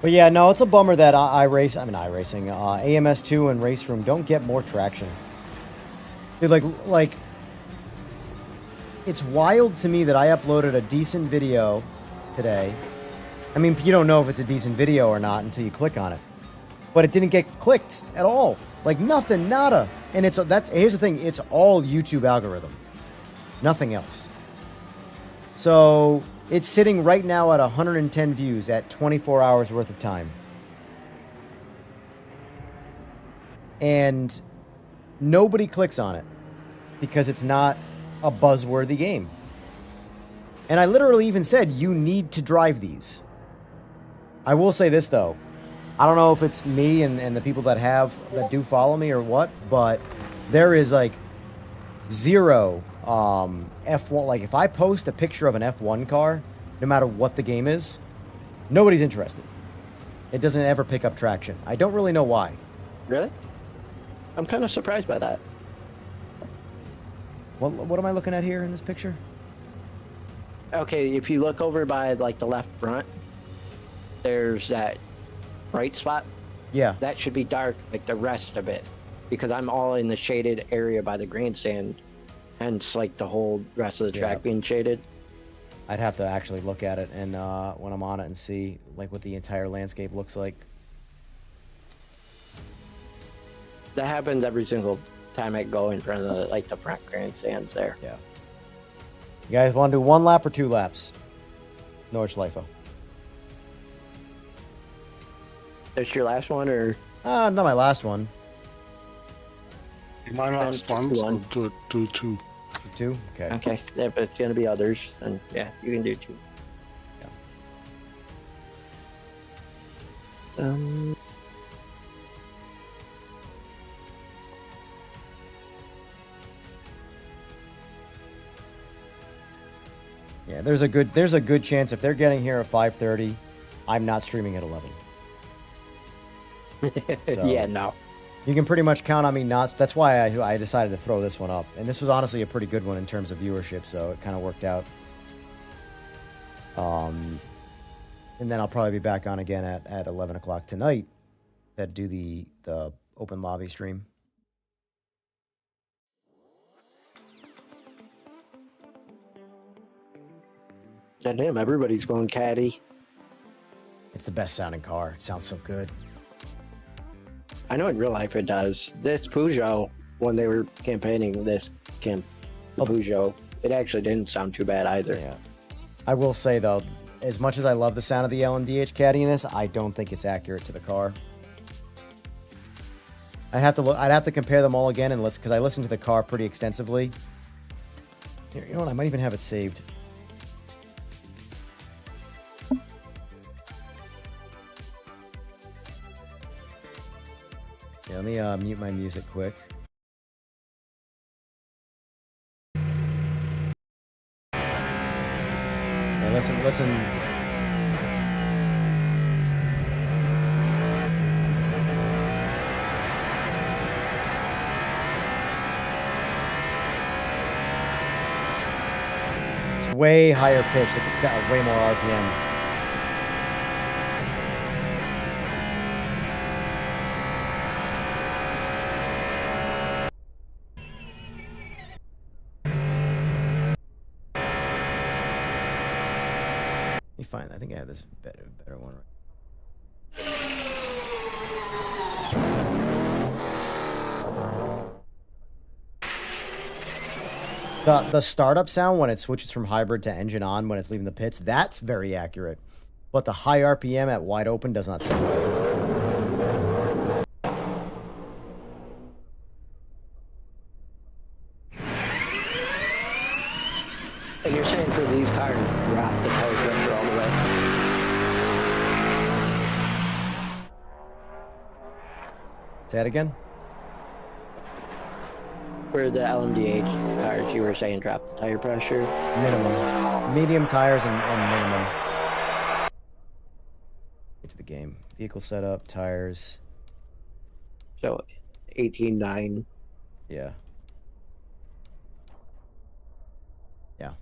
But yeah, no, it's a bummer that AMS2 and Race Room don't get more traction. Dude, like, it's wild to me that I uploaded a decent video today. I mean, you don't know if it's a decent video or not until you click on it. But it didn't get clicked at all. Like, nothing, nada. And here's the thing, it's all YouTube algorithm. Nothing else. So it's sitting right now at 110 views at 24 hours worth of time. And nobody clicks on it because it's not a buzzworthy game. And I literally even said, you need to drive these. I will say this, though. I don't know if it's me and the people that do follow me or what, but there is like zero F1. Like if I post a picture of an F1 car, no matter what the game is, nobody's interested. It doesn't ever pick up traction. I don't really know why. Really? I'm kind of surprised by that. What am I looking at here in this picture? Okay, if you look over by like the left front, there's that bright spot. Yeah. That should be dark like the rest of it, because I'm all in the shaded area by the grandstand, hence like the whole rest of the track being shaded. I'd have to actually look at it and when I'm on it and see like what the entire landscape looks like. That happens every single time I go in front of the front grandstands there. Yeah. You guys want to do 1 lap or 2 laps? Nordschleife. That's your last one, or? Not my last one. My last one, so do 2. 2? Okay. Okay, if it's going to be others, then yeah, you can do 2. Yeah. Yeah, there's a good chance if they're getting here at 5:30, I'm not streaming at 11. So, yeah, no. You can pretty much count on me not. That's why I decided to throw this one up. And this was honestly a pretty good one in terms of viewership, so it kind of worked out. And then I'll probably be back on again at 11 o'clock tonight to do the open lobby stream. God damn, everybody's going caddy. It's the best sounding car. It sounds so good. I know in real life it does. This Peugeot, when they were campaigning the Peugeot, it actually didn't sound too bad either. Yeah. I will say though, as much as I love the sound of the LMDH caddy in this, I don't think it's accurate to the car. I'd have to compare them all again and because I listened to the car pretty extensively. Here, you know what? I might even have it saved. Let me mute my music quick. Hey, listen. It's way higher pitched. Like it's got way more RPM. Fine, I think I have this better one. The startup sound when it switches from hybrid to engine on when it's leaving the pits, that's very accurate. But the high RPM at wide open does not sound right. And you're saying for these cars, drop the tire pressure all the way? Say that again? For the LMDH cars, you were saying drop the tire pressure? Minimum. Medium tires and minimum. Get to the game. Vehicle setup, tires. So, 18.9. Yeah. Yeah.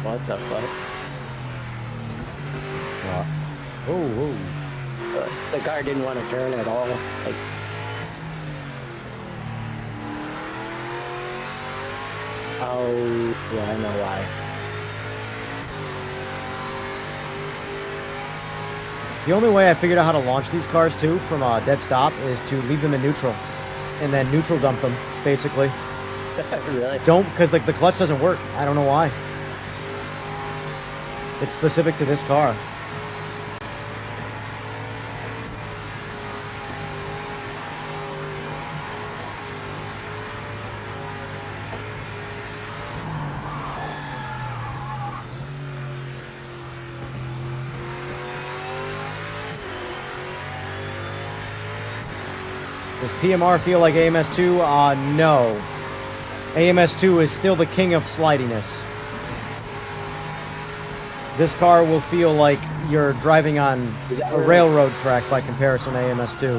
What the fuck? What? Oh. The car didn't want to turn at all. Like, oh, yeah, I know why. The only way I figured out how to launch these cars too from a dead stop is to leave them in neutral and then neutral dump them, basically. Really? Don't, because like the clutch doesn't work. I don't know why. It's specific to this car. Does PMR feel like AMS2? No. AMS2 is still the king of slidiness. This car will feel like you're driving on a railroad track by comparison to AMS2.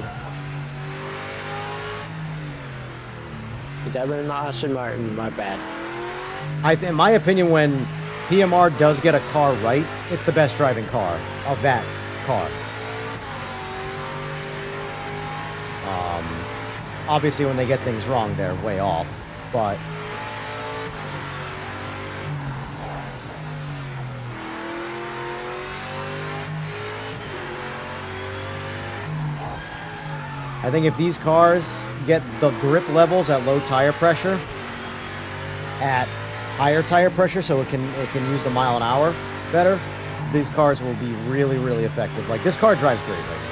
Is that an Aston Martin? My bad. In my opinion, when PMR does get a car right, it's the best driving car of that car. Obviously, when they get things wrong, they're way off, but... I think if these cars get the grip levels at low tire pressure, at higher tire pressure, so it can use the mile an hour better, these cars will be really, really effective. Like, this car drives great right now.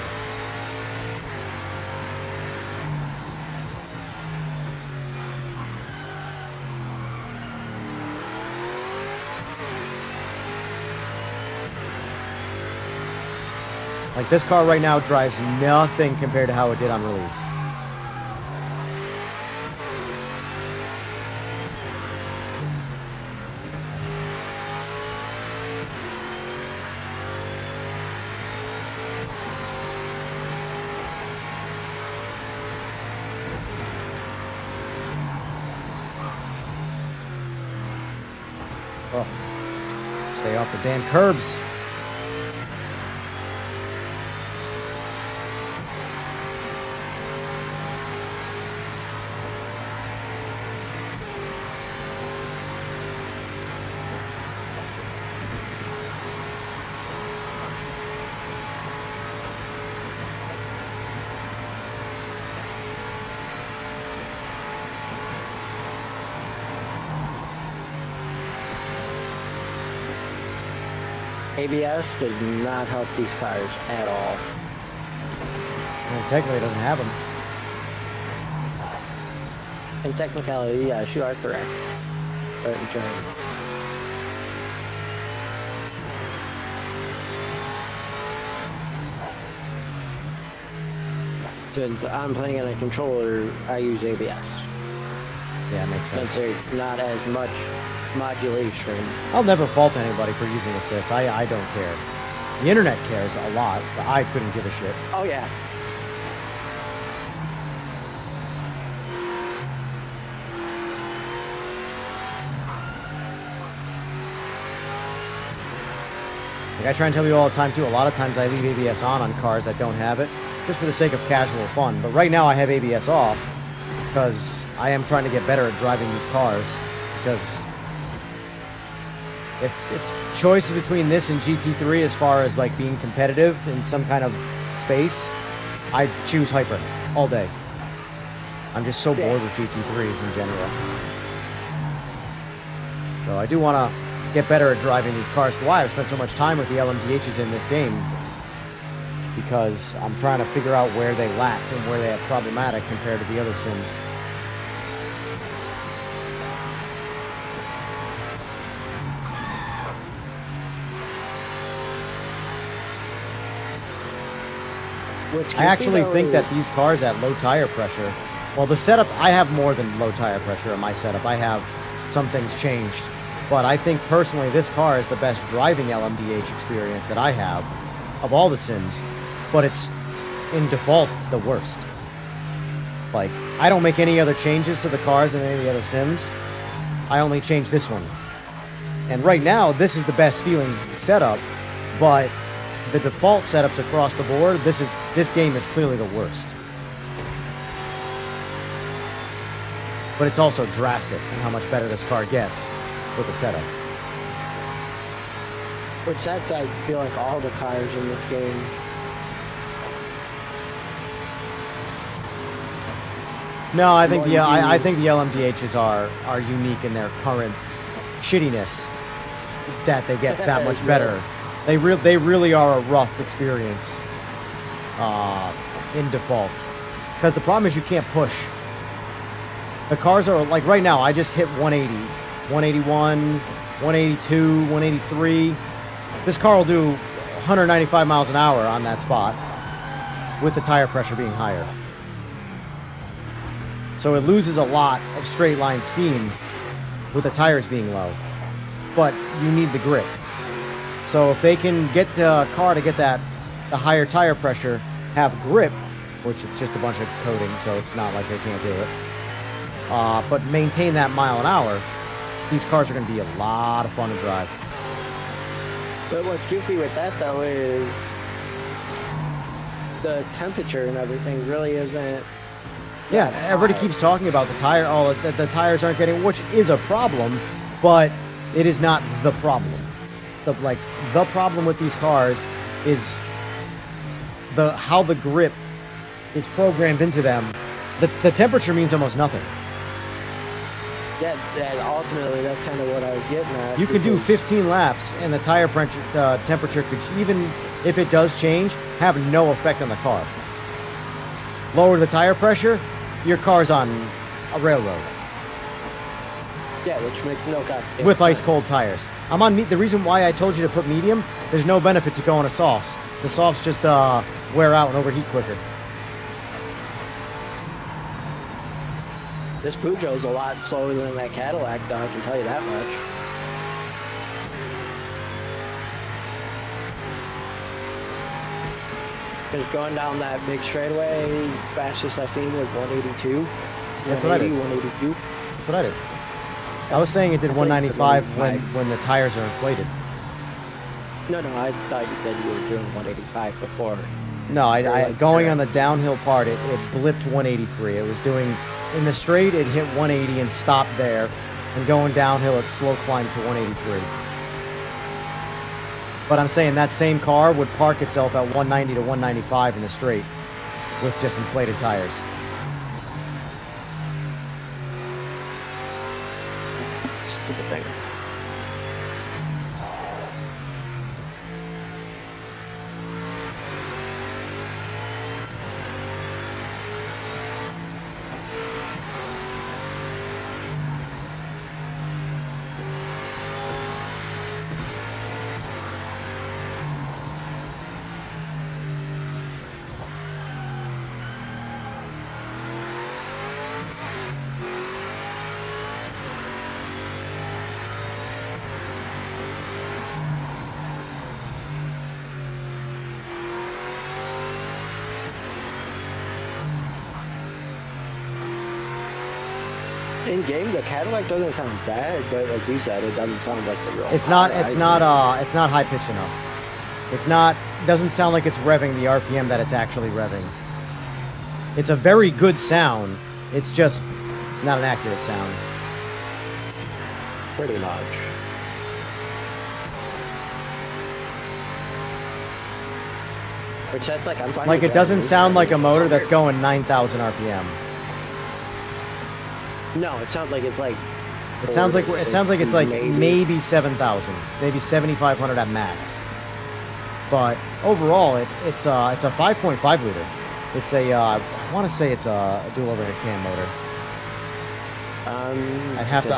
Like, this car right now drives nothing compared to how it did on release. Ugh. Stay off the damn curbs. ABS does not help these cars at all. Well, technically, it doesn't have them. In technicality, yes, you are correct. But in general. Since I'm playing on a controller, I use ABS. Yeah, it makes sense. Since there's not as much modulation. I'll never fault anybody for using assist. I don't care. The internet cares a lot, but I couldn't give a shit. Oh yeah. Like I try and tell you all the time too, a lot of times I leave ABS on cars that don't have it, just for the sake of casual fun. But right now I have ABS off because I am trying to get better at driving these cars, because if it's choices between this and GT3 as far as like being competitive in some kind of space, I choose Hyper all day. I'm just so bored with GT3s in general. So I do want to get better at driving these cars. That's why I've spent so much time with the LMDHs in this game, because I'm trying to figure out where they lack and where they are problematic compared to the other sims. I actually think that these cars at low tire pressure, well, the setup, I have more than low tire pressure in my setup. I have some things changed. But I think personally this car is the best driving LMDH experience that I have of all the sims. But it's, in default, the worst. Like, I don't make any other changes to the cars in any of the other sims. I only change this one. And right now, this is the best feeling setup, but the default setups across the board, this game is clearly the worst. But it's also drastic in how much better this car gets with the setup. Which that's, I feel like, all the cars in this game. No, I think I think the LMDHs are unique in their current shittiness, that they get that much better. They really are a rough experience in default, because the problem is you can't push. The cars are like, right now I just hit 180, 181, 182, 183. This car will do 195 miles an hour on that spot with the tire pressure being higher. So it loses a lot of straight line steam with the tires being low, but you need the grip. So if they can get the car to get the higher tire pressure, have grip, which is just a bunch of coding, so it's not like they can't do it, but maintain that mile an hour, these cars are going to be a lot of fun to drive. But what's goofy with that, though, is the temperature and everything really isn't. Yeah, everybody keeps talking about the tire. Oh, the tires aren't getting, which is a problem, but it is not the problem. The problem with these cars is how the grip is programmed into them. The temperature means almost nothing. Yeah, ultimately that's kind of what I was getting at. You could do 15 laps, and the tire temperature could, even if it does change, have no effect on the car. Lower the tire pressure, your car's on a railroad. Yeah, which makes no goddamn with sense. ice cold tires. I'm on the reason why I told you to put medium, there's no benefit to going to softs. The softs just wear out and overheat quicker. This Peugeot's a lot slower than that Cadillac, though, I can tell you that much. Because going down that big straightaway, fastest I seen was 182. That's what I did. 182. That's what I did. I was saying it did 195 when the tires are inflated. No, I thought you said you were doing 185 before. No, going on the downhill part, it blipped 183. It was doing, in the straight, it hit 180 and stopped there. And going downhill, it slow climbed to 183. But I'm saying that same car would park itself at 190 to 195 in the straight with just inflated tires. Stupid thing. In game, the Cadillac doesn't sound bad, but like you said, it doesn't sound like the real. It's not high pitched enough. It's not, doesn't sound like it's revving the RPM that it's actually revving. It's a very good sound. It's just not an accurate sound. Pretty much. Which that's like, I'm fine. Like, with it doesn't that. sound like a motor that's going 9,000 RPM. No, it sounds like it's like. It sounds like it's like maybe. maybe 7,000, maybe 7,500 at max. But overall, it's a 5.5 liter. It's a I want to say it's a dual overhead cam motor. I'd have to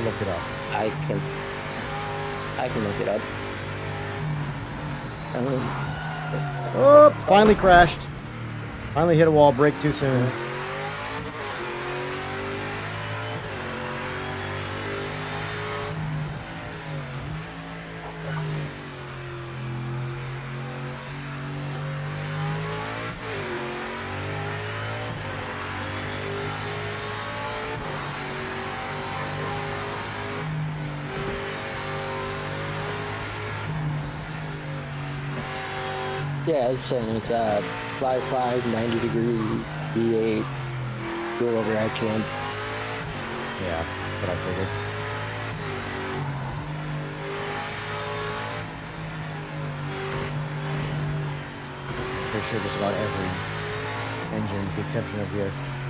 look it up. I can look it up. Oh, finally crashed. Finally hit a wall, brake too soon. Yeah, it's saying it's 5.5, 90 degree V8 dual overhead cam. Yeah, that's what I figured. Pretty sure just about every engine, with the exception of your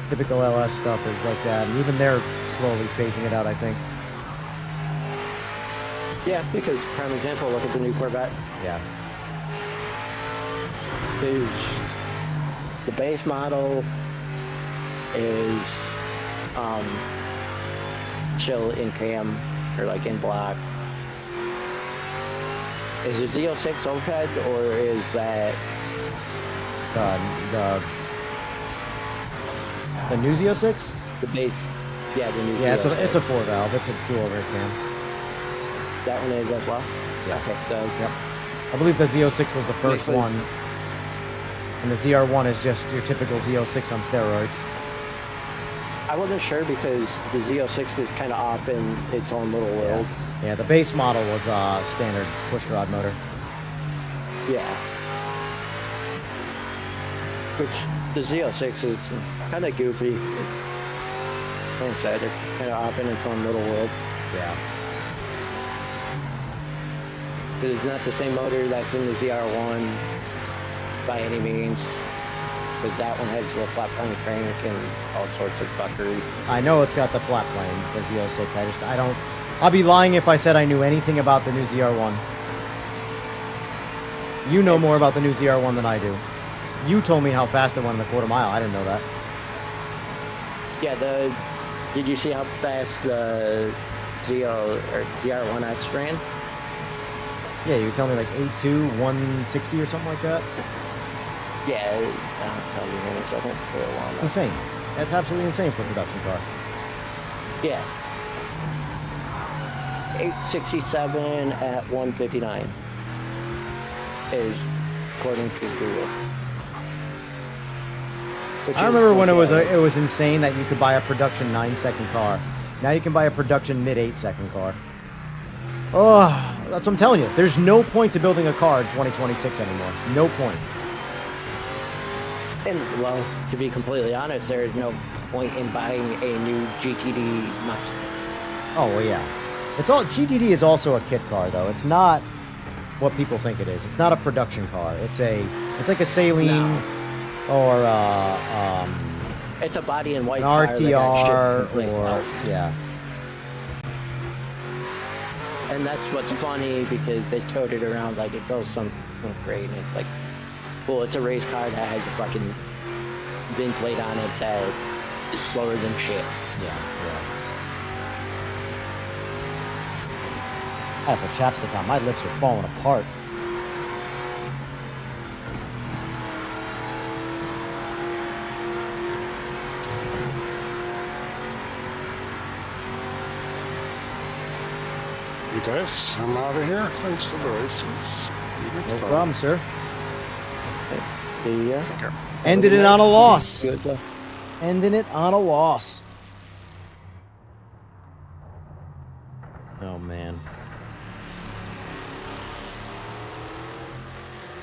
typical LS stuff, is like that. And even they're slowly phasing it out, I think. Yeah, because prime example, look at the new Corvette. Yeah. The base model is still in cam or like in black. Is it Z06 overhead or is that the new Z06? the base? Yeah, the new. Yeah, Z06. it's a 4-valve. It's a dual overhead cam. That one is as well. Yeah. Okay, so Yep. I believe the Z06 was the first Basically- one, and the ZR1 is just your typical Z06 on steroids. I wasn't sure because the Z06 is kind of off in its own little world. Yeah, the base model was a standard pushrod motor. Yeah. Which the Z06 is kind of goofy. Like I said, it's kind of off in its own little world. Yeah. It's not the same motor that's in the ZR1 by any means. Because that one has the flat plane crank and all sorts of fuckery. I know it's got the flat plane, the Z06. I don't. I'll be lying if I said I knew anything about the new ZR1. You know more about the new ZR1 than I do. You told me how fast it went in the quarter mile. I didn't know that. Yeah, did you see how fast the ZR1X ran? Yeah, you were telling me like 8.2, 160 or something like that. Yeah, I'll tell you in a second. Hold on. Insane. That's absolutely insane for a production car. Yeah. 867 at 159 is according to Google. I remember when it was insane that you could buy a production 9-second car. Now you can buy a production mid 8-second car. Oh, That's what I'm telling you. There's no point to building a car in 2026 anymore. No point. And well, to be completely honest, there is no point in buying a new GTD Mustang. Oh well, yeah. It's all GTD is also a kit car though. It's not what people think it is. It's not a production car. It's like a Saline or it's a body and white an car that got RTR shipped from place or out. yeah. And that's what's funny because they towed it around like it's all something great. And it's like, well, it's a race car that has a fucking VIN plate on it that is slower than shit. Yeah. I have a chapstick on. My lips are falling apart. You guys, I'm out of here. Thanks for the races. No problem, sir. The Ended it on a loss. good luck. Ending it on a loss. Oh man.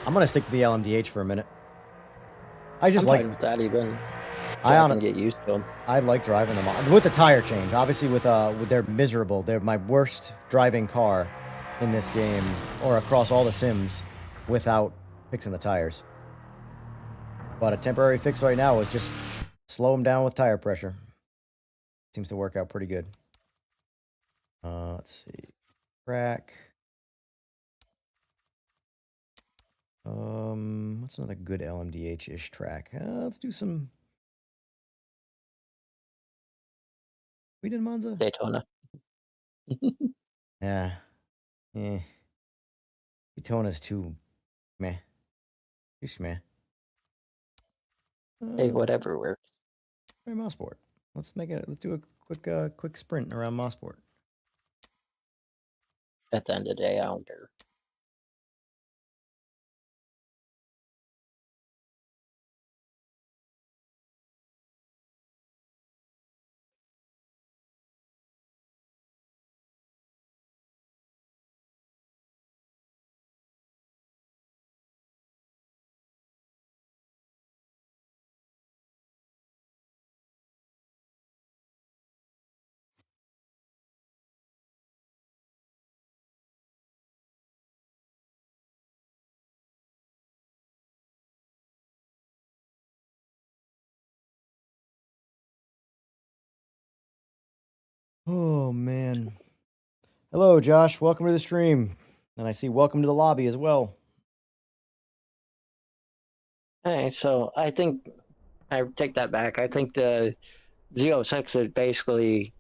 I'm gonna stick to the LMDH for a minute. I just I'm like. fine with that even. I I on can get used to them. I like driving them with the tire change. Obviously, with they're miserable. They're my worst driving car in this game or across all the sims without fixing the tires. But a temporary fix right now is just slow them down with tire pressure. Seems to work out pretty good. Let's see, track. What's another good LMDH-ish track? Let's do some. We did Monza? Daytona. Yeah. Daytona's too meh. Too schmeh. Hey, whatever works. Try Mossport. Let's do a quick sprint around Mossport. At the end of the day, I don't care. Oh man. Hello, Josh. Welcome to the stream. And I see welcome to the lobby as well. Hey, so I think I take that back. I think the Z06 is basically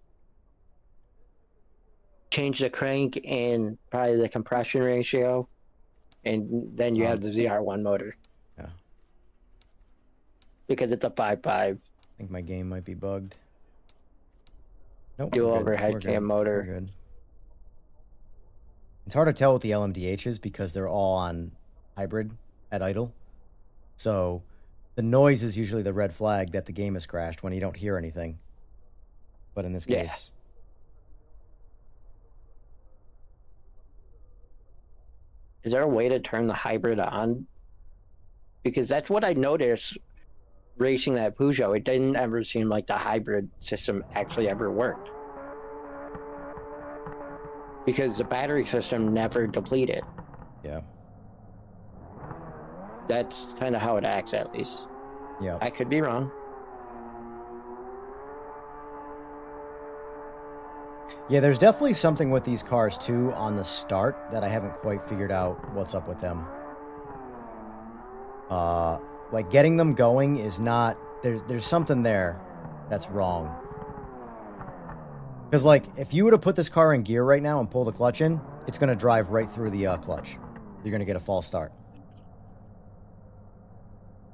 change the crank and probably the compression ratio, and then you have the ZR1 motor. Yeah. Because it's a 5.5 I think my game might be bugged. Nope. dual we're good. overhead We're cam good. motor. We're good. It's hard to tell with the LMDHs because they're all on hybrid at idle. So the noise is usually the red flag that the game has crashed when you don't hear anything. But in this Yeah. case. Is there a way to turn the hybrid on? Because that's what I noticed racing that Peugeot. It didn't ever seem like the hybrid system actually ever worked. Because the battery system never depleted. Yeah. That's kind of how it acts, at least. Yeah. I could be wrong. Yeah, there's definitely something with these cars too on the start that I haven't quite figured out what's up with them. Like getting them going is not there's something there that's wrong. Because like if you were to put this car in gear right now and pull the clutch in, it's gonna drive right through the clutch. You're gonna get a false start.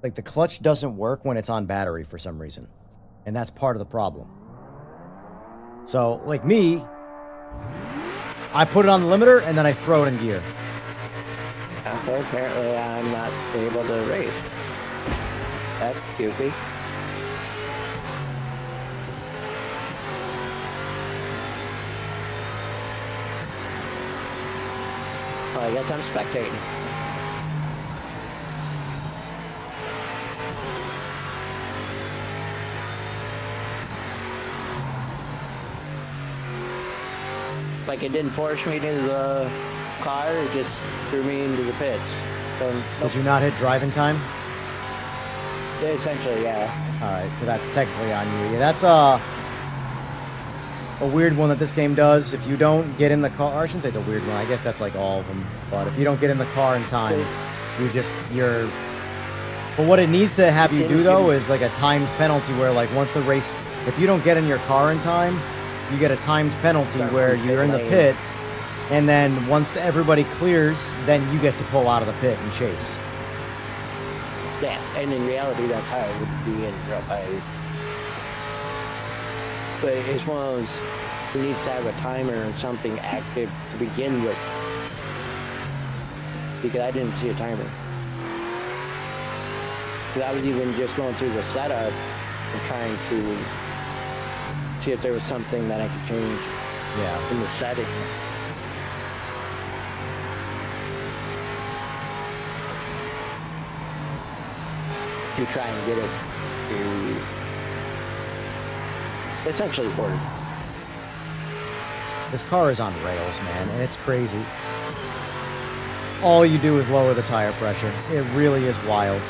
Like the clutch doesn't work when it's on battery for some reason, and that's part of the problem. So, like me, I put it on the limiter and then I throw it in gear. Okay, apparently I'm not able to race. That's goofy. Well, I guess I'm spectating. Like it didn't force me to the car, it just threw me into the pits. So, Did you not hit driving time? essentially, yeah. Alright, so that's technically on you. Yeah, that's a weird one that this game does. If you don't get in the car, or I shouldn't say it's a weird one, I guess that's like all of them. But if you don't get in the car in time, you're... But what it needs to have you do, though, is like a timed penalty where, like, once the race... If you don't get in your car in time, you get a timed penalty where you're in the pit, and then once everybody clears, then you get to pull out of the pit and chase. Yeah, and in reality, that's how it would be in real life. But it's one of those, you need to have a timer or something active to begin with. Because I didn't see a timer. Because I was even just going through the setup and trying to see if there was something that I could change in the settings. To try and get it to essentially order. This car is on rails, man, and it's crazy. All you do is lower the tire pressure. It really is wild.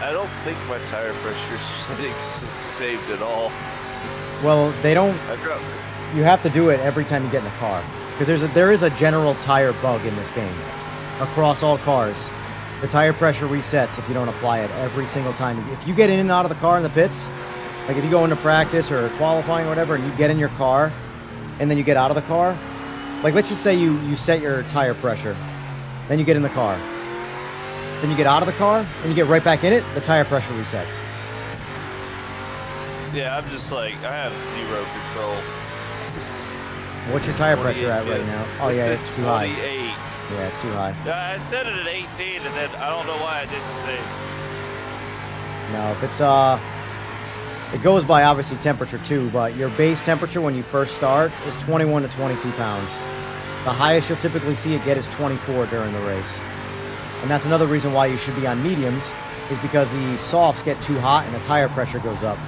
I don't think my tire pressure is saved at all. Well, they don't... I dropped You have to do it every time you get in the car. Because there is a general tire bug in this game. Across all cars. The tire pressure resets if you don't apply it every single time. If you get in and out of the car in the pits, like if you go into practice or qualifying or whatever, and you get in your car, and then you get out of the car, like let's just say you set your tire pressure, then you get in the car. Then you get out of the car, and you get right back in it, the tire pressure resets. Yeah, I'm just like, I have zero control. What's your tire pressure at right now? Oh yeah, it's too high. 28. Yeah, it's too high. I set it at 18, and then I don't know why I didn't save. No, if it's, it goes by obviously temperature too, but your base temperature when you first start is 21 to 22 pounds. The highest you'll typically see it get is 24 during the race. And that's another reason why you should be on mediums, is because the softs get too hot and the tire pressure goes up.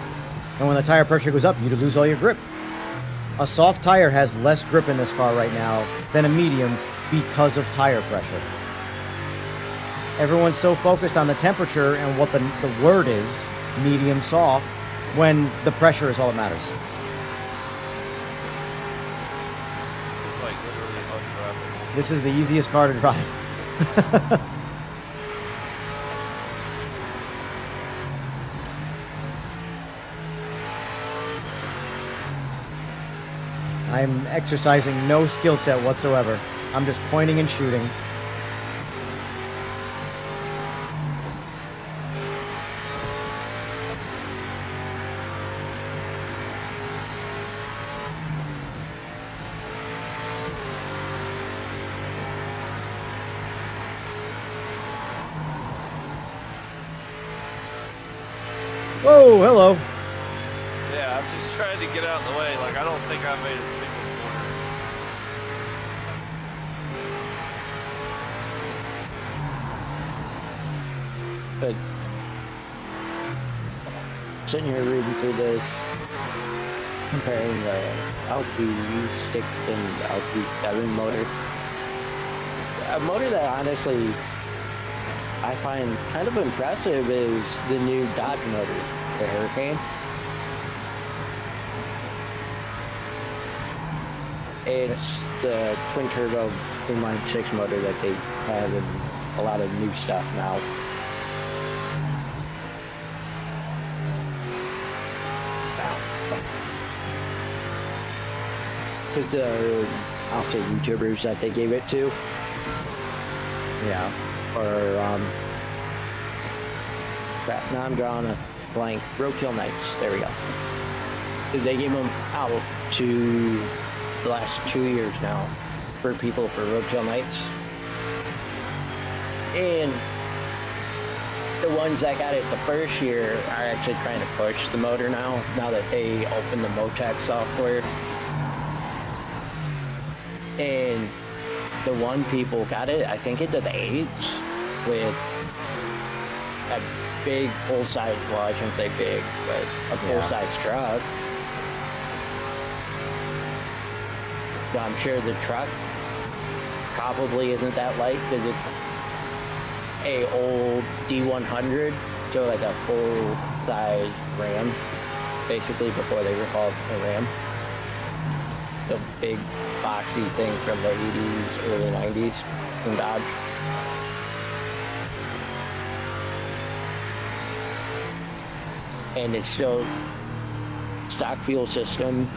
And when the tire pressure goes up, you lose all your grip. A soft tire has less grip in this car right now than a medium because of tire pressure. Everyone's so focused on the temperature and what the word is, medium, soft, when the pressure is all that matters. This is like literally undrivable. This is the easiest car to drive. I'm exercising no skill set whatsoever. I'm just pointing and shooting. Whoa, hello. Yeah, I'm just trying to get out of the way. Like, I don't think I made a single corner. But sitting here reading through this, comparing the LQ6 and LQ7 motor, a motor that honestly I find kind of impressive is the new Dodge motor, the Hurricane. It's the twin turbo inline 6 motor that they have in a lot of new stuff now. Because I'll say YouTubers that they gave it to. Yeah. Or crap, now I'm drawing a blank. Roadkill Nights, there we go. Because they gave them out to the last 2 years now for people for Roadkill Nights. And the ones that got it the first year are actually trying to push the motor now that they open the Motec software. And the one people got it, I think it did the 8s with a big full-size, well, I shouldn't say big, but a full-size truck. So I'm sure the truck probably isn't that light because it's a old D100, so like a full-size Ram, basically before they were called a Ram. The big boxy thing from the 80s, early 90s from Dodge. And it's still stock fuel system,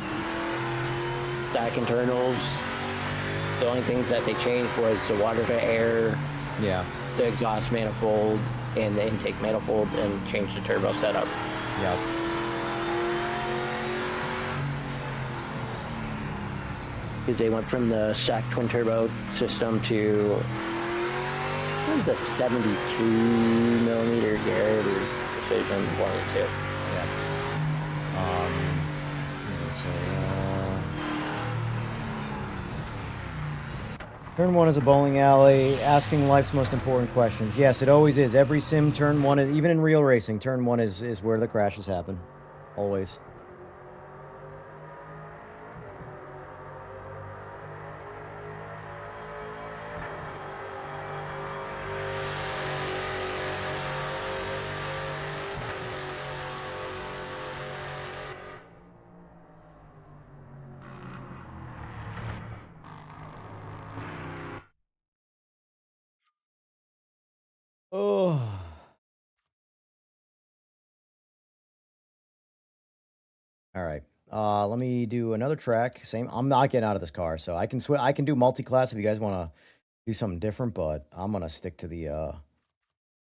stock internals. The only things that they changed was the water to air, the exhaust manifold, and the intake manifold, and changed the turbo setup. Yep. Because they went from the stock twin turbo system to, what was a 72 millimeter Garrett or Precision, one or two. Turn 1 is a bowling alley, asking life's most important questions. Yes, it always is. Every sim, turn 1, even in real racing, turn 1 is where the crashes happen. Always. Oh. All right. Let me do another track. Same. I'm not getting out of this car, so I can I can do multi-class if you guys want to do something different, but I'm gonna stick to the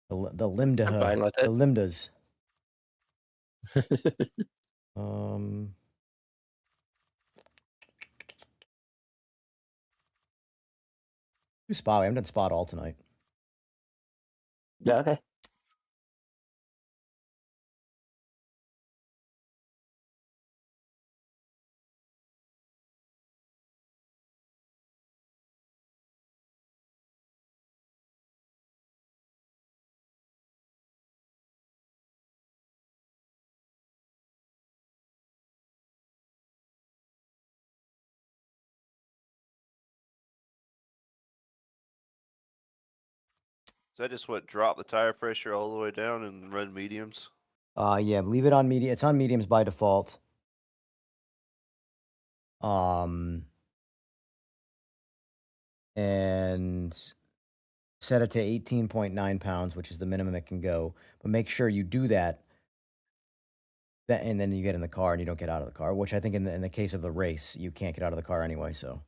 Lambda. I'm fine with it. The Lambdas. Do spot. I haven't done spot all tonight. Yeah, okay. Is that just what drop the tire pressure all the way down and run mediums? Yeah, leave it on medium. It's on mediums by default. And set it to 18.9 pounds, which is the minimum it can go. But make sure you do that. And then you get in the car and you don't get out of the car, which I think in the case of the race, you can't get out of the car anyway, so.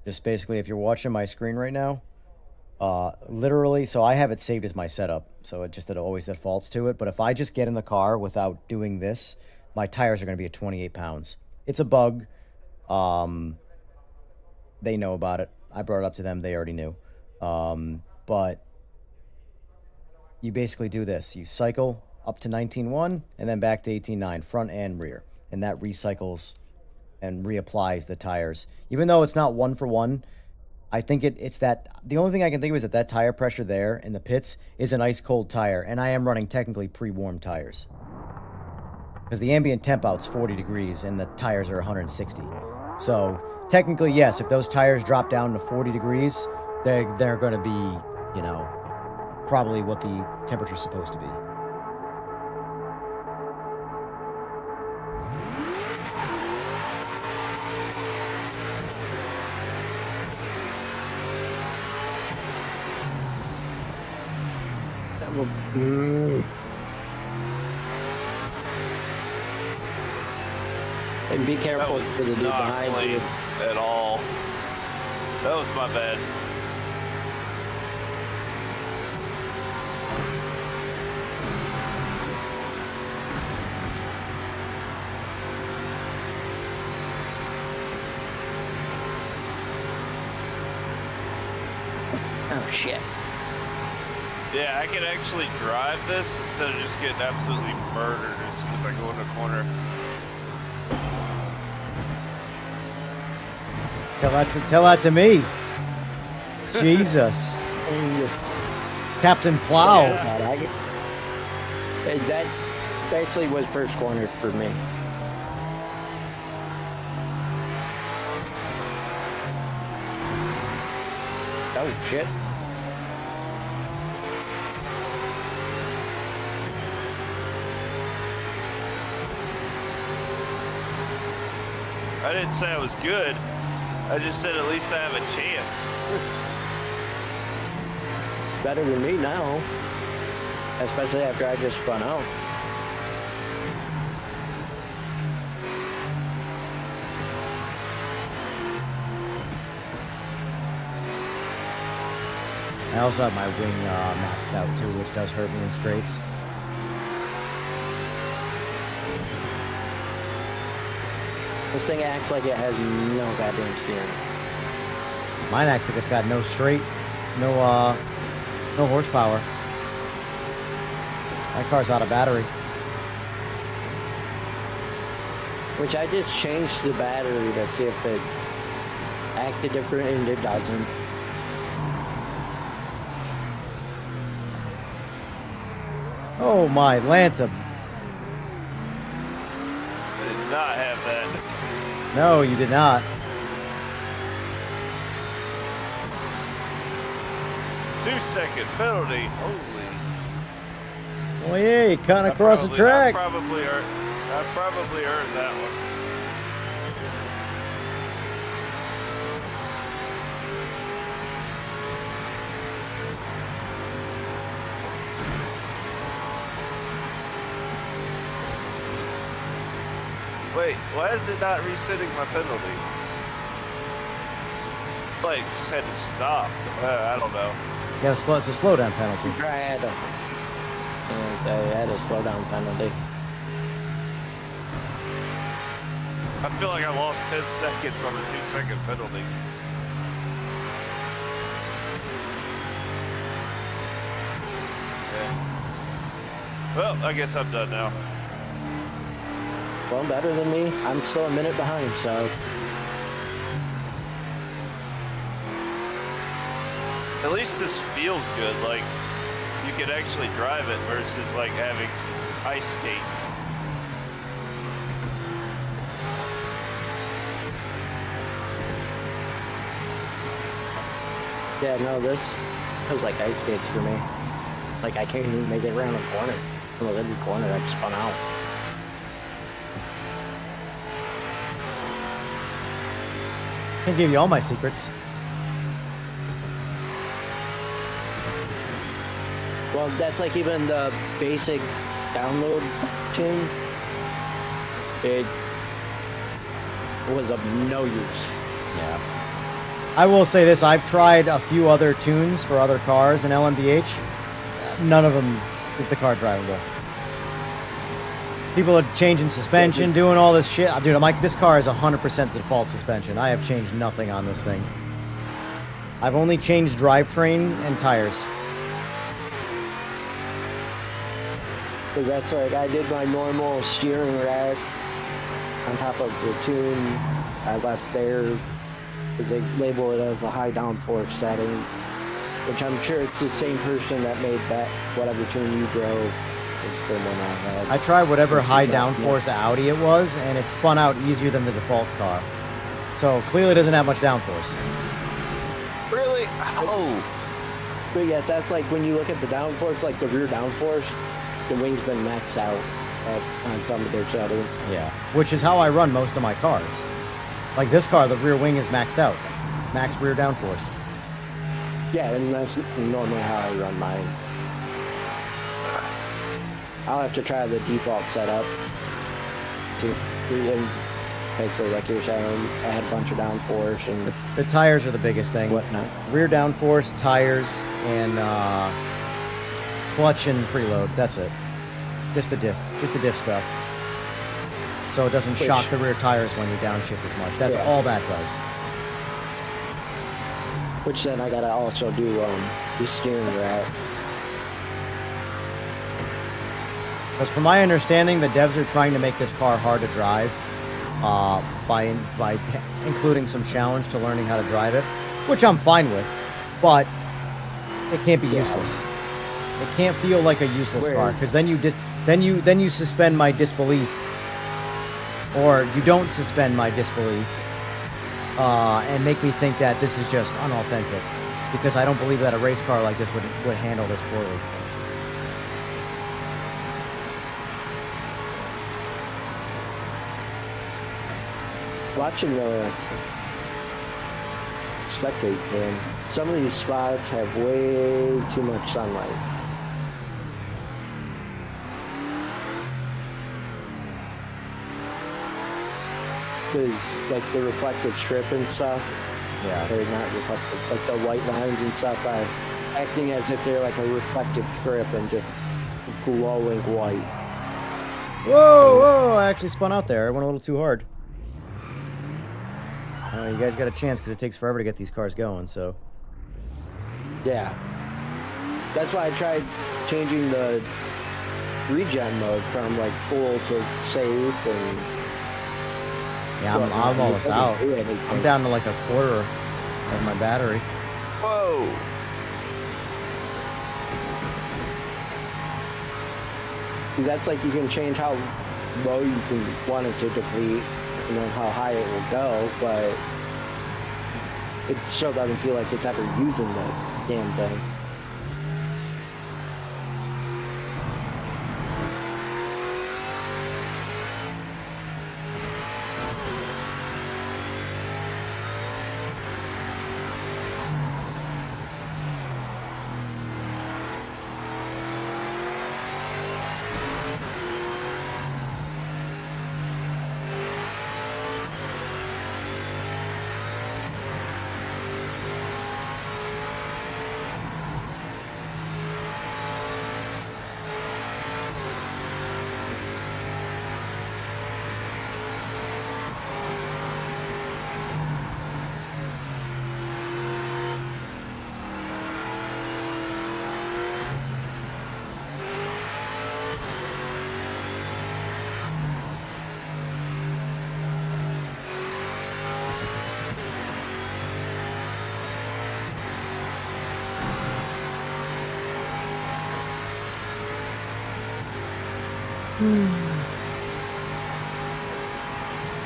Just basically, if you're watching my screen right now, literally, so I have it saved as my setup, so it always defaults to it. But if I just get in the car without doing this, my tires are going to be at 28 pounds. It's a bug. They know about it. I brought it up to them. They already knew. But you basically do this. You cycle up to 19.1 and then back to 18.9, front and rear. And that recycles and reapplies the tires. Even though it's not one for one, I think it's that the only thing I can think of is that tire pressure there in the pits is an ice cold tire, and I am running technically pre-warmed tires. Because the ambient temp out's 40 degrees and the tires are 160. So technically, yes, if those tires drop down to 40 degrees, they're going to be, you know, probably what the temperature's supposed to be. And be That careful was for the dude not behind clean you. at all. That was my bad. Oh shit. Yeah, I can actually drive this instead of just getting absolutely murdered as soon as I go in the corner. Tell that to me. Jesus. Captain Plow. That basically was first corner for me. Oh shit. I didn't say I was good. I just said at least I have a chance. Better than me now. Especially after I just spun out. I also have my wing maxed out too, which does hurt me in straights. This thing acts like it has no goddamn steering. Mine acts like it's got no straight, no horsepower. My car's out of battery. Which I just changed the battery to see if it acted different, and it doesn't. Oh my Lanta. I did not have that. No, you did not. Two-second penalty. Holy. Well, yeah, you cutting across the track. I probably earned that one. Wait, why is it not resetting my penalty? Like, had to stop. I don't know. Yeah, it's a slowdown penalty. I had a slowdown penalty. I feel like I lost 10 seconds on the 2-second penalty. Yeah. Well, I guess I'm done now. Well, better than me. I'm still a minute behind, so. At least this feels good. Like, you can actually drive it versus like having ice skates. Yeah, no, this feels like ice skates for me. Like, I can't even make it around a corner. Well, every corner I just spun out. Can't give you all my secrets. Well, that's like even the basic download tune. It was of no use. Yeah. I will say this, I've tried a few other tunes for other cars in LMDH. None of them is the car drivable. People are changing suspension, doing all this shit. Dude, I'm like, this car is 100% default suspension. I have changed nothing on this thing. I've only changed drivetrain and tires. Because that's like, I did my normal steering rack on top of the tune. I left there. because they label it as a high downforce setting, which I'm sure it's the same person that made that whatever tune you drove. Is the one I had. I tried whatever It's high not- downforce Audi it was, and it spun out easier than the default car. So clearly doesn't have much downforce. Really? Oh. But yeah, that's like when you look at the downforce, like the rear downforce, the wing's been maxed out on some of their settings. Yeah, which is how I run most of my cars. Like this car, the rear wing is maxed out. Max rear downforce. Yeah, and that's normally how I run mine. I'll have to try the default setup to and basically like you're saying, add a bunch of downforce and The tires are the biggest thing. whatnot. Rear downforce, tires, and clutch and preload. That's it. Just the diff stuff. So it doesn't shock the rear tires when you downshift as much. That's Yeah. all that does. Which then I gotta also do the steering rack. Because from my understanding, the devs are trying to make this car hard to drive by including some challenge to learning how to drive it, which I'm fine with, but it can't be useless. It can't feel like a useless car, because then you suspend my disbelief, or you don't suspend my disbelief, and make me think that this is just unauthentic, because I don't believe that a race car like this would handle this poorly. Watching the spectate cam, some of these spots have way too much sunlight. Because like the reflective strip and stuff, Yeah. they're not reflective, like the white lines and stuff are acting as if they're like a reflective strip and just glowing white. Whoa, I actually spun out there. I went a little too hard. You guys got a chance because it takes forever to get these cars going, so. Yeah. That's why I tried changing the regen mode from like full to safe and... Yeah, I'm almost out. I'm down to like a quarter of my battery. Whoa. That's like you can change how low you can want it to deplete and then how high it will go, but it still doesn't feel like it's ever using the damn thing.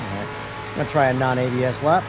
Alright. I'm gonna try a non-ABS lap.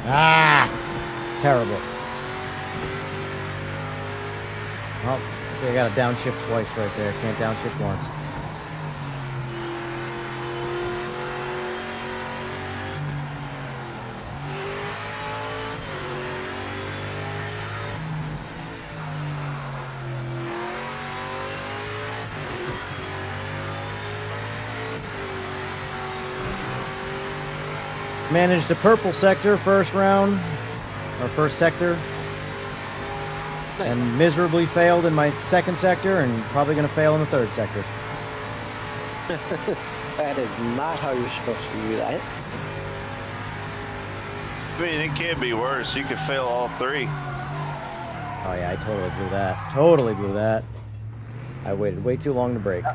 Ah! Terrible. Well, so I got to downshift twice right there. Can't downshift once. Managed the purple sector first round, or first sector, and miserably failed in my second sector, and probably going to fail in the third sector. That is not how you're supposed to do that. I mean, it can be worse. You could fail all three. Oh yeah, I totally blew that. Totally blew that. I waited way too long to brake.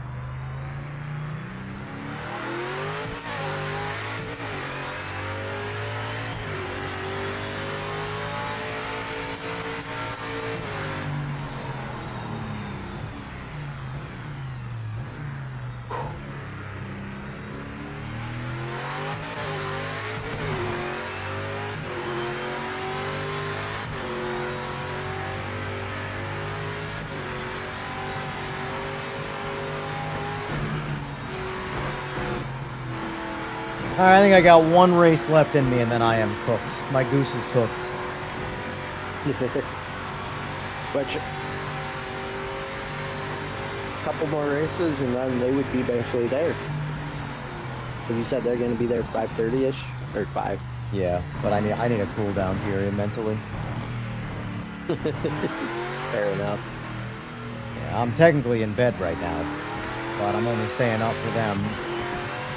All right, I think I got one race left in me, and then I am cooked. My goose is cooked. But a couple more races, and then they would be basically there. But you said they're going to be there 5:30ish or 5. Yeah, but I need a cool down period mentally. Fair enough. Yeah, I'm technically in bed right now, but I'm only staying up for them.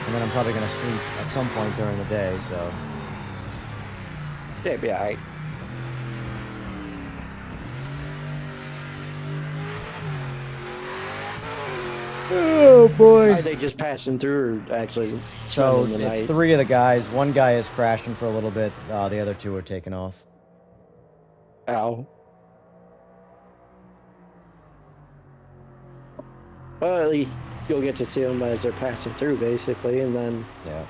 And then I'm probably going to sleep at some point during the day, so... Yeah, be alright. Oh, boy. Are they just passing through or actually So, spending the it's night? 3 of the guys. One guy is crashing for a little bit. The other 2 are taking off. Ow. Well, at least you'll get to see them as they're passing through, basically, and then Yeah.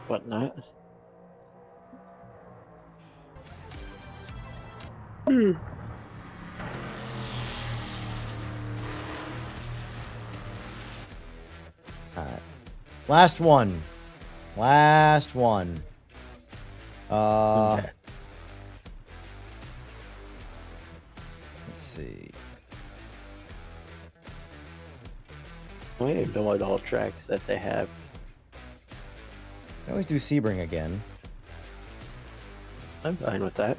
whatnot. Alright. Last one. Last one. Okay. Let's see. I don't know what all tracks that they have. I always do Sebring again. I'm fine with that.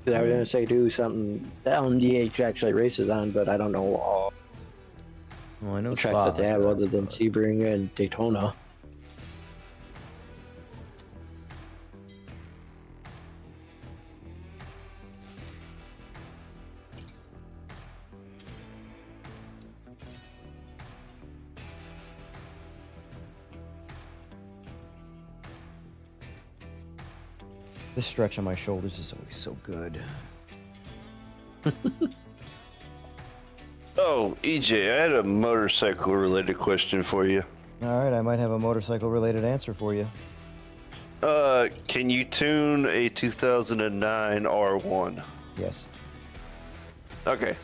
'Cause I was gonna say do something that LMDH actually races on, but I don't know all Well, I know the tracks that they have Spotlight other does, than but- Sebring and Daytona. This stretch on my shoulders is always so good. Oh, EJ, I had a motorcycle related question for you. Alright, I might have a motorcycle related answer for you. Can you tune a 2009 R1? Yes. Okay.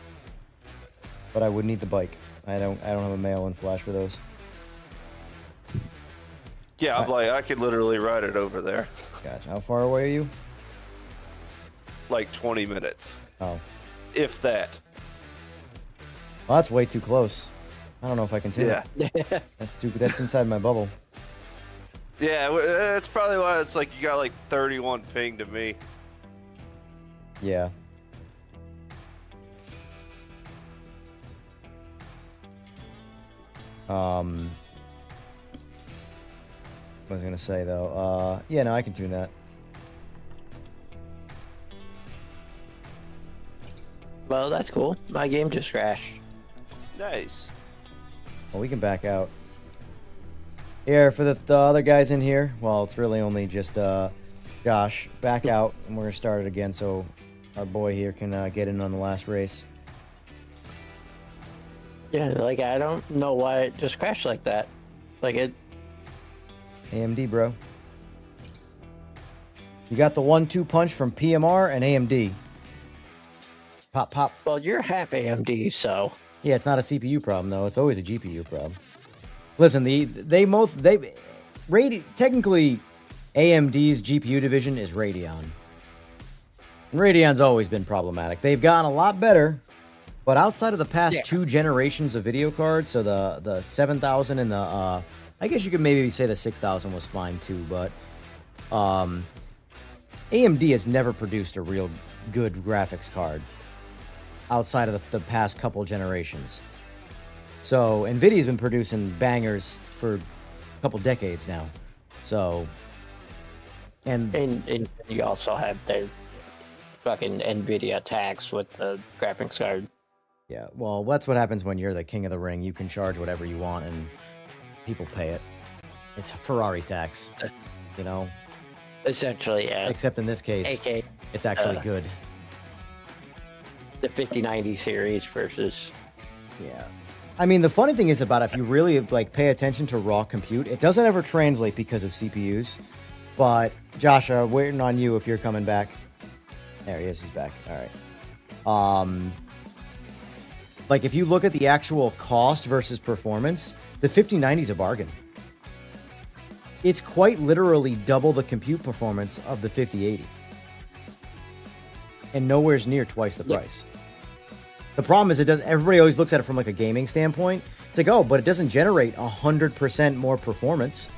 But I would need the bike. I don't have a mail-in flash for those. Yeah, I'm like, I could literally ride it over there. Gotcha. How far away are you? Like 20 minutes. Oh. If that. Well, that's way too close. I don't know if I can tune Yeah. it. That's inside my bubble. Yeah, that's probably why it's like you got like 31 ping to me. Yeah. What was I gonna say though? Yeah, no, I can tune that. Well, that's cool. My game just crashed. Nice. Well, we can back out. Here, for the other guys in here, well, it's really only just Josh. Back out, and we're gonna start it again so our boy here can get in on the last race. Yeah, like I don't know why it just crashed like that. Like it AMD, bro. You got the 1-2 punch from PMR and AMD. Pop, pop. Well, you're half AMD, so Yeah, it's not a CPU problem though. It's always a GPU problem. Listen, technically, AMD's GPU division is Radeon. And Radeon's always been problematic. They've gotten a lot better, but outside of the past 2 generations of video cards, so the 7000 and the I guess you could maybe say the 6000 was fine too, but AMD has never produced a real good graphics card outside of the past couple generations. So Nvidia's been producing bangers for a couple decades now. So and you also have the fucking Nvidia tax with the graphics card. yeah, well, that's what happens when you're the king of the ring. You can charge whatever you want and people pay it. It's a Ferrari tax, you know? Essentially, yeah. Except in this case, AK, it's actually good. the 5090 series versus... Yeah. I mean, the funny thing is about it, if you really like pay attention to raw compute, it doesn't ever translate because of CPUs. But Joshua, waiting on you if you're coming back. There he is. He's back. All right. Like if you look at the actual cost versus performance, the 5090 is a bargain. It's quite literally double the compute performance of the 5080. And nowhere's near twice the price. The problem is everybody always looks at it from like a gaming standpoint. It's like, oh, but it doesn't generate 100% more performance.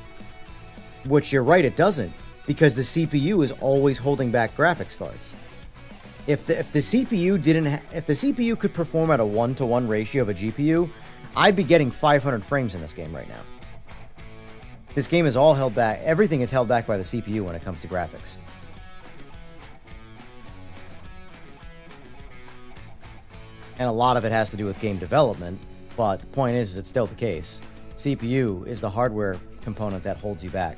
Which you're right, it doesn't. Because the CPU is always holding back graphics cards. If the CPU could perform at a 1-to-1 ratio of a GPU, I'd be getting 500 frames in this game right now. This game is all held back. Everything is held back by the CPU when it comes to graphics. And a lot of it has to do with game development, but the point is it's still the case. CPU is the hardware component that holds you back.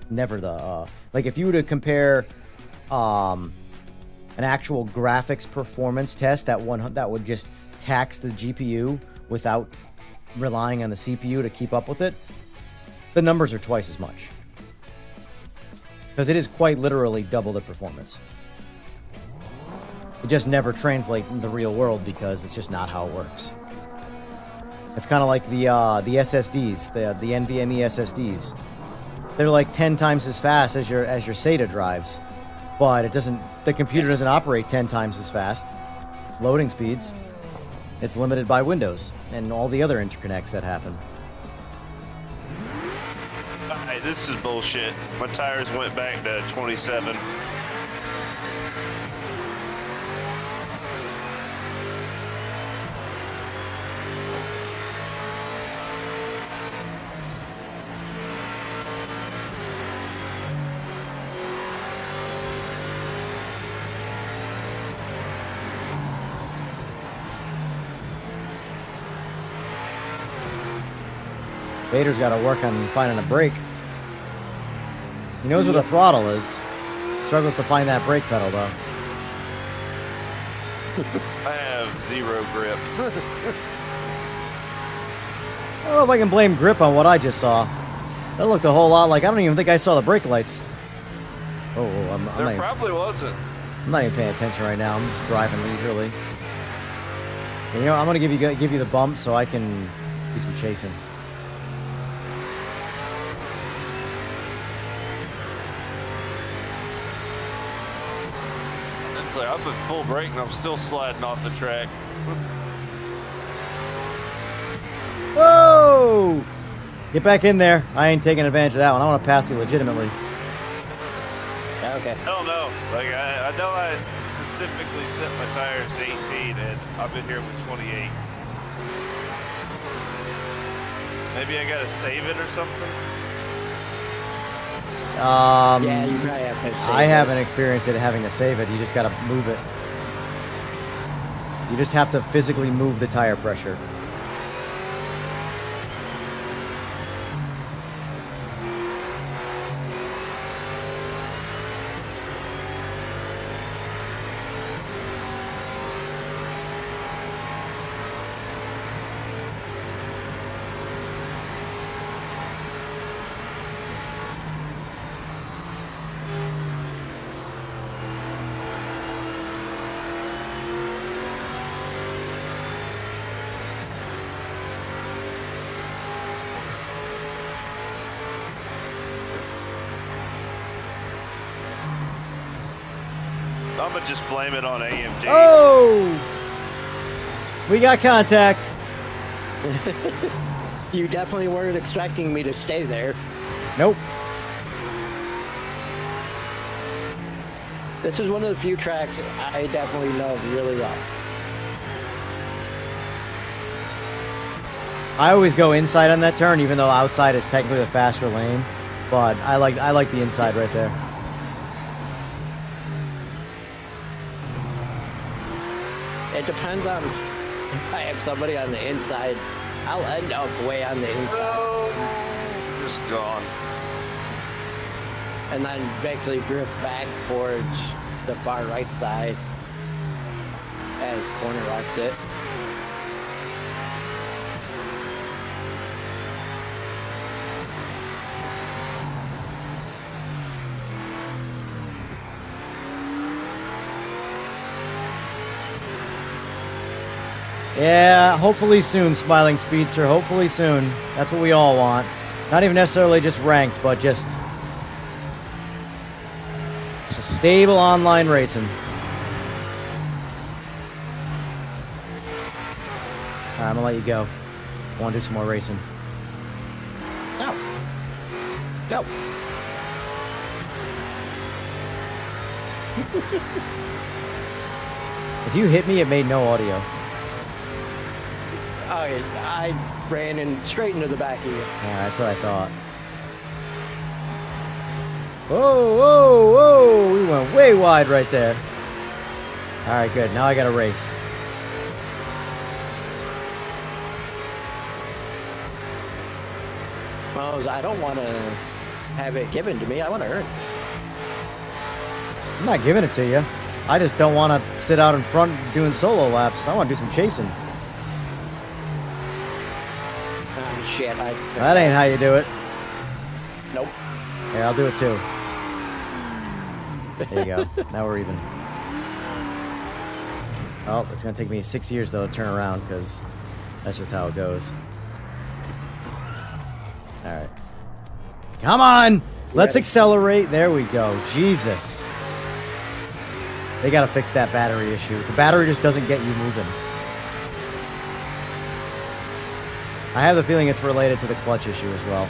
Never the, like if you were to compare an actual graphics performance test that would just tax the GPU without relying on the CPU to keep up with it, the numbers are twice as much. Because it is quite literally double the performance. It just never translates in the real world because it's just not how it works. It's kind of like the SSDs, the NVMe SSDs. They're like 10 times as fast as your SATA drives, but the computer doesn't operate 10 times as fast. Loading speeds, it's limited by Windows and all the other interconnects that happen. Alright, this is bullshit. My tires went back to 27. Vader's got to work on finding a brake. He knows where the throttle is. Struggles to find that brake pedal, though. I have 0 grip. I don't know if I can blame grip on what I just saw. That looked a whole lot like... I don't even think I saw the brake lights. There probably wasn't. I'm not even paying attention right now. I'm just driving leisurely. And you know, I'm going to give you the bump so I can do some chasing. It's like I'm at full brake and I'm still sliding off the track. Whoa! Get back in there. I ain't taking advantage of that one. I want to pass you legitimately. Okay. Hell no. Like, I know I specifically set my tires to 18 and I've been here with 28. Maybe I gotta save it or something? Yeah, you probably have to save I haven't experienced it having to save it. You just got to move it. You just have to physically move the tire pressure. I'm gonna just blame it on AMD. Oh! We got contact. You definitely weren't expecting me to stay there. Nope. This is one of the few tracks I definitely know really well. I always go inside on that turn, even though outside is technically the faster lane. But I like the inside right there. It depends on if I have somebody on the inside. I'll end up way on the inside. Oh, just gone. And then basically drift back towards the far right side as corner exit. Yeah, hopefully soon, Smiling Speedster. Hopefully soon. That's what we all want. Not even necessarily just ranked, but just stable online racing. Alright, I'm gonna let you go. I want to do some more racing. Go. Go. If you hit me, it made no audio. Oh, yeah, I ran in straight into the back of you. Yeah, that's what I thought. Whoa, whoa, whoa! We went way wide right there. Alright, good. Now I got to race. Well, I don't want to have it given to me. I want to earn. I'm not giving it to you. I just don't want to sit out in front doing solo laps. I want to do some chasing. Oh, shit. That ain't how you do it. Nope. Yeah, I'll do it too. There you go. Now we're even. Oh, it's going to take me 6 years, though, to turn around, because that's just how it goes. All right. Come on! Let's accelerate. There we go. Jesus. They got to fix that battery issue. The battery just doesn't get you moving. I have the feeling it's related to the clutch issue as well.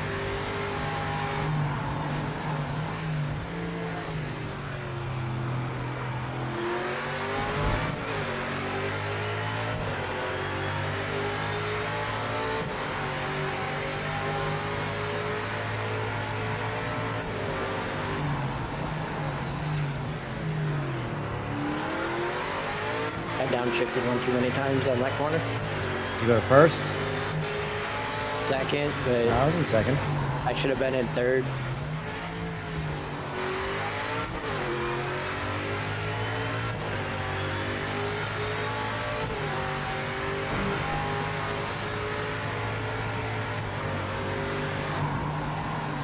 I downshifted one too many times on that corner. Did you go to first? Second, but I was in second. I should have been in third.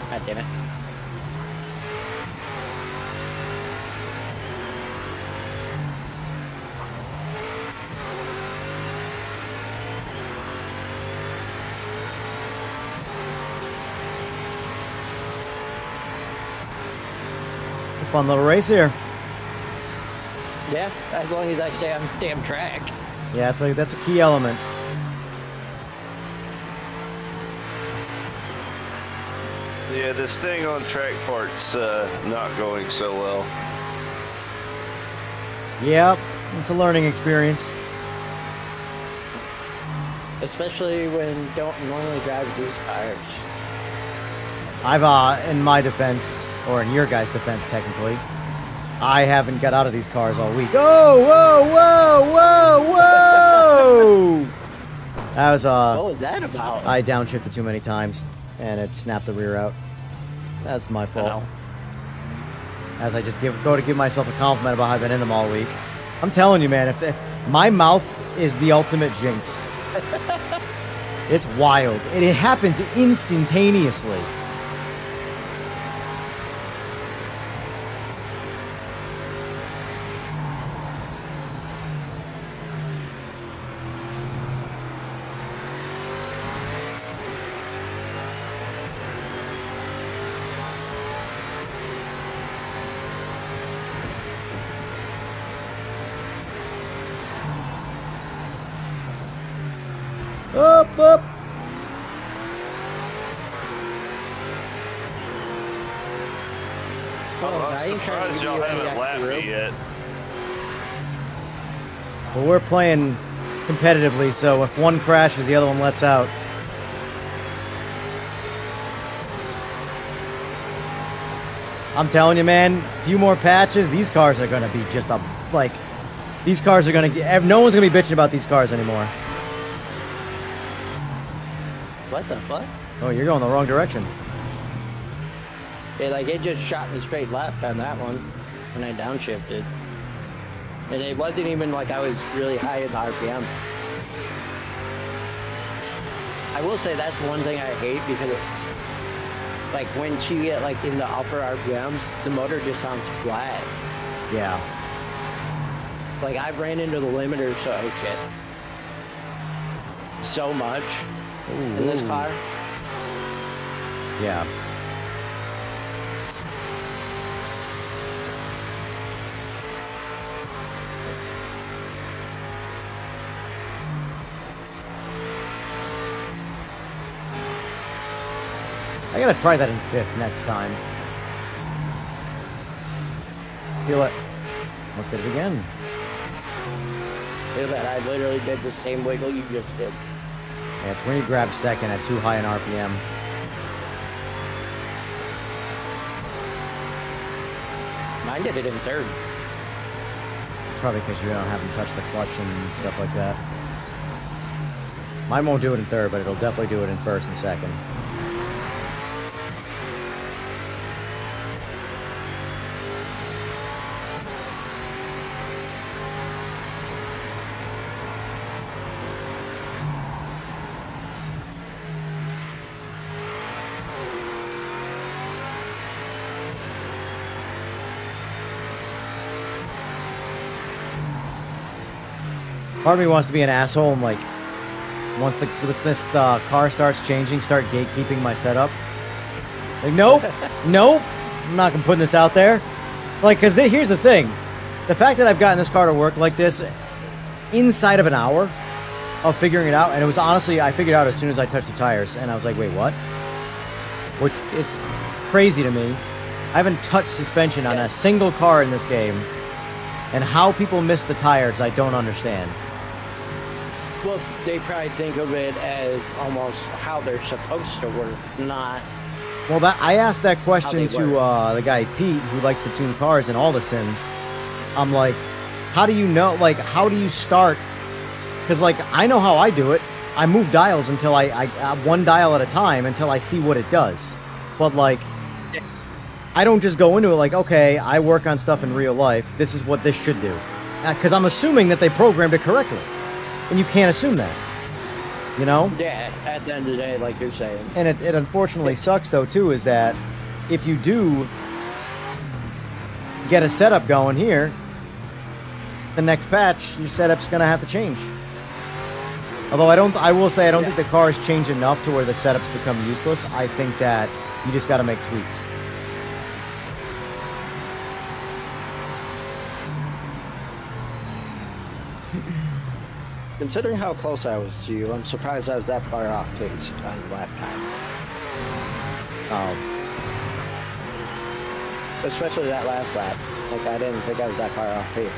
God damn it. Fun little race here. Yeah, as long as I stay on the damn track. Yeah, that's a key element. Yeah, this staying on track part's not going so well. Yep, it's a learning experience. Especially when you don't normally drive these cars. I've, in my defense, or in your guys' defense, technically, I haven't got out of these cars all week. Oh, whoa, whoa, whoa, whoa! That was, What was that about? I downshifted too many times, and it snapped the rear out. That's my fault. Ow. As I just go to give myself a compliment about how I've been in them all week. I'm telling you, man, if my mouth is the ultimate jinx. It's wild. It happens instantaneously. Up, up. I I'm ain't trying to surprised give y'all you any haven't lapped extra me room. yet. Well, we're playing competitively, so if one crashes, the other one lets out. I'm telling you, man, a few more patches, these cars are going to be just a, like, these cars are going to, no one's going to be bitching about these cars anymore. What the fuck? Oh, you're going the wrong direction. Yeah, like it just shot me straight left on that one when I downshifted. And it wasn't even like I was really high in the RPM. I will say that's one thing I hate because like when you get like in the upper RPMs, the motor just sounds flat. Yeah. Like I ran into the limiter so much in this car. Yeah. I gotta try that in 5th next time. Feel it. Almost did it again. Feel that I literally did the same wiggle you just did. Yeah, it's when you grab 2nd at too high an RPM. Mine did it in 3rd. It's probably because you don't have them touch the clutch and stuff like that. Mine won't do it in 3rd, but it'll definitely do it in 1st and 2nd. Part of me wants to be an asshole and like, once this car starts changing, start gatekeeping my setup. Like, nope, nope, I'm not gonna put this out there. Like, cause here's the thing, the fact that I've gotten this car to work like this inside of an hour of figuring it out, and it was honestly, I figured it out as soon as I touched the tires, and I was like, wait, what? Which is crazy to me. I haven't touched suspension on a single car in this game, and how people miss the tires, I don't understand. Well, they probably think of it as almost how they're supposed to work, not... Well, I asked that question to work. the guy Pete, who likes to tune cars in all the sims. I'm like, how do you know, like, how do you start? Because, like, I know how I do it. I move dials until I one dial at a time until I see what it does. But, like, I don't just go into it like, okay, I work on stuff in real life. This is what this should do. Because I'm assuming that they programmed it correctly. And you can't assume that. You know? Yeah, at the end of the day, like you're saying. And it unfortunately sucks, though, too, is that if you do get a setup going here, the next patch, your setup's going to have to change. Although I will say I don't think the cars change enough to where the setups become useless. I think that you just got to make tweaks. Considering how close I was to you, I'm surprised I was that far off pace on lap time. Especially that last lap. Like, I didn't think I was that far off pace.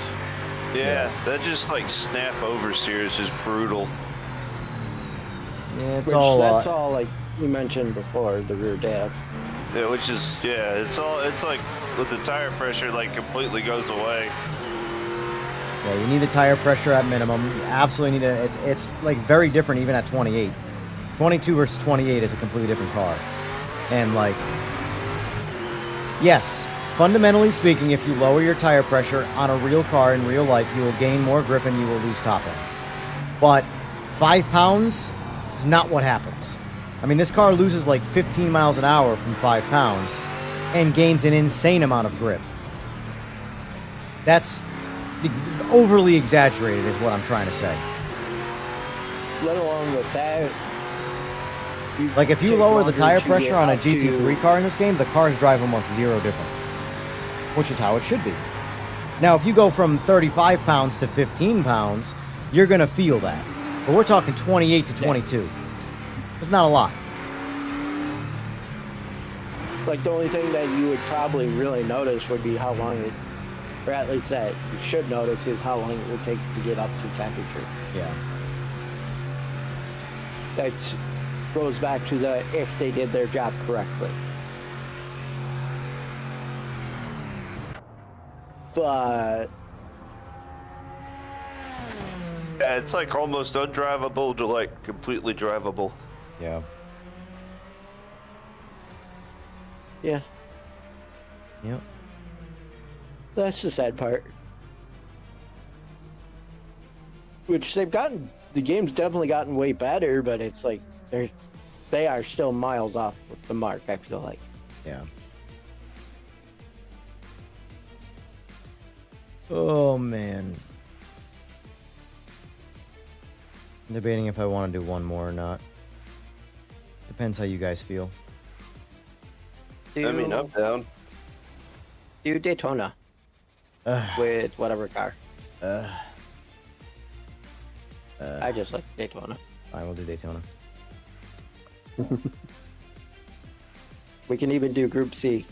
Yeah, that just like snap oversteer is just brutal. Yeah, That's all, like you mentioned before, the rear diff. Yeah, which is, yeah, it's like with the tire pressure, like completely goes away. Yeah, you need the tire pressure at minimum. You absolutely need it. It's like very different even at 28. 22 versus 28 is a completely different car. And like, yes, fundamentally speaking, if you lower your tire pressure on a real car in real life, you will gain more grip and you will lose top end. But 5 pounds is not what happens. I mean, this car loses like 15 miles an hour from 5 pounds and gains an insane amount of grip. That's overly exaggerated is what I'm trying to say. Let alone with that. Like, if you lower the tire pressure on a GT3 car in this game, the cars drive almost zero different. Which is how it should be. Now, if you go from 35 pounds to 15 pounds, you're going to feel that. But we're talking 28 to 22. It's not a lot. Like, the only thing that you would probably really notice would be how long it, or at least that you should notice, is how long it would take to get up to temperature. Yeah. That goes back to the if they did their job correctly. But Yeah, it's like almost undrivable to like completely drivable. Yeah. yeah, Yep. that's the sad part. Which they've gotten, the game's definitely gotten way better, but it's like they are still miles off with the mark, I feel like. Yeah. Oh, man. I'm debating if I want to do one more or not. Depends how you guys feel. Do I mean, I'm down. do Daytona with whatever car. I just like Daytona. I will do Daytona. We can even do Group C.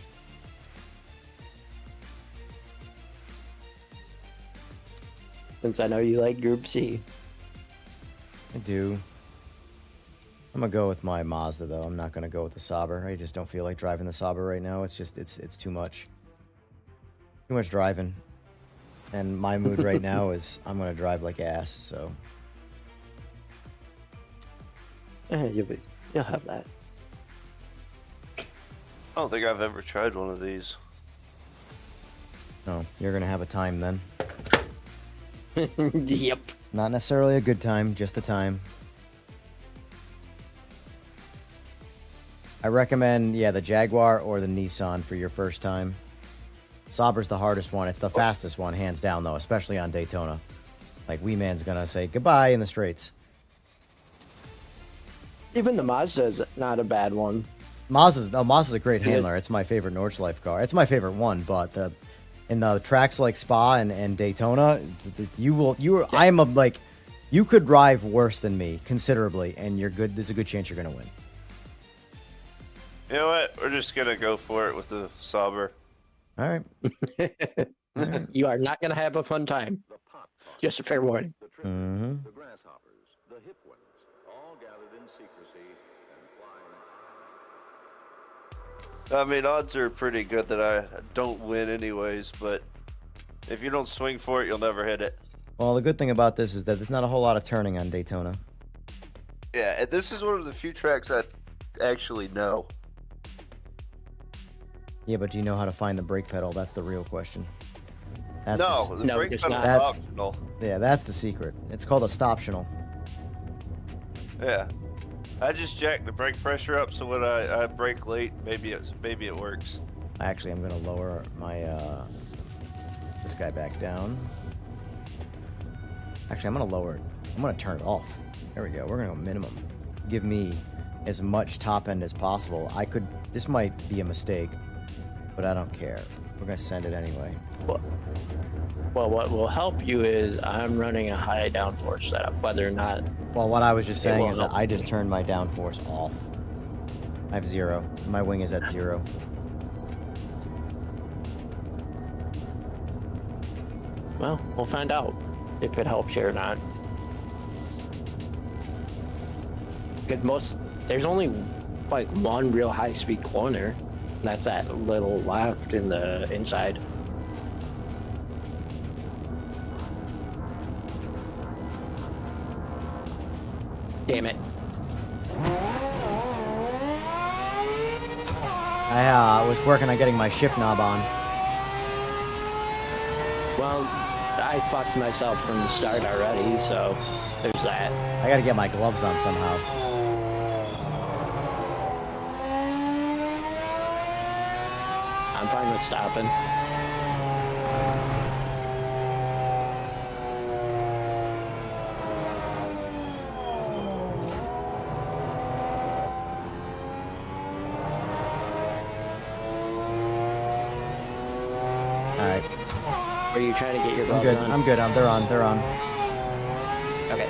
Since I know you like Group C. I do. I'm gonna go with my Mazda though. I'm not gonna go with the Sauber. I just don't feel like driving the Sauber right now. It's just it's too much. Too much driving. And my mood right now is I'm gonna drive like ass, so You'll have that. I don't think I've ever tried one of these. no, you're gonna have a time then. Yep. Not necessarily a good time, just a time. I recommend, yeah, the Jaguar or the Nissan for your first time. Sauber's the hardest one. It's the fastest one, hands down, though, especially on Daytona. Like, Wee Man's gonna say goodbye in the straights. Even the Mazda is not a bad one. Mazda's a great handler. It's my favorite Nordschleife car. It's my favorite one, but in the tracks like Spa and Daytona, you could drive worse than me considerably, and you're good. There's a good chance you're gonna win. You know what? We're just gonna go for it with the Sauber. All right. You are not going to have a fun time. Just a fair warning. Mm-hmm. The grasshoppers, the hip ones, all gathered in secrecy and flying. I mean, odds are pretty good that I don't win anyways, but if you don't swing for it, you'll never hit it. Well, the good thing about this is that there's not a whole lot of turning on Daytona. Yeah, and this is one of the few tracks I actually know. Yeah, but do you know how to find the brake pedal? That's the real question. That's No, the No, brake it's pedal not. is That's- optional. Yeah, that's the secret. It's called a stoptional. Yeah. I just jack the brake pressure up so when I brake late, maybe it works. Actually, I'm gonna lower my this guy back down. Actually, I'm gonna lower it. I'm gonna turn it off. There we go. We're gonna go minimum. Give me as much top end as possible. This might be a mistake, but I don't care. We're gonna send it anyway. Well, what will help you is I'm running a high downforce setup, whether or not. Well, what I was just saying won't is that help. I just turned my downforce off. I have 0. My wing is at 0. Well, we'll find out if it helps you or not. Because there's only like one real high-speed corner. And that's that little left in the inside. Damn it. I was working on getting my shift knob on. Well, I fucked myself from the start already, so there's that. I gotta get my gloves on somehow. I'm fine with stopping. Alright. Are you trying to get your I'm gloves good. on? I'm good. They're on. Okay.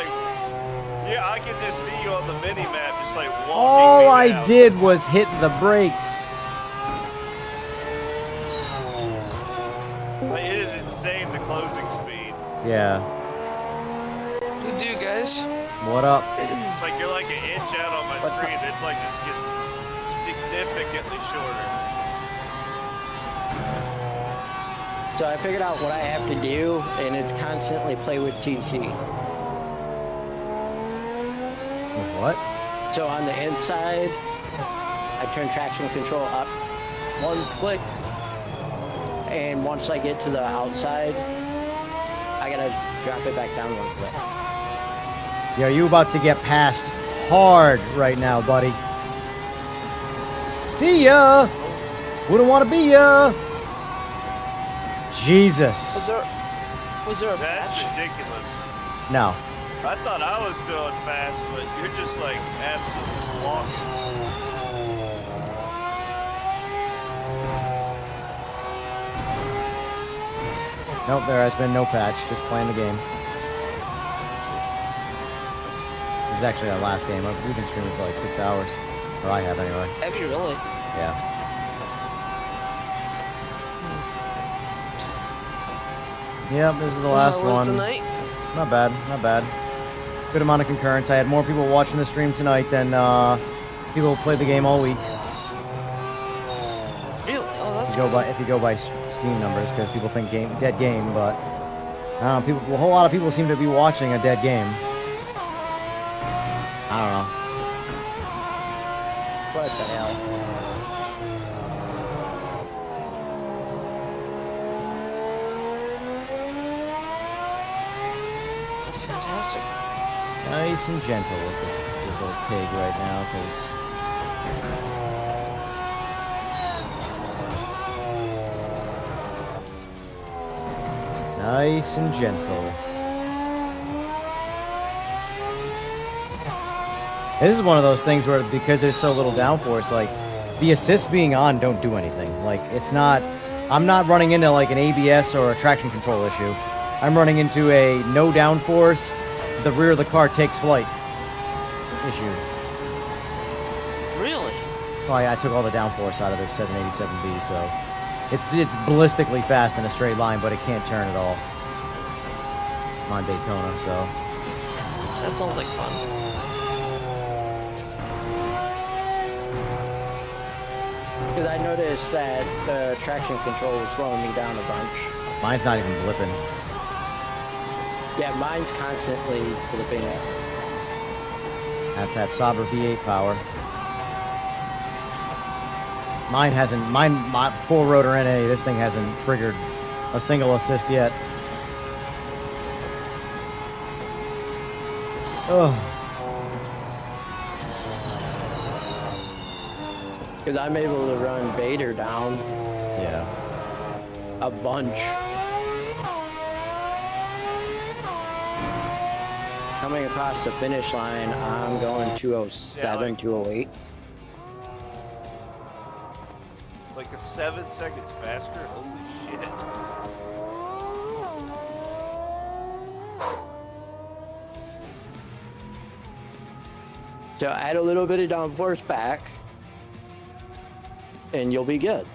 just see you on the mini map, just like walking. All me I down. did was hit the brakes. Like, it is insane the closing speed. Yeah. Good do, guys. What up? It's like you're like an inch out on my screen. It like just gets significantly shorter. So I figured out what I have to do, and it's constantly play with TC. What? So on the inside, I turn traction control up one click, and once I get to the outside, I gotta drop it back down one click. Yeah, you about to get passed hard right now, buddy. See ya! Wouldn't want to be ya! Jesus. Was there a That's patch? ridiculous. No. I thought I was going fast, but you're just like absolutely walking. Nope, there has been no patch. Just playing the game. This is actually our last game. We've been streaming for like 6 hours. Or I have anyway. Have you really? Yeah. Yep, this is the last How was one. the night? Not bad, not bad. Good amount of concurrence. I had more people watching the stream tonight than people who played the game all week. Really? Oh, that's If you go by Steam numbers, because people think dead game, but I don't know. A whole lot of people seem to be watching a dead game. I don't know. What the hell? That's fantastic. Nice and gentle with this little pig right now, because nice and gentle. This is one of those things where, because there's so little downforce, like, the assists being on don't do anything. Like, it's not, I'm not running into like an ABS or a traction control issue. I'm running into a no downforce, the rear of the car takes flight issue. Really? Oh, I took all the downforce out of this 787B, so it's ballistically fast in a straight line, but it can't turn at all. I'm on Daytona, so That sounds like fun. Because I noticed that the traction control was slowing me down a bunch. mine's not even blipping. Yeah, mine's constantly flipping it. That's that Sauber V8 power. My full rotor NA, this thing hasn't triggered a single assist yet. Oh. Because I'm able to run Vader down Yeah. a bunch. Coming across the finish line, I'm going 207, 208. Like a 7 seconds faster? Holy shit. So add a little bit of downforce back, and you'll be good.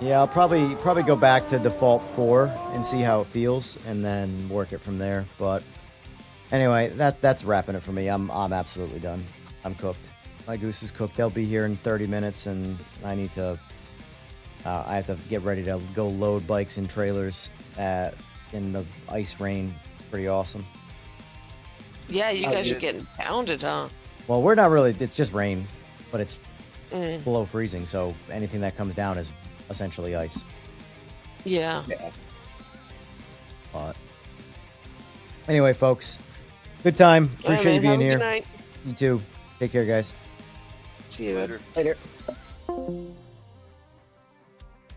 Yeah, I'll probably go back to default 4 and see how it feels, and then work it from there. But anyway, that's wrapping it for me. I'm absolutely done. I'm cooked. My goose is cooked. They'll be here in 30 minutes, and I need to. I have to get ready to go load bikes and trailers in the ice rain. It's pretty awesome. Yeah, you guys yeah. are getting pounded, huh? Well, we're not really. It's just rain, but it's Mm. below freezing, so anything that comes down is essentially ice. Yeah. But anyway, folks, good time. All right, Appreciate you man, being have a here. Good night. You too. Take care, guys. See you later. Later.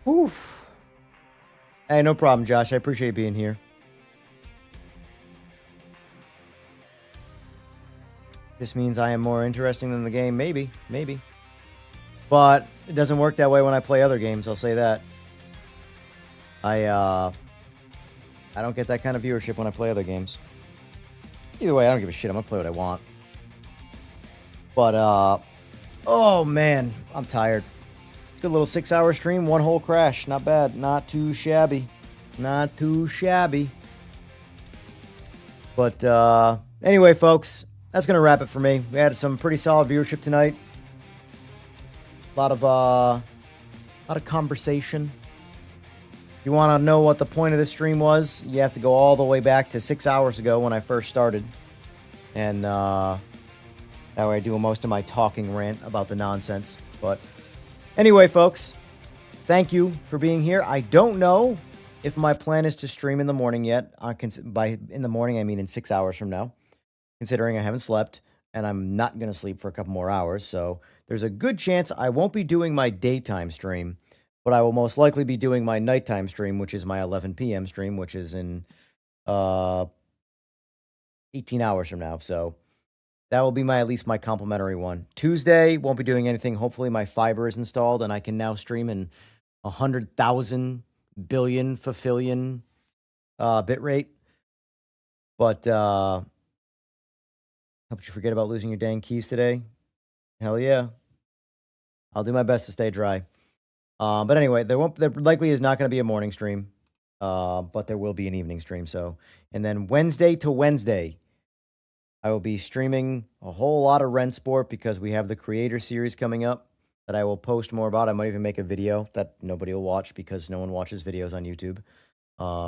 Oof. Hey, no problem, Josh. I appreciate you being here. This means I am more interesting than the game. Maybe. But it doesn't work that way when I play other games, I'll say that. I don't get that kind of viewership when I play other games. Either way, I don't give a shit. I'm gonna play what I want. But oh man, I'm tired. Good little 6-hour stream, one whole crash. Not bad. Not too shabby. Not too shabby. But anyway, folks, that's gonna wrap it for me. We had some pretty solid viewership tonight. A lot of conversation. If you want to know what the point of this stream was, you have to go all the way back to 6 hours ago when I first started. And that way I do most of my talking rant about the nonsense. But anyway, folks, thank you for being here. I don't know if my plan is to stream in the morning yet. By in the morning, I mean in 6 hours from now, considering I haven't slept. And I'm not going to sleep for a couple more hours. So there's a good chance I won't be doing my daytime stream. But I will most likely be doing my nighttime stream, which is my 11 p.m. stream, which is in 18 hours from now. So that will be at least my complimentary one. Tuesday, won't be doing anything. Hopefully my fiber is installed and I can now stream in 100,000 billion fafillion bit rate. But hope you forget about losing your dang keys today. Hell yeah. I'll do my best to stay dry. But anyway, there likely is not going to be a morning stream, but there will be an evening stream. So, and then Wednesday to Wednesday, I will be streaming a whole lot of Renport because we have the Creator Series coming up that I will post more about. I might even make a video that nobody will watch because no one watches videos on YouTube,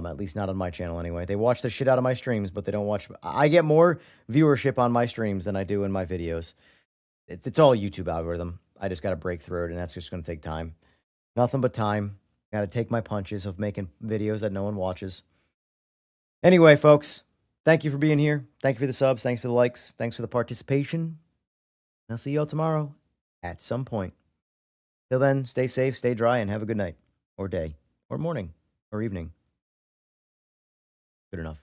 at least not on my channel anyway. They watch the shit out of my streams, but they don't watch. I get more viewership on my streams than I do in my videos. It's all YouTube algorithm. I just got to break through it, and that's just going to take time. Nothing but time. Got to take my punches of making videos that no one watches. Anyway, folks, thank you for being here. Thank you for the subs. Thanks for the likes. Thanks for the participation. I'll see you all tomorrow at some point. Till then, stay safe, stay dry, and have a good night, or day, or morning, or evening. Good enough.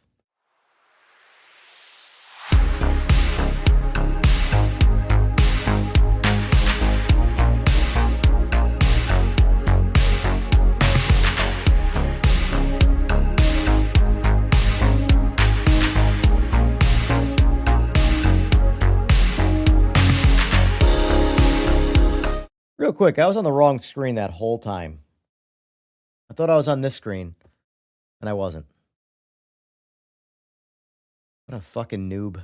Real quick, I was on the wrong screen that whole time. I thought I was on this screen, and I wasn't. What a fucking noob.